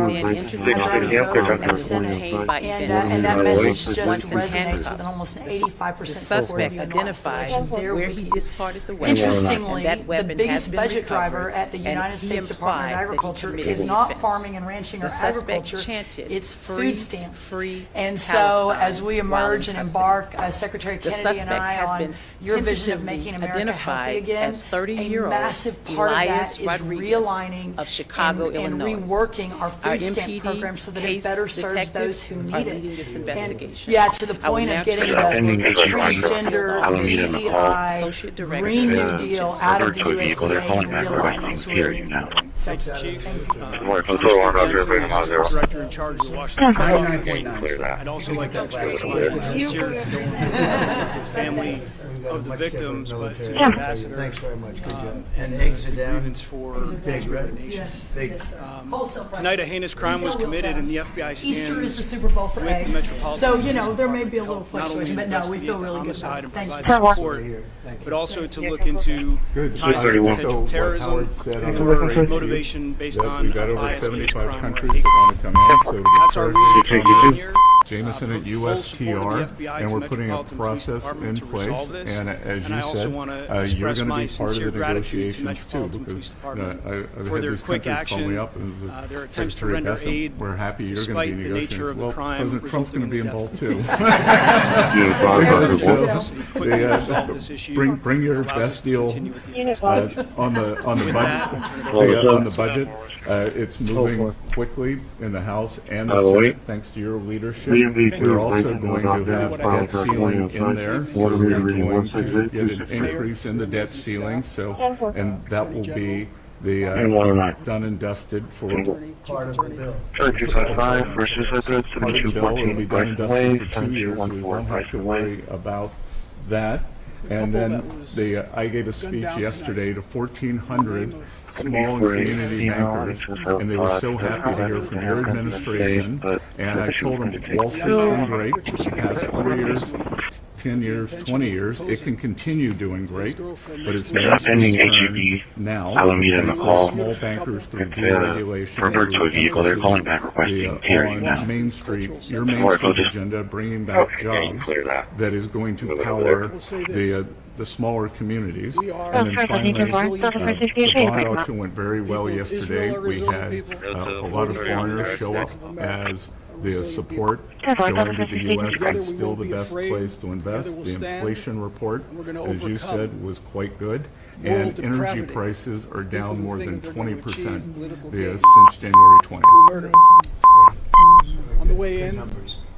and that message just resonates with an almost 85% support of you in where he discarded the weapon. Interestingly, and that weapon the biggest has been budget recovered, driver at the United and States he Department of implied that he Agriculture committed is the not offense. farming and ranching The or suspect agriculture, chanted, it's "Free, food stamps. free And so Palestine," as we emerge while in and custody. embark, Secretary The Kennedy and suspect I, has on been your vision of tentatively making America identified healthy again, as a 30-year-old massive part of Elias that is Rodriguez realigning of Chicago, and Illinois. reworking our Our food stamp MPD program so that it case better serves detectives those who are need leading it. this And, investigation. yeah, to the I will point now of getting turn the it over to transgender DEI Associate Director Green New of Deal Justice. out of the USDA and realigning is really important. So Thank you, Chief. Director in charge of the Washington Clear that. I'd also like to express my sincere condolences to the family of the victims, but to the ambassador. Thanks very much. Good job. And eggs are down. Grievance for his resignation. Tonight, a heinous crime was committed, and the FBI stands Easter is the Super Bowl for with the eggs. Metropolitan So, Police there may be a little Department, not only fluctuation, but no, we investigate feel the really good homicide about it. and Thank provide you. support, but also to look into ties to potential terrorism or motivation based on We've got over bias, 75 crime, or countries hate that want to come in, so That's our reason for being here. Jameson at Full support of USTR, the FBI and to we're putting a Metropolitan Police process Department in to place. resolve this. And as And I you also want said, to you're express going to my be part of sincere the gratitude to negotiations too, Metropolitan Police because Department I've for had their these quick countries call me action, up and their attempts to render Secretary aid, Bessent, we're happy you're going to despite be the nature of the well, crime President Trump's going to be resulting in involved the too. Quickly resolve this issue. Bring your allows us best to deal continue with the on the budget. It's moving quickly in the House and the Senate, thanks to your leadership. We're also going to have debt ceiling in there, so we're going to get an increase in the debt ceiling. So, and that will be the done and dusted for Part of the bill. Part of the bill will be done and dusted for 2 years. We won't have to worry about that. And then I gave a speech yesterday to 1,400 small and community bankers, and they were so happy to hear from your administration. And I told them, Wall Street's doing great for the past 4 years, 10 years, 20 years. It can continue doing great, but it's sending HEB now. Alameda in the call. Small bankers through It's deregulation. referred to a vehicle. They're calling back requesting hearing now. On Main Street, your Main Street agenda, bringing back jobs that is going to power the smaller communities. And then finally, the bond auction went very well yesterday. We had a lot of foreigners show up as the support, showing that the U.S. is still the best place to invest. The inflation report, as you said, was quite good. And energy prices are down more than 20% since January 20th. On the way in,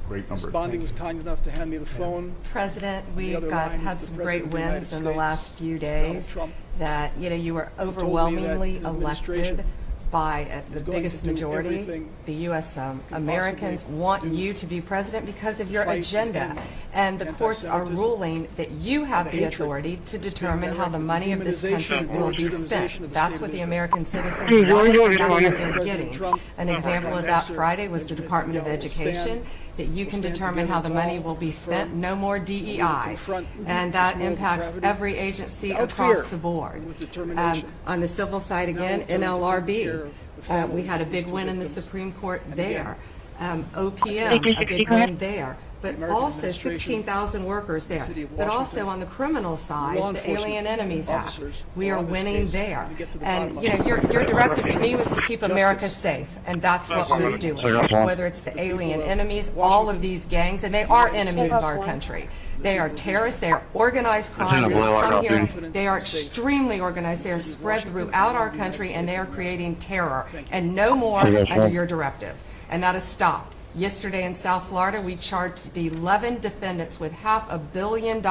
Great Ms. number. Bondi was kind enough to hand me the phone. President, The we've other line is had the some President great of the United wins in the States, last few Donald days Trump. that, you were told me that overwhelmingly his administration elected by the is going biggest to do majority. everything The U.S. possibly Americans want you to be president because of your fight agenda. And the courts are anti-Semitism ruling that you have and the the hatred authority to that's determine being how the directed, money of this country demonization will and be legitimization spent. of the That's state what of the Israel. American citizens Hey, want, George, and that's what they're President getting. Trump, An example of that Ambassador Friday was the Benjamin Department of Netanyahu will stand- Education, that you can stand determine together how the and money call will be for spent. No more DEI. confront And this that moral impacts depravity every agency without across fear, the board. with determination. On the civil side Now again, we'll turn to taking care NLRB. of the We families had a of these big two win in the victims. Supreme Court And there. again, OPM, a big win there. But American also administration, 16,000 workers there. City of But also Washington, on the criminal side, law the enforcement Alien Enemies Act, officers we are are on this winning case there. to get to the And, bottom of it. your directive to me was to keep Justice. America safe, and that's what we're doing. Whether it's the alien enemies, all of these gangs, and they are enemies of our country. They are terrorists, they are organized crime, they come here, they are extremely organized, they are spread throughout our country, and they are creating terror. And no more under your directive. And that is stopped. Yesterday in South Florida, we charged the 11 defendants with $500 million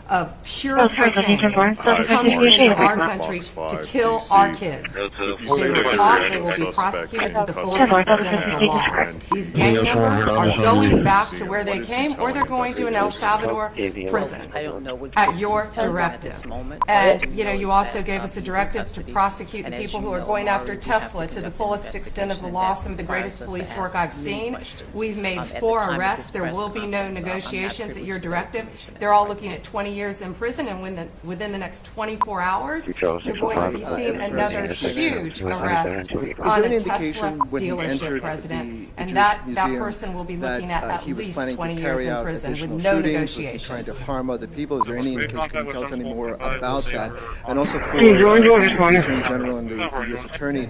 of pure cocaine coming into our country to kill our kids. They were caught, they will be prosecuted to the fullest extent of the law. These gang members are going back to where they came, or they're going to an El Salvador prison at your directive. And, you also gave us a directive to prosecute the people who are going after Tesla to the fullest extent of the law, some of the greatest police work I've seen. We've made 4 arrests. There will be no negotiations at your directive. They're all looking at 20 years in prison, and within the next 24 hours, you're going to be seeing another huge arrest on a Tesla dealership, President. And that person will be looking at least 20 years in prison with no negotiations. Trying to harm other people. Is there any indication? Can you tell us any more about that? And also for the Attorney General and the U.S. Attorney,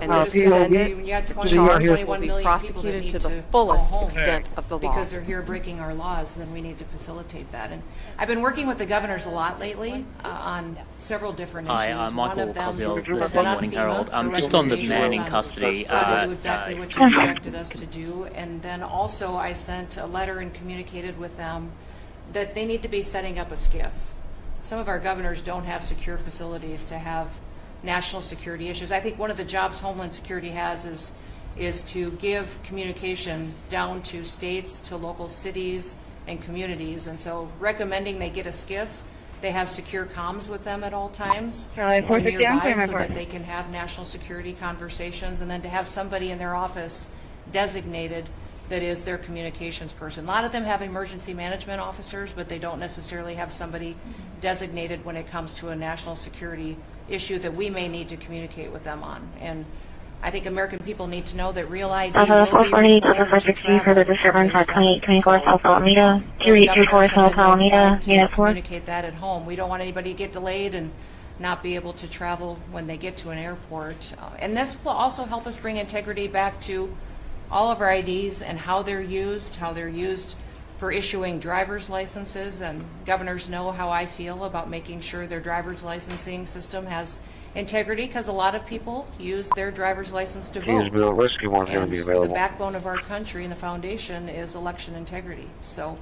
and this defendant charged will be prosecuted to the fullest extent of the law. Because they're here breaking our laws, then we need to to facilitate that. And I've been working with the governors a lot lately on several different issues. Hi, I'm Michael One of them, Cosell, the one Sydney on Morning FEMA, Herald. the Just on the man in recommendations custody. on how to do exactly what you directed us to do. And then also I sent a letter and communicated with them that they need to be setting up a SCIF. Some of our governors don't have secure facilities to have national security issues. I think one of the jobs Homeland Security has is to give communication down to states, to local cities and communities. And so recommending they get a SCIF, they have secure comms with them at all times nearby so that they can have national security conversations, and then to have somebody in their office designated that is their communications person. A lot of them have emergency management officers, but they don't necessarily have somebody designated when it comes to a national security issue that we may need to communicate with them on. And I think American people need to know that Real ID will be required to travel. For the disturbance at 2824 South Alameda, 2824 South Alameda, Unit 4. Communicate that at home. We don't want anybody to get delayed and not be able to travel when they get to an airport. And this will also help us bring integrity back to all of our IDs and how they're used for issuing driver's licenses. And governors know how I feel about making sure their driver's licensing system has integrity, because a lot of people use their driver's license to vote. And the backbone of our country and the foundation is election integrity. So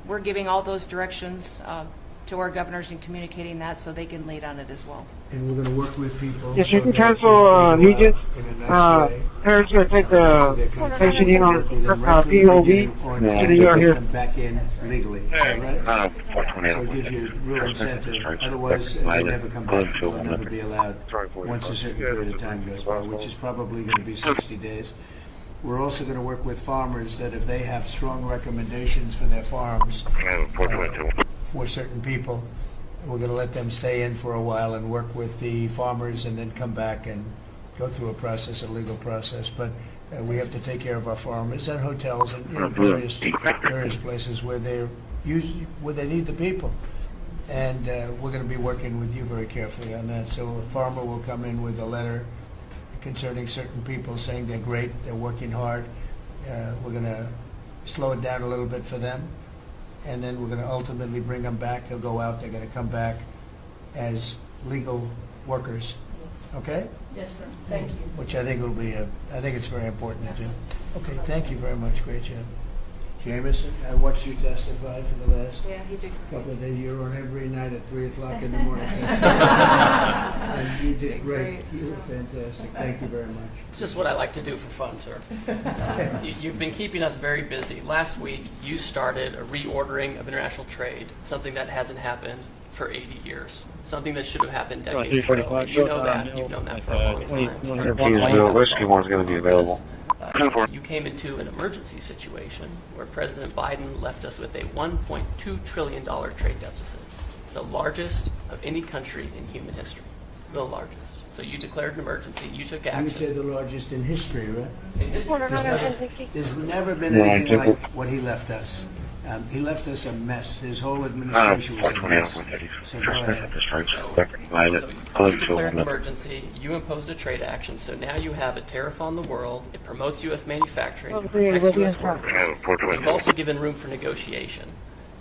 we're giving all those directions to our governors and communicating that so they can lead on it as well. And we're going to work with people. Yes, so you can that cancel they Regis. in a nice way. Parents will take the patient in on POV, and you are here. Them back in legally. Is that right? So it gives you real incentive. Otherwise, they never come back. They'll never be allowed once a certain period of time goes by, which is probably going to be 60 days. We're also going to work with farmers that if they have strong recommendations for their farms for certain people, we're going to let them stay in for a while and work with the farmers and then come back and go through a process, a legal process. But we have to take care of our farmers and hotels and various places where they need the people. And we're going to be working with you very carefully on that. So a farmer will come in with a letter concerning certain people saying they're great, they're working hard. We're going to slow it down a little bit for them. And then we're going to ultimately bring them back. They'll go out. They're going to come back as legal workers. Okay? Yes, sir. Thank you. Which I think will be I think it's very important to do. Okay, thank you very much. Great job. Jameson, I watched you testify for the last couple of days. You were on every night at 3 o'clock in the morning. And you did great. You were fantastic. Thank you very much. It's just what I like to do for fun, sir. You've been keeping us very busy. Last week, you started a reordering of international trade, something that hasn't happened for 80 years, something that should have happened decades ago. You know that. You've known that for a long time. Whiskey one's going to be available. You came into an emergency situation where President Biden left us with a $1.2 trillion trade deficit. It's the largest of any country in human history. The largest. So you declared an emergency. You took action. You said the largest in history, right? In history. There's never been anything like what he left us. He left us a mess. His whole administration was a mess. So go ahead. So you declared an emergency. You imposed a trade action. So now you have a tariff on the world. It promotes U.S. manufacturing. It protects U.S. workers. You've also given room for negotiation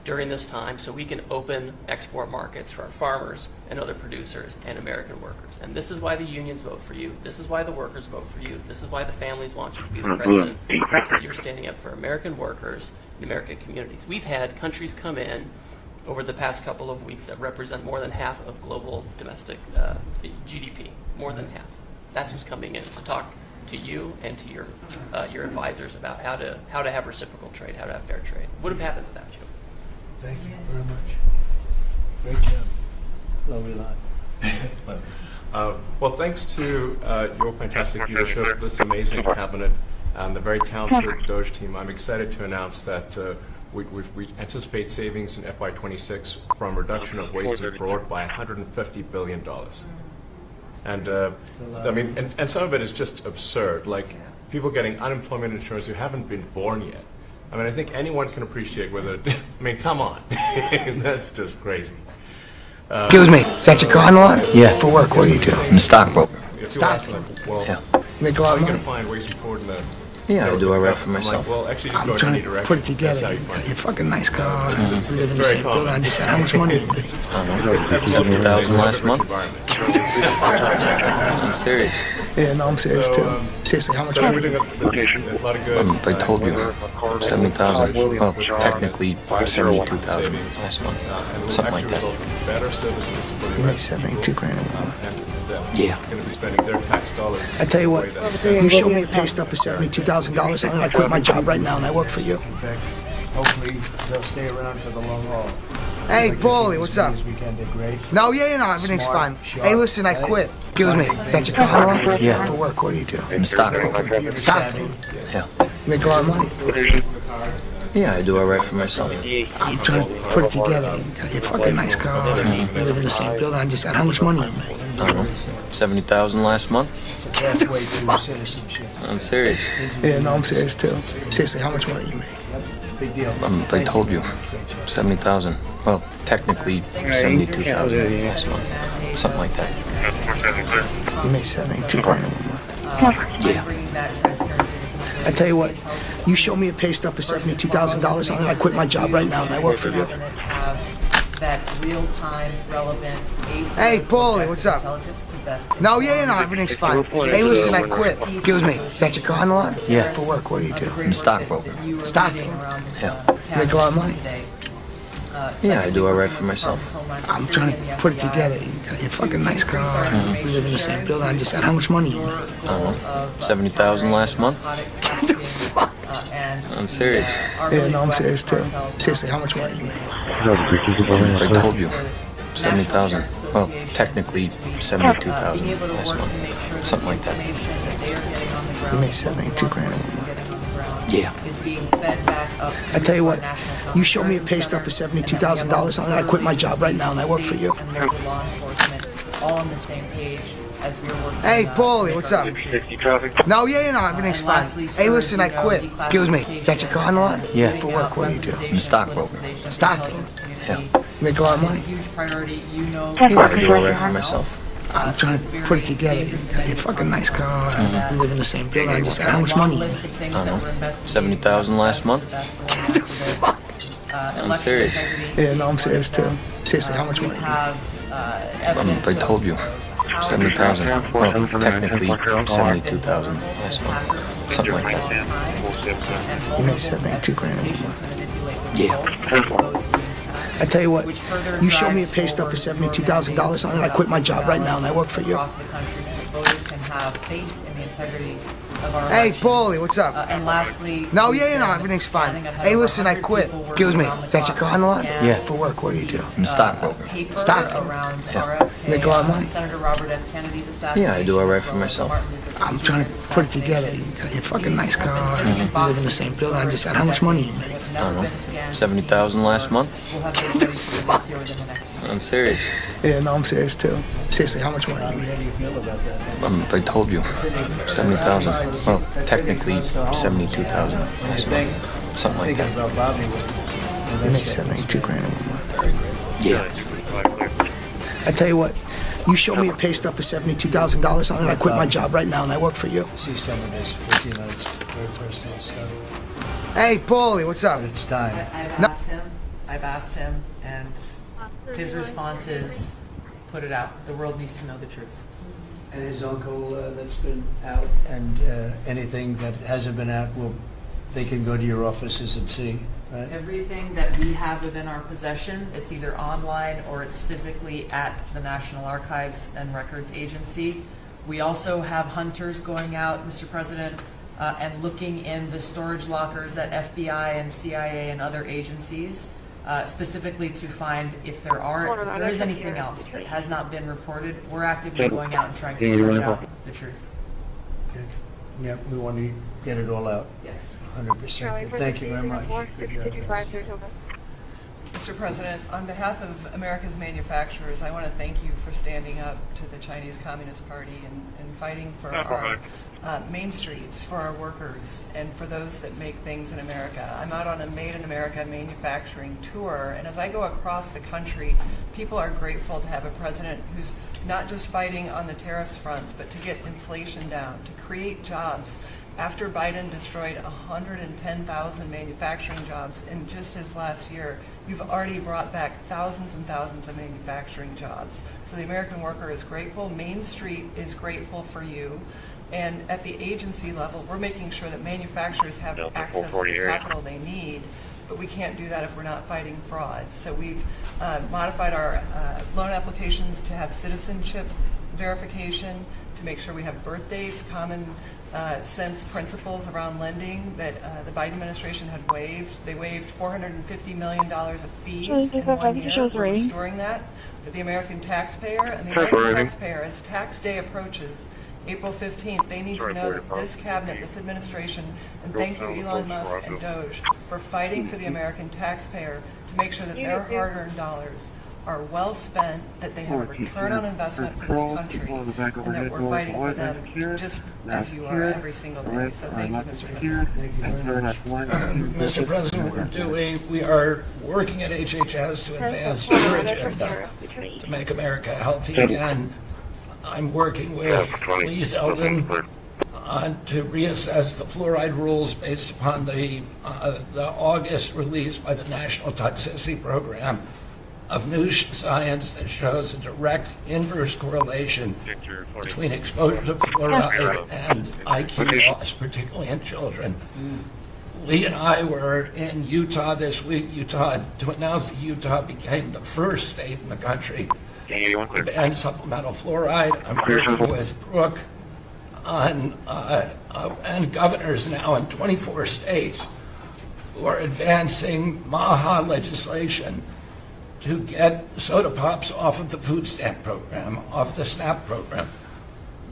during this time so we can open export markets for our farmers and other producers and American workers. And this is why the unions vote for you. This is why the workers vote for you. This is why the families want you to be the president, because you're standing up for American workers and American communities. We've had countries come in over the past couple of weeks that represent more than half of global domestic GDP, more than half. That's who's coming in to talk to you and to your advisors about how to have reciprocal trade, how to have fair trade. Would have happened without you. Thank you very much. Great job. Lovely lot. Well, thanks to your fantastic leadership, this amazing cabinet, and the very talented Doge team, I'm excited to announce that we anticipate savings in FY26 from reduction of waste and fraud by $150 billion. And I mean, and some of it is just absurd, like people getting unemployment insurance who haven't been born yet. I mean, I think anyone can appreciate whether, I mean, come on. That's just crazy. Excuse me, is that your car on the lot? Yeah. For work, what do you do? I'm a stockbroker. Stockbroker? Well, yeah. You make a lot of money. You're going to find ways forward in the Yeah, I do all right for I'm myself. like, well, actually, just I'm go in trying any to direction. put it That's together. how you You find got your it. fucking nice car. It's We live in the very same common. building. I just said, how much money you make? I don't know, It's 70,000 last a month. environment. I'm serious. Yeah, no, I'm serious too. Seriously, how much So money we're you doing make? a lot of good. I told you, 70,000. Well, technically 72,000 last month, something like that. Better services for the You make 72 grand a month. Yeah. Going to be spending their tax dollars. I tell you in a what, way that is you show me a pay stub for $72,000, I'm gonna quit my job right now and I work for you. In fact, hopefully they'll stay around for the long haul. Hey, Like Paulie, as what's good up? as we can, they're great. No, yeah, everything's Smart, fine. sharp, Hey, listen, I right? quit. Excuse me, is that your car on? Yeah. For work, what do you do? I'm a stockbroker. Stockbroker. Yeah. You make a lot of money? Yeah, I do all right for myself. I'm trying to put it together. You got your fucking nice car. We live in the same building. I just said, how much money you make? I don't know, 70,000 last month. It's a pathway to citizenship. I'm serious. Yeah, no, I'm serious too. Seriously, how much money you make? It's a big deal. I told you, 70,000. Well, technically 72,000 last month, something like that. You make 72 grand a month. Yeah. I tell you what, you show me a pay stub for $72,000, I'm gonna quit my job right now and I work for you. That real-time, relevant, Hey, Paulie, what's up? intelligence to best. No, yeah, everything's fine. Hey, listen, I quit. Excuse me, is that your car on the lot? Yeah. For work, what do you do? I'm a stockbroker. Stockbroker. Yeah. You make a lot of money? Yeah, I do all right for myself. I'm trying to put it together. You got your fucking nice car. We live in the same building. I just said, how much money you make? I don't know, 70,000 last month. I'm serious. Yeah, no, I'm serious too. Seriously, how much money you make? I told you, 70,000. Well, technically 72,000 last month, something like that. You made 72 grand a month. Yeah. Is being fed back up. I tell you what, you show me a pay stub for $72,000, I'm gonna quit my job right now and I work for you. And local law enforcement, all on the same page as we're working. Hey, Paulie, what's up? No, yeah, everything's fine. Hey, listen, I quit. Excuse me, is that your car on the lot? Yeah. For work, what do you do? I'm a stockbroker. Stockbroker. Yeah. You make a lot of money? Huge priority, you know. Yeah, I do all right for myself. I'm trying to put it together. You got your fucking nice car. We live in the same building. I just said, how much money you make? I don't know, 70,000 last month. I'm serious. Yeah, no, I'm serious too. Seriously, how much money you make? I told you, 70,000. Well, technically 72,000 last month, something like that. You made 72 grand a month. Yeah. I tell you what, you show me a pay stub for $72,000, I'm gonna quit my job right now and I work for you. Across the country so that voters can have faith in the integrity of our Hey, elections. Paulie, what's up? And lastly, No, we've yeah, been everything's fine. standing ahead Hey, of listen, I 100 quit. people working Excuse me, around the is that your clock car on the lot? to Yeah. scan, For work, what do you do? I'm a stockbroker. paper Stockbroker. around Yeah. RFK, You make a lot of money? Senator Robert F. Kennedy's assassination. Yeah, I do all right as for well as myself. Martin Luther King I'm trying to Jr.'s put it together. You got your fucking nice car. We live in the same building. I just said, how much money you make? I don't know, 70,000 last month. We'll have those ready for this year within the next week. I'm serious. Yeah, no, I'm serious too. Seriously, how much money you make? How do you feel about that? I told you, 70,000. Well, technically 72,000 last month, something like Thinking that. about Bobby. You make 72 grand a month. Yeah. I tell you what, you show me a pay stub for $72,000, I'm gonna quit my job right now and I work for you. See some of this, but you know, it's very personal stuff. Hey, Paulie, what's up? But it's time. I've asked him, and his response is, put it out. The world needs to know the truth. And his uncle that's been out, and anything that hasn't been out, they can go to your offices and see, right? Everything that we have within our possession, it's either online or it's physically at the National Archives and Records Agency. We also have hunters going out, Mr. President, and looking in the storage lockers at FBI and CIA and other agencies, specifically to find if there is anything else that has not been reported. We're actively going out and trying to search out the truth. Okay. Yeah, we want to get it all out. Yes. 100%. Thank you very much. Good job. Mr. President, on behalf of America's manufacturers, I want to thank you for standing up to the Chinese Communist Party and fighting for our main streets, for our workers, and for those that make things in America. I'm out on a Made in America manufacturing tour, and as I go across the country, people are grateful to have a president who's not just fighting on the tariffs fronts, but to get inflation down, to create jobs, after Biden destroyed 110,000 manufacturing jobs in just his last year, you've already brought back thousands and thousands of manufacturing jobs. So the American worker is grateful. Main Street is grateful for you. And at the agency level, we're making sure that manufacturers have access to the capital they need, but we can't do that if we're not fighting fraud. So we've modified our loan applications to have citizenship verification, to make sure we have birth dates, common sense principles around lending that the Biden administration had waived. They waived $450 million of fees in 1 year. We're restoring that for the American taxpayer. And the American taxpayer, as tax day approaches, April 15th, they need to know that this cabinet, this administration, and thank you Elon Musk and Doge for fighting for the American taxpayer to make sure that their hard-earned dollars are well spent, that they have a return on investment for this country, and that we're fighting for them just as you are every single day. So thank you, Mr. President. Mr. President, we are working at HHS to advance your agenda to make America healthy again. I'm working with Lee Zeldin to reassess the fluoride rules based upon the August release by the National Toxicity Program of new science that shows a direct inverse correlation between exposure to fluoride and IQ loss, particularly in children. Lee and I were in Utah this week, to announce that Utah became the first state in the country to ban supplemental fluoride. I'm working with Brooke and governors now in 24 states who are advancing MAHA legislation to get soda pops off of the food stamp program, off the SNAP program.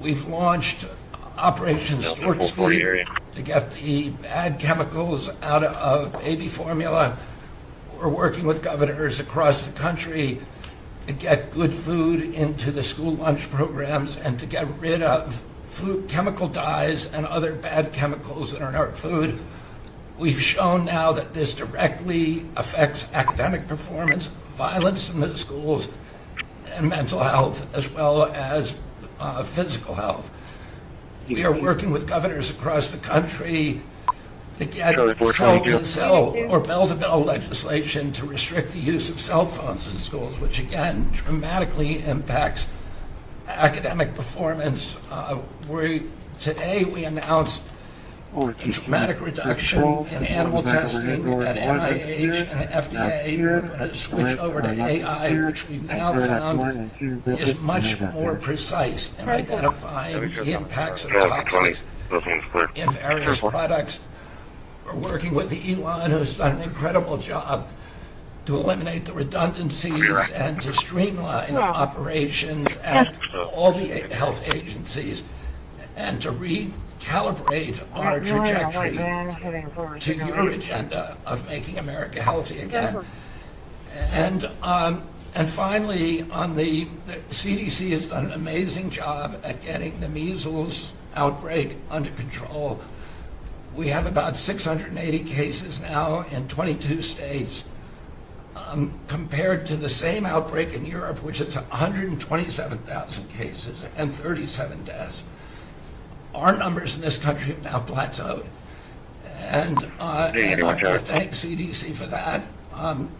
We've launched Operation Stork Speed to get the bad chemicals out of baby formula. We're working with governors across the country to get good food into the school lunch programs and to get rid of food chemical dyes and other bad chemicals that are in our food. We've shown now that this directly affects academic performance, violence in the schools, and mental health, as well as physical health. We are working with governors across the country to get cell-to-cell or bell-to-bell legislation to restrict the use of cell phones in schools, which again dramatically impacts academic performance. Today we announced a dramatic reduction in animal testing at NIH and FDA. We're going to switch over to AI, which we've now found is much more precise in identifying the impacts of toxins in various products. We're working with Elon, who's done an incredible job to eliminate the redundancies and to streamline operations at all the health agencies and to recalibrate our trajectory to your agenda of making America healthy again. And finally, the CDC has done an amazing job at getting the measles outbreak under control. We have about 680 cases now in 22 states, compared to the same outbreak in Europe, which is 127,000 cases and 37 deaths. Our numbers in this country have now plateaued. And I want to thank CDC for that. And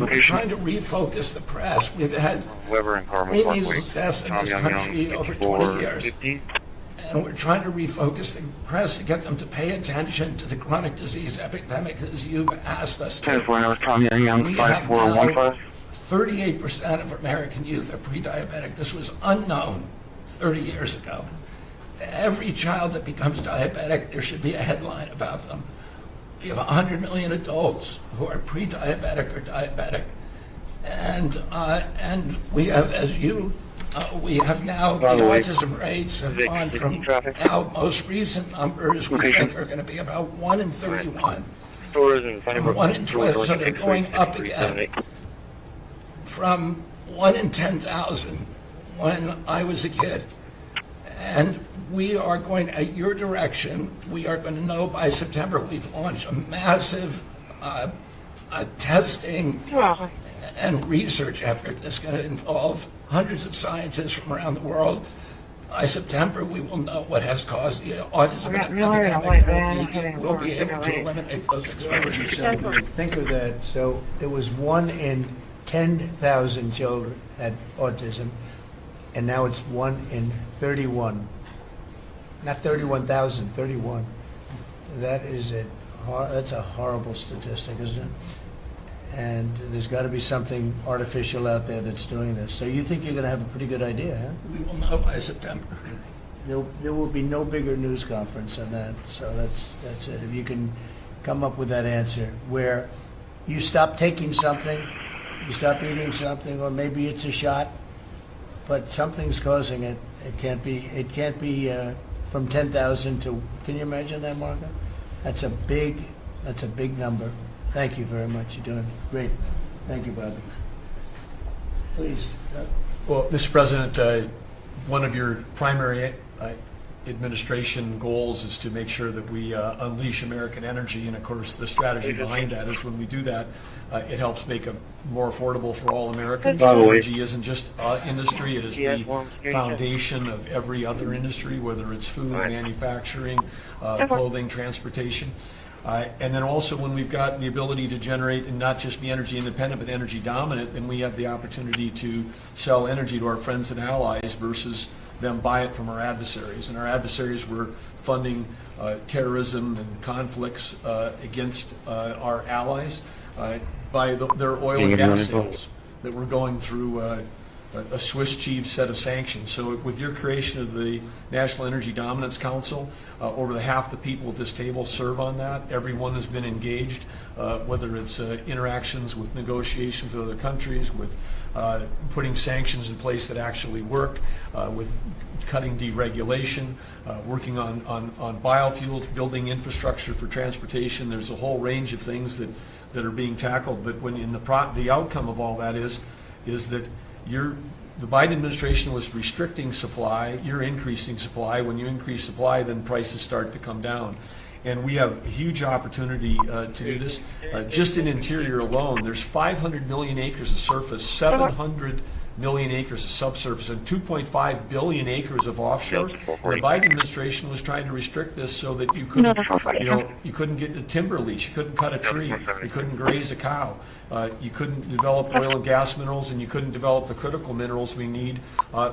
we're trying to refocus the press. We've had 3 measles deaths in this country over 20 years. And we're trying to refocus the press to get them to pay attention to the chronic disease epidemic as you've asked us to. We have now 38% of American youth are pre-diabetic. This was unknown 30 years ago. Every child that becomes diabetic, there should be a headline about them. We have 100 million adults who are pre-diabetic or diabetic. And we have, we have now, the autism rates have gone from now most recent numbers we think are going to be about 1 in 31. From 1 in 12, so they're going up again. From 1 in 10,000 when I was a kid. And we are going, at your direction, we are going to know by September. We've launched a massive testing and research effort that's going to involve hundreds of scientists from around the world By September, we will know what has caused the autism epidemic, and we'll be able to eliminate those exposures. Think of that. So there was 1 in 10,000 children had autism, and now it's 1 in 31. Not 31,000, 31. That's a horrible statistic, isn't it? And there's got to be something artificial out there that's doing this. So you think you're going to have a pretty good idea, huh? We will know by September. There will be no bigger news conference on that. So that's it. If you can come up with that answer where you stop taking something, you stop eating something, or maybe it's a shot, but something's causing it. It can't be from 10,000 to. Can you imagine that, Martha? That's a big number. Thank you very much. You're doing great. Thank you, Bobby. Please. Well, Mr. President, one of your primary administration goals is to make sure that we unleash American energy, and of course the strategy behind that is when we do that, it helps make it more affordable for all Americans. Energy isn't just industry, it is the foundation of every other industry, whether it's food, manufacturing, clothing, transportation. And then also when we've got the ability to generate and not just be energy independent but energy dominant, then we have the opportunity to sell energy to our friends and allies versus them buy it from our adversaries. And our adversaries were funding terrorism and conflicts against our allies by their oil and gas sales that were going through a Swiss cheese set of sanctions. So with your creation of the National Energy Dominance Council, over half the people at this table serve on that. Everyone has been engaged, whether it's interactions with negotiations with other countries, with putting sanctions in place that actually work, with cutting deregulation, working on biofuels, building infrastructure for transportation. There's a whole range of things that are being tackled. But when in the outcome of all that is that the Biden administration was restricting supply, you're increasing supply. When you increase supply, then prices start to come down. And we have a huge opportunity to do this. Just in interior alone, there's 500 million acres of surface, 700 million acres of subsurface, and 2.5 billion acres of offshore. And the Biden administration was trying to restrict this so that you couldn't get a timber lease, you couldn't cut a tree, you couldn't graze a cow, you couldn't develop oil and gas minerals, and you couldn't develop the critical minerals we need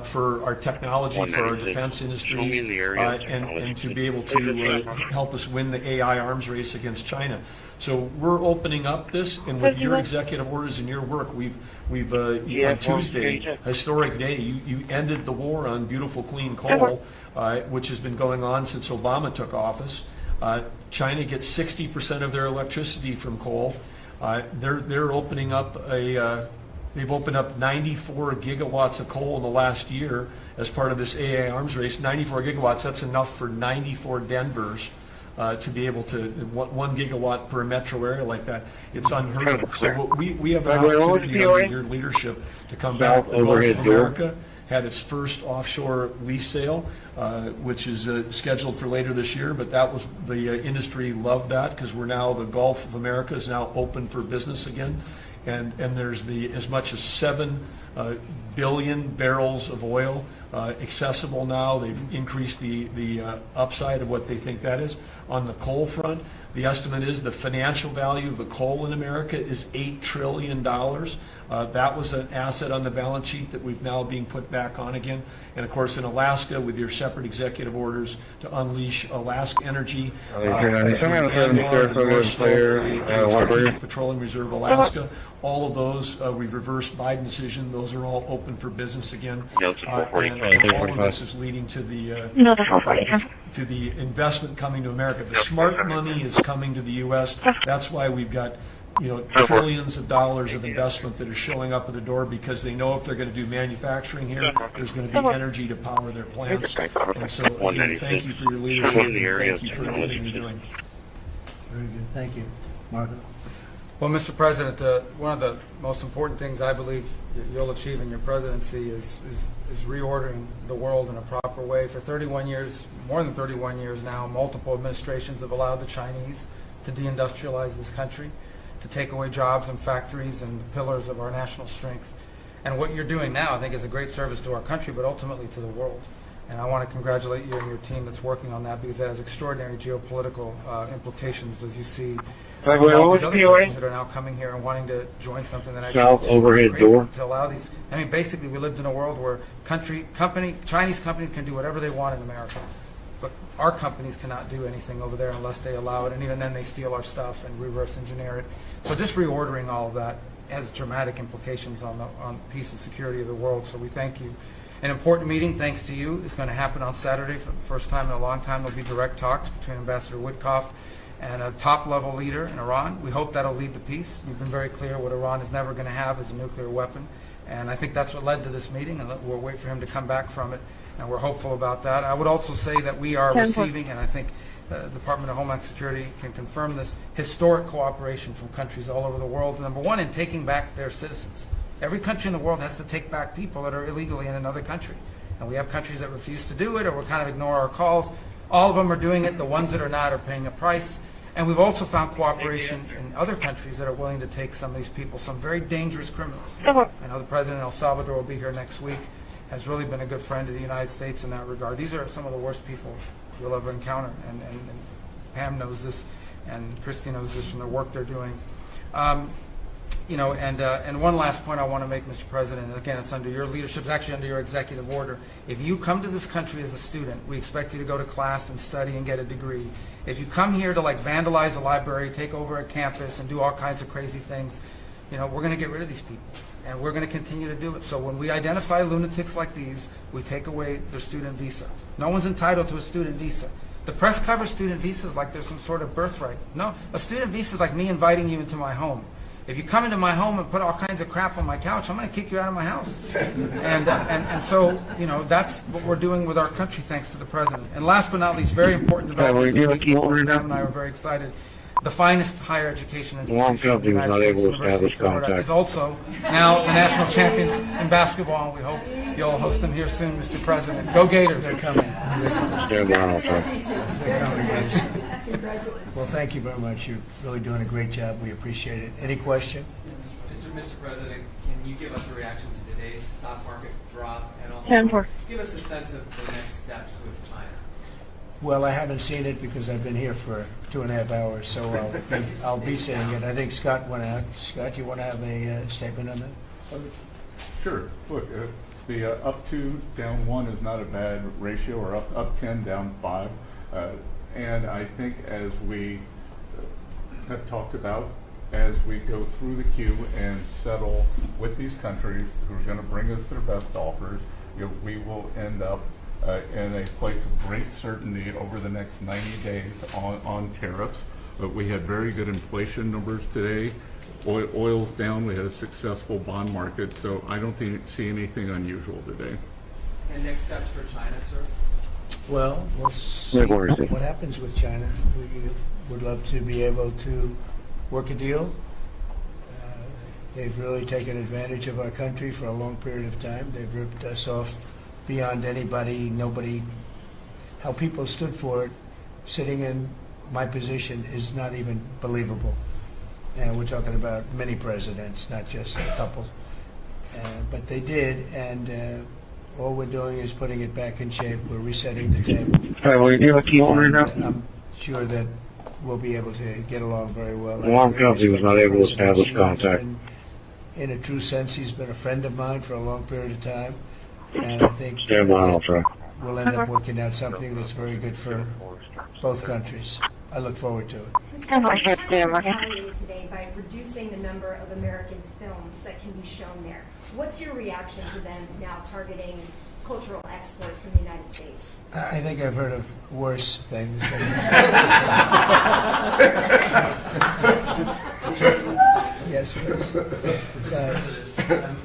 for our technology, for our defense industries, and to be able to help us win the AI arms race against China. So we're opening up this, and with your executive orders and your work, we've on Tuesday, historic day, you ended the war on beautiful clean coal, which has been going on since Obama took office. China gets 60% of their electricity from coal. They're opening up they've opened up 94 gigawatts of coal in the last year as part of this AI arms race. 94 gigawatts, that's enough for 94 Denvers. To be able to 1 gigawatt per metro area like that, it's unheard of. So we have an opportunity under your leadership to come back. The Gulf of America had its first offshore lease sale, which is scheduled for later this year. But that was the industry loved that because we're now the Gulf of America is now open for business again, and there's as much as 7 billion barrels of oil accessible now. They've increased the upside of what they think that is. On the coal front, the estimate is the financial value of the coal in America is $8 trillion. That was an asset on the balance sheet that we've now being put back on again. And of course, in Alaska, with your separate executive orders to unleash Alaska Energy, Strategic Petroleum Reserve Alaska, all of those we've reversed Biden decision. Those are all open for business again. And all of this is leading to the investment coming to America. The smart money is coming to the U.S. That's why we've got trillions of dollars of investment that are showing up at the door because they know if they're going to do manufacturing here, there's going to be energy to power their plants. And so again, thank you for your leadership. Thank you for everything you're doing. Very good. Thank you. Marco. Well, Mr. President, one of the most important things I believe you'll achieve in your presidency is reordering the world in a proper way. For 31 years, more than 31 years now, multiple administrations have allowed the Chinese to deindustrialize this country, to take away jobs and factories and the pillars of our national strength. And what you're doing now, I think, is a great service to our country, but ultimately to the world. And I want to congratulate you and your team that's working on that, because that has extraordinary geopolitical implications, as you see. All these other countries that are now coming here and wanting to join something that actually overhead door to allow these. I mean, basically, we lived in a world where Chinese companies can do whatever they want in America, but our companies cannot do anything over there unless they allow it, and even then they steal our stuff and reverse engineer it. So just reordering all of that has dramatic implications on peace and security of the world. So we thank you. An important meeting, thanks to you, is going to happen on Saturday for the first time in a long time. There'll be direct talks between Ambassador Witkoff and a top-level leader in Iran. We hope that'll lead to peace. You've been very clear what Iran is never going to have is a nuclear weapon, and I think that's what led to this meeting, and we'll wait for him to come back from it, and we're hopeful about that. I would also say that we are receiving, and I think the Department of Homeland Security can confirm this, historic cooperation from countries all over the world. Number one, in taking back their citizens. Every country in the world has to take back people that are illegally in another country, and we have countries that refuse to do it or will kind of ignore our calls. All of them are doing it. The ones that are not are paying a price. And we've also found cooperation in other countries that are willing to take some of these people, some very dangerous criminals. I know the president of El Salvador will be here next week, has really been a good friend of the United States in that regard. These are some of the worst people you'll ever encounter, and Pam knows this, and Christi knows this from the work they're doing. You know, and one last point I want to make, Mr. President, and again, it's under your leadership, it's actually under your executive order. If you come to this country as a student, we expect you to go to class and study and get a degree. If you come here to like vandalize a library, take over a campus, and do all kinds of crazy things, you know, we're going to get rid of these people, and we're going to continue to do it. So when we identify lunatics like these, we take away their student visa. No one's entitled to a student visa. The press covers student visas like there's some sort of birthright. No, a student visa is like me inviting you into my home. If you come into my home and put all kinds of crap on my couch, I'm going to kick you out of my house. And so, you know, that's what we're doing with our country, thanks to the president. And last but not least, very important development this week, Pam and I were very excited. The finest higher education institution in the United States, University of Florida, is also now the national champions in basketball, and we hope you'll host them here soon, Mr. President. Go Gators! They're coming. They're coming, guys. Well, thank you very much. You're really doing a great job. We appreciate it. Any question? Mr. President, can you give us a reaction to today's stock market drop, and also give us a sense of the next steps with China? Well, I haven't seen it because I've been here for 2.5 hours, so I'll be saying it. I think Scott went out. Scott, you want to have a statement on that? Sure. Look, the up 2, down 1 is not a bad ratio, or up 10, down 5. And I think, as we have talked about, as we go through the queue and settle with these countries who are going to bring us their best offers, you know, we will end up in a place of great certainty over the next 90 days on tariffs. But we had very good inflation numbers today. Oil's down. We had a successful bond market. So I don't see anything unusual today. And next steps for China, sir? Well, we'll see what happens with China. We would love to be able to work a deal. They've really taken advantage of our country for a long period of time. They've ripped us off beyond anybody, nobody. How people stood for it, sitting in my position, is not even believable. And we're talking about many presidents, not just a couple. But they did, and all we're doing is putting it back in shape. We're resetting the table. I'm sure that we'll be able to get along very well. One company was not able to establish contact. In a true sense, he's been a friend of mine for a long period of time, and I think we'll end up working out something that's very good for both countries. I look forward to it. Today by reducing the number of American films that can be shown there. What's your reaction to them now targeting cultural exports from the United States? I think I've heard of worse things. Yes, please.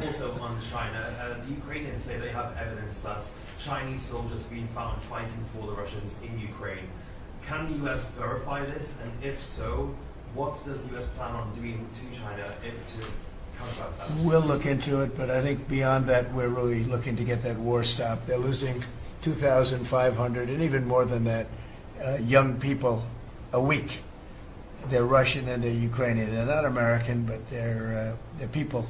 Also on China, the Ukrainians say they have evidence that Chinese soldiers have been found fighting for the Russians in Ukraine. Can the U.S. verify this? And if so, what does the U.S. plan on doing to China to counteract that? We'll look into it, but I think beyond that, we're really looking to get that war stopped. They're losing 2,500 and even more than that young people a week. They're Russian and they're Ukrainian. They're not American, but they're people.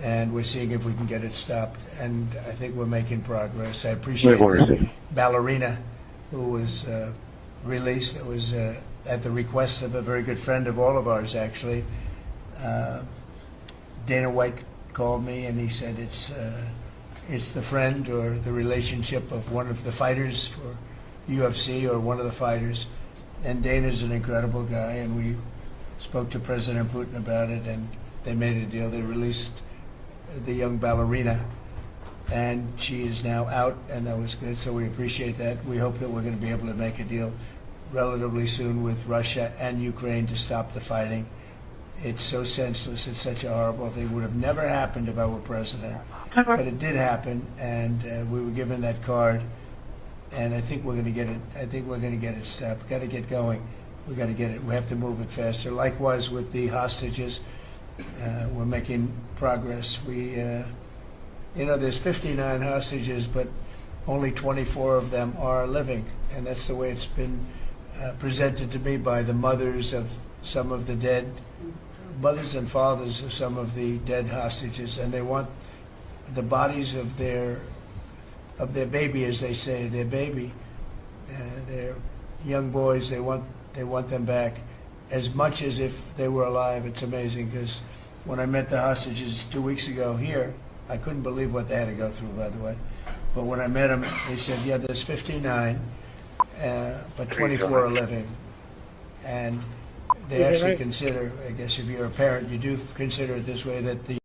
And we're seeing if we can get it stopped. And I think we're making progress. I appreciate ballerina who was released. That was at the request of a very good friend of all of ours, actually. Dana White called me and he said it's the friend or the relationship of one of the fighters for UFC or one of the fighters. And Dana's an incredible guy, and we spoke to President Putin about it, and they made a deal. They released the young ballerina, and she is now out, and that was good, so we appreciate that. We hope that we're going to be able to make a deal relatively soon with Russia and Ukraine to stop the fighting. It's so senseless. It's such a horrible thing. It would have never happened if I were president, but it did happen, and we were given that card, and I think we're going to get it. I think we're going to get it stopped. We've got to get going. We got to get it. We have to move it faster. Likewise with the hostages, we're making progress. We, there's 59 hostages, but only 24 of them are living, and that's the way it's been presented to me by the mothers of some of the dead, mothers and fathers of some of the dead hostages, and they want the bodies of their baby, as they say, their baby, their young boys. They want them back as much as if they were alive. It's amazing, because when I met the hostages 2 weeks ago here, I couldn't believe what they had to go through, by the way. But when I met them, they said, yeah, there's 59, but 24 are living. And they actually consider, I guess if you're a parent, you do consider it this way, that the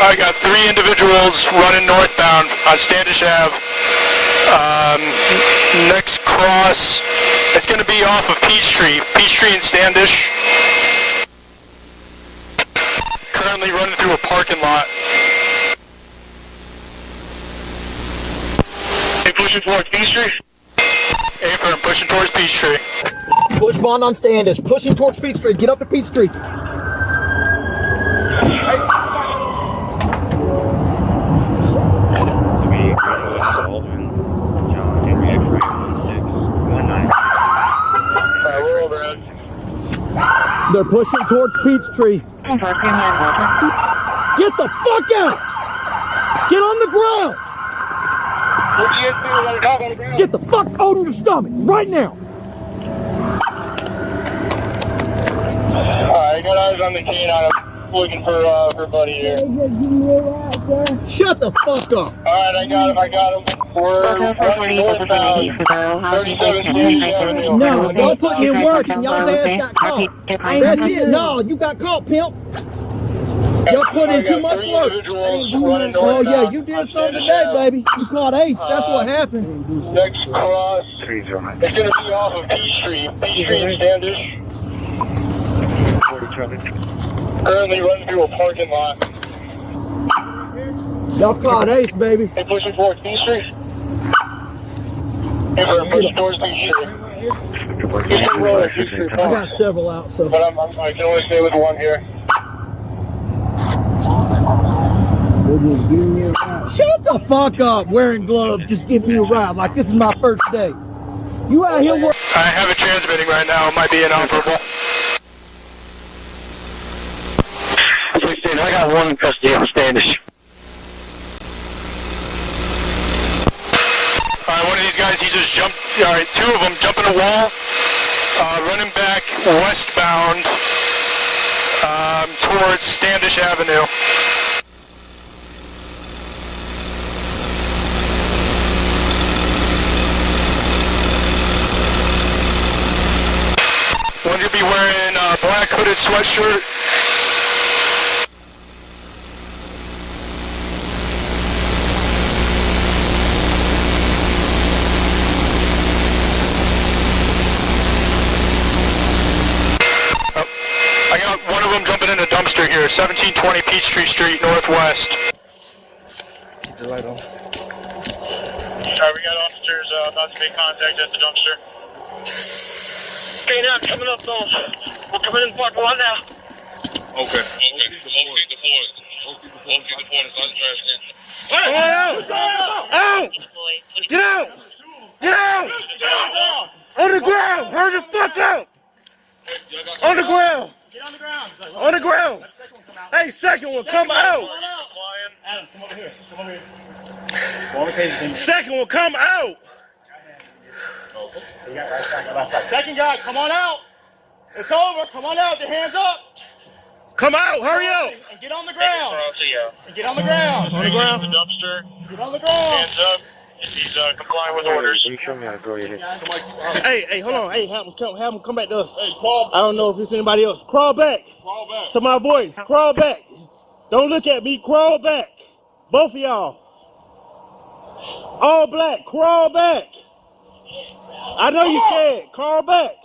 I got 3 individuals running northbound on Standish Ave. Next cross, it's going to be off of Peachtree and Standish. Currently running through a parking lot. Hey, pushing towards Peachtree. Affirm, pushing towards Peachtree. Push bond on Standish, pushing towards Peachtree. Get up to Peachtree. They're pushing towards Peachtree. Get the fuck out! Get on the ground! Get the fuck out of your stomach right now! Alright, got eyes on the canine. I'm looking for buddy here. Shut the fuck up! Alright, I got him. We're running northbound, 37 Standish Avenue. No, y'all putting in work and y'all's ass got caught. That's it. No, you got caught, pimp. Y'all put in too much work. Oh yeah, you did something today, baby. You caught Ace. That's what happened. Next cross, it's going to be off of Peachtree and Standish. Currently running through a parking lot. Y'all caught Ace, baby. Hey, pushing towards Peachtree. Hey, we're pushing towards Peachtree. I got several out, so. But I can only stay with one here. Shut the fuck up, wearing gloves, just give me a ride like this is my first day. You out here working? I have it transmitting right now. It might be inoperable. I got one in custody on Standish. Alright, one of these guys, he just jumped, alright, 2 of them jumping a wall, running back westbound towards Standish Avenue. One's gonna be wearing a black hooded sweatshirt. One of them jumping in a dumpster here, 1720 Peachtree Street, Northwest. Keep the light on. Alright, we got officers about to make contact at the dumpster. Okay, now coming up though. We're coming in the parking lot now. Okay. OC deployed. Out! Out! Get out! Get out! the ground! Hurry the fuck up! On the ground! Get on the ground! On the ground! Hey, second one, come out! Adam, come over here. Come over here. Second one, come out! Second guy, come on out! It's over. Come on out. Your hands up. Come out. Hurry up. And get on the ground. And get on the ground. On the ground. The dumpster. Get on the ground. Hands up. If he's complying with orders. Hey, hold on. Hey, have him come back to us. Hey, crawl. I don't know if it's anybody else. Crawl back. Crawl back. To my voice. Crawl back. Don't look at me. Crawl back. Both of y'all. All black. Crawl back. I know you're scared. Crawl back.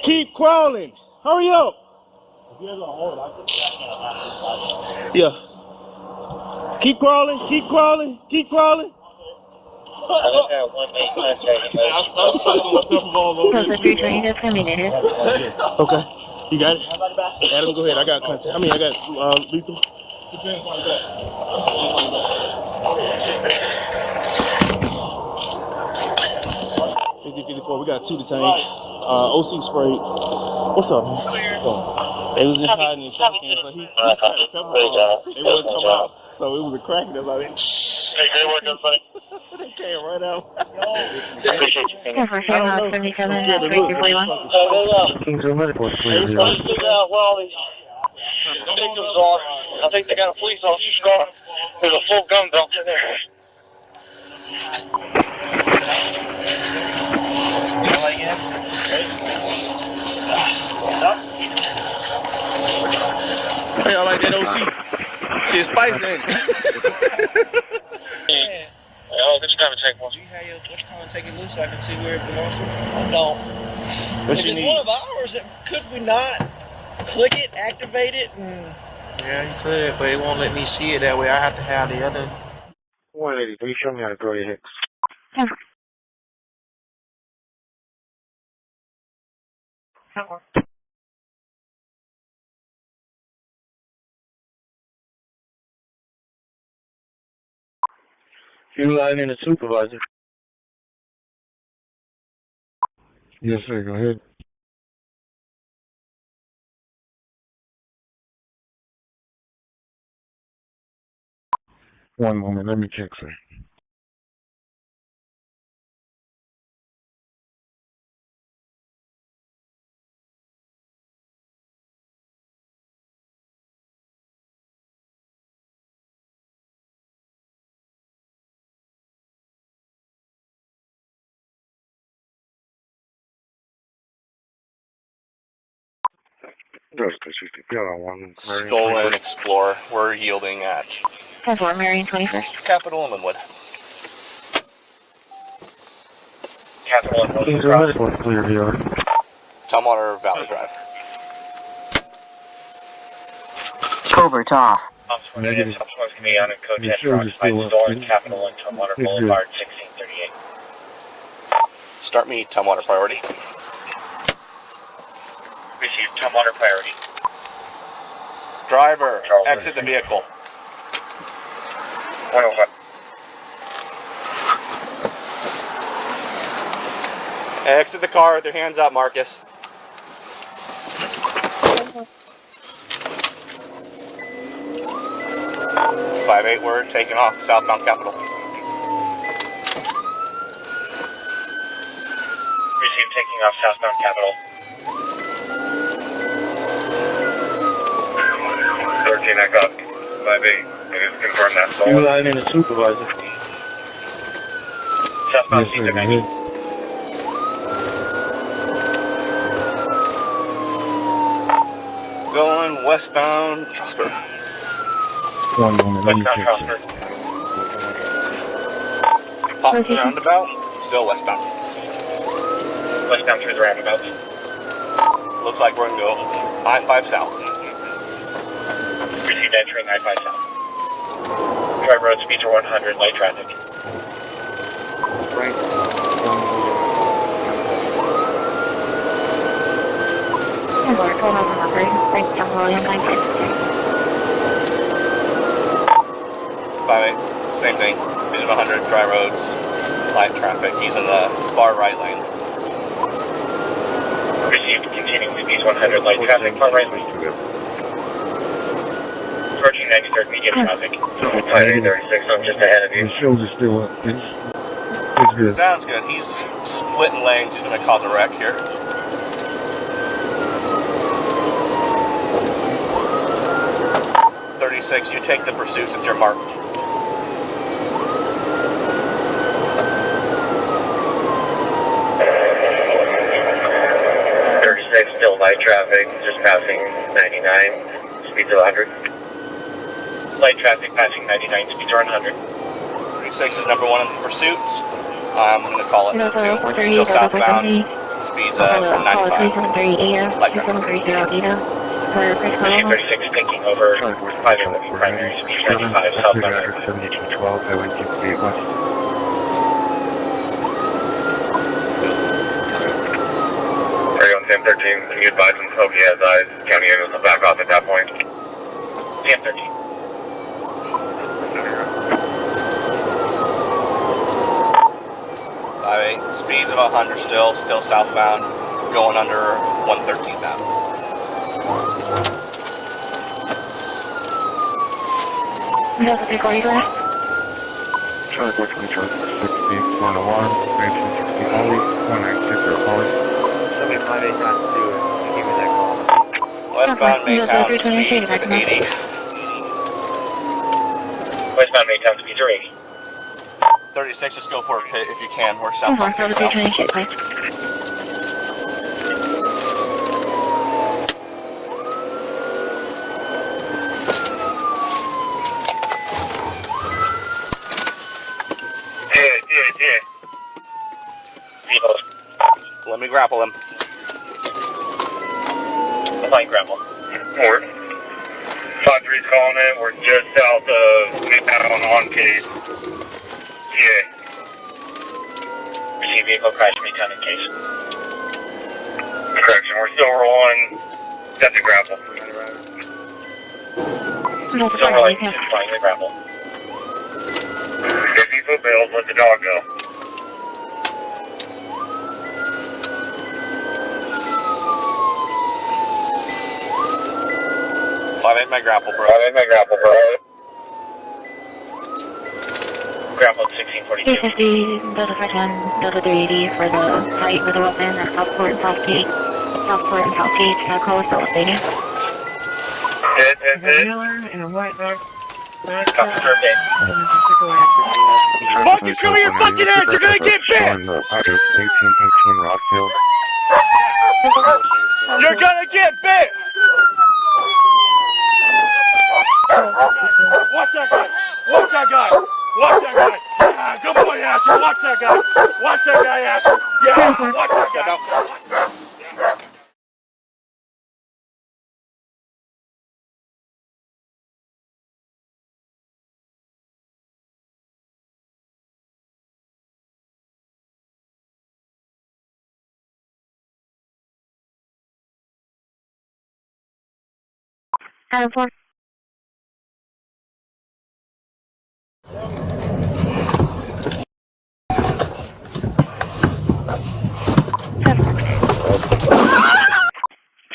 Keep crawling. Hurry up. Yeah. Keep crawling. Keep crawling. Keep crawling. Okay. You got it? Adam, go ahead. I got contact. I got lethal. 50-54. We got 2 detained. OC sprayed. What's up, man? They was in hiding in shot cans, but he tried to pepper ball. They wouldn't come out. So it was a crack in their body. Hey, great work, everybody. They came right out. Appreciate you. I don't know. I'm scared to look. Trying to figure out where all these victims are. I think they got a police officer's car. There's a full gun belt in there. Hey, I like that OC. Shit's spicy, ain't it? Oh, this time to take one. Do you have your what you call it, take it loose so I can see where it belongs to? No. What If you it's need? one of ours, could we not click it, activate it, and... Yeah, you could, but it won't let me see it that way. I have to have the other. 183, show me how to throw your hicks. You're lying in the supervisor. Yes, sir. Go ahead. One moment. Let me check, sir. Stolen Explorer. We're yielding at 10-4, Marion 21st. Capitol and Linwood. Capital and Williams. Clear here. Tumwater Valley Drive. Covert's off. Negative. Me on a code 10 Sure, stolen Capital and Tumwater Boulevard 1638. Start me Tumwater priority. Received Tumwater priority. Driver, exit the vehicle. 105. Exit the car with your hands up, Marcus. Five 8, we're taking off southbound Capitol. Received taking off southbound Capitol. 13, I got 5-8. It is confirmed that You're stolen. lying in the supervisor. Southbound Yes, sir. Go Caesar. ahead. Going westbound Trosper. One moment. Let me Westbound check, sir. Trosper. Pop the roundabout. Still westbound. Westbound through the roundabout. Looks like we're going to go I-5 south. Received entering I-5 south. Drive road speeds are 100, light traffic. Right. We're 12 over 3. Thanks, John William, 952. 5-8, same thing. Speeds of 100, dry roads, light traffic. He's in the far right lane. Received continuing speeds 100 light traffic, far right lane. Approaching 93rd medium traffic. 536, I'm just ahead of you. Shows are still up. It's good. Sounds good. He's splitting lanes. He's going to cause a wreck here. You take the pursuits that you're marked. Still light traffic, just passing 99, speeds of 100. Light traffic passing 99, speeds are 100. 36 is number 1 in the pursuits. I'm going to call it number 2. Still southbound, speeds of 95. Light traffic. 36 taking over 511 primary speed 95 southbound. 7212, I went to 8 west. Sam 13, can you advise him hope he has eyes? County ambulance will back off at that point. Sam 13. Speeds of 100 still southbound, going under 113th Avenue. Charlie 420, Charlie 460, 1 alarm, 1960 Holly, 1960 Holly. Somebody 5-8 has to do it. Give me that call. Westbound Maytown speeds of 80. Westbound Maytown speeds are 80. 36, just go for a pit if you can. We're southbound. Let me grapple him. Fine grapple. Word. 5-3's calling in. We're just south of Midtown on case. Yeah. Receive vehicle crash Midtown in case. Correction, we're still rolling. That's a grapple. Still rolling. Just flying the grapple. If he fulfills, let the dog go. Five-8 my grapple, bro. Grapple 1642. 250, Delta 410, Delta 380 for the fight with a weapon at Southport and Southgate. Southport and Southgate, call us still updating. Hit. In a white dark. Fuck you, show me your fucking hands, you're gonna get bit! 1818 Rockhill. You're gonna get bit! Watch that guy! Watch that guy! Watch that guy! Yeah, good boy, Asher! Watch that guy! Watch that guy, Asher! Yeah, watch that guy! Airport.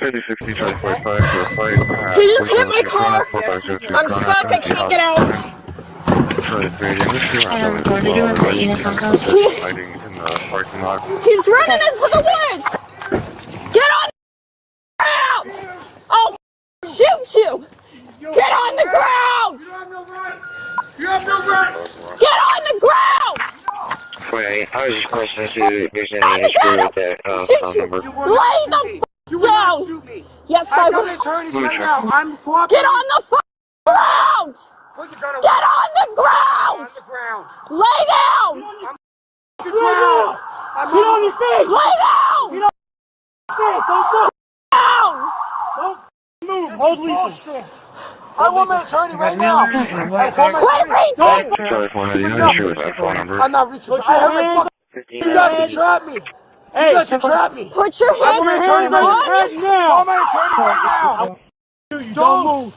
Can you just hit my car? I'm stuck, I can't get out. He's running into the woods! Get on the ground! I'll shoot you! Get on the ground! You have no right! Get on the ground! Wait, I was just questioning if there's any issue with that phone number. Lay the down! Yes, I will. Get on the ground! Get on the ground! Lay down! Get on your face! Lay down! Get on your face! Don't move! Hold lethal. I want my attorney right now. Quit reaching! Charlie 499, sure with that phone number. I'm not reaching. I have my fucking... You guys should trap me. Hey, you guys should trap me. Put your hands on me. Call my attorney right now. Don't move.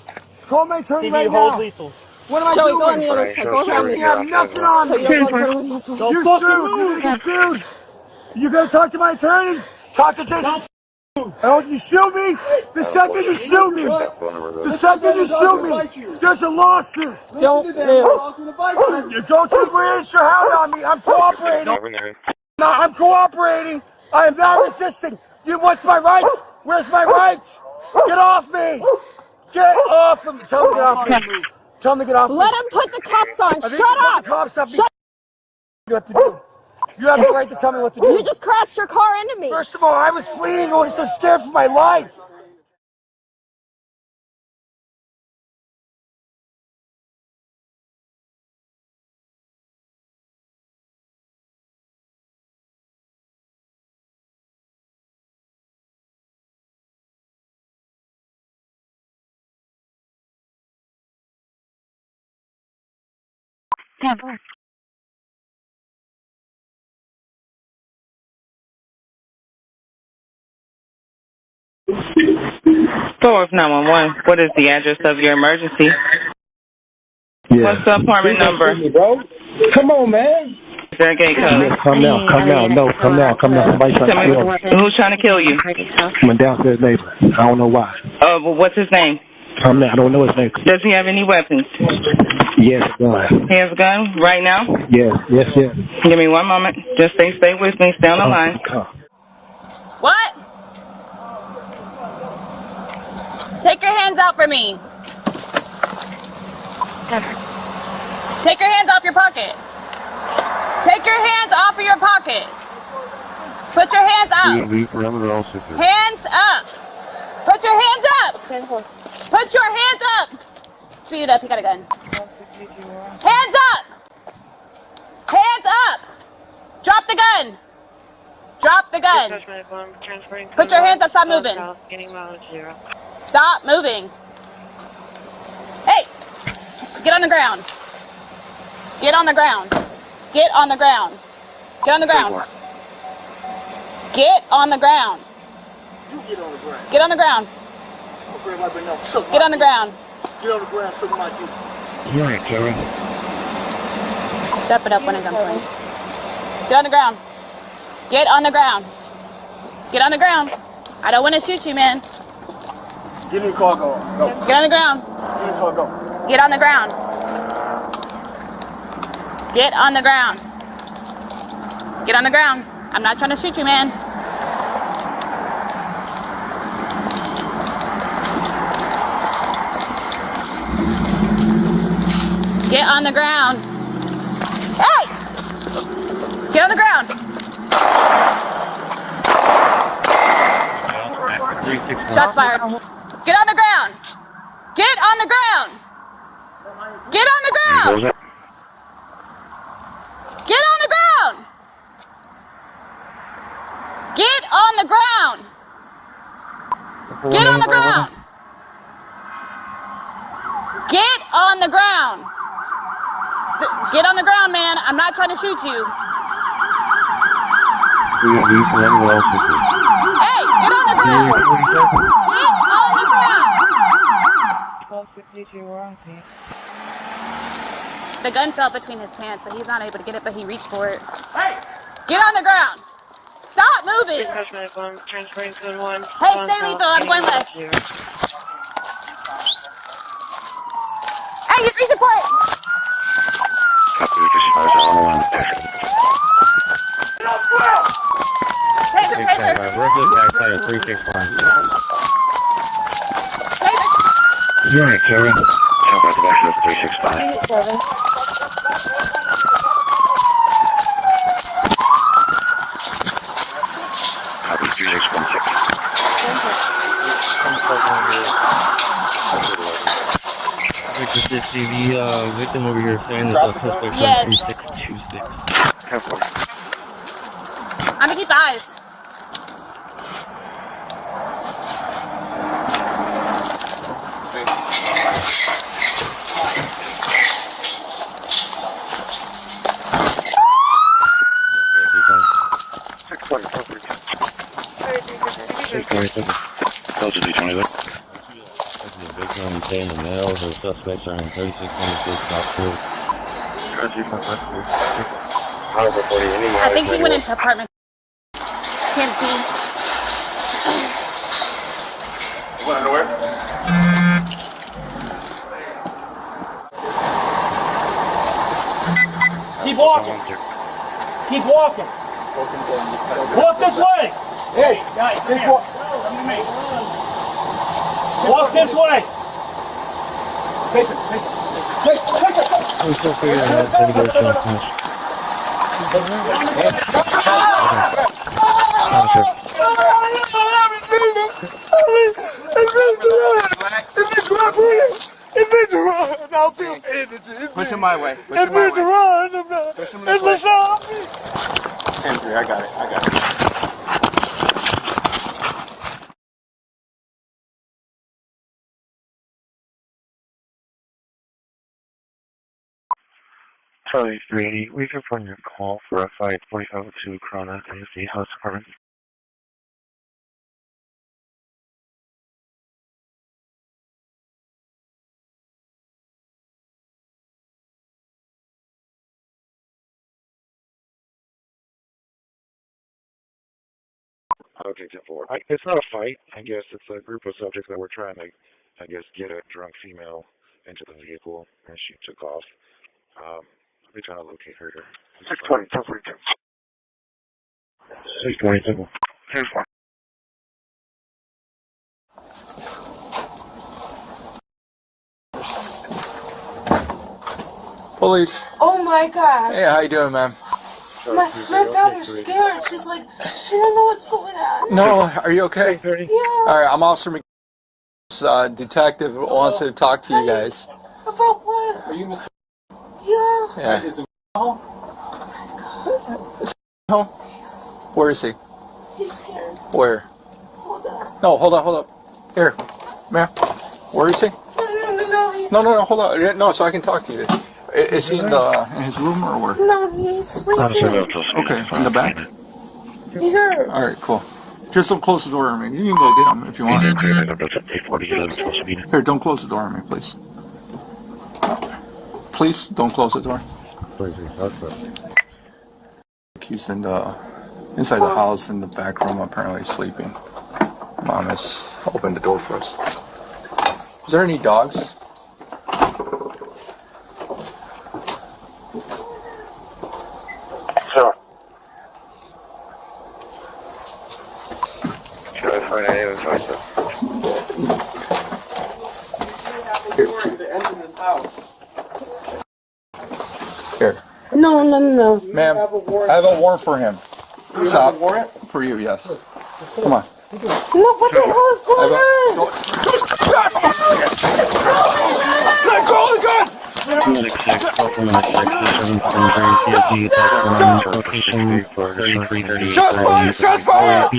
Call my attorney right now. Hold lethal. What am I doing? Go on the other side. Go around me. You have nothing on me. You're sued. You're going to get sued. You going to talk to my attorney? Talk to Jason. Oh, you shoot me? The second you shoot me, there's a lawsuit. Don't move. You go to where's your hound on me? I'm cooperating. No, I'm cooperating. I am not resisting. You, what's my rights? Where's my rights? Get off me. Get off of me. Tell me to get off me. Tell me to get off me. Let him put the cuffs on. Shut up. The cops up. Shut you have to do. You have the right to tell me what to do. You just crashed your car into me. First of all, I was fleeing. I was so scared for my life. Store 911. What is the address of your emergency? Yeah. What's the apartment number? Bro. Come on, man. Is there a gate code? Come now. No, come now. Somebody's trying to kill me. Who's trying to kill you? My downstairs neighbor. I don't know why. Well, what's his name? Come now. I don't know his name. Does he have any weapons? Yes, gun. He has a gun right now? Yes. Give me 1 moment. Just stay with me. Stay on the line. What? Take your hands out for me. Take your hands off your pocket. Take your hands off of your pocket. Put your hands up. Hands up. Put your hands up. Put your hands up. Speed it up. You got a gun. Hands up. Hands up. Drop the gun. Drop the gun. Put your hands up. Stop moving. Stop moving. Hey, get on the ground. Get on the ground. Get on the ground. Get on the ground. Get on the ground. Get on the ground. Get on the ground. Get on the ground, suck my dick. You're right, Karen. Step it up when it's gunpoint. Get on the ground. Get on the ground. Get on the ground. I don't want to shoot you, man. Get in the car, go. Get on the ground. Get in the car, go. Get on the ground. Get on the ground. Get on the ground. I'm not trying to shoot you, man. Get on the ground. Hey! Get on the ground. Shots fired. Get on the ground. Get on the ground. Get on the ground. Get on the ground. Get on the ground. Get on the ground. Get on the ground. Get on the ground, man. I'm not trying to shoot you. Hey, get on the ground. Get on the ground. The gun fell between his pants, so he's not able to get it, but he reached for it. Hey! Get on the ground. Stop moving. Hey, stay lethal. I'm going left. Hey, he's reaching for it. Taser. You're right, Karen. Jump out the back of 365. Copy 3616. Victor 60, the victim over here saying that the suspect Yes. 3626. I'm gonna keep eyes. Close to 220 there. The victim saying the males or suspects are in 3626 Southfield. I think he went into apartment. Can't see. What underwear? Keep walking. Keep walking. Walk this way. Hey, guys, just walk. Walk this way. Face it. Face it. Face it. I'm still figuring out how to get it done. Push him my way. Push him my way. Push him this way. 10-3, I got it. I got it. Charlie 380, we confirm your call for a fight 4502 Corona in the House Department. Okay, 10-4. It's not a fight. I guess it's a group of subjects that were trying to, I guess, get a drunk female into the vehicle, and she took off. I'll be trying to locate her here. 620, 1042. 620, 10-4. Police. Oh my god. Hey, how you doing, ma'am? My daughter's scared. She's like, she don't know what's going on. No, are you okay? Yeah. All right, I'm Officer McGee. Detective wants to talk to you guys. About what? Are you Miss? Yeah. Yeah. Is it home? Home? Where is he? He's here. Where? Hold on. No, hold on. Here, ma'am. Where is he? No, hold on. No, so I can talk to you. Is he in his room or where? No, he's sleeping. Okay, in the back? Here. All right, cool. Just don't close the door on me. You can go get him if you want. Here, don't close the door on me, please. Please, don't close the door. He's in inside the house in the back room, apparently sleeping. Mom has opened the door for us. Is there any dogs? Sure. Here. No. Ma'am, I have a warrant for him. Stop. For you, yes. Come on. No, what the hell is going on? Let go of the gun! 6-6, Alpha 9-6, location for 3330. Shots fired! Shots fired!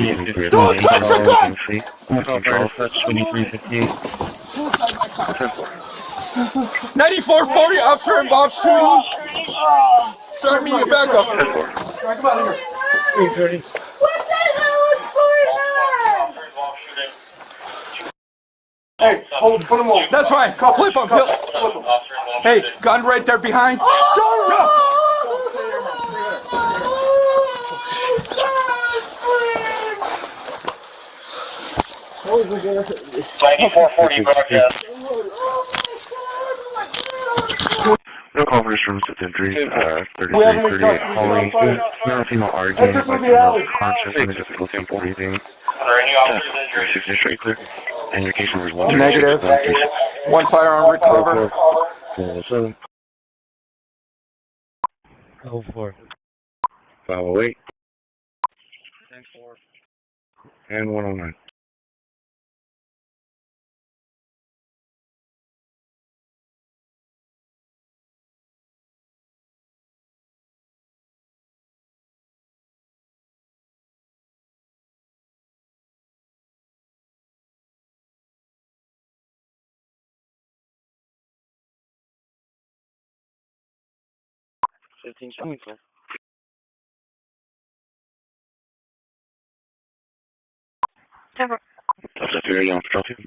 Don't touch the gun! 2358. 9440, officer involved shooting. Start me your backup. Come out of here. What 330. the hell is going on? Hey, hold, put him on. That's fine. Flip him. Flip him. Hey, gun right there behind. Don't run! 9440 broadcast. No call for this room to 3338 calling. Male or female arguing, like conscious and difficulty in breathing. Are there any officers injured? 360 straight clear. And your case number is 1. Negative. One firearm recover. 407. 04. 508. And 109. That's a theory on patrol team.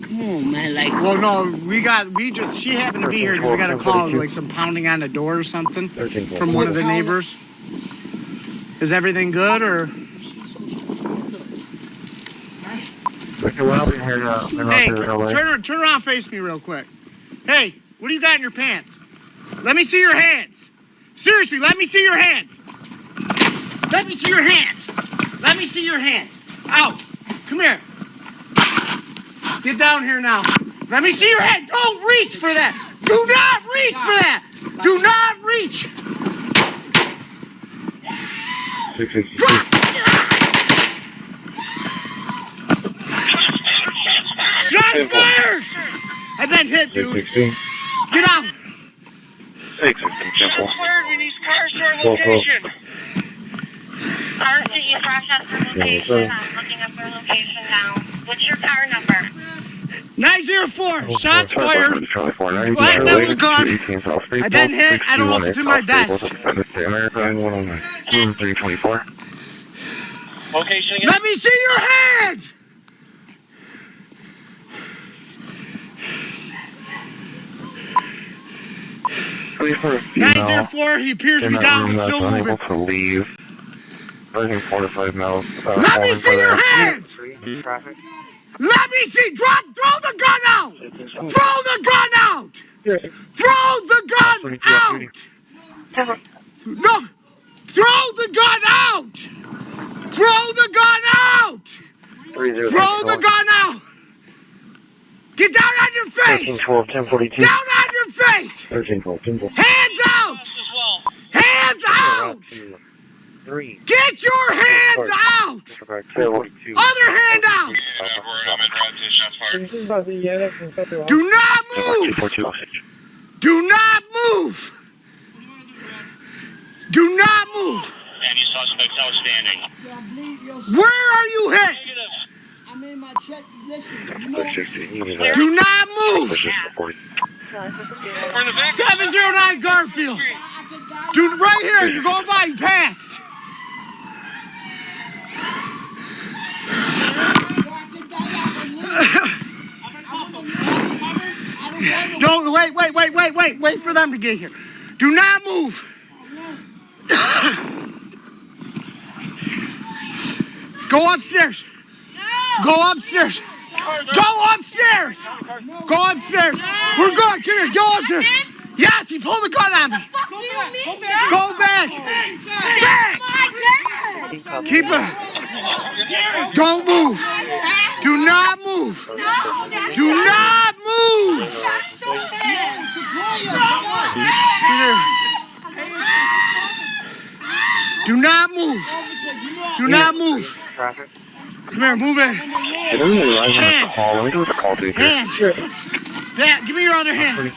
Come on, man. Like, well, no, she happened to be here because we got a call, like some pounding on the door or something from one of the neighbors. Is everything good or? Okay, well, I'll be here now. Hey, turn around, face me real quick. Hey, what do you got in your pants? Let me see your hands. Seriously, let me see your hands. Let me see your hands. Let me see your hands. Out. Come here. Get down here now. Let me see your hand. Don't reach for that. Do not reach for that. Do not reach. Drop. Shots fired. I've been hit, dude. Get out. 616 simple. We need car store location. RTA process for location. I'm looking up their location now. What's your car number? 904. Shots fired. Black metal gun. I've been hit. I don't know if it's in my vest. American 109. 324. Location again. Let me see your hands. For 904, he appears to be down, but still moving. To leave. 4 to 5 miles. Let me see your hands! Let me see! Throw the gun out! Throw the gun out! Throw the gun out! No! Throw the gun out! Throw the gun out! Throw the gun out! Get down on your face! 1042. Down on your face! 1312. Hands out! Hands out! Get your hands out! Other hand out! Do not move! Do not move! Do not move! Any suspects outstanding? Where are you hit? I'm in my check. Listen, you know. Do not move! 709 Garfield! Dude, right here, you're going by and pass! Don't wait for them to get here. Do not move. Go upstairs. Go upstairs. Go upstairs. Go upstairs. We're good. Come here. Go upstairs. Yes, he pulled the gun on me. Go back. Back. Keep it. Don't move. Do not move. Do not move. Do not move. Do not move. Come here, move it. Hands. Hands. Yeah, give me your other hand.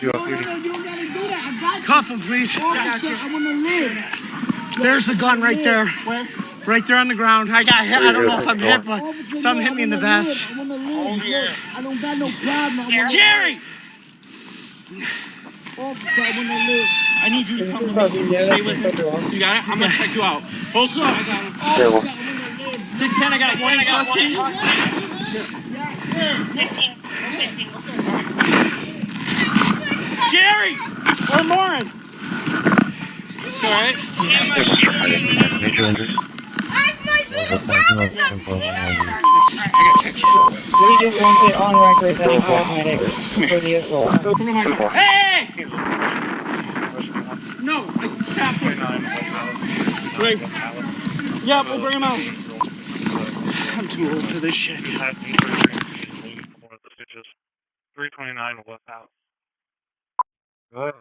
Cuff him, please. There's the gun right there. Right there on the ground. I got hit. I don't know if I'm hit, but something hit me in the vest. I don't got no problem. Jerry! I need you to come with me. Stay with me. You got it? I'm going to check you out. Hold still. I got him. 610, I got 1 in custody. Jerry! Or Morin. It's all right. On record that for the assault. Hey! No, stop it. Wait. Yeah, we'll bring him out. I'm too old for this shit. 329 west out. Go ahead.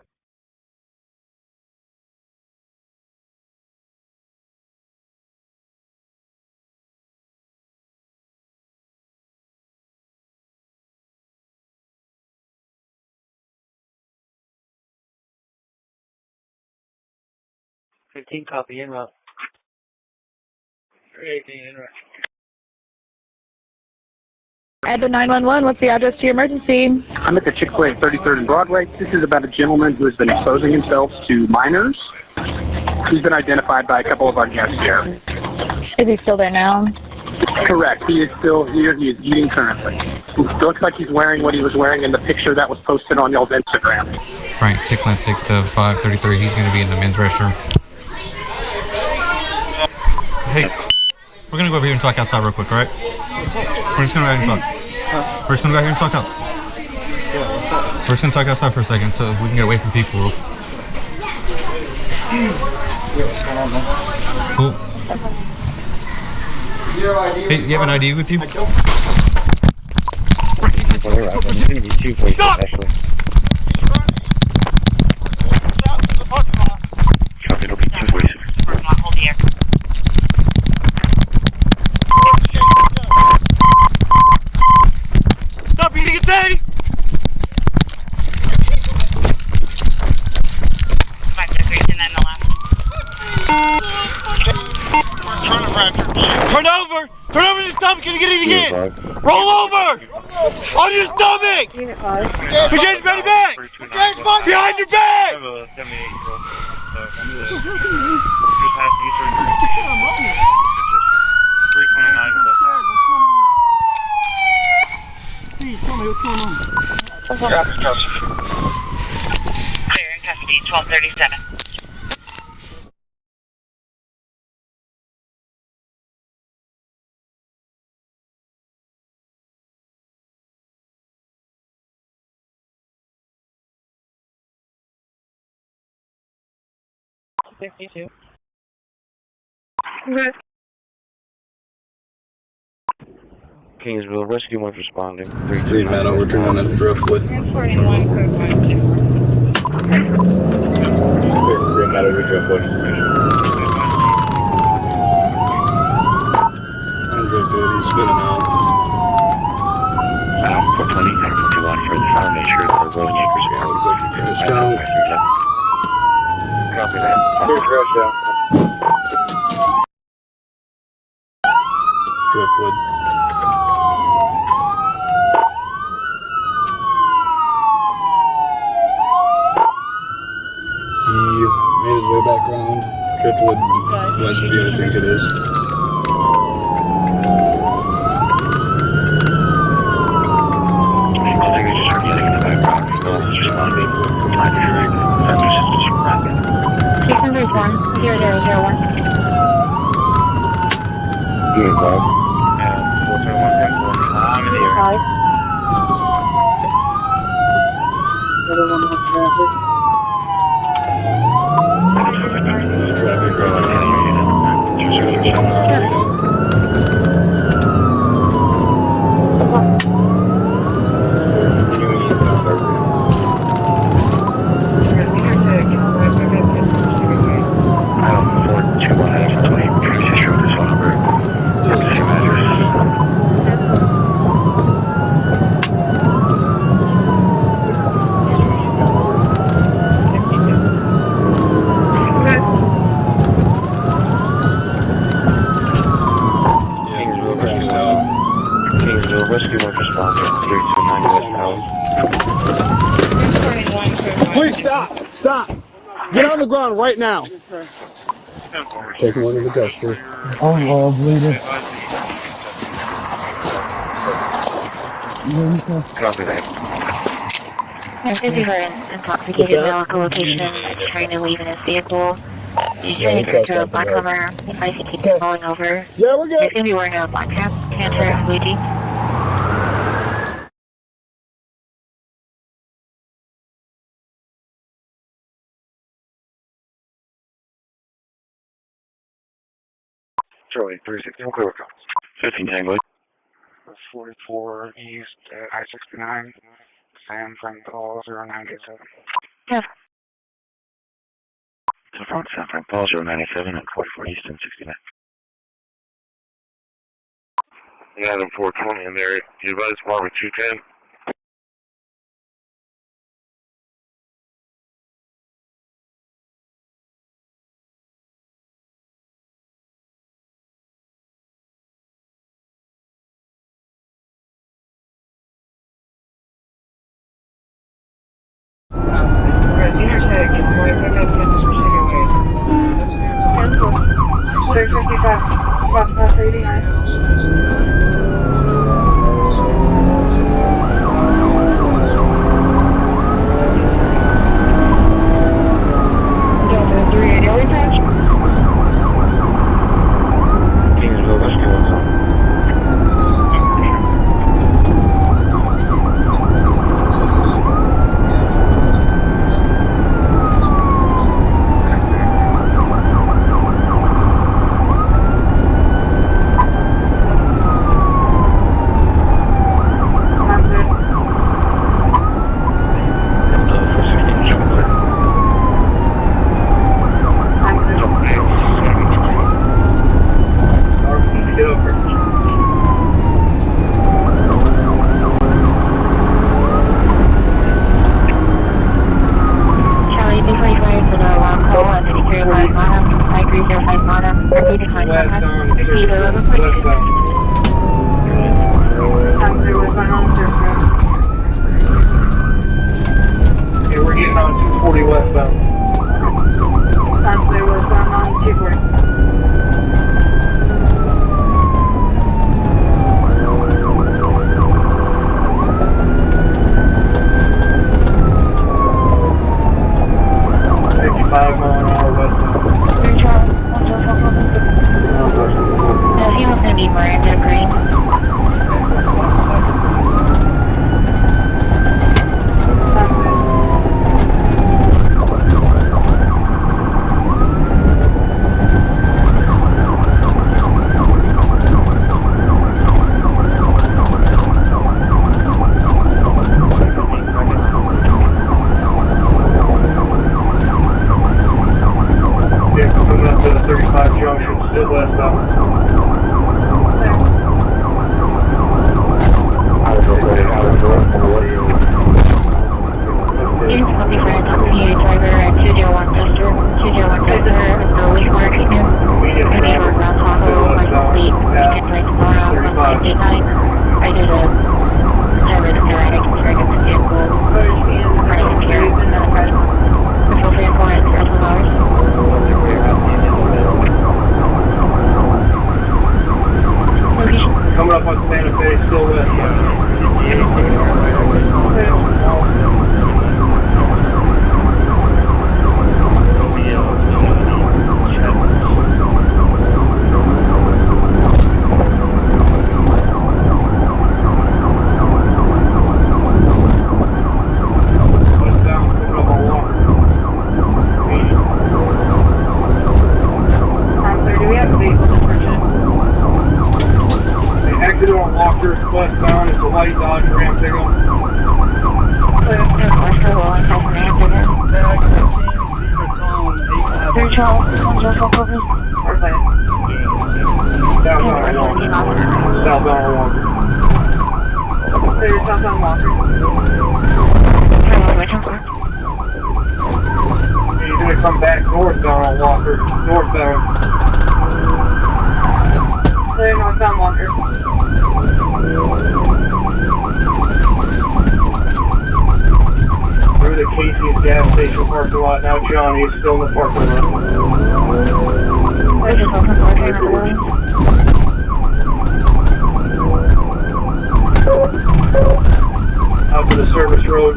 Copy in route. 318 in route. At the 911, what's the address to your emergency? I'm at the Chick-fil-A 33rd and Broadway. This is about a gentleman who has been exposing himself to minors. He's been identified by a couple of our guests here. Is he still there now? Correct. He is still here. He is eating currently. It looks like he's wearing what he was wearing in the picture that was posted on y'all's Instagram. Frank, 696 to 533. He's going to be in the men's restroom. Hey, we're going to go over here and talk outside real quick, all right? We're just going to go ahead and talk. We're just gonna go here and talk out. We're just gonna talk outside for a second so we can get away from people. Cool. Hey, you have an ID with you? Stop! It'll be 2 voices. Stop, you can say! Turn over! Turn over your stomach, can you get it again? Roll over! On your stomach! Forget your back! Behind your back! Please tell me what's going on. Clear in custody, 1237. Kingsville, rescue one's responding. Street Meadow, we're turning at Driftwood. Street Meadow, Driftwood. Driftwood, he's spinning out. 420, 2-1 for the sound, make sure that the rolling anchors are looks like you finished down. Copy that. Here's crash down. Driftwood. He made his way back around Driftwood Westview, I think it is. There's 1, 0001. Good call. 421, I'm in the air. Traffic right now. Rescue one responder, 329 West House. Please stop! Stop! Get on the ground right now! Take one to the duster. Oh, bleeding. Copy that. If you were an intoxicated male at the location trying to leave in his vehicle, you trying to turn to a black cover, if I see people falling over. Yeah, we're good. He's going to be wearing a black cap, canter, and blue jeans. Charlie, 360, clear with 15 Tango. 44 East, I-69, San Fran Paul, 0987. Yeah. To front, San Fran Paul, 097 at 44 East and 69. Adam 420 in there. You advise Department 210? 5305 Mata. Repeat decline contact. Repeat 11.2. Time 3 westbound on Surfside. Okay, we're getting on 240 westbound. Time 3 westbound on 240. He was going to be Miranda Green. Yeah, coming up to the 35 junction, still westbound. Units copy for unaccompanied driver at 201 Chester. 201 Chester, the wastewater treatment. Any northbound Tahoe, license plate, weekend flight tomorrow, 1589. I did a driver to erratic and circuit the vehicle. Running secure, not a person. The full vehicle at 0 hours. Location. Coming up on Santa Fe, still westbound. Westbound, it's a white Dodge Ram pickup. Southbound Walker. Southbound Walker. He's going to come back northbound on Walker. Northbound. Northbound Walker. Through the Casey's gas station parking lot. Now Johnny is still in the parking lot. Out to the service road.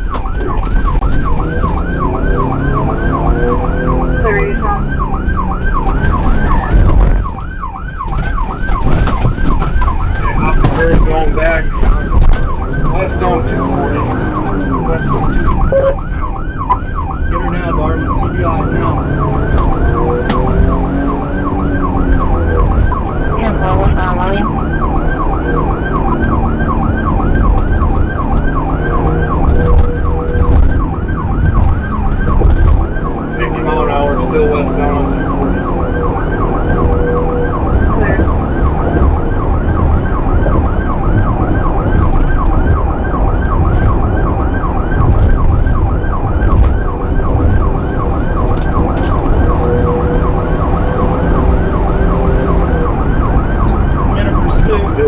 Up the road, going back. West on 240. West on 240. Get her now, Darwin. TBI now. Yeah, well, what's on, William? 50 mile an hour, still westbound on 240.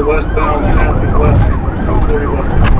Westbound, passing west, 240 westbound.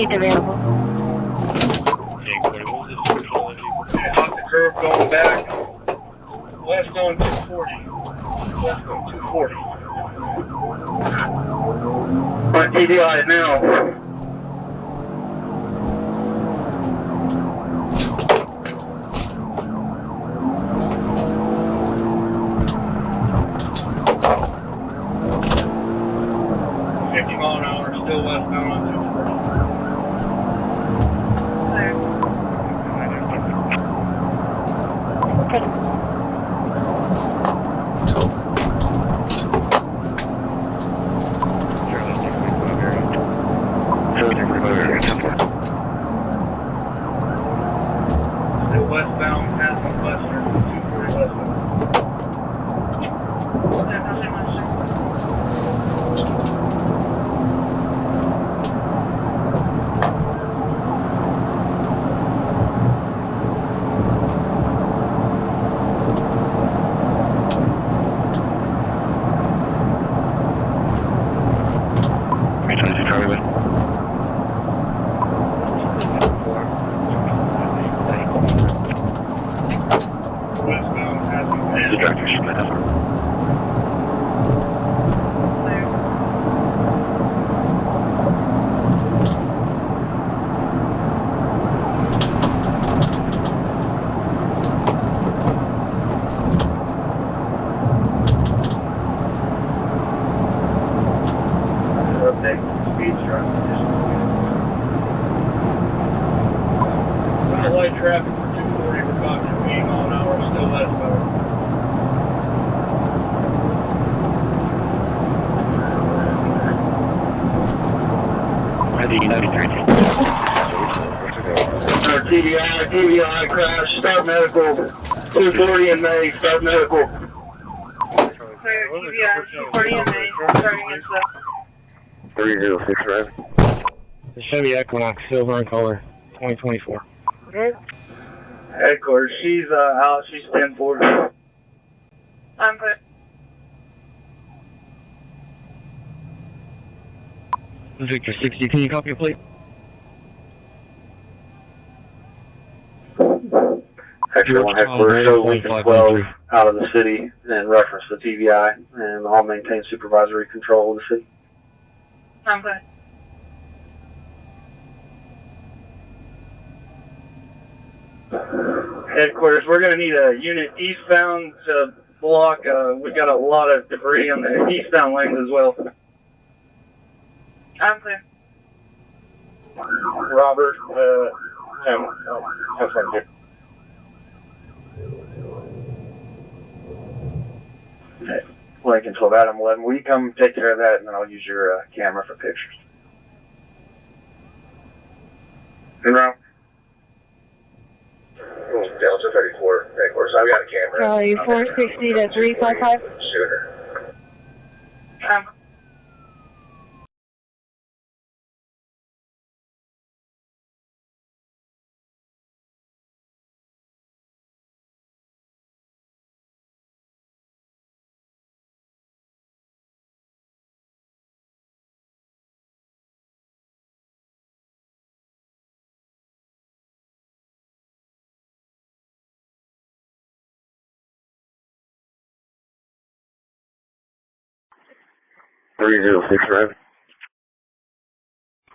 He's available. Off the curve going back. West on 240. West on 240. On TDI now. Still westbound on 240. Still westbound, passing Western, 240 westbound. Light traffic for 240 for about 280 mile an hour, still westbound. TBI crash, start medical. 240 in May, start medical. TBI, 240 in May, starting in 306, right? The Chevy Equinox, silver in color, 2024. Headquarters, she's out, she's 10-4. I'm good. Victor 60, can you copy a plate? Hector 1 Headquarters, show Lincoln 12 out of the city in reference to TBI, and I'll maintain supervisory control of the city. I'm good. Headquarters, we're going to need a unit eastbound to block. We've got a lot of debris on the eastbound lanes as well. I'm clear. Robert, have fun here. Okay. Lincoln 12, Adam 11. Will you come take care of that, and then I'll use your camera for pictures. No. Delta 34, headquarters. I've got a camera. Charlie 460 to 355. Sooner.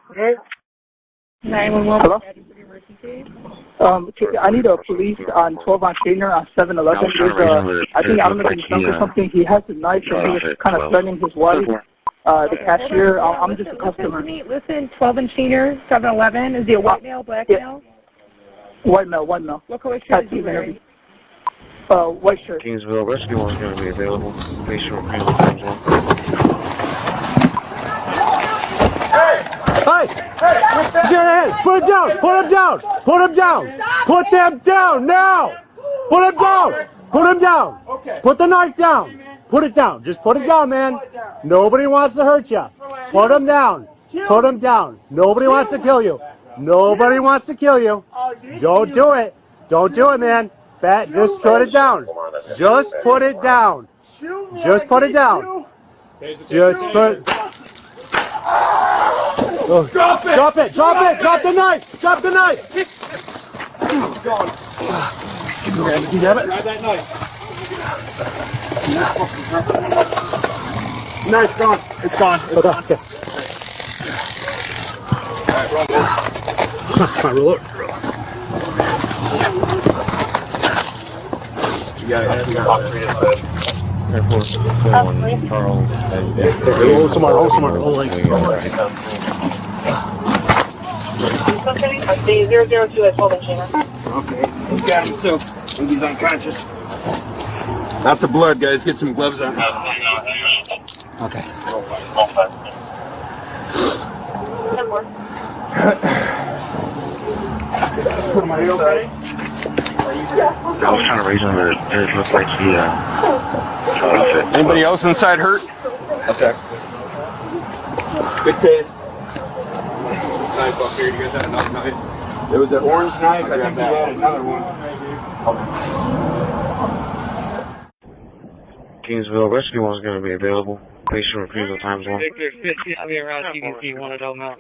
Hello? 911. I need a police on 12 on Shaner on 711. I think I don't know if he's drunk or something. He has a knife and he was kind of threatening his wife. The cashier. I'm just a customer. Listen, 12 and Shaner, 711. Is he a white male, black male? White male, white male. What color shirt is he wearing? White shirt. Kingsville Rescue 1 is going to be available. Make sure we're times 1. Hey! Hey! Put your hands! Put them down! Put them down! Put them down! Put them down now! Put them down! Put them down! Put the knife down! Put it down! Just put it down, man! Nobody wants to hurt you! Put them down! Put them down! Nobody wants to kill you! Nobody wants to kill you! Don't do it! Don't do it, man! Just put it down! Just put it down! Just put it down! Just put... Oh. Drop it! Drop it! Drop it! Drop the knife! Drop the knife! Gone. Grab it. Grab it. Grab that knife. Knife gone. It's gone. It's gone. Okay. Alright, roll over. Roll up. You got it. Hold somewhere. Hold somewhere. Hold legs. I see 002 is holding Sheena. Okay. We got him, so he's unconscious. Lots of blood, guys. Get some gloves on. Okay. Put him on your side. I was trying to raise him, but it looked like he fell off it. Anybody else inside hurt? Okay. Big tase. Knife up here. You guys had another knife? There was an orange knife. I think we had another one. Kingsville Rescue One's going to be available. Patient refusal times 1. Victor 50, I'll be around TBC, one adult now.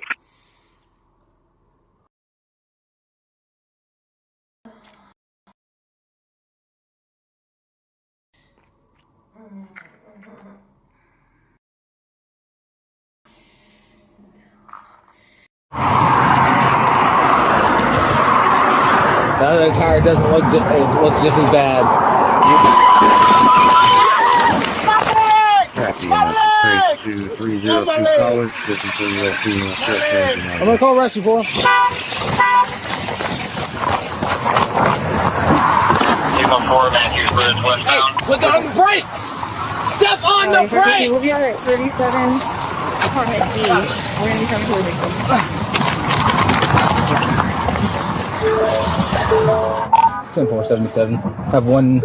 The other tire doesn't look it looks just as bad. I'm gonna call rescue for him. Put on the brakes! Step on the brakes! We'll be at 37 apartment D. We're gonna be coming to the victim. 10-4-77. Have one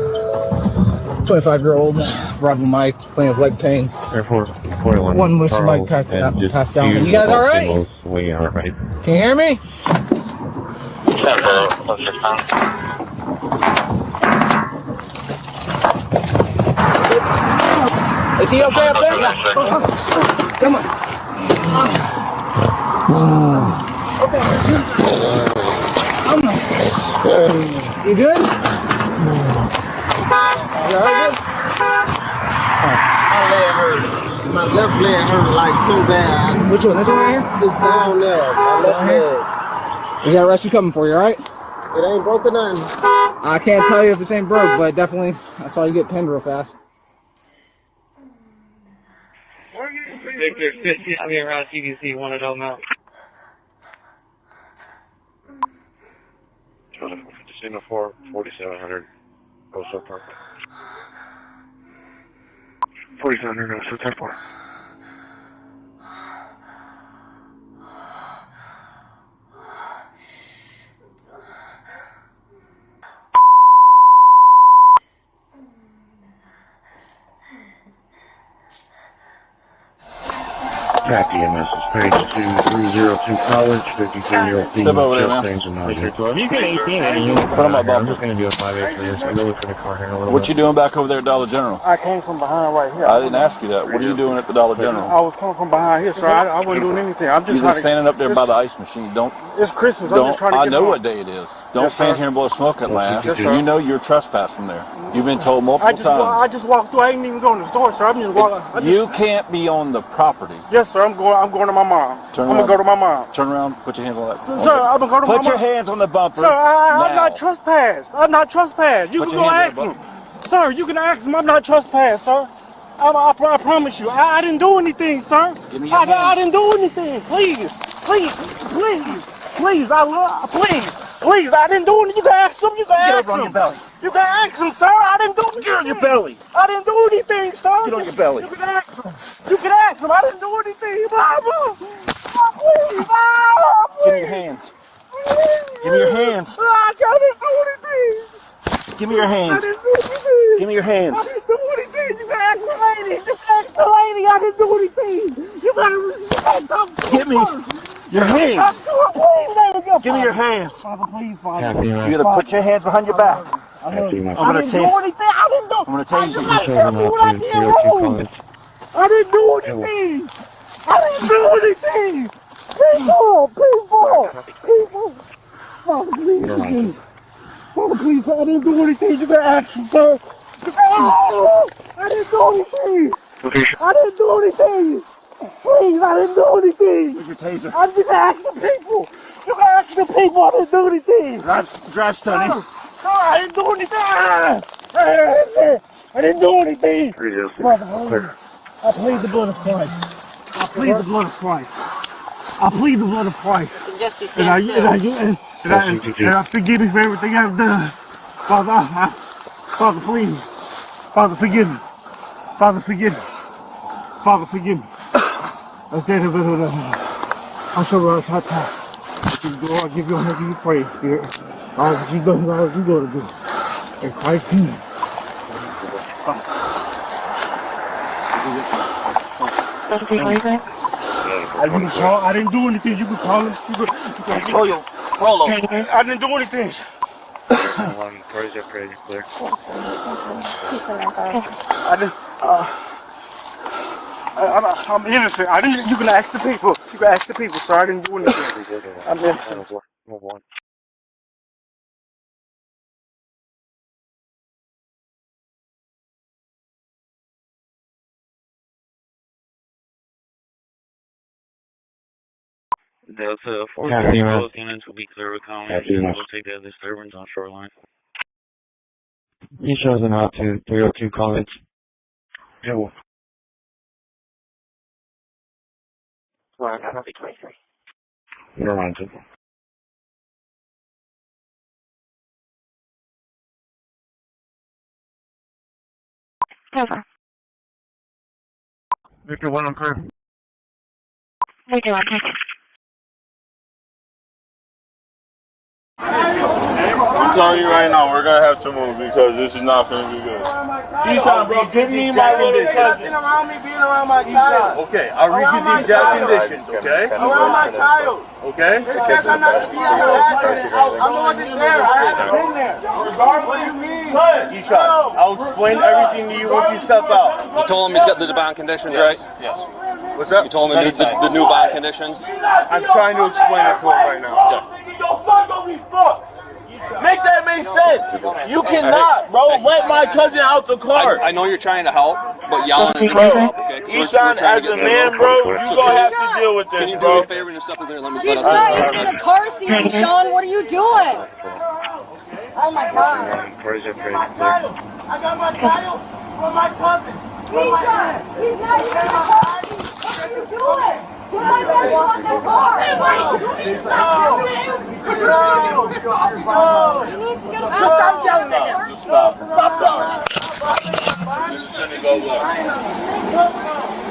25-year-old Bravo Mike playing with leg pain. Airport 41. One Mr. Mike passed down. You guys all right? Can you hear me? Is he okay up there? Come on. You good? My left leg hurt like so bad. Which one? This one right here? It's down there. My left leg. We got a rescue coming for you, alright? It ain't broken none. I can't tell you if this ain't broke, but definitely I saw you get pinned real fast. Victor 50, I'll be around TBC, one adult now. Casino 4, 4700, Coastal Park. 4700, Coastal Park. Track EMS is page 2302 College, 53-year-old female. Step over there, man. You can 18. Put on my bumper. I'm just going to do a 5-8 so go look for the car here in a little What bit. you doing back over there at Dollar General? I came from behind right here. I didn't ask you that. What are you doing at the Dollar General? I was coming from behind here, sir. I wasn't doing anything. I'm just You're just standing up there by the ice machine. Don't. It's Christmas. I'm just trying to get I know home. what day it is. Don't stand here and blow smoke at my ass. Yes, sir. You know you're trespassing there. You've been told multiple times. I just walked through. I ain't even going to the store, sir. I'm just walking. You can't be on the property. Yes, sir. I'm going to my mom's. I'm going to go to my mom's. Turn around. Put your hands on that. Sir, I'm going to go to my mom's. Put your hands on the bumper. Sir, I'm not trespassed. I'm not trespassed. You can go ask him. Sir, you can ask him. I'm not trespassed, sir. I promise you. I didn't do anything, sir. Give me your hand. I didn't do anything. Please. Please. Please. Please. I didn't do anything. You can ask him. You can ask him. Get on your belly. You can ask him, sir. I didn't do anything. Get on your belly. I didn't do anything, sir. Get on your belly. You can ask him. You can ask him. I didn't do anything. Mama. Please. Mama. Give me your hands. Give me your hands. I didn't do anything. Give me your hands. I didn't do anything. Give me your hands. I didn't do anything. You can ask the lady. Just ask the lady. I didn't do anything. You gotta talk to her. Give me your hands. Talk to her, please. There we go. Give me your hands. Father, please, Father. You gotta put your hands behind your back. I didn't do anything. I didn't do. I'm gonna tell you something. I didn't do anything. I didn't do anything. People! Father, please forgive me. Father, please, I didn't do anything. You can ask him, sir. Oh, I didn't do anything. I didn't do anything. Please, I didn't do anything. Where's your taser? I'm just asking people. You can ask the people. I didn't do anything. Drive stunning. I didn't do anything. I didn't do anything. Father, I plead the blood of Christ. I plead the blood of Christ. I plead the blood of Christ. And I forgive me for everything I've done. Father, please. Father, forgive me. Father, forgive me. Father, forgive me. I'm so hot time. I give you all you praise, Spirit. All that you go to do. In Christ's name. I didn't do anything. You can call him. I didn't do anything. Clear. I'm innocent. I didn't. You can ask the people. You can ask the people. So I didn't do anything. I'm innocent. Move on. Delta 4 units will be clear with comments. We'll take that disturbance on shoreline. He chosen out to 302 comments. Yeah, well. Never mind. Over. Victor 1 on clear. Victor 1, take. I'm telling you right now, we're gonna have to move because this is not gonna be good. Eshaun, bro, give me my little cousin. Around me being around my child. Okay, I'll read you the exact conditions, okay? Around my child. Okay? I'm not to be at your address. I'm the one that's there. I haven't been there. What do you mean? Eshaun, I'll explain everything to you once you step out. You told him he's got the bond conditions, right? Yes. What's up? You told him the new bond conditions? I'm trying to explain it to him right now. Your son gonna be fucked. Make that make sense. You cannot, bro, let my cousin out the car. I know you're trying to help, but yelling isn't going to help, okay? Eshaun, as a man, bro, you gonna have to deal with this, bro. Can you do me a favor and just step in there and let me He's not even in a car seat, Eshaun. What are you doing? Oh my God. I got my child from my cousin. Eshaun, he's not even in a car seat. What are you doing? Put my baby on the car. He needs to get a car. Just stop yelling at him. Stop yelling.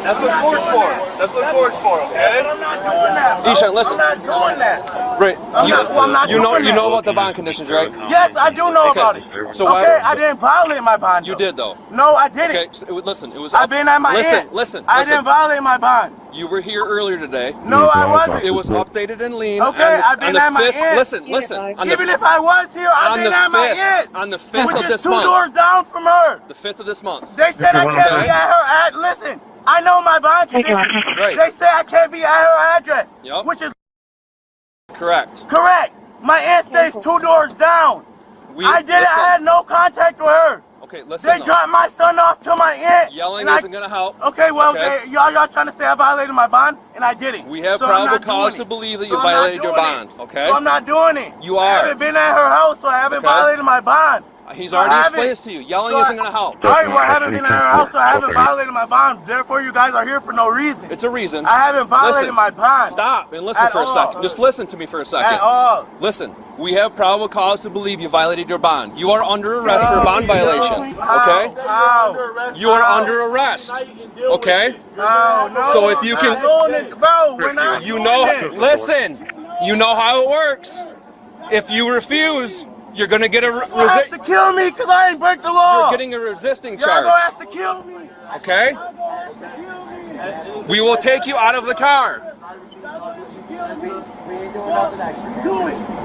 That's what court's for. That's what court's for, okay? I'm not doing that, bro. Eshaun, listen. I'm not doing that. Right. You know about the bond conditions, right? Yes, I do know about it. So I didn't violate my bond. You did, though. No, I didn't. Okay, so listen, it was. I've been at my end. Listen. I didn't violate my bond. You were here earlier today. No, I wasn't. It was updated and lean. Okay, I've been at my end. Listen. Even if I was here, I've been at my end. On the 5th of this month. Which is 2 doors down from her. The 5th of this month. They said I can't be at her ad. Listen, I know my bond conditions. Right. They say I can't be at her address. Yep. Which is correct. Correct. My aunt stays 2 doors down. I had no contact with her. Okay, listen. They dropped my son off to my aunt. Yelling isn't going to help. Okay, well, y'all trying to say I violated my bond, and I didn't. We have probable cause to believe that you violated your bond, okay? So I'm not doing it. You are. I haven't been at her house, so I haven't violated my bond. He's already explained this to you. Yelling isn't going to help. All right, well, I haven't been at her house, so I haven't violated my bond. Therefore, you guys are here for no reason. It's a reason. I haven't violated my bond. Stop and listen for a second. Just listen to me for a second. At all. Listen, we have probable cause to believe you violated your bond. You are under arrest for a bond violation. Okay? How? You are under arrest. Okay? No. So if you can, bro, we're not. You know. Listen. You know how it works. If you refuse, you're gonna get a. You have to kill me because I ain't break the law. You're getting a resisting charge. Y'all gonna have to kill me. Okay? We will take you out of the car.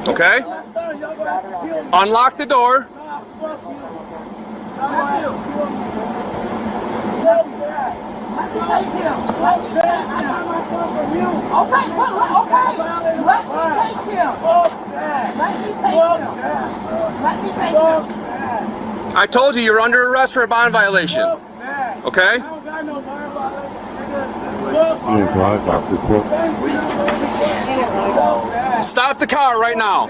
Okay? Unlock the door. Okay. I told you you're under arrest for a bond violation. Okay? Stop the car right now.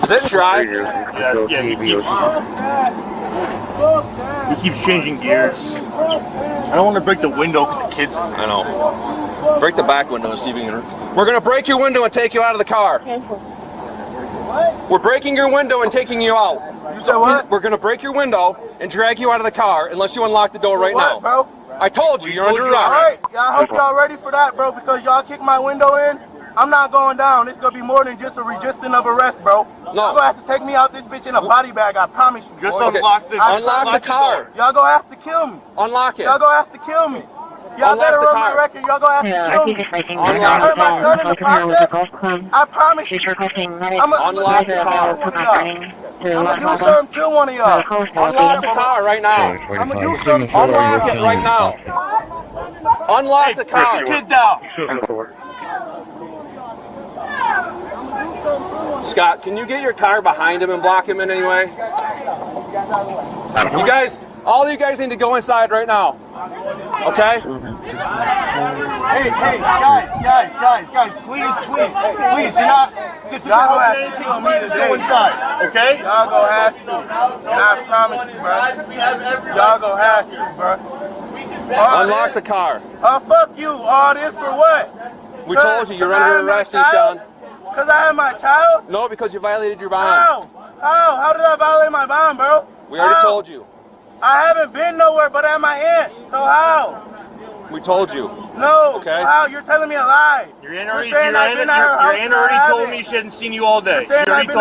Is it dry? Yeah, he keeps changing gears. I don't want to break the window because the kids. I know. Break the back window and see if you can. We're gonna break your window and take you out of the car. We're breaking your window and taking you out. You said what? We're gonna break your window and drag you out of the car unless you unlock the door right now. Bro? I told you, you're under arrest. Alright, I hope y'all ready for that, bro, because y'all kicked my window in. I'm not going down. It's gonna be more than just a resisting of arrest, bro. No. Y'all gonna have to take me out this bitch in a body bag, I promise you. Just boy. unlock the car. Y'all gonna have to kill me. Unlock it. Y'all gonna have to kill me. Y'all better run my record. Y'all gonna have to kill me. Y'all heard my son in the process. I promise you. I'm unlock the car. I'm gonna do something to one of y'all. Unlock the car right now. I'm gonna do something to Unlock it right now. Unlock the car. Put the kid down. Scott, can you get your car behind him and block him in any way? You guys, all of you guys need to go inside right now. Okay? Hey, guys, please, do not. This is not anything for me to do inside, okay? Y'all gonna have to. And I promise you, bro. Y'all gonna have to, bro. Unlock the car. Fuck you. All this for what? We told you, you're under arrest, Sean. Because I have my child? No, because you violated your bond. How? How did I violate my bond, bro? We already told you. I haven't been nowhere but at my aunt. So how? We told you. No. Okay. So how? You're telling me a lie. Your aunt already told me she hasn't seen you all day. She already told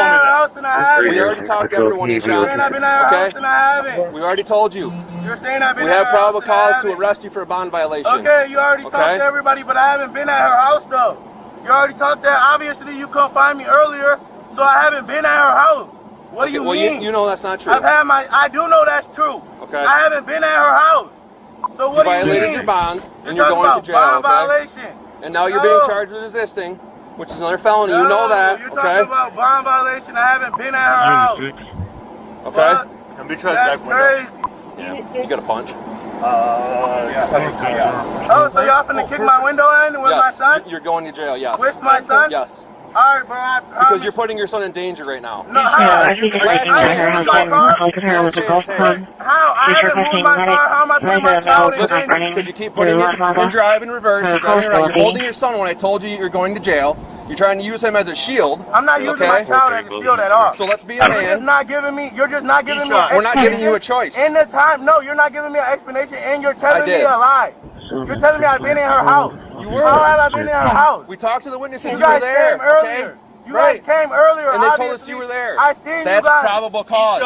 me that. We already talked to everyone, Sean. You're saying I've been at her house and I haven't. We already told you. You're saying I've been We have probable cause to arrest you for a bond violation. Okay, you already talked to everybody, but I haven't been at her house though. You already talked that. Obviously, you couldn't find me earlier, so I haven't been at her house. What do you mean? You know that's not true. I do know that's true. Okay. I haven't been at her house. So what do you mean? You violated your bond, and you're going to jail. Bond violation. And now you're being charged with resisting, which is another felony. You know that. You're talking about bond violation. I haven't been at her house. Okay. Let me try that crazy. Yeah. You got a punch. Oh, so y'all finna kick my window in with my son? You're going to jail, yes. With my son? Yes. Alright, bro, because you're putting your son in danger right now. No, how? I haven't moved my car. How am I putting my child in danger? Because you keep putting it in drive and reverse. You're driving around. You're holding your son when I told you you're going to jail. You're trying to use him as a shield. I'm not using my child as a shield at all. So let's be a man. You're just not giving me an explanation. We're not giving you a choice. In the time, no, you're not giving me an explanation, and you're telling me a lie. You're telling me I've been in her house. You were. How have I been in her house? We talked to the witnesses. You guys came earlier. You guys came earlier. And they told us you were there. I seen you guys. That's probable cause.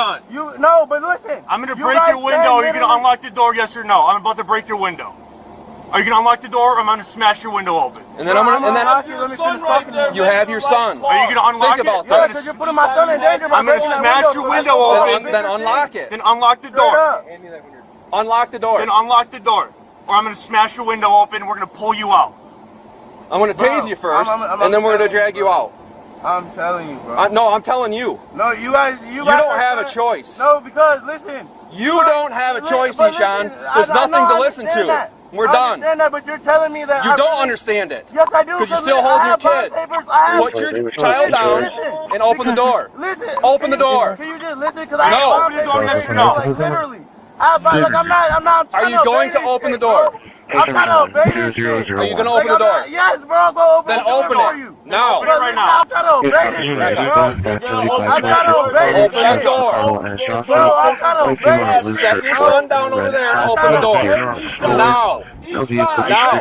No, but listen. I'm going to break your window. Are you going to unlock the door, yes or no? I'm about to break your window. Are you going to unlock the door, or I'm going to smash your window open? And then I'm going to unlock you. Let me finish talking to you. You have your son. Are you going to unlock it? Think about that. Because you're putting my son in danger. I'm going to smash your window open. Then unlock it. Then unlock the door. Unlock the door. Then unlock the door. Or I'm going to smash your window open, and we're going to pull you out. I'm going to tase you first, and then we're going to drag you out. I'm telling you, bro. No, I'm telling you. No, you guys don't have a choice. No, because listen. You don't have a choice, Nishan. There's nothing to listen to. We're done. I understand that, but you're telling me that. You don't understand it. Yes, I do. Because you're still holding your kid. Put your child down and open the door. Listen. Open the door. Can you just listen? Because I have papers. Like literally. I'm not. Are you going to open the door? I'm trying to obey this shit. Are you going to open the door? Yes, bro. Go open the door. Then open it. Now. Open it right now. I'm trying to obey this shit, bro. I'm trying to obey this shit. Open the door. Bro, I'm trying to obey this shit. Set your son down over there and open the door. Now. Now.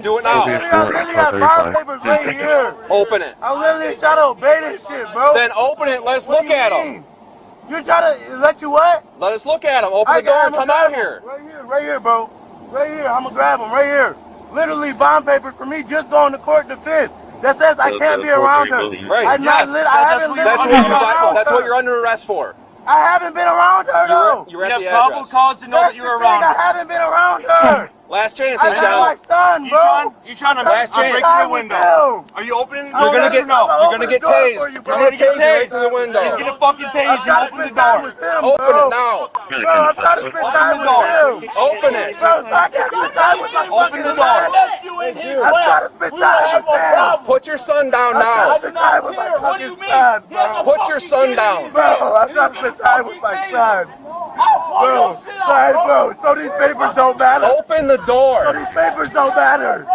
Do it now. I literally have bond papers right here. Open it. I'm literally trying to obey this shit, bro. Then open it. Let's look at him. You're trying to let you what? Let us look at him. Open the door and come out here. Right here, bro. Right here. I'm gonna grab him right here. Literally bond papers for me just going to court the 5th. That says I can't be around her. Right. I haven't lived That's what you're under arrest for. I haven't been around her though. You have probable cause to know that you're around her. I haven't been around her. Last chance, I got my son, bro. You trying to last chance. break the window? Are you opening the door? You're gonna get no. You're gonna get tased. I'm gonna tase you right through the window. He's gonna fucking tase you. Open the door. Open it now. Bro, I'm trying to spend time with him. Open it. Bro, so I can't spend time with my Open the door. I'm trying to spend time with him. Put your son down now. What do you mean? Put your son down. Bro, I'm trying to spend time with my son. Bro, bro, so these papers don't matter. Open the door. So these papers don't matter.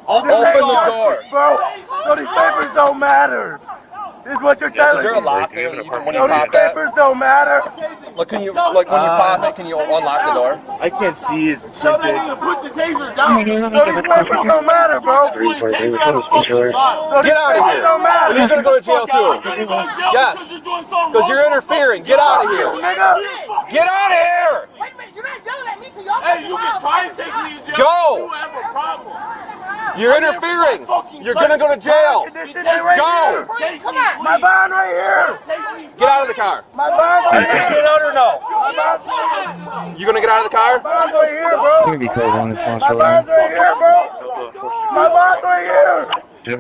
Open the door. Bro, so these papers don't matter. This is what you're telling me. Is there a lock there when you So pop these that? papers don't matter. Look, when you pop it, can you unlock the door? I can't see his So they need to put the taser down. So these papers don't matter, bro. Get out of here. Don't matter. You're gonna go to jail too. Yes. Because you're interfering. Get out of here. Get out of here. Hey, you can try to take me to jail. Go. You're interfering. You're gonna go to jail. Go. Come on. My bond right here. Get out of the car. My bond right here. Get out or no? You gonna get out of the car? My bond right here, bro. Maybe close on this one. My bond right here, bro. My bond right here.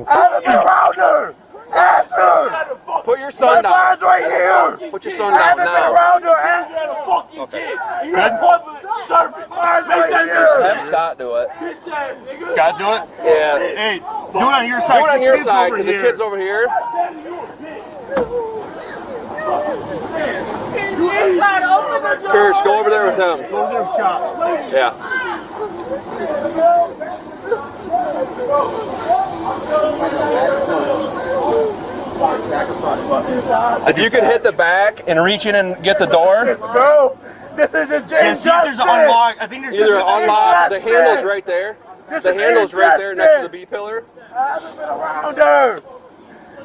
I haven't been around her. Ask her. Put your son down. My bond's right here. Put your son I down haven't been now. around her. Ask her to fucking kid. You're a public servant. Bond's right here. Have Scott do it. Scott, do it? Yeah. Hey, do it on your side. Do it on your Kids side, over because the here. kid's over here. Kirsch, go over there with him. Yeah. If you could hit the back and reach in and get the door. Bro, this is a jail See, there's an unlock. I think there's Either unlock, the handle's right there. The handle's right there next to the B pillar. I haven't been around her.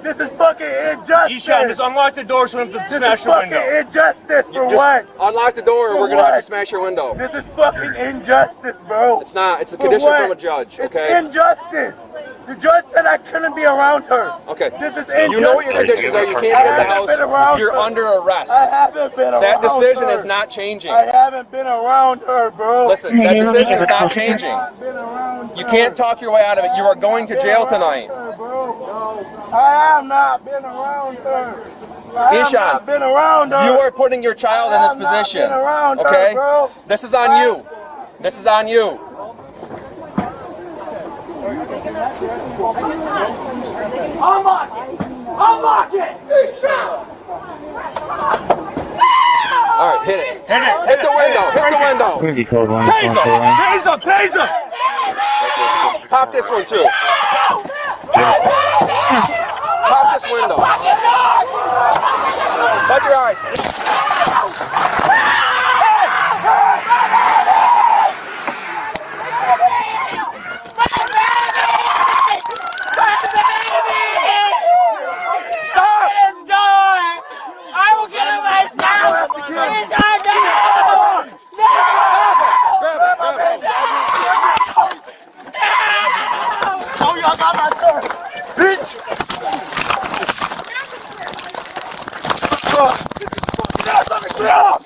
This is fucking injustice. Eshawn, just unlock the door so we don't have to smash your window. This is fucking injustice for Just what? unlock the door or we're going to have to smash your window. This is fucking injustice, bro. It's not. It's a For condition what? from a judge, It's okay? injustice. The judge said I couldn't be around her. Okay. This is injustice. You know what your conditions are. You can't I get in the haven't been house. around You're her. under arrest. I haven't been around That decision her. is not changing. I haven't been around her, bro. Listen, that decision is not changing. You can't talk your way out of it. You are going to jail tonight. I have not been around her. I have Eshawn, not been around her. you are putting your child in this position. Been around her, Okay? bro. This is on you. This is on you. Unlock it! Unlock it! All right, hit it. Hit the window. Hit the window. Maybe close on this one. Taser! Taser! Pop this one too. Pop this window. Shut your eyes. Stop! This door! I will get it myself! Please, I no! Oh, y'all got my son! Bitch! Get up!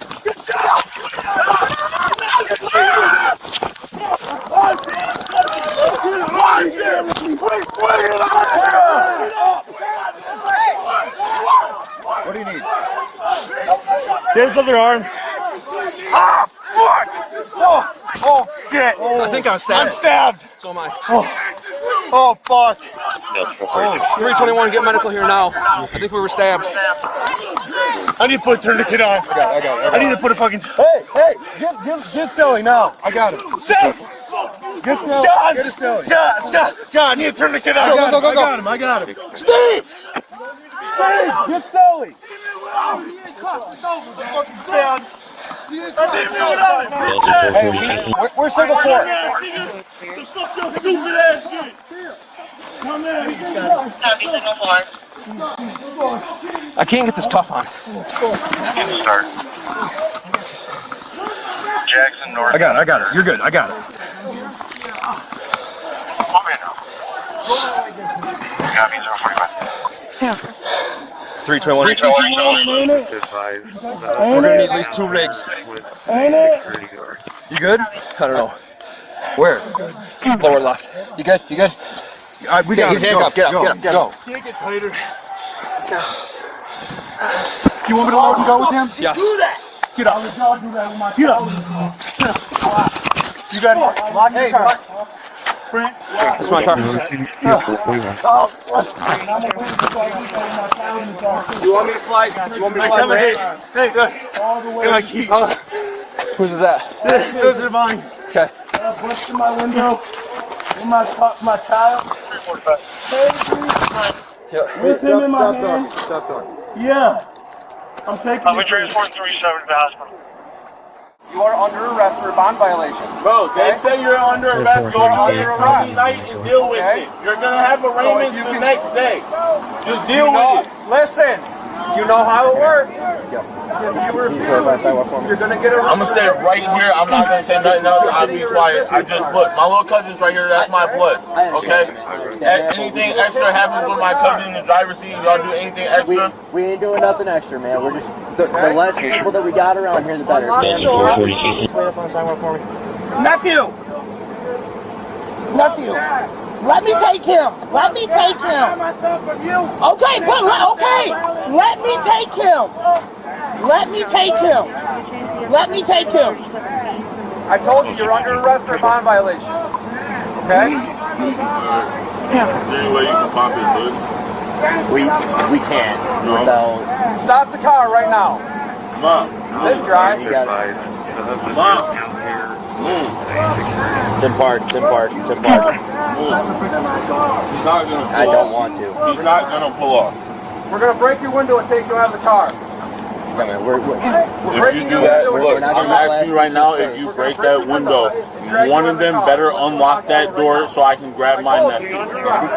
What do you need? There's other arm. Ah, fuck! Oh, shit! I think I'm stabbed. I'm stabbed. So am I. Oh, fuck! 321, get medical here now. I think we were stabbed. I need to put a tourniquet on. I got it. I need to put a fucking. Hey, get Sally now. I got it. Sally! Get Sally. Get Sally. Scott, I need a tourniquet on. Go. I got him. Steve, get Sally. Hey, where's Single 4? Stupid ass kid. Come here. I can't get this cuff on. Start. Jackson North. I got it. You're good. I got it. Come in now. Copy 045. 321. We're gonna need at least 2 rigs. Ain't it? You good? I don't know. Where? Lower left. You good? You good? We got he's handcuffed. Get up. Get up. Can't get tighter. You want me to load and go with him? Yes. Do that. Get up. Get up. You got it. Lock your car. Brent. That's my car. You want me to fly? You want me to fly? Hey, good. All the way. Whose is that? Those are mine. Okay. Bust in my window. With my child. With him in my hand. Stop talking. Yeah. I'm taking We transport 37 to hospital. You are under arrest for a bond violation. Bro, they say you're under arrest. You're under arrest. Night and deal with it. You're gonna have arraignments the next day. Just deal with it. Listen, you know how it works. You're gonna get arrested. I'm gonna stay right here. I'm not gonna say nothing else. I'll be quiet. I just look. My little cousin's right here. That's my blood. Okay. Anything extra happens with my cousin in the driver's seat, y'all do anything extra? We ain't doing nothing extra, man. We're just the less people that we got around here, the better. Man, wait up on the sidewalk for me. Nephew! Let me take him! Let me take him! Okay, okay! Let me take him! Let me take him! Let me take him! I told you you're under arrest for a bond violation. Okay? Is there any way you can pop his hood? We can't. No. Stop the car right now. Mom. Live dry. You got it. Mom. It's in park. He's not gonna pull I don't want to. He's not gonna pull off. We're gonna break your window and take you out of the car. Come on, we're If you do that, look, I'm asking you right now, if you break that window, one of them better unlock that door so I can grab my nephew.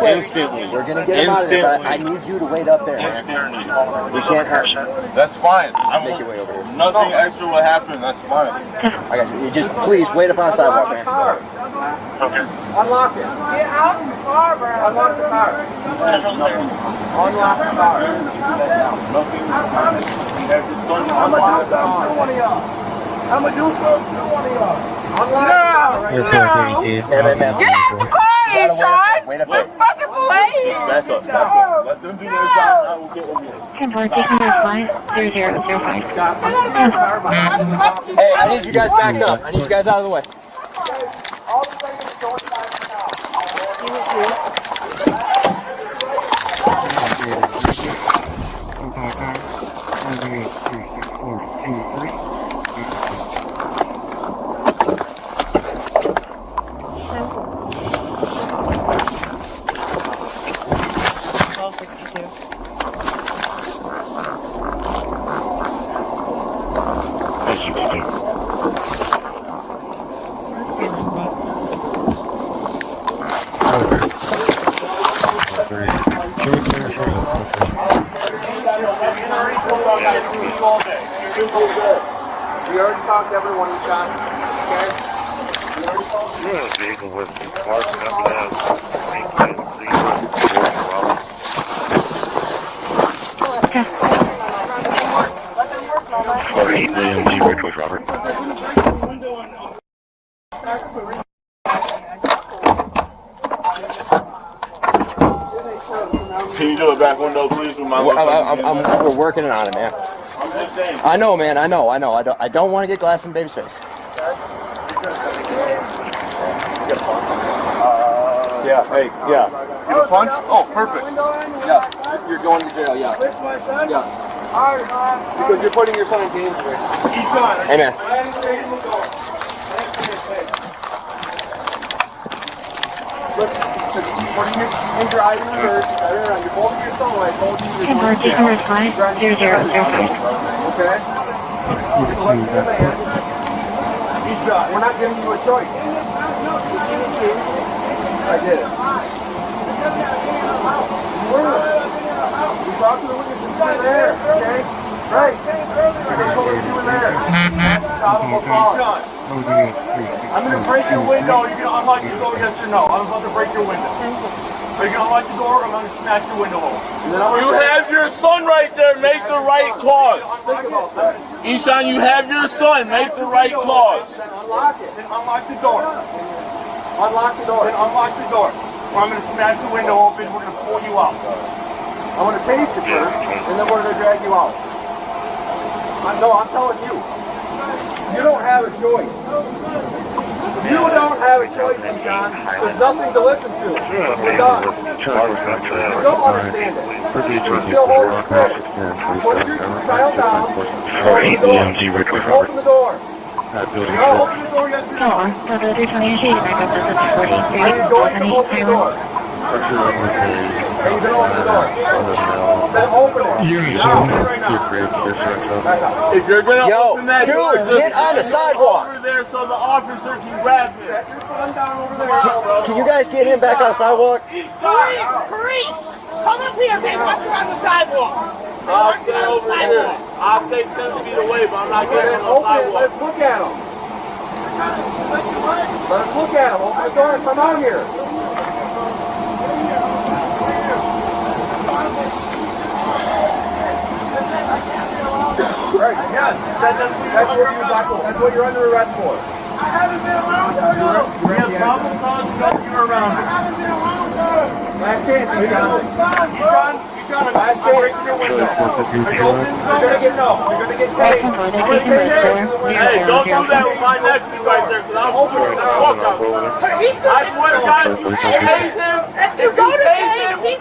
Instantly. We're gonna get him out of there, but I need you to wait up there, man. Instantly. We can't hurt. That's fine. Make your way over here. Nothing extra will happen. That's fine. I got you. You just please wait up on the sidewalk, man. Okay. Unlock it. Get out of the car, bro. Unlock the car. Unlock the car. I'm gonna do something to one of y'all. Get out the car, Sean! Wait up We're there. fucking playing! Back up. Let them do their job. I will get over here. Convert, taking this line 0005. Hey, I need you guys backed up. I need you guys out of the way. We already talked to everyone, Eshan. Okay? This vehicle was parked up there. Robert. Can you do a back window, please, with my We're working on it, man. I know, man. I know. I don't want to get glass in baby's face. Yeah, hey, yeah. Give a punch? Oh, perfect. Yes. You're going to jail, yes. Yes. Because you're putting your son in danger. Hey, man. In your ID reverse, you're holding your son away. I told you you're Convert, taking this line 0005. Okay? We're not giving you a choice. I did it. We talked to the witnesses in there, okay? Right. We're going to put you in there. Probable cause. I'm gonna break your window. You're gonna unlock your door. Yes or no? I'm about to break your window. Are you gonna unlock the door? I'm gonna smash your window open. You have your son right there. Make the right cause. Eshan, you have your son. Make the right cause. Then unlock it. Then unlock the door. Unlock the door. Then unlock the door. Or I'm going to smash the window open. We're going to pull you out. I'm going to tase you first, and then we're going to drag you out. No, I'm telling you. You don't have a choice. You don't have a choice, John. There's nothing to listen to. We're done. You don't understand it. You're still holding still. Put your child down. Open the door. No, open the door yet. No, so the 328 backup is at 43, Are you going to open the door? Are you going to open the door? Then open it. If you're going to open that door, get on the sidewalk. Over there so the officer can grab you. Set your son down over there. Can you guys get him back on the sidewalk? Hurry! Come up here, man. Watch her on the sidewalk. I'll stay over here. I'll stay 10 feet away, but I'm not getting on the sidewalk. Let's look at him. Let's look at him. Open the door and come out here. Right, yes. That's what you're under arrest for. I haven't been around her. You have probable cause because you're around her. Last chance, you got it. Last chance. I'm breaking your window. You're gonna get no. You're gonna get tased. Hey, don't do that with my nephew right there, because I'm opening the fuck out. I swear to God, if you tase him,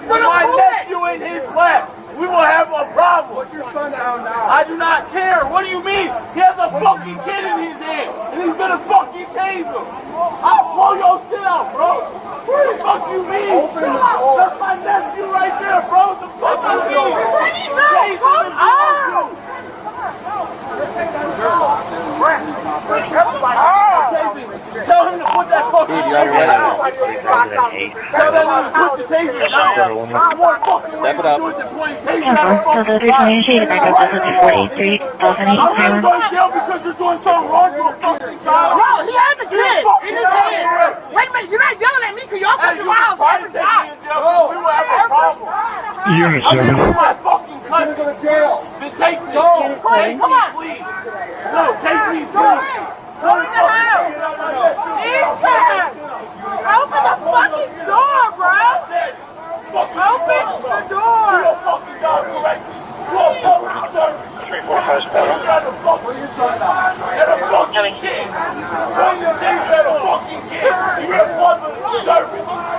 with my nephew in his lap, we will have a problem. Put your son down now. I do not care. What do you mean? He has a fucking kid in his hand, and he's gonna fucking tase him. I'll blow your shit out, bro. What the fuck you mean? Open the door. That's my nephew right there, bro. What the fuck you mean? Tase him if you want to. Tell him to put that fucking taser down. Tell that nigga to put the taser down. Step it up. So the 328 backup is at 43, Dolphin 8, I'm gonna go to jail because you're doing something wrong to a fucking child. Bro, he has a kid in his hand. Wait a minute, you're not yelling at me because y'all come to my house every time. We will have a problem. Unit I'm gonna do my fucking cousin. Go to jail. Then take me. Please, come on. Please. No, take me, please. Come in the house. Inside. Open the fucking door, bro. Open the door.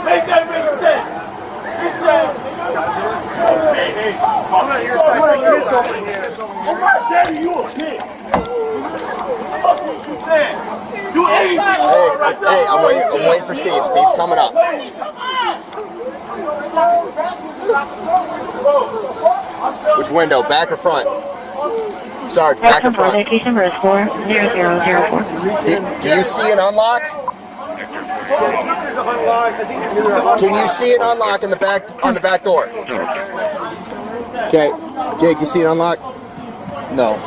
Make that make sense. I'm not here daddy, you a kid. What you saying? Do anything. Hey, I'm waiting for Steve. Steve's coming up. Which window? Back or front? Sarge, back or front? Location number is 40004. Do you see an unlock? Can you see an unlock in the back on the back door? Okay, Jake, you see an unlock? No. No,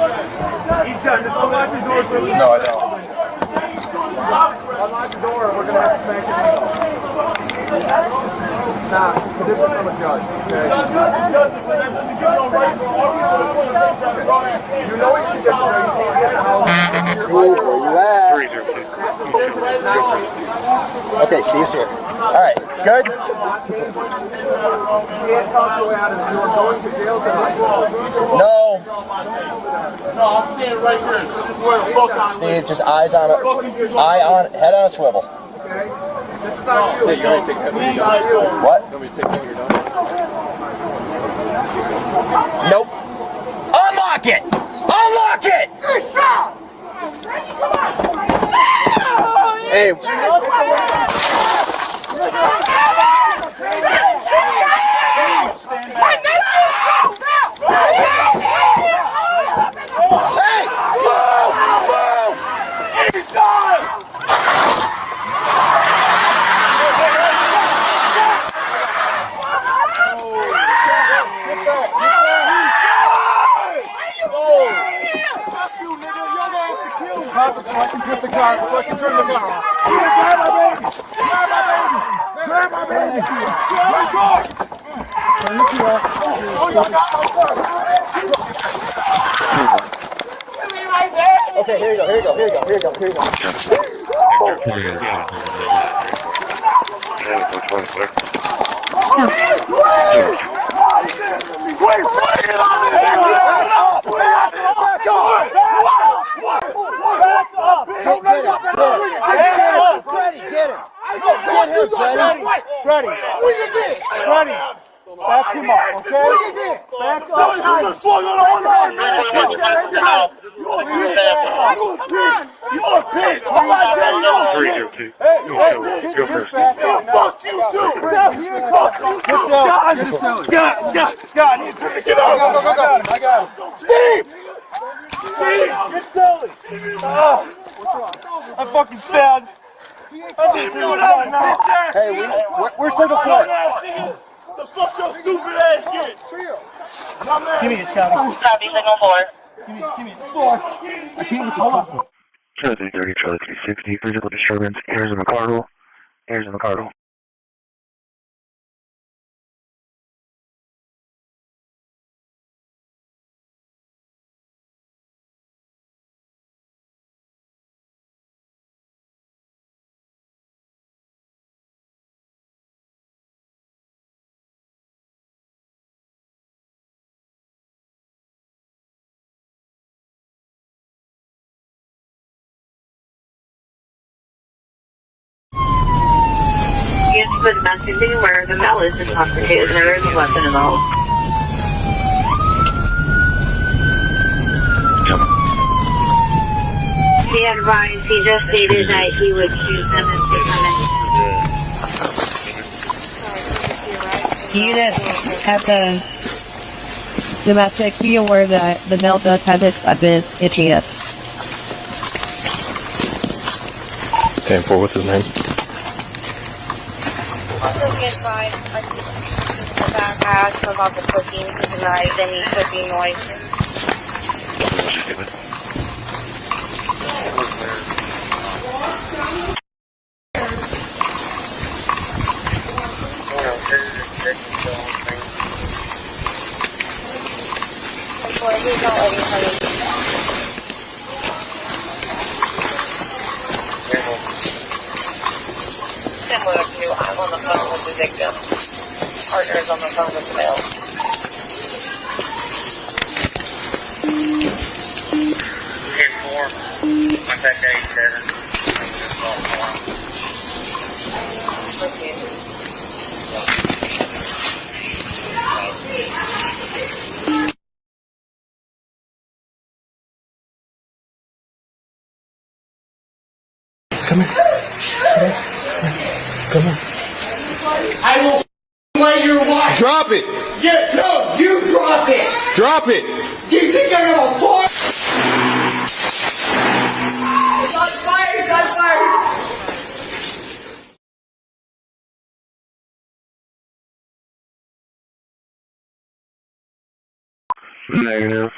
I don't. Unlock the door, we're gonna have to smack it. Nah, this is from a judge. You know what you just said. You can't get the house. Steve, where you at? Okay, Steve's here. All right, good. No. No, I'm standing right here. Just where the fuck I'm Steve, just eyes on it. Head on a swivel. Hey, you want me to take that when you're done? What? You want me to take that when you're done? Nope. Unlock it! Unlock it! Hey. So I can put the car, so I can turn the car off. Grab my baby! Grab my baby! Grab my baby! Grab my car! Turn the key off. Oh, you got my car! Okay, here you go. Freddie, back him up, okay? Back up. You just swung on the arm, man. You a bitch. All I tell you. Hey, fuck you too. Fuck you too. Scott, he's trying to get out. I got him. Steve, get Sully. I'm fucking sad. Hey, we're single floor. The fuck your stupid ass kid. Give me this, Scotty. Copy, signal 4. Give me the floor. I can't get this call. Charlie 330, Charlie 360, physical disturbance, airs in the cardinal, airs in the cardinal. Yes, but not to be aware the mail is intoxicated. There is a weapon involved. He advised, he just stated that he would shoot them if they come in. Unit at the domestic, be aware that the mail does have its itchiness. 10-4, what's his name? Also be advised, I think the back ass about the cooking to deny any cooking noise. Similar to I'm on the phone with the victim. Partner is on the phone with the male. 10-4. Contact 87. Come here. Come on. I will play your wife. Drop it. Yeah, no, you drop it. Drop it. You think I'm gonna fall? It's on fire. It's on fire. Negative.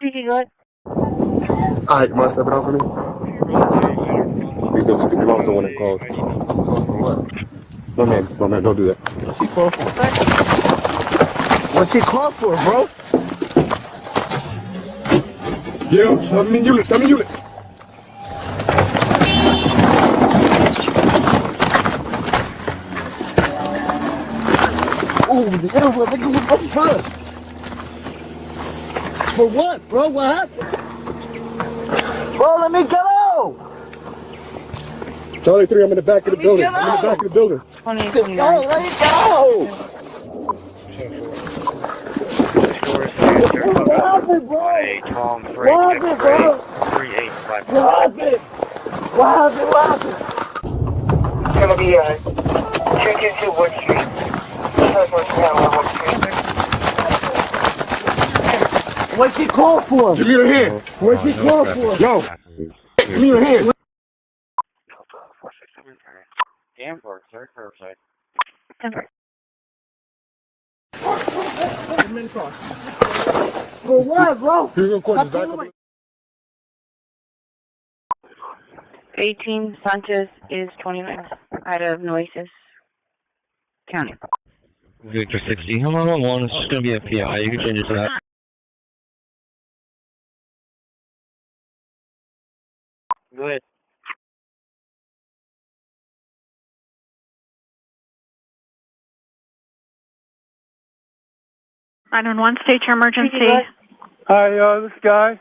Did you go? Alright, you mind stepping out for me? Because you belong to one that called. No man, don't do that. What's he call for? What's he call for, bro? Yeah, 7 units. Oh, the hell, what's the fun? For what, bro? What happened? Bro, let me go! Charlie 3, I'm in the back of the building. I'm in the back of the building. Yo, let me go! What happened, bro? What happened, bro? What happened? What happened? It's gonna be 222 Wood Street. What's he call for? Give me your hand. What's he call for? No. Give me your hand. Damn work, sir. Curbside. For what, bro? You're gonna court this back up. 18 Sanchez is 20 minutes out of Nueces County. Victor 60. Hello, 1. It's just going to be FBI. You can change it to that. Go ahead. 911, state your emergency. Hi, this guy.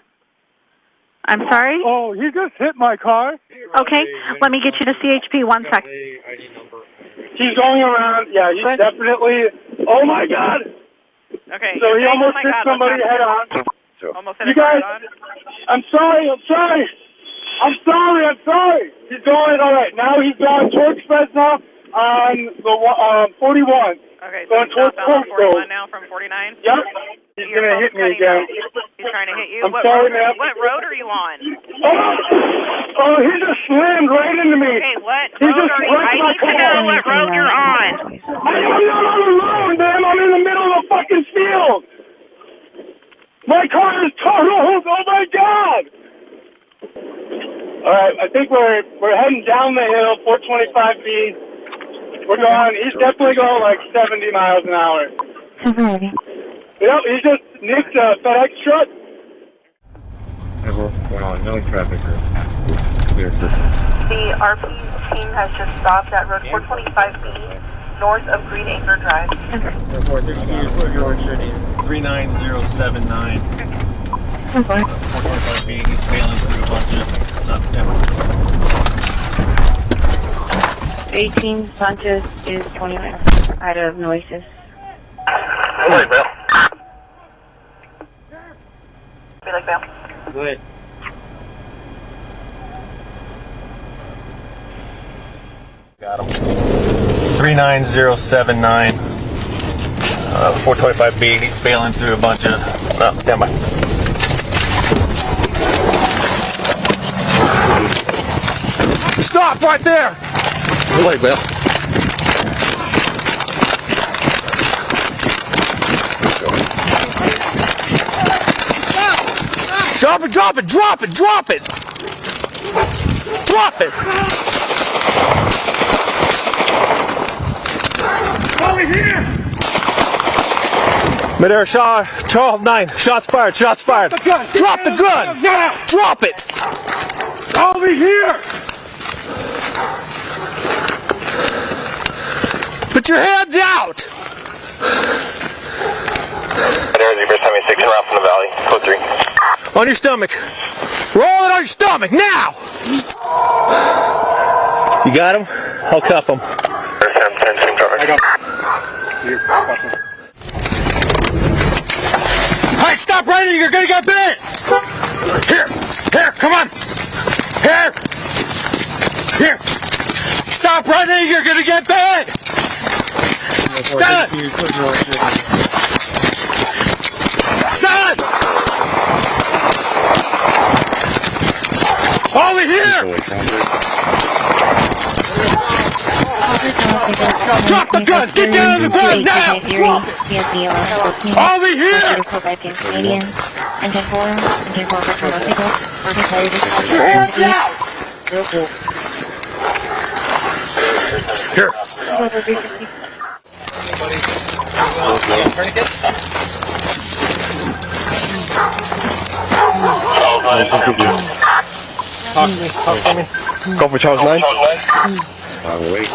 I'm sorry? Oh, he just hit my car. Okay, let me get you to CHP. 1 sec. He's going around. Yeah, he's definitely. Oh my God. Okay. So he almost hit somebody head on. Almost hit You guys, I'm sorry. He's going, all right, now he's going towards Fresno on the 41. Okay, so going he's towards southbound on 41 Constables. now from 49? Yep. He's going to hit me again. He's trying to hit you? I'm What sorry, road, ma'am. What road are you on? Oh, he just slammed right into me. Okay, what He road just are you on? I wrecked my need to car. know what road you're on. I'm not on the road, man. I'm in the middle of a fucking field. My car is totaled. Oh, my God. All right, I think we're heading down the hill, 425B. We're going, he's definitely going like 70 miles an hour. Yep, he just nicked a FedEx truck. No traffic. Clear. The RP team has just stopped at road 425B, north of Green Acre Drive. 39079. 425B, he's failing through a bunch of timber. 18 Sanchez is 29 out of Noises. Hey, Bill. Be like Bill. Go ahead. Got him. 39079. 425B, he's failing through a bunch of timber. Stop right there! Wait, Bill. Drop it, drop it, drop it, drop it! Drop it! Over here! Mid-air shot, Charles 9, shots fired, shots fired. Drop the gun! Drop it! Over here! Put your hands out! Zebra 76 around from the valley, code 3. On your stomach. Roll it on your stomach, now! You got him? I'll cuff him. Hey, stop running, you're gonna get bit! Here, come on! Here! Stop running, you're gonna get bit! Stop! Stop! Over here! Drop the gun! Get down on the ground now! Over here! Hands out! Here. Talk to me. Go for Charles 9. Wait.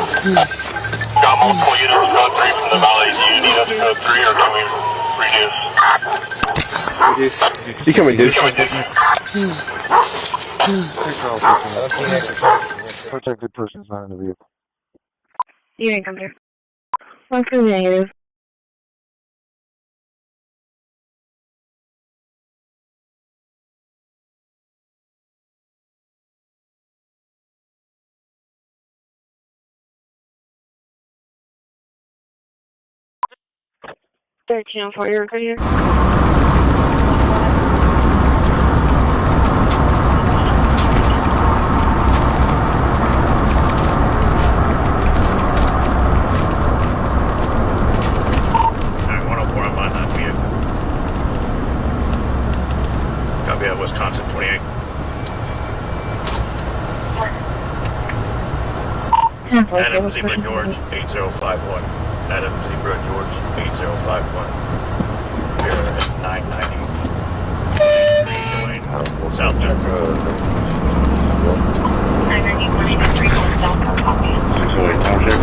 Got multiple units, code 3 from the valley. Do you need us to code 3 or can we reduce? You can reduce. Protected persons not in the vehicle. You didn't come here. 1 for negative. For your career. Copy that, Wisconsin 28. Adam Zebra George 8051. Adam Zebra George 8051. We're at 990. South Park Road. 990 South Copy. 608 township.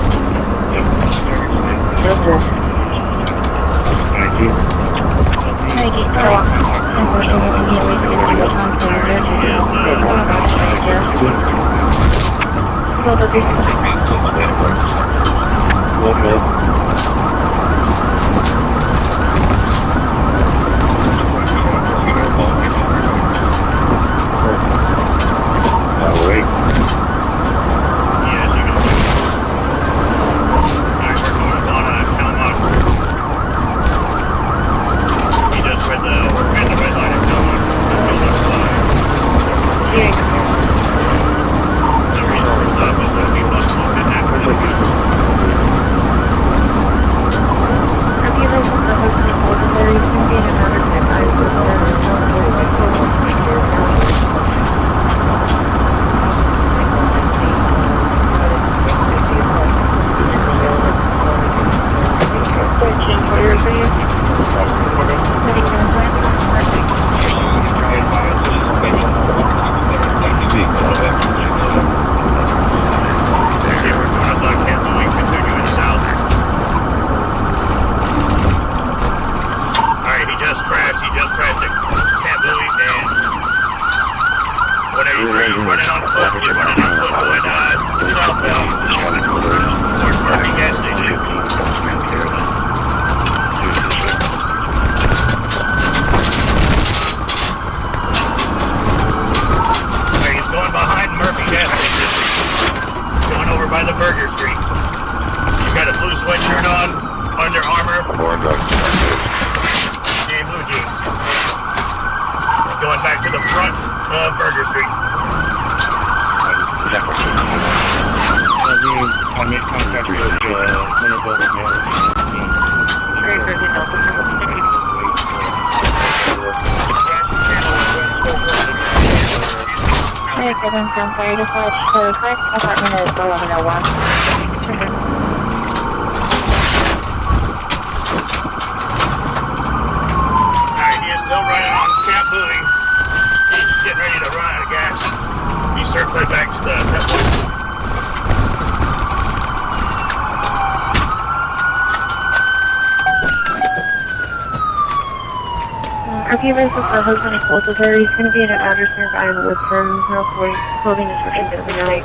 Her husband is close with her. He's going to be at an address nearby in the woods from Northway, clothing description overnight.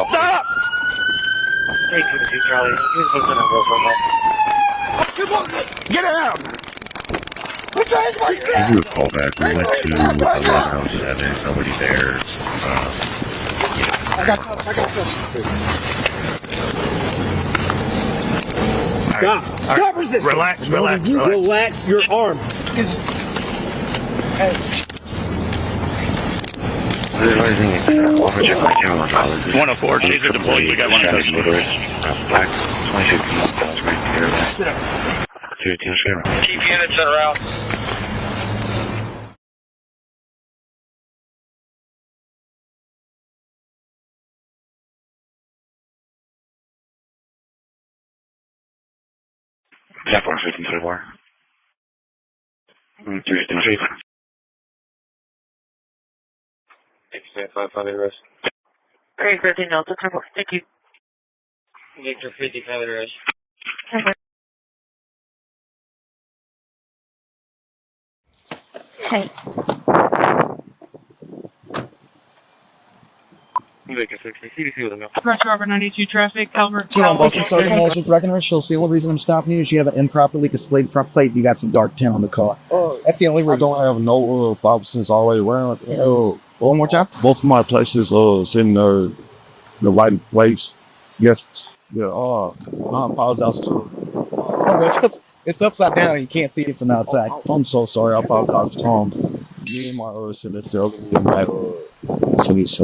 Stop! 322 Charlie. He was supposed to Get out! Give you a call back. We went to 1107. Nobody there. I got something. Stop resisting. Relax. Relax your arm. Hey. 104, taser deployed. We got one of those. Black 2016 calls right here. Keep units in route. Jack 154. 353. 5 arrest. Great, 13 Delta, thank you. Victor 55 arrest. Hey. Victor 60, CDC with a no. Rush Robert 92 traffic, Albert. What's going on, Boston Sergeant Walls with Breckenridge? The only reason I'm stopping you is you have an improperly displayed front plate. You got some dark tint on the car. That's the only reason. I don't have no officers all the way around. One more time. Both of my places sitting there, the right place. Yes. Yeah. I apologize too. It's upside down and you can't see it from the outside. I'm so sorry. I apologize, Tom. Me and my sister other than that, so his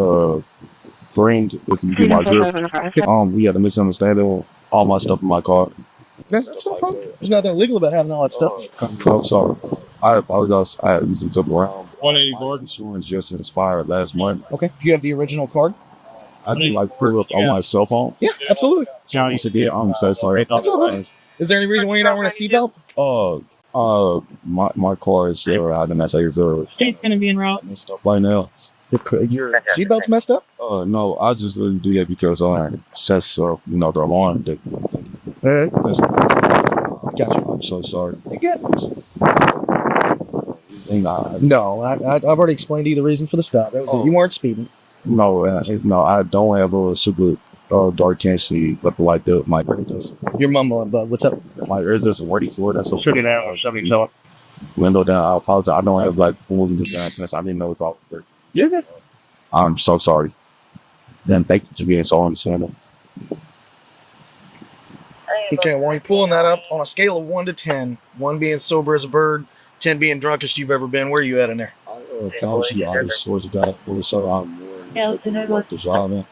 friend, if you do my job, we had a misunderstanding on all my stuff in my car. That's no problem. There's nothing illegal about having all that stuff. I'm sorry. I apologize. I had used it around. 184. Insurance just expired last month. Okay. Do you have the original card? I can like pull up on my cell phone. Yeah, absolutely. I'm so sorry. That's all right. Is there any reason why you're not wearing a seatbelt? My car is zero out, and that's how you're It's gonna be en route. and stuff right now. Your seatbelt's messed up? No, I just really do that because sets the alarm. Gotcha. I'm so sorry. You good? No, I've already explained to you the reason for the stop. That was it. You weren't speeding. No, I don't have a super dark cancy, but like that. My ear does. You're mumbling, bud. What's up? My ear doesn't work for it. That's so. Shoot it down or something. Window down. I apologize. I don't have like full design. I didn't know it's all work. You're good. I'm so sorry. Then thank you for being so understanding. Okay, while you're pulling that up, on a scale of 1 to 10, 1 being sober as a bird, 10 being drunkest you've ever been, where are you at in there? I swear to God, so I'm more than capable of driving.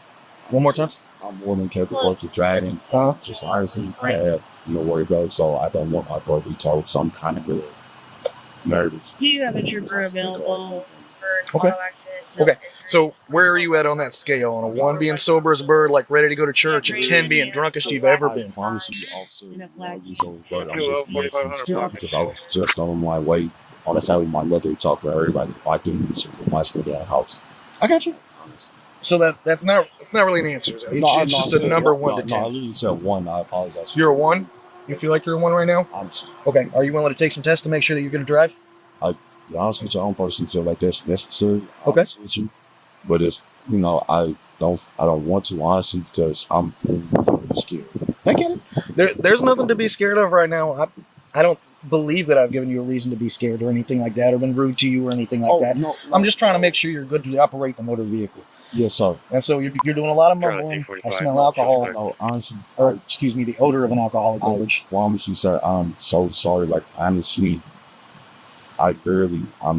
One more time? I'm more than capable of driving. Just honestly, I have no worry about it, so I don't want my car to be told, so I'm kind of really nervous. Do you have a trooper available for Okay. Okay, so where are you at on that scale? On a 1 being sober as a bird, like ready to go to church, and 10 being drunkest you've ever been? I promise you also, because I was just on my way on the side of my mother to talk to everybody. I didn't my still down house. I got you. So that's not really an answer. It's just a number 1 to 10. No, I literally said 1. I apologize. You're a 1? You feel like you're a 1 right now? Okay. Are you willing to take some tests to make sure that you're going to drive? To be honest with you, I don't personally feel like that's necessary. Okay. With you. But it's, I don't want to, honestly, because I'm scared. I get it. There's nothing to be scared of right now. I don't believe that I've given you a reason to be scared or anything like that, or been rude to you or anything like that. No. I'm just trying to make sure you're good to operate the motor vehicle. Yes, sir. And so you're doing a lot of mumbling. I smell alcohol. No, honestly. Or, excuse me, the odor of an alcoholic beverage. I promise you, sir, I'm so sorry. Like, honestly, I'm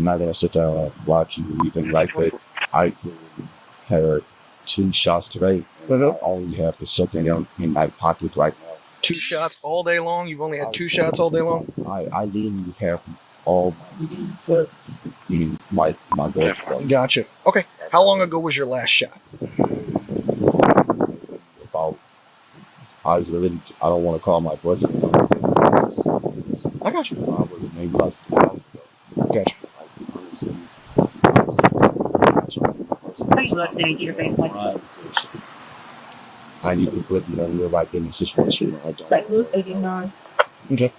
not going to sit down and watch you or anything like that. I had 2 shots today. I only have the second in my pocket right now. 2 shots all day long? You've only had 2 shots all day long? I literally have all my girlfriend. Gotcha. Okay. How long ago was your last shot? About, I don't want to call my budget. I got you. Maybe like 2 hours ago. Gotcha. I need to put me on the right in the situation. I don't. Okay.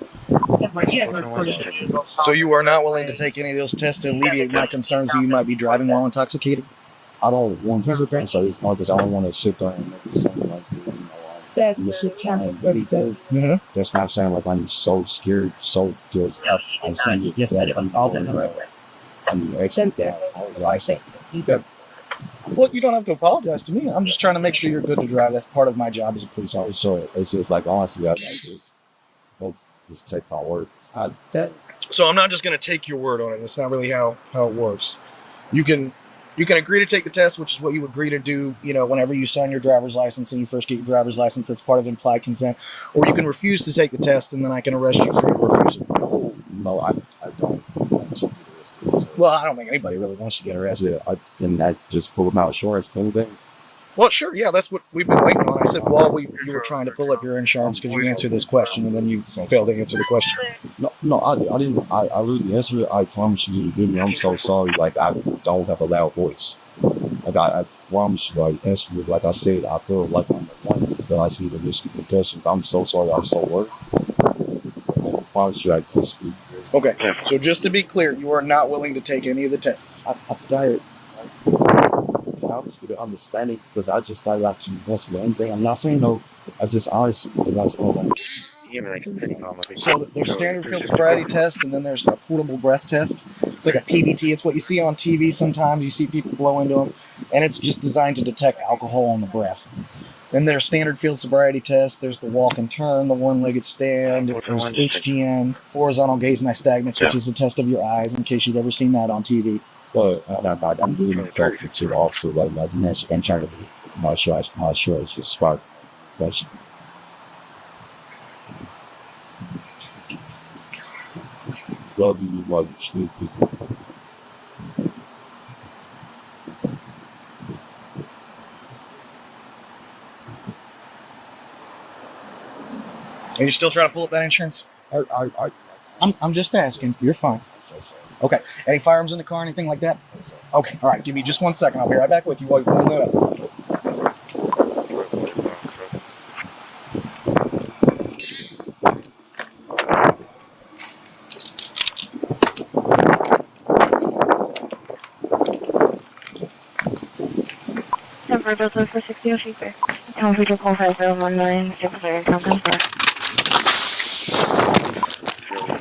So you are not willing to take any of those tests to alleviate my concerns that you might be driving while intoxicated? I don't want to. So it's not that I don't want to sit there and make it sound like that's not saying like I'm so scared, so because I see it. Well, you don't have to apologize to me. I'm just trying to make sure you're good to drive. That's part of my job as a police officer. So it's just like honestly, I just take my word. So I'm not just going to take your word on it. That's not really how it works. You can agree to take the test, which is what you agree to do, whenever you sign your driver's license and you first get your driver's license. That's part of implied consent. Or you can refuse to take the test, and then I can arrest you for your refusal. No, I don't want to do this. Well, I don't think anybody really wants to get arrested. Yeah, and I just pull out insurance for anything. Well, sure, yeah, that's what we've been waiting on. I said, you were trying to pull up your insurance because you answered this question, and then you failed to answer the question. No, I didn't. I really answered it. I promise you, I'm so sorry. Like, I don't have a loud voice. Like, I promise you, I answered it. Like I said, I feel like I'm the one that I see the Michigan contestants. I'm so sorry. I'm so worried. I promise you, I just. Okay, so just to be clear, you are not willing to take any of the tests. I'm tired. I was good at understanding because I just started actually messing with anything. I'm not saying no. I just honestly that's all. So there's standard field sobriety test, and then there's a portable breath test. It's like a PBT. It's what you see on TV sometimes. You see people blow into them, and it's just designed to detect alcohol on the breath. Then there's standard field sobriety test. There's the walk and turn, the one-legged stand. There's HGN, horizontal gaze nystagmus, which is a test of your eyes, in case you've ever seen that on TV. But I'm doing it for to also like my next and trying to be my sure it's just spark. gotta be like shit. Are you still trying to pull up that insurance? I'm just asking. You're fine. Okay. Any firearms in the car, anything like that? Okay. All right. Give me just 1 second. I'll be right back with you while you pull that up. Number for 60 Sheeper. Tell me to call 5019 6 Company.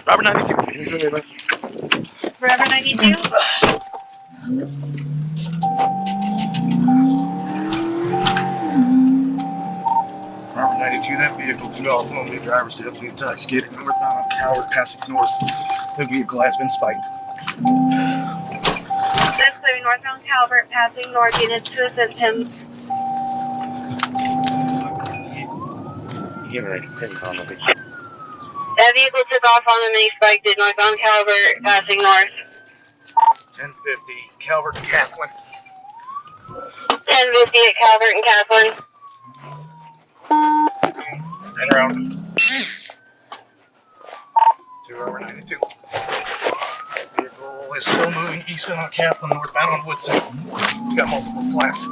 Robert 92. Forever 92? Robert 92, that vehicle took off on the driver's heavily intoxicated northbound on Coward, passing north. The vehicle has been spiked. That's clearing northbound Calvert, passing north, units to assist him. That vehicle took off on the mini spike, did northbound Calvert, passing north. 1050, Calvert and Kaplan. 1050 at Calvert and Kaplan. And around. 2 Robert 92. Vehicle is still moving eastbound on Kaplan, northbound on Woodson. We got multiple flats.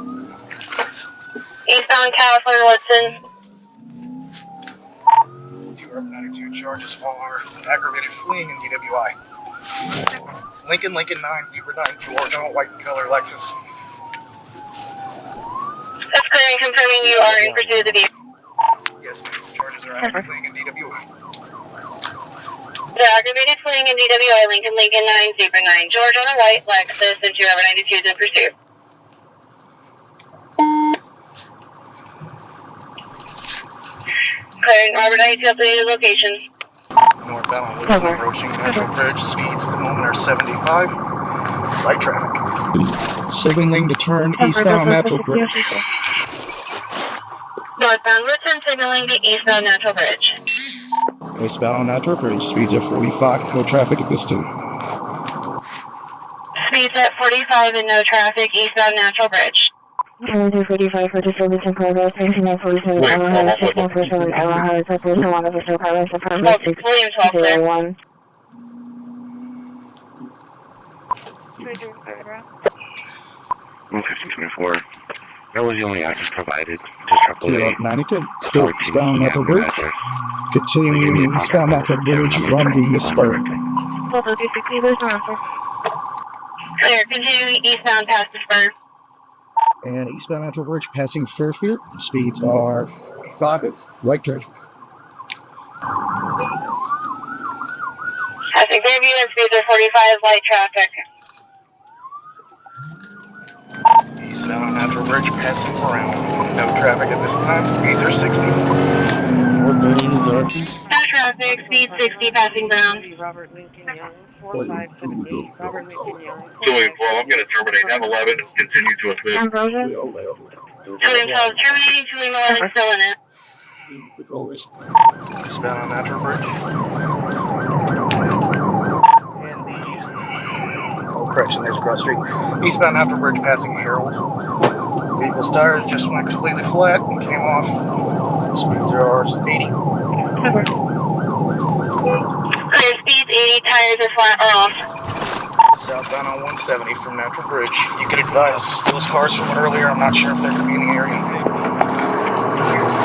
Eastbound Kaplan, Woodson. 2 Robert 92 charges are aggravated fleeing and DWI. Lincoln 909 George on a white and color Lexus. That's clearing, confirming you are in pursuit of the vehicle. Yes, ma'am. Charges are aggravated fleeing and DWI. The aggravated fleeing and DWI, Lincoln 909 George on a white Lexus, and 2 Robert 92 is in pursuit. Clearing Robert 92 updated location. Northbound on Woodson approaching Natural Bridge. Speeds at the moment are 75. Light traffic. Signaling to turn eastbound Natural Bridge. Northbound Woodson signaling to eastbound Natural Bridge. Eastbound on Natural Bridge. Speeds at 45. No traffic at this time. Speeds at 45 and no traffic eastbound Natural Bridge. 245 for disturbance in progress. 1947 Omaha, 1647 Omaha, Separation 1 Official Department, Department 601. That was the only address provided to AAA. 92. Still eastbound Natural Bridge. Continuing eastbound Natural Bridge from the spur. Clear, continuing eastbound past the spur. And eastbound Natural Bridge passing Fairfield. Speeds are 45. Light traffic. Passing Fairview and speeds are 45, light traffic. Eastbound on Natural Bridge passing around. No traffic at this time. Speeds are 60. No traffic, speed 60, passing Brown. Robert Lincoln Young, 4578. Robert Lincoln Young. 212, I'm going to terminate M11 and continue to assist. Ambrosia? 212, terminating 211, still in it. Eastbound on Natural Bridge. And correction, there's across the street. Eastbound Natural Bridge passing Harold. Vehicle's tires just went completely flat and came off. Speeds are 80. Clear speeds 80, tires are flat or off. Southbound on 170 from Natural Bridge. You could advise those cars from earlier. I'm not sure if they're going to be in the area.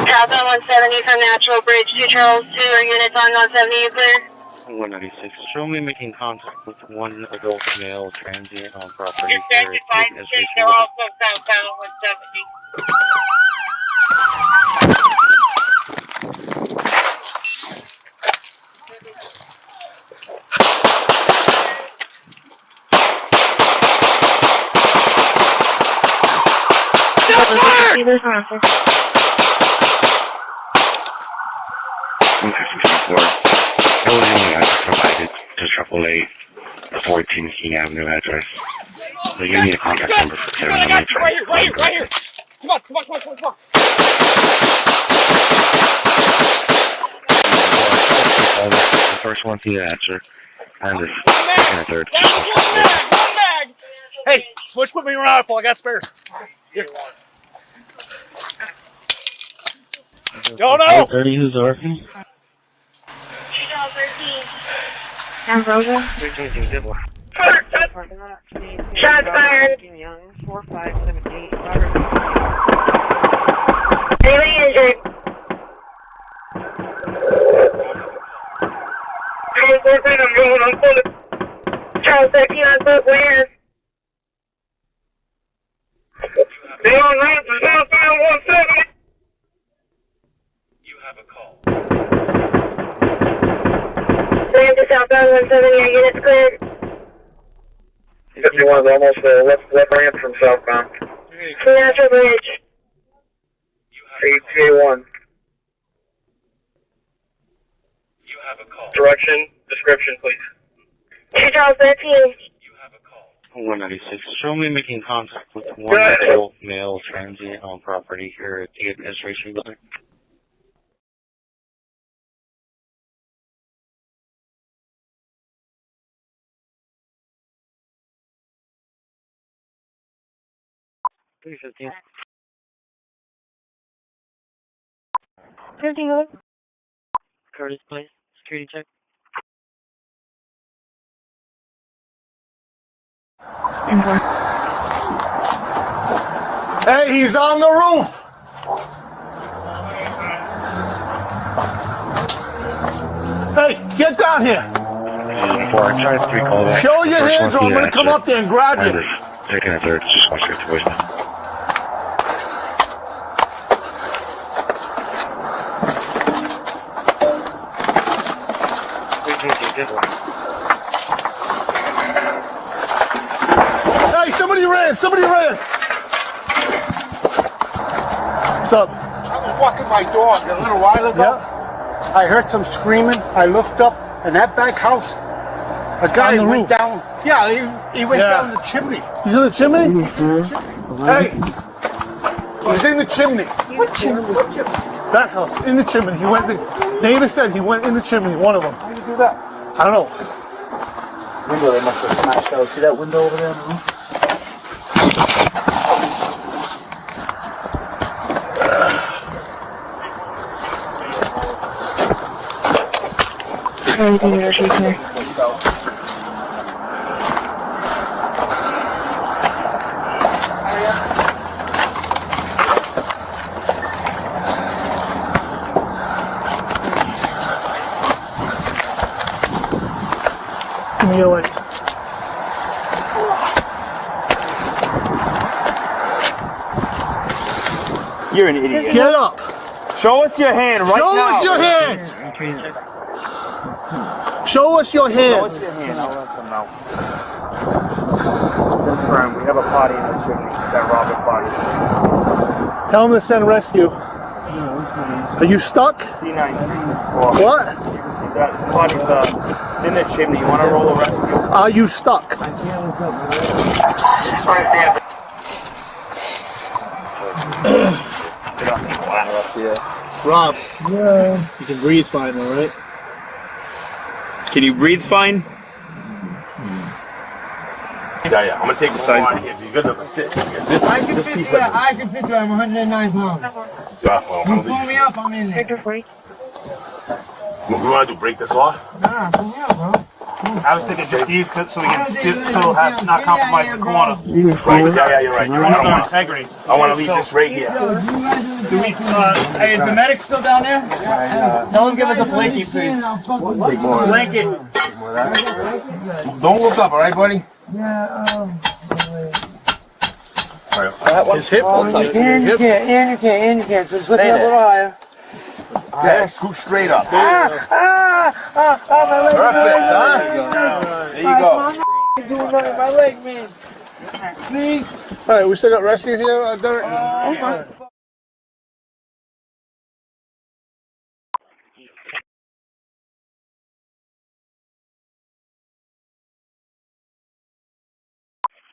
Southbound 170 from Natural Bridge to Charles 2, are units on 170, you clear? 196. Show me making contact with one adult male transient on property. They're also southbound 170. That was the only address provided to AAA, the 14 King Avenue address. So you need a contact number for Kevin. Right here. Come on. The first one to the answer. And this second or third. One bag! Hey, switch with me around if I got spares. Here. Yo, no! 30, who's working? Ambrosia. Shots fired. Young, 4578. Robert. Anybody injured? I'm rolling on foot. Charles 13 on foot, where? They on route to southbound 170. You have a call. Land to southbound 170, our units cleared. 51 is almost left ramp from southbound. Natural Bridge. ATA1. Direction, description, please. 2 Charles 13. 196. Show me making contact with one adult male transient on property here at the administration building. Please, 15. 13 good. Curtis, please. Security check. Hey, he's on the roof! Hey, get down here! Show your hands or I'm gonna come up there and grab you. Second and third, just going straight to voicemail. Hey, somebody ran! Somebody ran! What's up? I was walking my dog a little while ago. Yeah. I heard some screaming. I looked up, and that back house, a guy went down. Yeah, he went down the chimney. He's in the chimney? Hey! He's in the chimney. What chimney? That house, in the chimney. He went. The neighbor said he went in the chimney. One of them. How did you do that? I don't know. Window they must have smashed out. See that window over there on the roof? Give me a light. You're an idiot. Get up. Show us your hand right now. Show us your hand. Show us your hand. Show us your hand. I'll let them know. Confirm. We have a party in the chimney. That Robert party. Tell them to send rescue. Are you stuck? C9. What? That party's in the chimney. You want to roll a rescue? Are you stuck? Rob. Yeah. You can breathe fine, all right? Can you breathe fine? Yeah. I'm gonna take the size one here. He's good enough to fit. I can fit there. I'm 109 pounds. You pull me up, I'm in there. What we want to do? Break this off? Nah, pull me up, bro. I was thinking just these so we can still have not compromise the corner. Right. Yeah, you're right. You want our integrity. I want to leave this right here. Do we? Hey, is the medic still down there? Tell him give us a blanket, please. Blanket. Don't look up, all right, buddy? Yeah, His hip looks like indicate. So just look a little higher. Okay, scoot straight up. Perfect, There you go. doing nothing with my leg, man. Please. All right, we still got rescue here, Derek?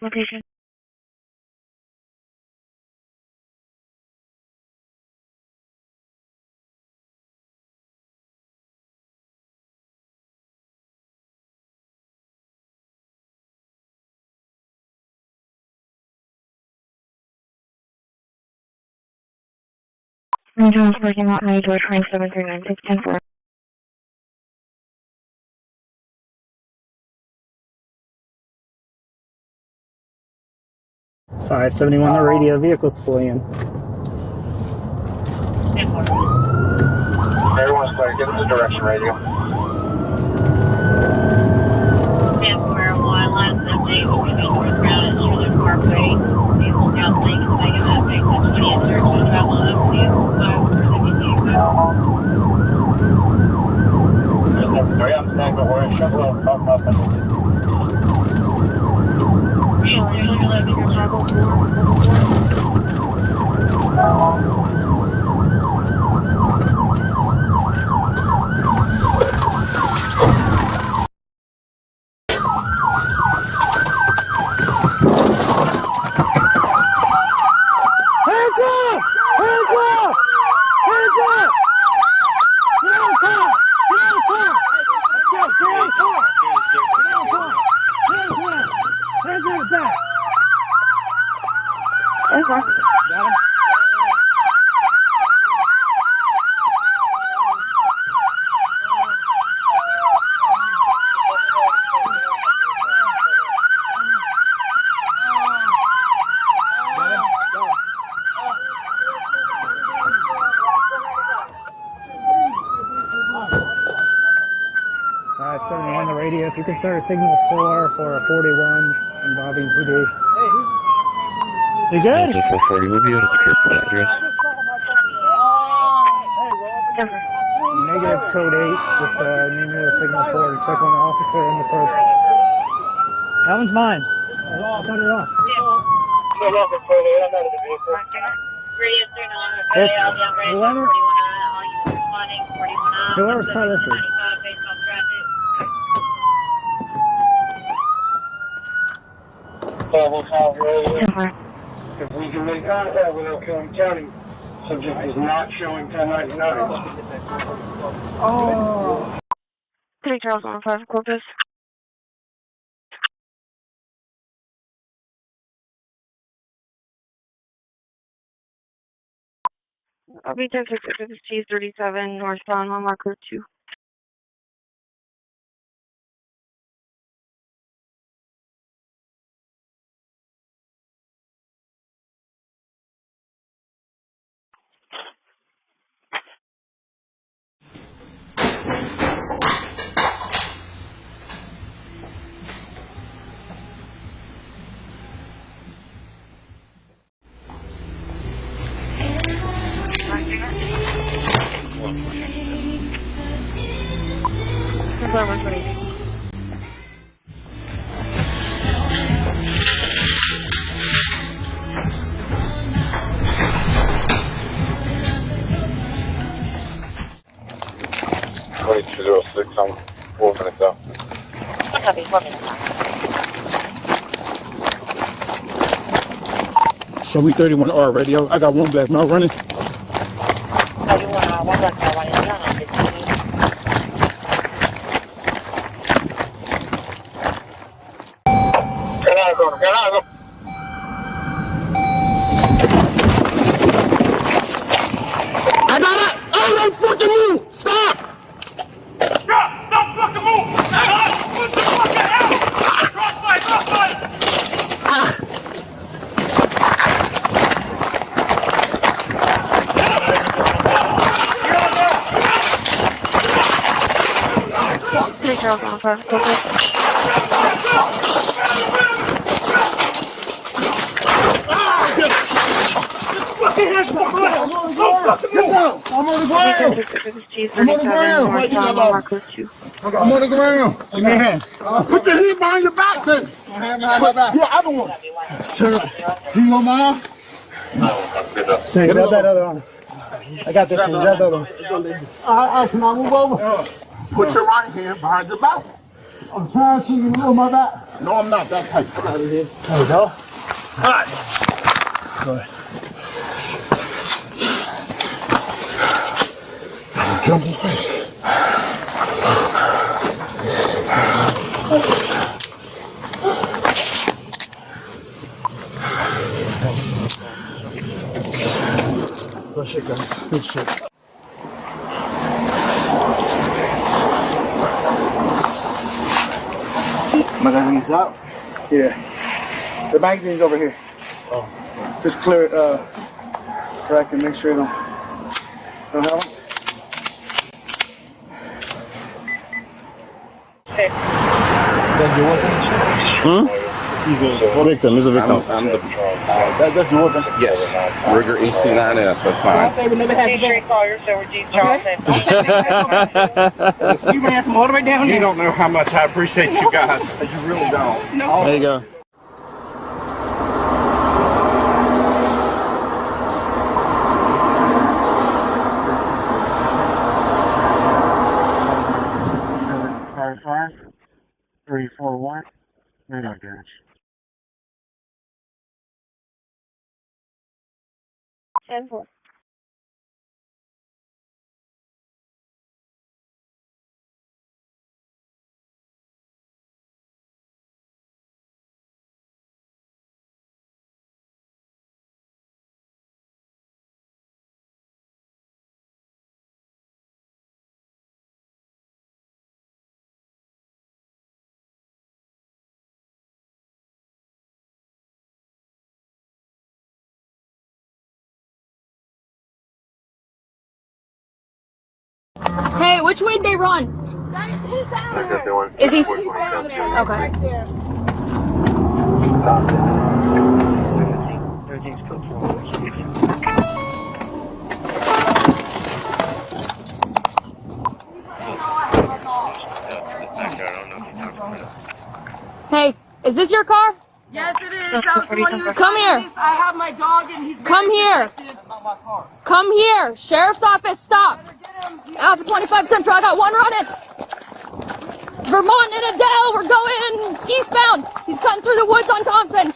Location. Jones parking lot 9 George 2739 571 the radio, vehicles fleeing. Everyone's clear, get the direction radio. If you can start a signal 4 for a 41 involving PD. You good? 440 will be able to correct that address. Negative code 8, just need a signal 4 to check on the officer and the probe. That one's mine. I'll cut it off. It's whoever's car this is. If we can make contact with Oakland County, subject is not showing 1099. Oh. 3 Charles 15 Corpus. I'll be 1066 T37 northbound on marker 2. I'm 4 minutes out. Copy, 4 minutes out. Show me 31R radio. I got one black mount running. One black mount running down on 15. Get out of I got it! Oh, don't fucking move! Stop! Don't fucking move! What the fuck out? Crossfire! Crossfire! Charles on 5 Corpus. I'm on the ground! I'm on the ground! I'm on the ground! Give me a hand. Put your hand behind your back then! My hand behind my back. Your other one. Turn right. You want my arm? Say, grab that other arm. I got this one. Grab that other one. All right, can I move over? Put your right hand behind your back. I'm trying to move on my back. No, I'm not that tight. Come out of here. There we go. All right. Go ahead. Jump in face. shit, guys. Good shit. Magazine's out? Yeah. The magazine's over here. Oh. Just clear it so I can make sure I don't have one. That's your weapon? Hmm? He's a victim. He's a victim. I'm the... That's your weapon? Yes. Rigger AC9S, that's fine. You ran from all the way down there. You don't know how much I appreciate you guys. You really don't. No. There you go. Five, 341. Radar damage. 10-4. Hey, which way did they run? Is he? Okay. Hey, is this your car? Yes, it is. That was the one he was Come here. I have my dog and he's Come here. Come here. Sheriff's office, stop. Alpha 25 Central, I got one running. Vermont and Adele, we're going eastbound. He's cutting through the woods on Thompson.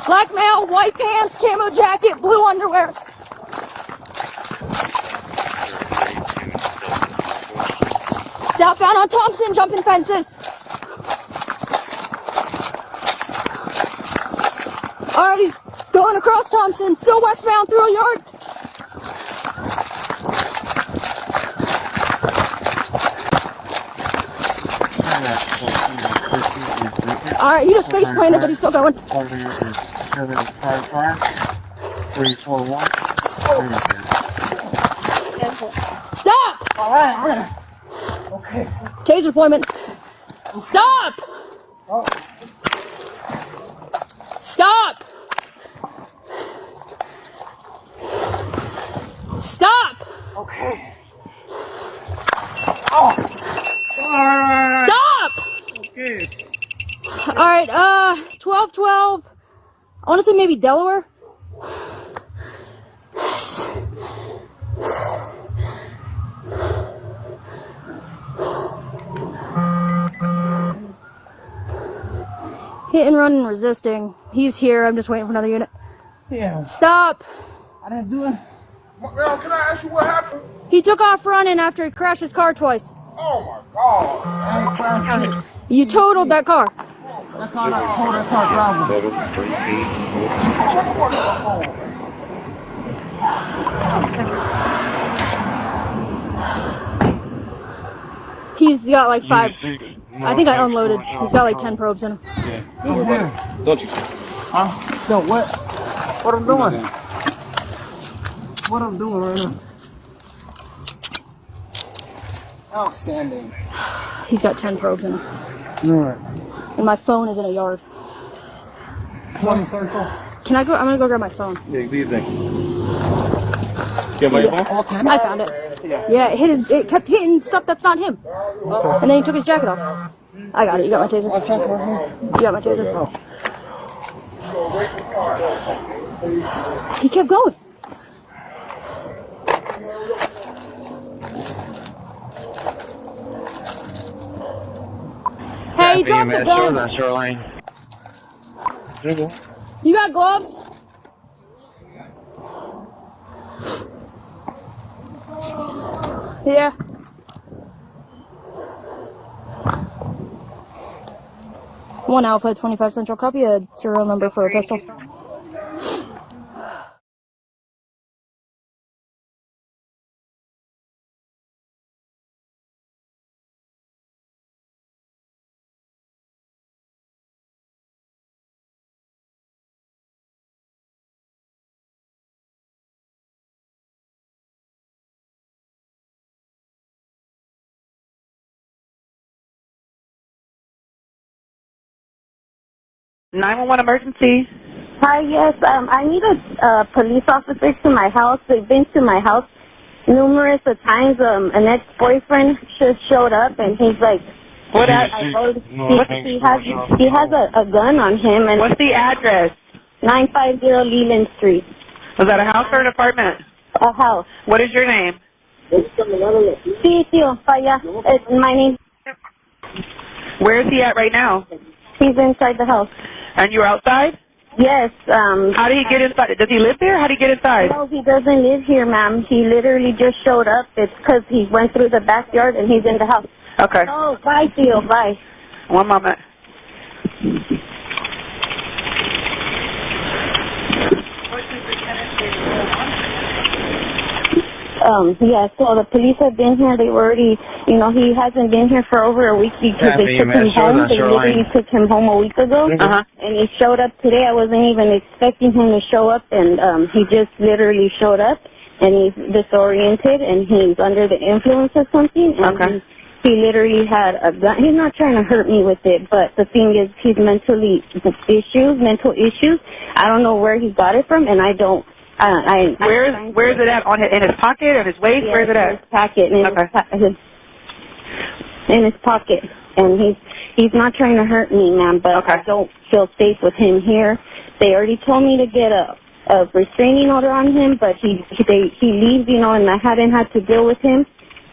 Black male, white pants, camo jacket, blue underwear. Southbound on Thompson, jumping fences. Alright, he's going across Thompson, still westbound through a yard. Alright, he just face planted, but he's still going. 341. Stop! Alright. Okay. Taser deployment. Stop! Stop! Stop! Okay. Oh. Stop! Okay. Alright, 1212. I want to say maybe Delaware. Hit and run and resisting. He's here. I'm just waiting for another unit. Yeah. Stop! I didn't do it. Well, can I ask you what happened? He took off running after he crashed his car twice. Oh my God. I ain't crashed shit. You totaled that car. That car, I told that car gravel. He's got like 5. I think I unloaded. He's got like 10 probes in him. Yeah. Don't you? Huh? No, what? What I'm doing? What I'm doing right now? Outstanding. He's got 10 probes in him. Alright. And my phone is in a yard. 20 circle. Can I go? I'm gonna go grab my phone. Yeah, what do you think? Get my phone? All 10? I found it. Yeah, it kept hitting stuff that's not him. Okay. And then he took his jacket off. I got it. You got my taser. I'll check right here. You got my taser. Oh. He kept going. Hey, drop the gun. You got gloves? Yeah. One Alpha 25 Central. Copy a serial number for a pistol. 911 emergency. Hi, yes, I need a police officer to my house. They've been to my house numerous of times. An ex-boyfriend just showed up, and he's like, he has a gun on him. And what's the address? 950 Leland Street. Was that a house or an apartment? A house. What is your name? Sí, tío, para allá. My name. Where is he at right now? He's inside the house. And you're outside? Yes. How did he get inside? Does he live there? How did he get inside? No, he doesn't live here, ma'am. He literally just showed up. It's because he went through the backyard and he's in the house. Okay. Oh, bye, tío, bye. One moment. Yeah, so the police have been here. They were already, he hasn't been here for over a week because they took him home. They literally took him home a week ago. And he showed up today. I wasn't even expecting him to show up, and he just literally showed up, and he's disoriented, and he's under the influence of something. And he literally had a gun. He's not trying to hurt me with it, but the thing is, he's mental issues. I don't know where he got it from, and I don't. Where is it at? In his pocket? In his waist? Yeah, where is it at? In his pocket. In his pocket. And he's not trying to hurt me, ma'am, but I don't feel safe with him here. They already told me to get a restraining order on him, but he leaves, and I hadn't had to deal with him.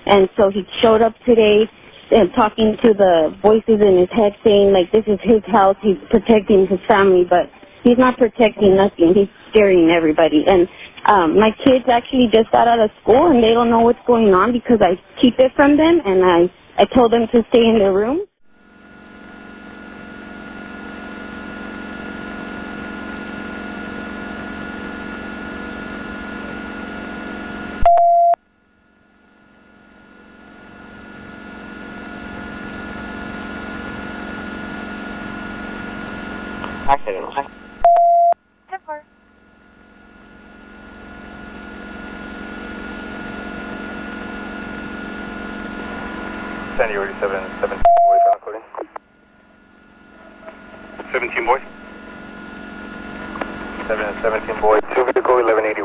And so he showed up today and talking to the voices in his head saying, like, this is his house, he's protecting his family, but he's not protecting nothing. He's scaring everybody. And my kids actually just got out of school, and they don't know what's going on because I keep it from them, and I told them to stay in their room. Sandy, 17 boys on coding. 17 boys. 17 boys, 2 vehicle, 1181,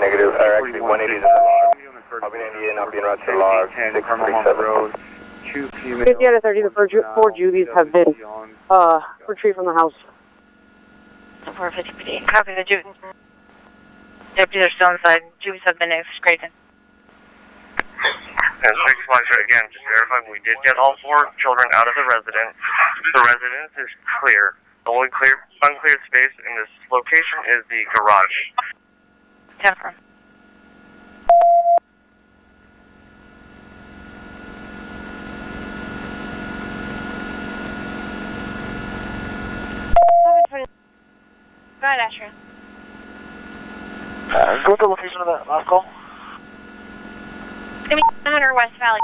negative, or actually 180 is in the log. I'll be in, I'll be in route to log, 637. 50 out of 30, the 4 juvies have been retrieved from the house. 450. Copy the juvies. Deputies are still inside. Juvies have been excreted. And 6 flags again, just verify we did get all 4 children out of the residence. The residence is clear. The only uncleared space in this location is the garage. Confirm. Go ahead, Asher. What's the location of that last call? Give me 100 West Valley.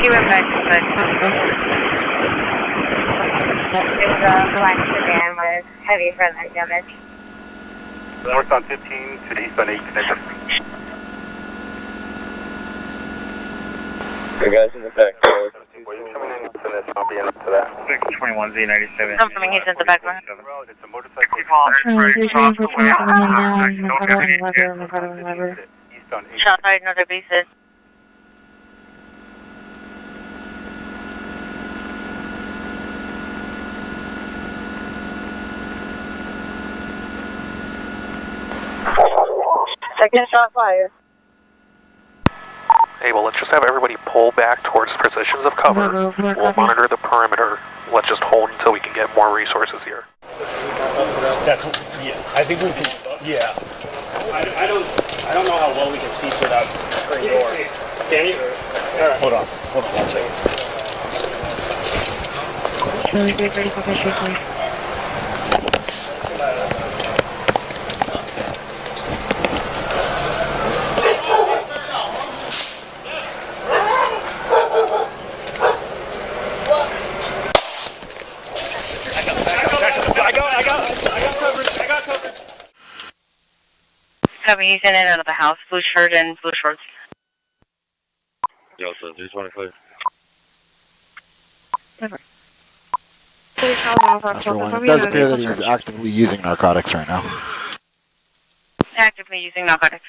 He went back to bed. It was a black sedan with heavy front light damage. North on 15 to the east on 8 connector. The guys in the back. Coming in to this, I'll be in to that. 621 Z97. Confirming he's in the back door. It's a motorcycle. Shot fired in other bases. Second shot fired. Hey, well, let's just have everybody pull back towards positions of cover. We'll monitor the perimeter. Let's just hold until we can get more resources here. I think we can, I don't know how well we can see through that screen door. Can you? All right. Hold on 1 second. I got coverage. He's in and out of the house. Blue shirt and blue shorts. Yo, so just want to clear. That's for one. It does appear that he's actively using narcotics right now. Actively using narcotics.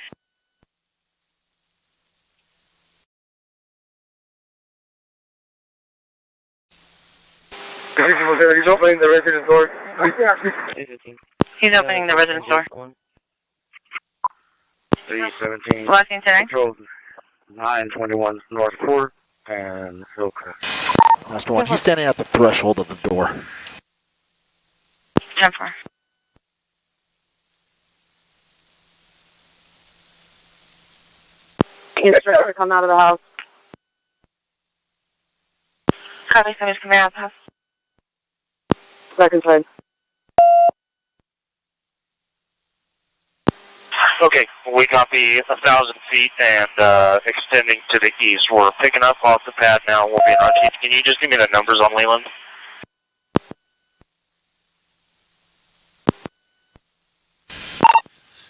He's opening the residence door. He's opening the residence door. 317. Last name today? Control 921 North 4 and Hillcrest. That's for one. He's standing at the threshold of the door. 10-4. He's trying to come out of the house. Copy, somebody's coming out of the house. Back inside. Okay, we copy 1,000 feet and extending to the east. We're picking up off the pad now. We'll be in our teeth. Can you just give me the numbers on Leland?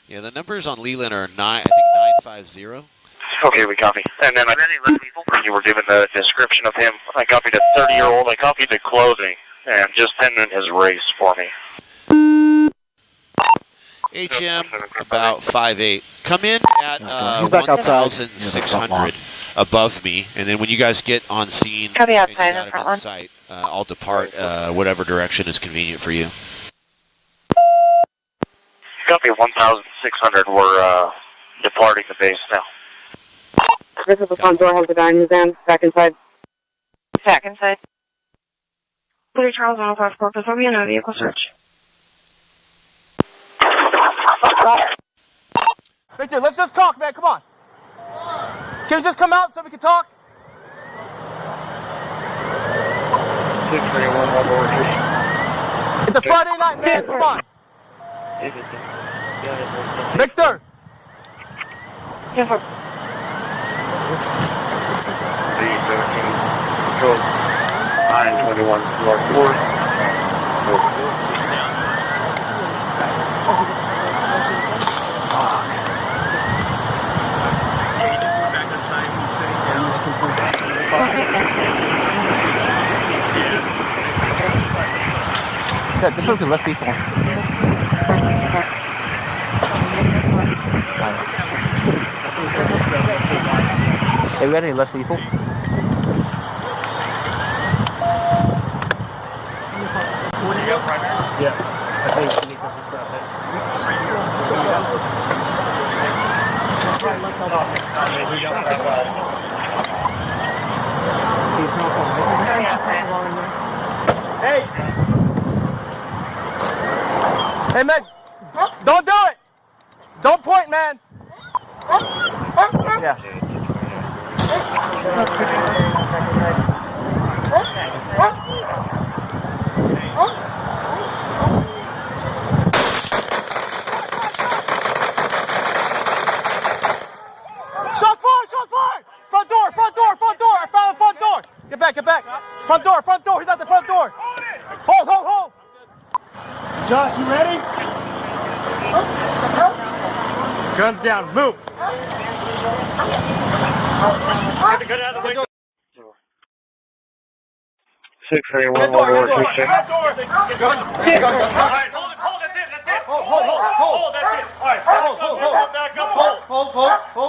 Yeah, the numbers on Leland are 950. Okay, we copy. And then you were given the description of him. I copied a 30-year-old. I copied the clothing and just send in his race for me. HM about 5'8". Come in at He's back outside. 1,600 above me, and then when you guys get on scene Copy and outside, you got it in sight, I'll depart whatever direction is convenient for you. Copy 1,600. We're departing the base now. This is the front door. Has the guy in his hand. Back inside. Back inside. Clear Charles 105 Corpus. Will be in a vehicle search. Victor, let's just talk, man. Come on. Can we just come out so we can talk? 631 It's a Friday night, man. Come on. Victor. 10-4. 317. Control 921 North 4 and Hillcrest. Yeah, just look at less people. Hey, we got any less people? Yeah, I think we need to Hey! Hey, man! Don't do it! Don't point, man! Yeah. Shot fired! Front door! I found the front door! Get back! Front door! He's at the front door! Hold! Josh, you ready? Guns down, move! Get out of the way. 631 World War II. Alright, hold, that's it. Hold, that's it. Alright,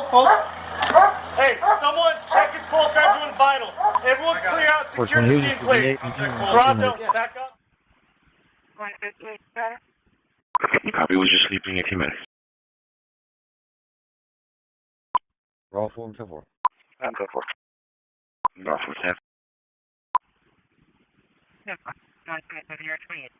hold. Hey, someone check his pulse, start doing vitals. Everyone clear out, secure the scene, please. Toronto, back up. Copy, was just sleeping 18 minutes. Roll 4 and 4. And so forth. Roll 4, 10. Yeah, 28.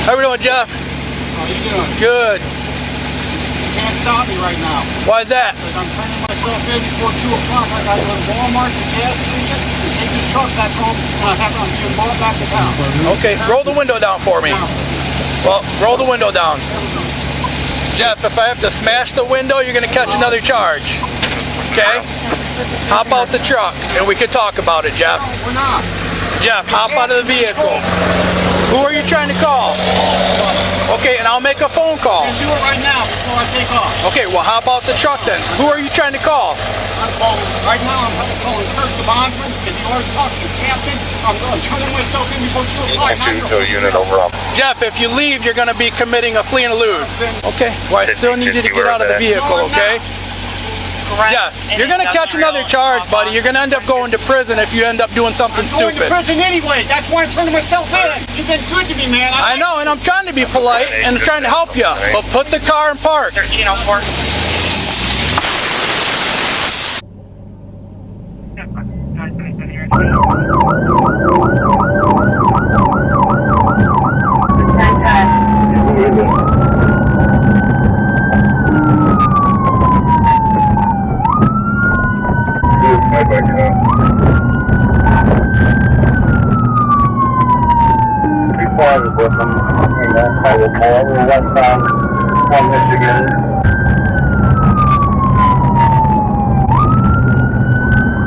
How we doing, Jeff? How you doing? Good. You can't stop me right now. Why is that? Because I'm turning my myself in before 2 o'clock. I got to go to Walmart, the gas station, and take this truck back home, and I have to be brought back to town. Okay, roll the window down for me. Well, roll the window down. Jeff, if I have to smash the window, you're going to catch another charge. Okay? Hop out the truck, and we can talk about it, Jeff. We're not. Jeff, hop out of the vehicle. Who are you trying to call? Okay, and I'll make a phone call. You can do it right now before I take off. Okay, well, hop out the truck then. Who are you trying to call? I'm calling, right now I'm calling Kurt the bondsman, because he already talked to the captain. I'm turning myself in before 2 o'clock. Unit over. Jeff, if you leave, you're going to be committing a flee and elude. Okay, well, I still need you to get out of the vehicle, okay? Jeff, you're going to catch another charge, buddy. You're going to end up going to prison if you end up doing something stupid. I'm going to prison anyway. That's why I'm turning myself in. You've been good to me, man. I know, and I'm trying to be polite and trying to help you. But put the car in park. 1304. With them, and I will call over westbound on Michigan.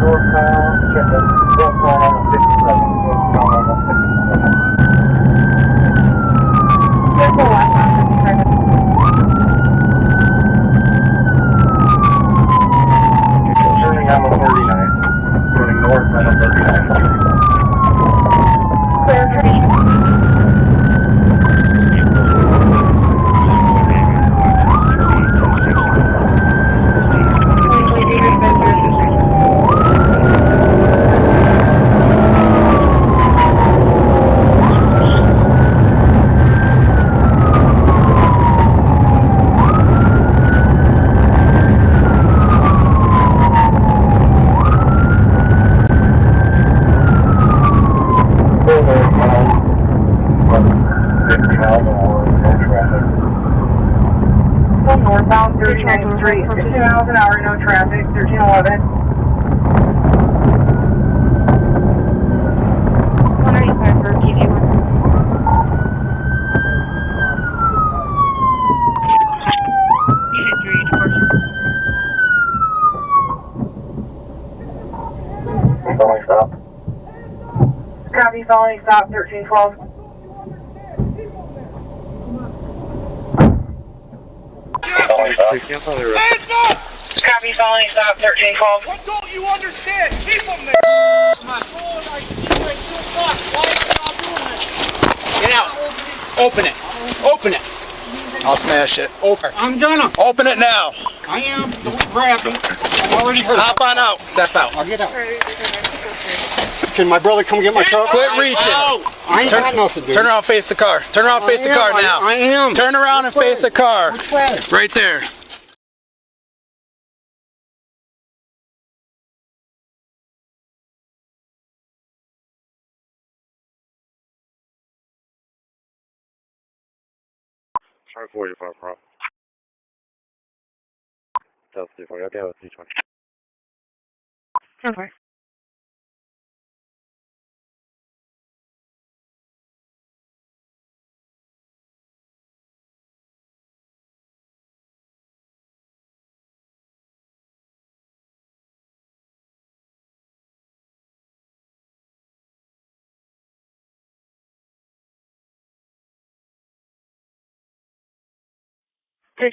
Northbound, check it. Westbound on the 57. Westbound on the 57. There's a westbound 57. Turning on the 39. Turning north on the 39. Clear for me. Northbound 1393, 15 miles an hour, no traffic, 1311. 185 for QG1. Unit 3, departure. Following stop. Copy, following stop, 1312. Hands up! Copy, following stop, 1312. What don't you understand? Keep them there! Get out. Open it. Open it. I'll smash it. Open. I'm gonna. Open it now. I am. Don't grab me. I'm already hurt. Hop on out. Step out. I'll get out. Can my brother come get my truck? Quit reaching. I ain't got nothing, dude. Turn around, face the car. Turn around, face the car now. I am. Turn around and face the car. Which way? Right there. Try 45 prop. That's 340. Okay, that's 320. 10-4.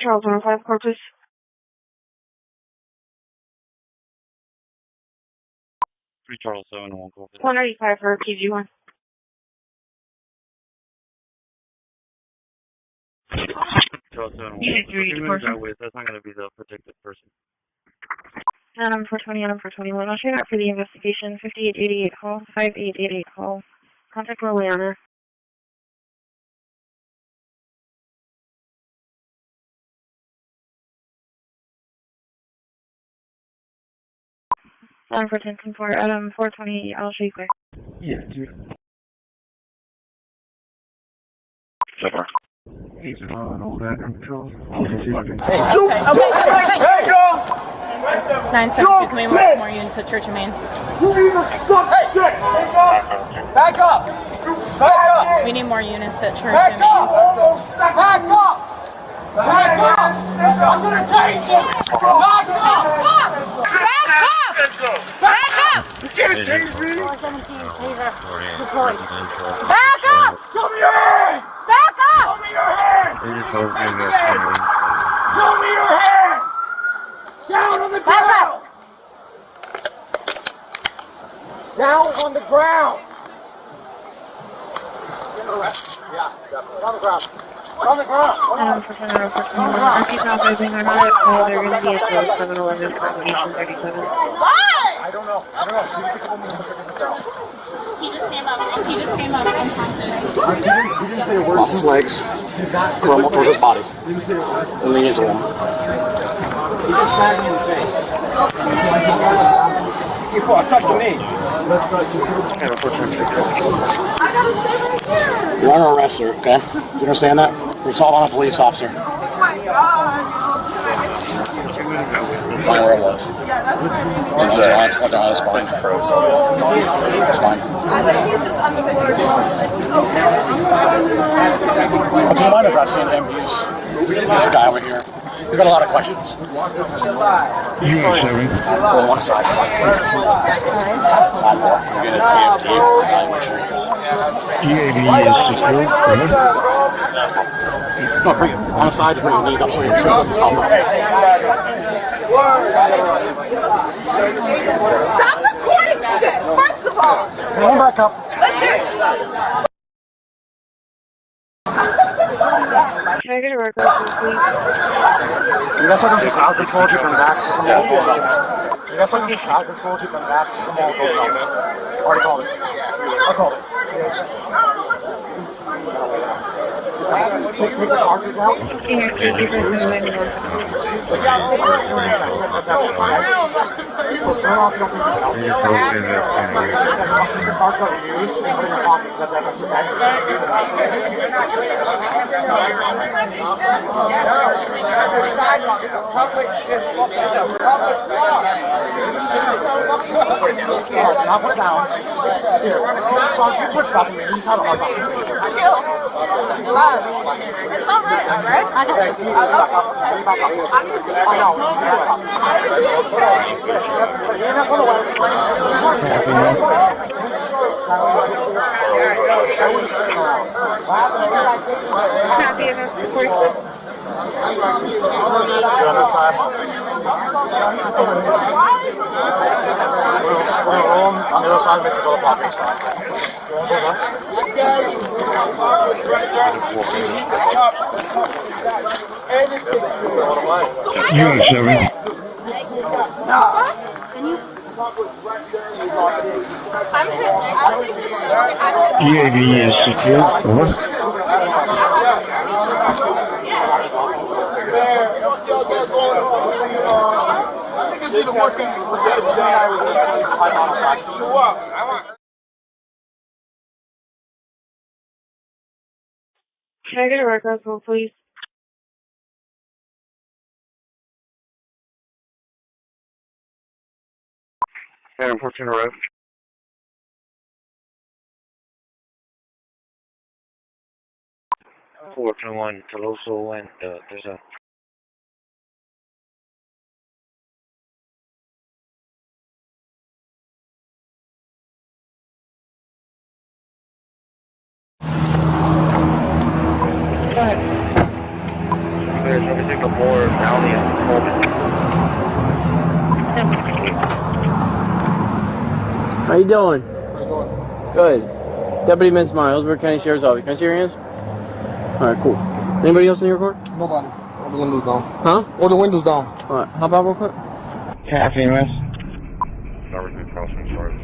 Charles 105 corpus. 3 Charles 7 1 corpus. 185 for PG1. Charles 7 1. Unit 3 departure. That's not going to be the protected person. Adam 420, Adam 421. I'll show out for the investigation. 5888 call, 5888 call. Contact Liliana. Adam 410, Adam 420, I'll show you quick. Yeah, dude. So far. He's on all that control. Hey, Joe! 972, can we move more units to Church of Maine? You either suck dick! Back up! Back up! We need more units at Church Back of Maine. up! Back up! Back up! I'm gonna tase you! Back up! Back up! Back up! You can't tase me! 417 taser deployed. Back up! Show me your hands! Back up! Show me your hands! Show me your hands! Down on the ground! Down on the ground! Yeah, on the ground. On the ground! On the ground! They're going to be at the 7-Eleven combination 37. I don't know. He just came up. He didn't say a word. Lost his legs, crumbled towards his body, and leaned into him. He just smacked me in the face. He touched me. You're under arrest, sir, okay? Do you understand that? For assault on a police officer. Find where it was. It's not on his spine. That's fine. What's your mind address seeing him? He's a guy over here. We've got a lot of questions. You are 7. On one side. 5-4. Get an evaluation. EAB is secure. No, bring him on the side, just bring his knees up so he can show himself. Stop recording shit, first of all! Come on back up. Listen! Can I get a record, please? You guys looking for crowd control? Keep them back. You guys looking for crowd control? Keep them back. Come on, go. Already called it. I called it. Take the cartridge out. Turn off, don't take this out. Take the cartridge out you use and put it in your pocket. That's evidence, okay? That's a sidewalk. It's a public spot. Now put it down. Here. Sean, you switch back to me. He's had a hard time with this. It's not right, alright? I Copy of it, 46. You're on this side. We're gonna roll him on the other side, make sure all the pockets fine. You want to go nuts? You are 7. EAB is secure. Can I get a record, please? And 14 arrived. Fortune 1, Coloso went, there's a there's obviously a more bounty at the moment. How you doing? Good. Deputy Mintz Hillsborough County Sheriff's Office. Can I see your hands? Alright, cool. Anybody else in your court? Nobody. All the windows down. Huh? All the windows down. Alright, hop out real quick. Copy, miss. Everything crossing charges.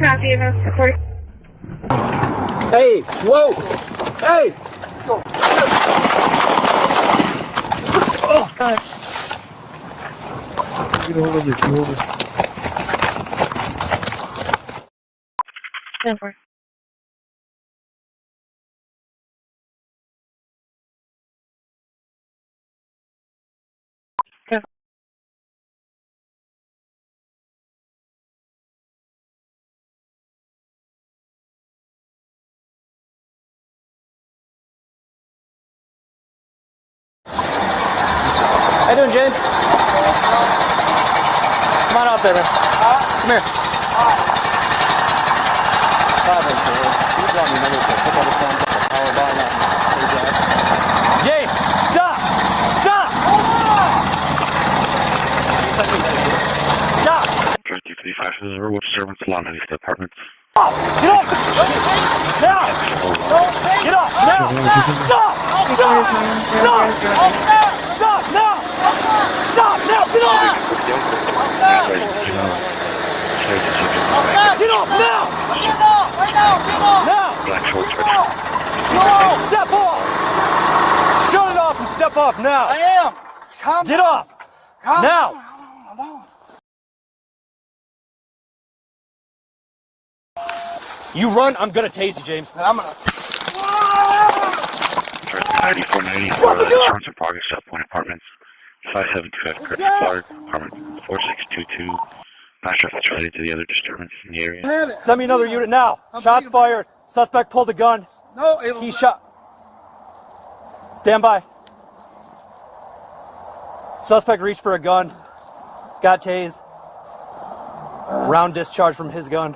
Copy of it, 40. Hey! Whoa! Hey! Oh, God. Get over this, get over. 10-4. you doing, James? Come on out there, man. Come here. James, stop! Stop! Stop! 355 what servants along in the apartments. Get off! Now! Get off! Now! Stop! Stop! Stop! Stop! Now! Stop! Now! Get off! Get off now! Get off! Right now! Get off! Now! No! Step off! Shut it off and step off now! I am! Calm Get off! Now! You run, I'm gonna tase you, James. I'm gonna... 9494, insurance and progress up one apartments. 5725 Curtis Clark, apartment 4622. Not sure if it's related to the other disturbance in the area. Send me another unit now. Shots fired. Suspect pulled a gun. No, he shot. Stand by. Suspect reached for a gun. Got tased. Round discharge from his gun.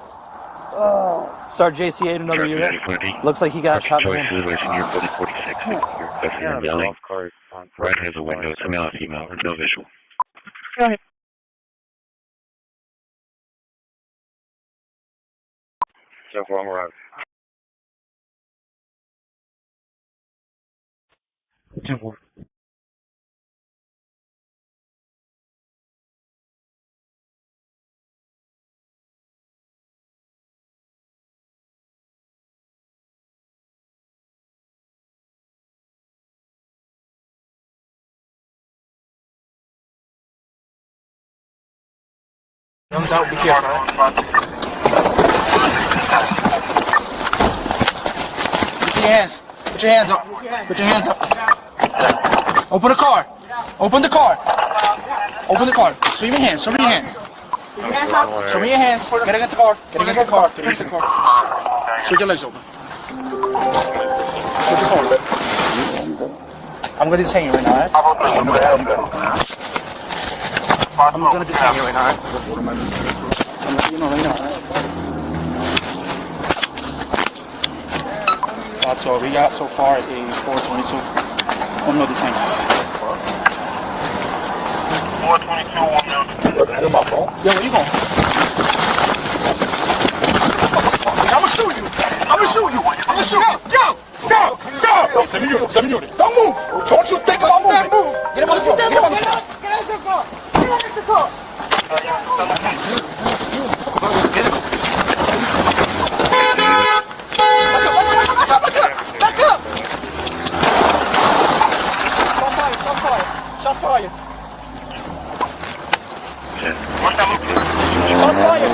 Start JCA to another unit. Looks like he got shot in the hand. Right has a window. It's a male and female. There's no visual. Go ahead. So far, I'm arrived. 10-4. Guns out, be careful. Put your hands. Put your hands up. Put your hands up. Open the car. Open the car. Open the car. Show me your hands. Show me your hands. Show me your hands. Get against the car. Get against the car. Get against the car. Switch your legs open. Put your car. I'm going to detain you right now, alright? I'm going to detain you right now, alright? I'm going to let you know right now, alright? That's all we got so far at a 422. One more detain. 422, 1 minute. Yo, where you going? I'm gonna shoot you. I'm gonna shoot you. I'm gonna shoot you. Yo, stop, stop. Send me unit. Don't move. Don't you think about moving. Move. Get him on the floor. Get him on the floor. Get out of the car. Get out of the car. Back up. Shots fired. Shots fired.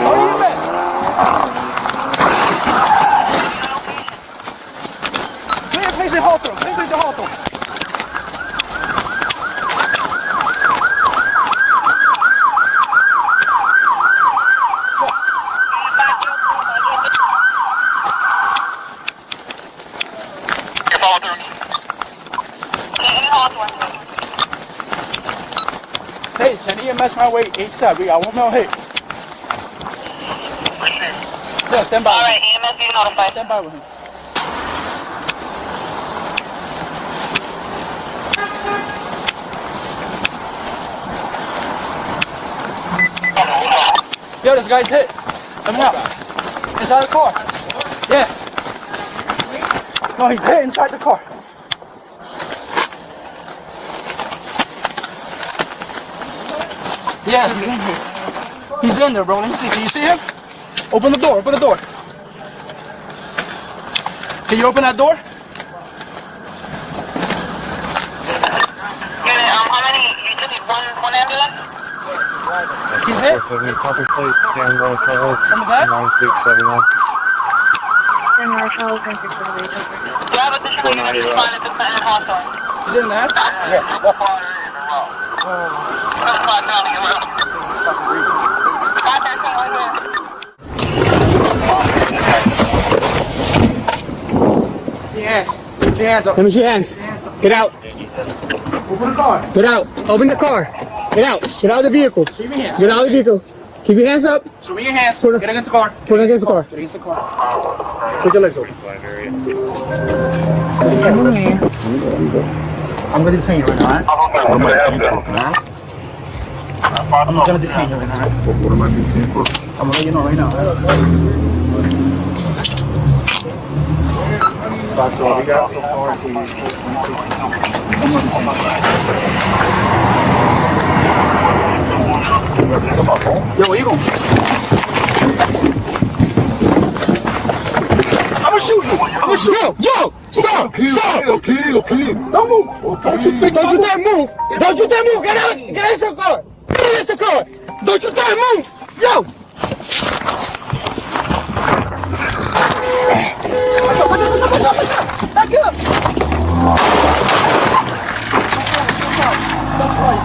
Go to your best. Please, hold them. Please, hold them. Hey, send EMS my way, H7. We got one more hit. Yeah, stand by. Alright, EMS being notified. Stand by with him. Yo, this guy's hit. Come on. Inside the car. Yeah. No, he's hit inside the car. Yeah, he's in here. He's in there, bro. Let me see. Can you see him? Open the door. Open the door. Can you open that door? How many? You just need one ambulance? He's hit? From the back? 9671. You have additional units responding to Bennet and Hawthorne. He's in that? Yeah. Put your hands up. Let me see your hands. Get out. Open the car. Get out. Open the car. Get out. Get out of the vehicle. Show me your hands. Get out of the vehicle. Keep your hands up. Show me your hands. Get against the car. Put it against the car. Get against the car. Put your legs open. I'm going to detain you right now, right? I'm going to detain you right now, right? What am I detaining for? I'm going to let you know right now. That's all we got so far. Yo, where you going? I'm gonna shoot you. I'm gonna shoot you. Yo, stop. Stop. Okay. Don't move. Don't you dare move. Don't you dare move. Get out. Get out of the car. Get out of the car. Don't you dare move. Yo. Back up. That's right.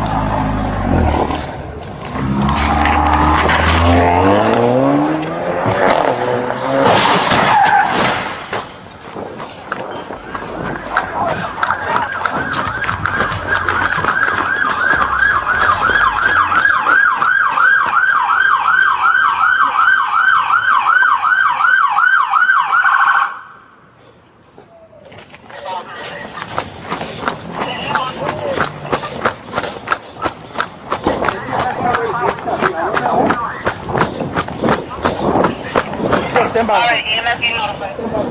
Stand by. All right, EMS being notified. Stand by.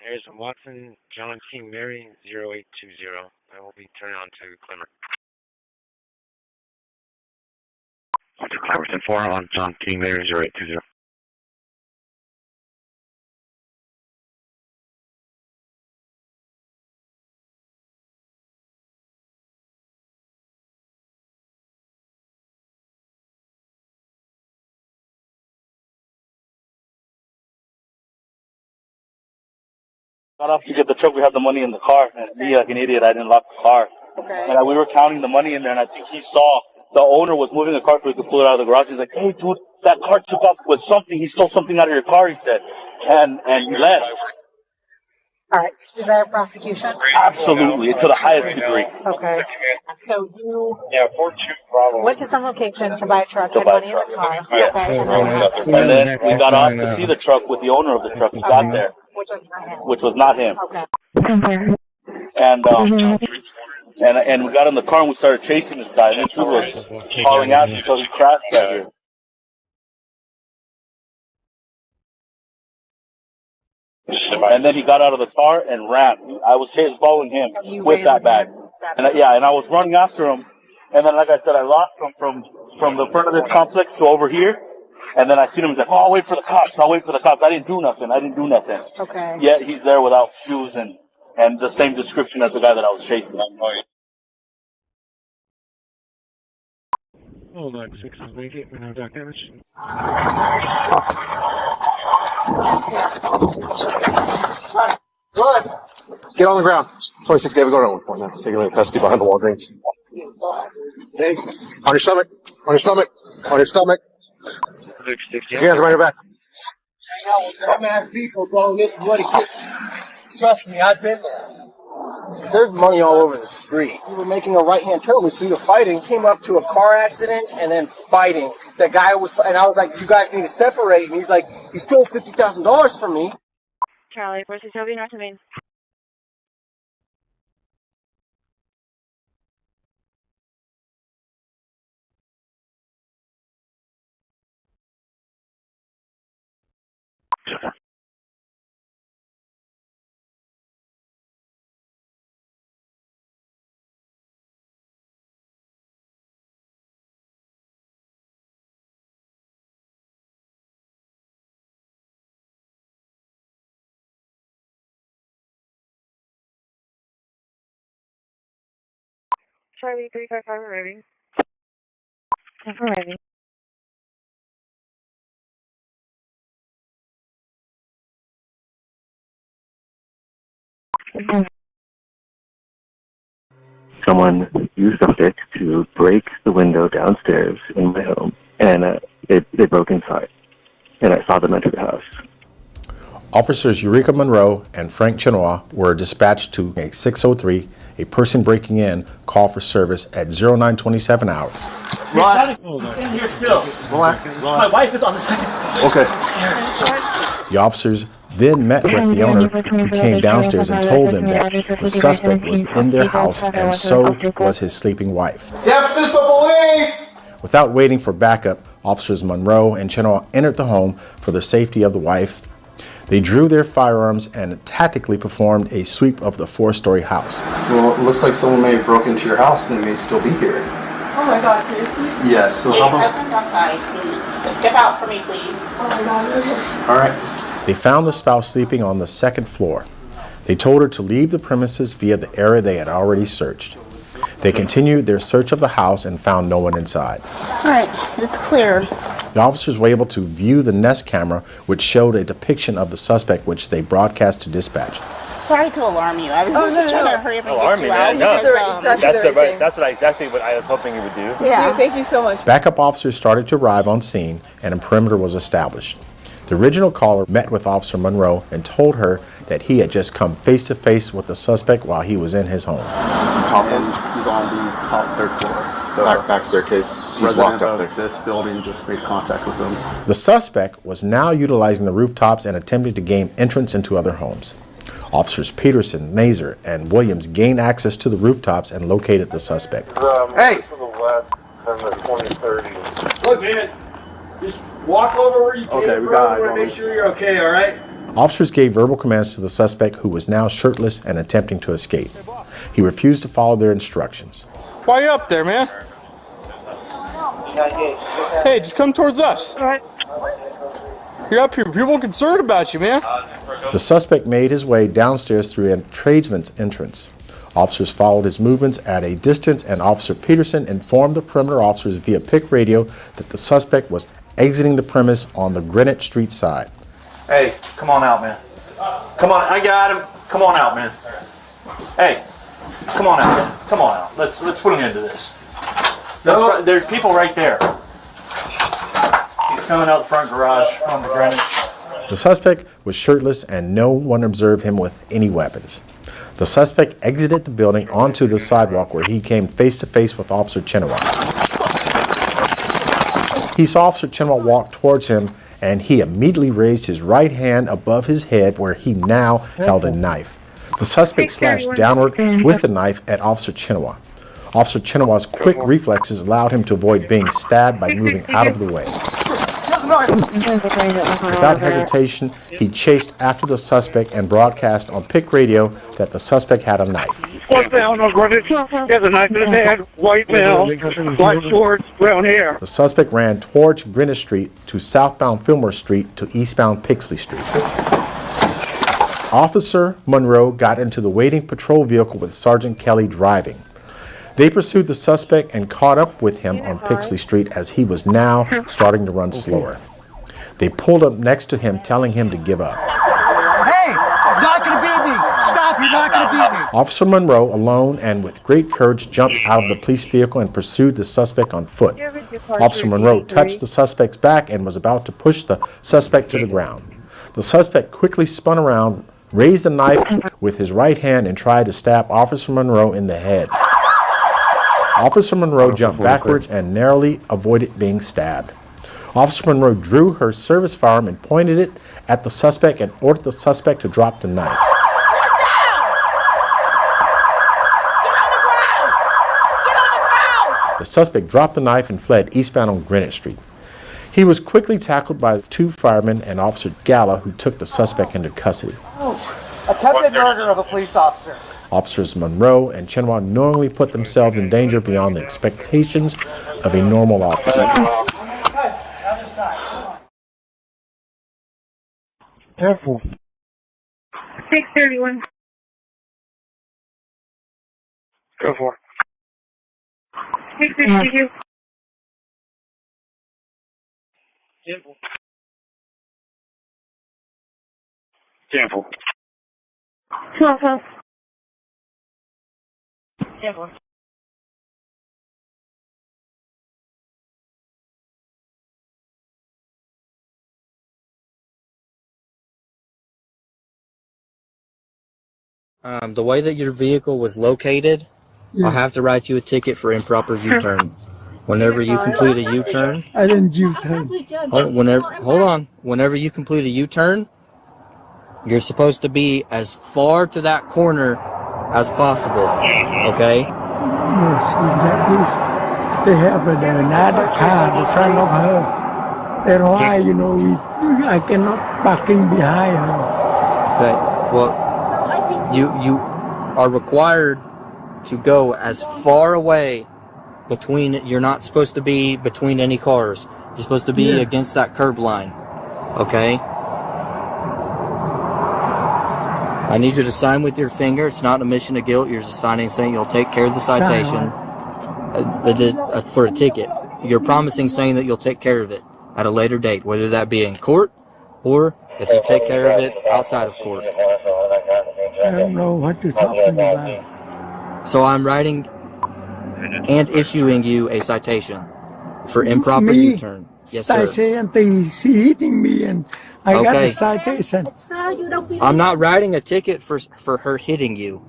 Here's Watson, John King, Mary, 0820. I will be turning on to Clemmer. Watson Cleverton 4 on John King, Mary, 0820. Got off to get the truck. We have the money in the car. And me, like an idiot, I didn't lock the car. Okay. And we were counting the money in there, and I think he saw the owner was moving the car so he could pull it out of the garage. He's like, "Hey, dude, that car took off with something. He stole something out of your car," he said. And he left. All right. Is there a prosecution? Absolutely. To the highest degree. Okay. So you Bravo. went to some location to buy a truck, had money in the car. Yes. Okay. And then we got off to see the truck with the owner of the truck. He got there. Which was not him. Okay. And we got in the car and we started chasing this guy. And this dude was hauling ass until he crashed right here. And then he got out of the car and ran. I was following him with that bag. And I was running after him. And then, like I said, I lost him from the front of this complex to over here. And then I seen him. He's like, "Oh, I'll wait for the cops. I'll wait for the cops." I didn't do nothing. Okay. Yet he's there without shoes and the same description as the guy that I was chasing. Hold on, 6 is make it. No dock damage. Good. Get on the ground. 26 David, go down 1 now. Taking into custody behind the wall drinks. On your stomach. On your stomach. On your stomach. Put your hands behind your back. Dumbass people, bro. This is what it gets. Trust me, I've been there. There's money all over the street. We were making a right-hand turn. We see the fighting. Came up to a car accident and then fighting. The guy was, and I was like, "You guys need to separate." And he's like, "He stole $50,000 from me." Charlie, versus Toby, North of Main. Charlie 355 arriving. Arriving. Someone used a stick to break the window downstairs in my home. and they broke inside, and I saw them enter the house. Officers Eureka Monroe and Frank Chenois were dispatched to a 603, a person breaking in, call for service at 0927 hours. Right. In here still. Relax. My wife is on the second floor. Okay. The officers then met with the owner, who came downstairs and told them that the suspect was in their house and so was his sleeping wife. San Francisco Police! Without waiting for backup, Officers Monroe and Chenois entered the home for the safety of the wife. They drew their firearms and tactically performed a sweep of the 4-story house. Well, it looks like someone may have broken into your house and they may still be here. Oh my God, seriously? Yes. So Hey, how about... husband's outside, please. Step out for me, please. Oh my God, okay. All right. They found the spouse sleeping on the 2nd floor. They told her to leave the premises via the area they had already searched. They continued their search of the house and found no one inside. All right, it's clear. The officers were able to view the Nest camera, which showed a depiction of the suspect, which they broadcast to dispatch. Sorry to alarm you. I was just trying to hurry up and Alarm get me, you out. man. No. Because, That's exactly what I was hoping you would do. Yeah. Thank you so much. Backup officers started to arrive on scene, and a perimeter was established. The original caller met with Officer Monroe and told her that he had just come face-to-face with the suspect while he was in his home. It's the top one. He's on the top 3rd floor. Back staircase. He's walked up there. This building just made contact with him. The suspect was now utilizing the rooftops and attempting to gain entrance into other homes. Officers Peterson, Nazer, and Williams gained access to the rooftops and located the suspect. Hey! To the west and the 2030. Look, man, just walk over where you came Okay, we from. got I want to make sure you're okay, all right? Officers gave verbal commands to the suspect, who was now shirtless and attempting to escape. He refused to follow their instructions. Why you up there, man? Hey, just come towards us. You're up here. People are concerned about you, man. The suspect made his way downstairs through a tradesman's entrance. Officers followed his movements at a distance, and Officer Peterson informed the perimeter officers via PIC radio that the suspect was exiting the premise on the Greenwich Street side. Hey, come on out, man. Come on, I got him. Come on out, man. Hey, come on out, man. Come on out. Let's put an end to this. There's people right there. He's coming out the front garage on the Greenwich. The suspect was shirtless, and no one observed him with any weapons. The suspect exited the building onto the sidewalk, where he came face-to-face with Officer Chenois. He saw Officer Chenois walk towards him, and he immediately raised his right hand above his head, where he now held a knife. The suspect slashed downward with the knife at Officer Chenois. Officer Chenois' quick reflexes allowed him to avoid being stabbed by moving out of the way. Without hesitation, he chased after the suspect and broadcast on PIC radio that the suspect had a knife. White male, no Greenwich. He has a knife in his hand. White male, black shorts, brown hair. The suspect ran towards Greenwich Street to southbound Fillmore Street to eastbound Pixley Street. Officer Monroe got into the waiting patrol vehicle with Sergeant Kelly driving. They pursued the suspect and caught up with him on Pixley Street as he was now starting to run slower. They pulled up next to him, telling him to give up. Hey! You're not gonna beat me! Stop! You're not gonna beat me! Officer Monroe, alone and with great courage, jumped out of the police vehicle and pursued the suspect on foot. Officer Monroe touched the suspect's back and was about to push the suspect to the ground. The suspect quickly spun around, raised the knife with his right hand, and tried to stab Officer Monroe in the head. Officer Monroe jumped backwards and narrowly avoided being stabbed. Officer Monroe drew her service firearm and pointed it at the suspect and ordered the suspect to drop the knife. The suspect dropped the knife and fled eastbound on Greenwich Street. He was quickly tackled by 2 firemen and Officer Galla, who took the suspect into custody. Attempted murder of a police officer. Officers Monroe and Chenois knowingly put themselves in danger beyond the expectations of a normal officer. Careful. 631. Go for it. 662. Careful. Careful. 12. Careful. The way that your vehicle was located, I'll have to write you a ticket for improper U-turn. Whenever you complete a U-turn, I didn't U-turn. hold on. Whenever you complete a U-turn, you're supposed to be as far to that corner as possible. Okay? They have another car in front of her. That's why, you know, I cannot parking behind her. Okay. Well, you are required to go as far away between. You're not supposed to be between any cars. You're supposed to be against that curb line. Okay? I need you to sign with your finger. It's not an admission of guilt. You're just signing saying you'll take care of the citation for a ticket. You're promising saying that you'll take care of it at a later date, whether that be in court or if you take care of it outside of court. I don't know what you're talking about. So I'm writing and issuing you a citation for improper U-turn. Yes, sir. She hitting me and I got a citation. I'm not writing a ticket for her hitting you.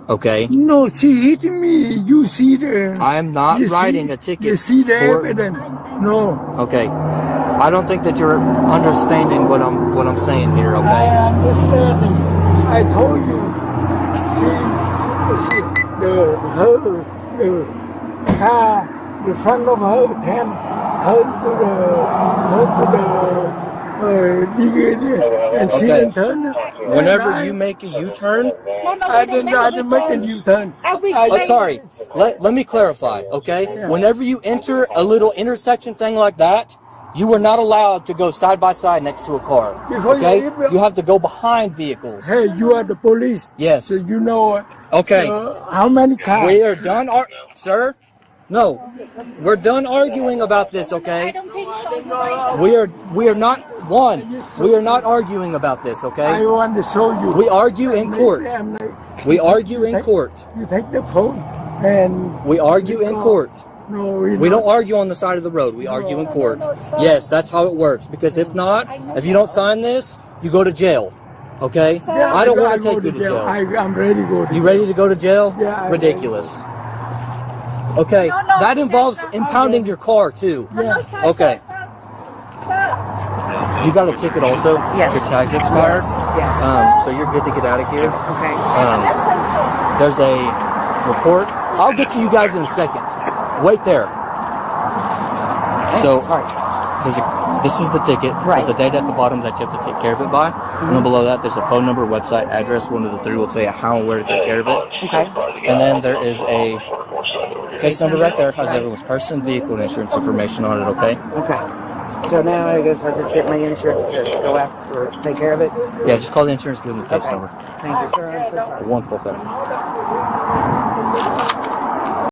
Okay? No, she hitting me. You see the... I am not writing a ticket. You see the evidence. No. Okay. I don't think that you're understanding what I'm saying here, okay? I understand. I told you. The car, the front of her can hurt to the and she didn't turn. Whenever you make a U-turn, I didn't make a U-turn. Sorry. Let me clarify, okay? Yeah. Whenever you enter a little intersection thing like that, you are not allowed to go side by side next to a car. Okay? You have to go behind vehicles. Hey, you are the police. Yes. So you know. Okay. How many cars? We are done, sir. No, we're done arguing about this, okay? I don't think so. We are not We are not arguing about this, okay? I want to show you. We argue in court. We argue in court. You take the phone and we argue in court. No, we don't argue on the side of the road. We argue in court. Yes, that's how it works. Because if not, if you don't sign this, you go to jail. Okay? I don't want to take you to jail. I'm ready to go to jail. You ready to go to jail? Yeah. Ridiculous. Okay, that involves impounding your car too. Okay. You got a ticket also? Yes. Your tag's expired? Yes. So you're good to get out of here? Okay. There's a report. I'll get to you guys in a second. Wait there. So, this is the ticket. Right. There's a date at the bottom that you have to take care of it by. And then below that, there's a phone number, website, address. One of the three will tell you how and where to take care of it. Okay. And then there is a case number right there. Has everyone's person, vehicle, and insurance information on it, okay? Okay. So now I guess I'll just get my insurance to go after or take care of it? Yeah, just call the insurance, give them the case number. Thank you, sir. I'm so sorry. 1 call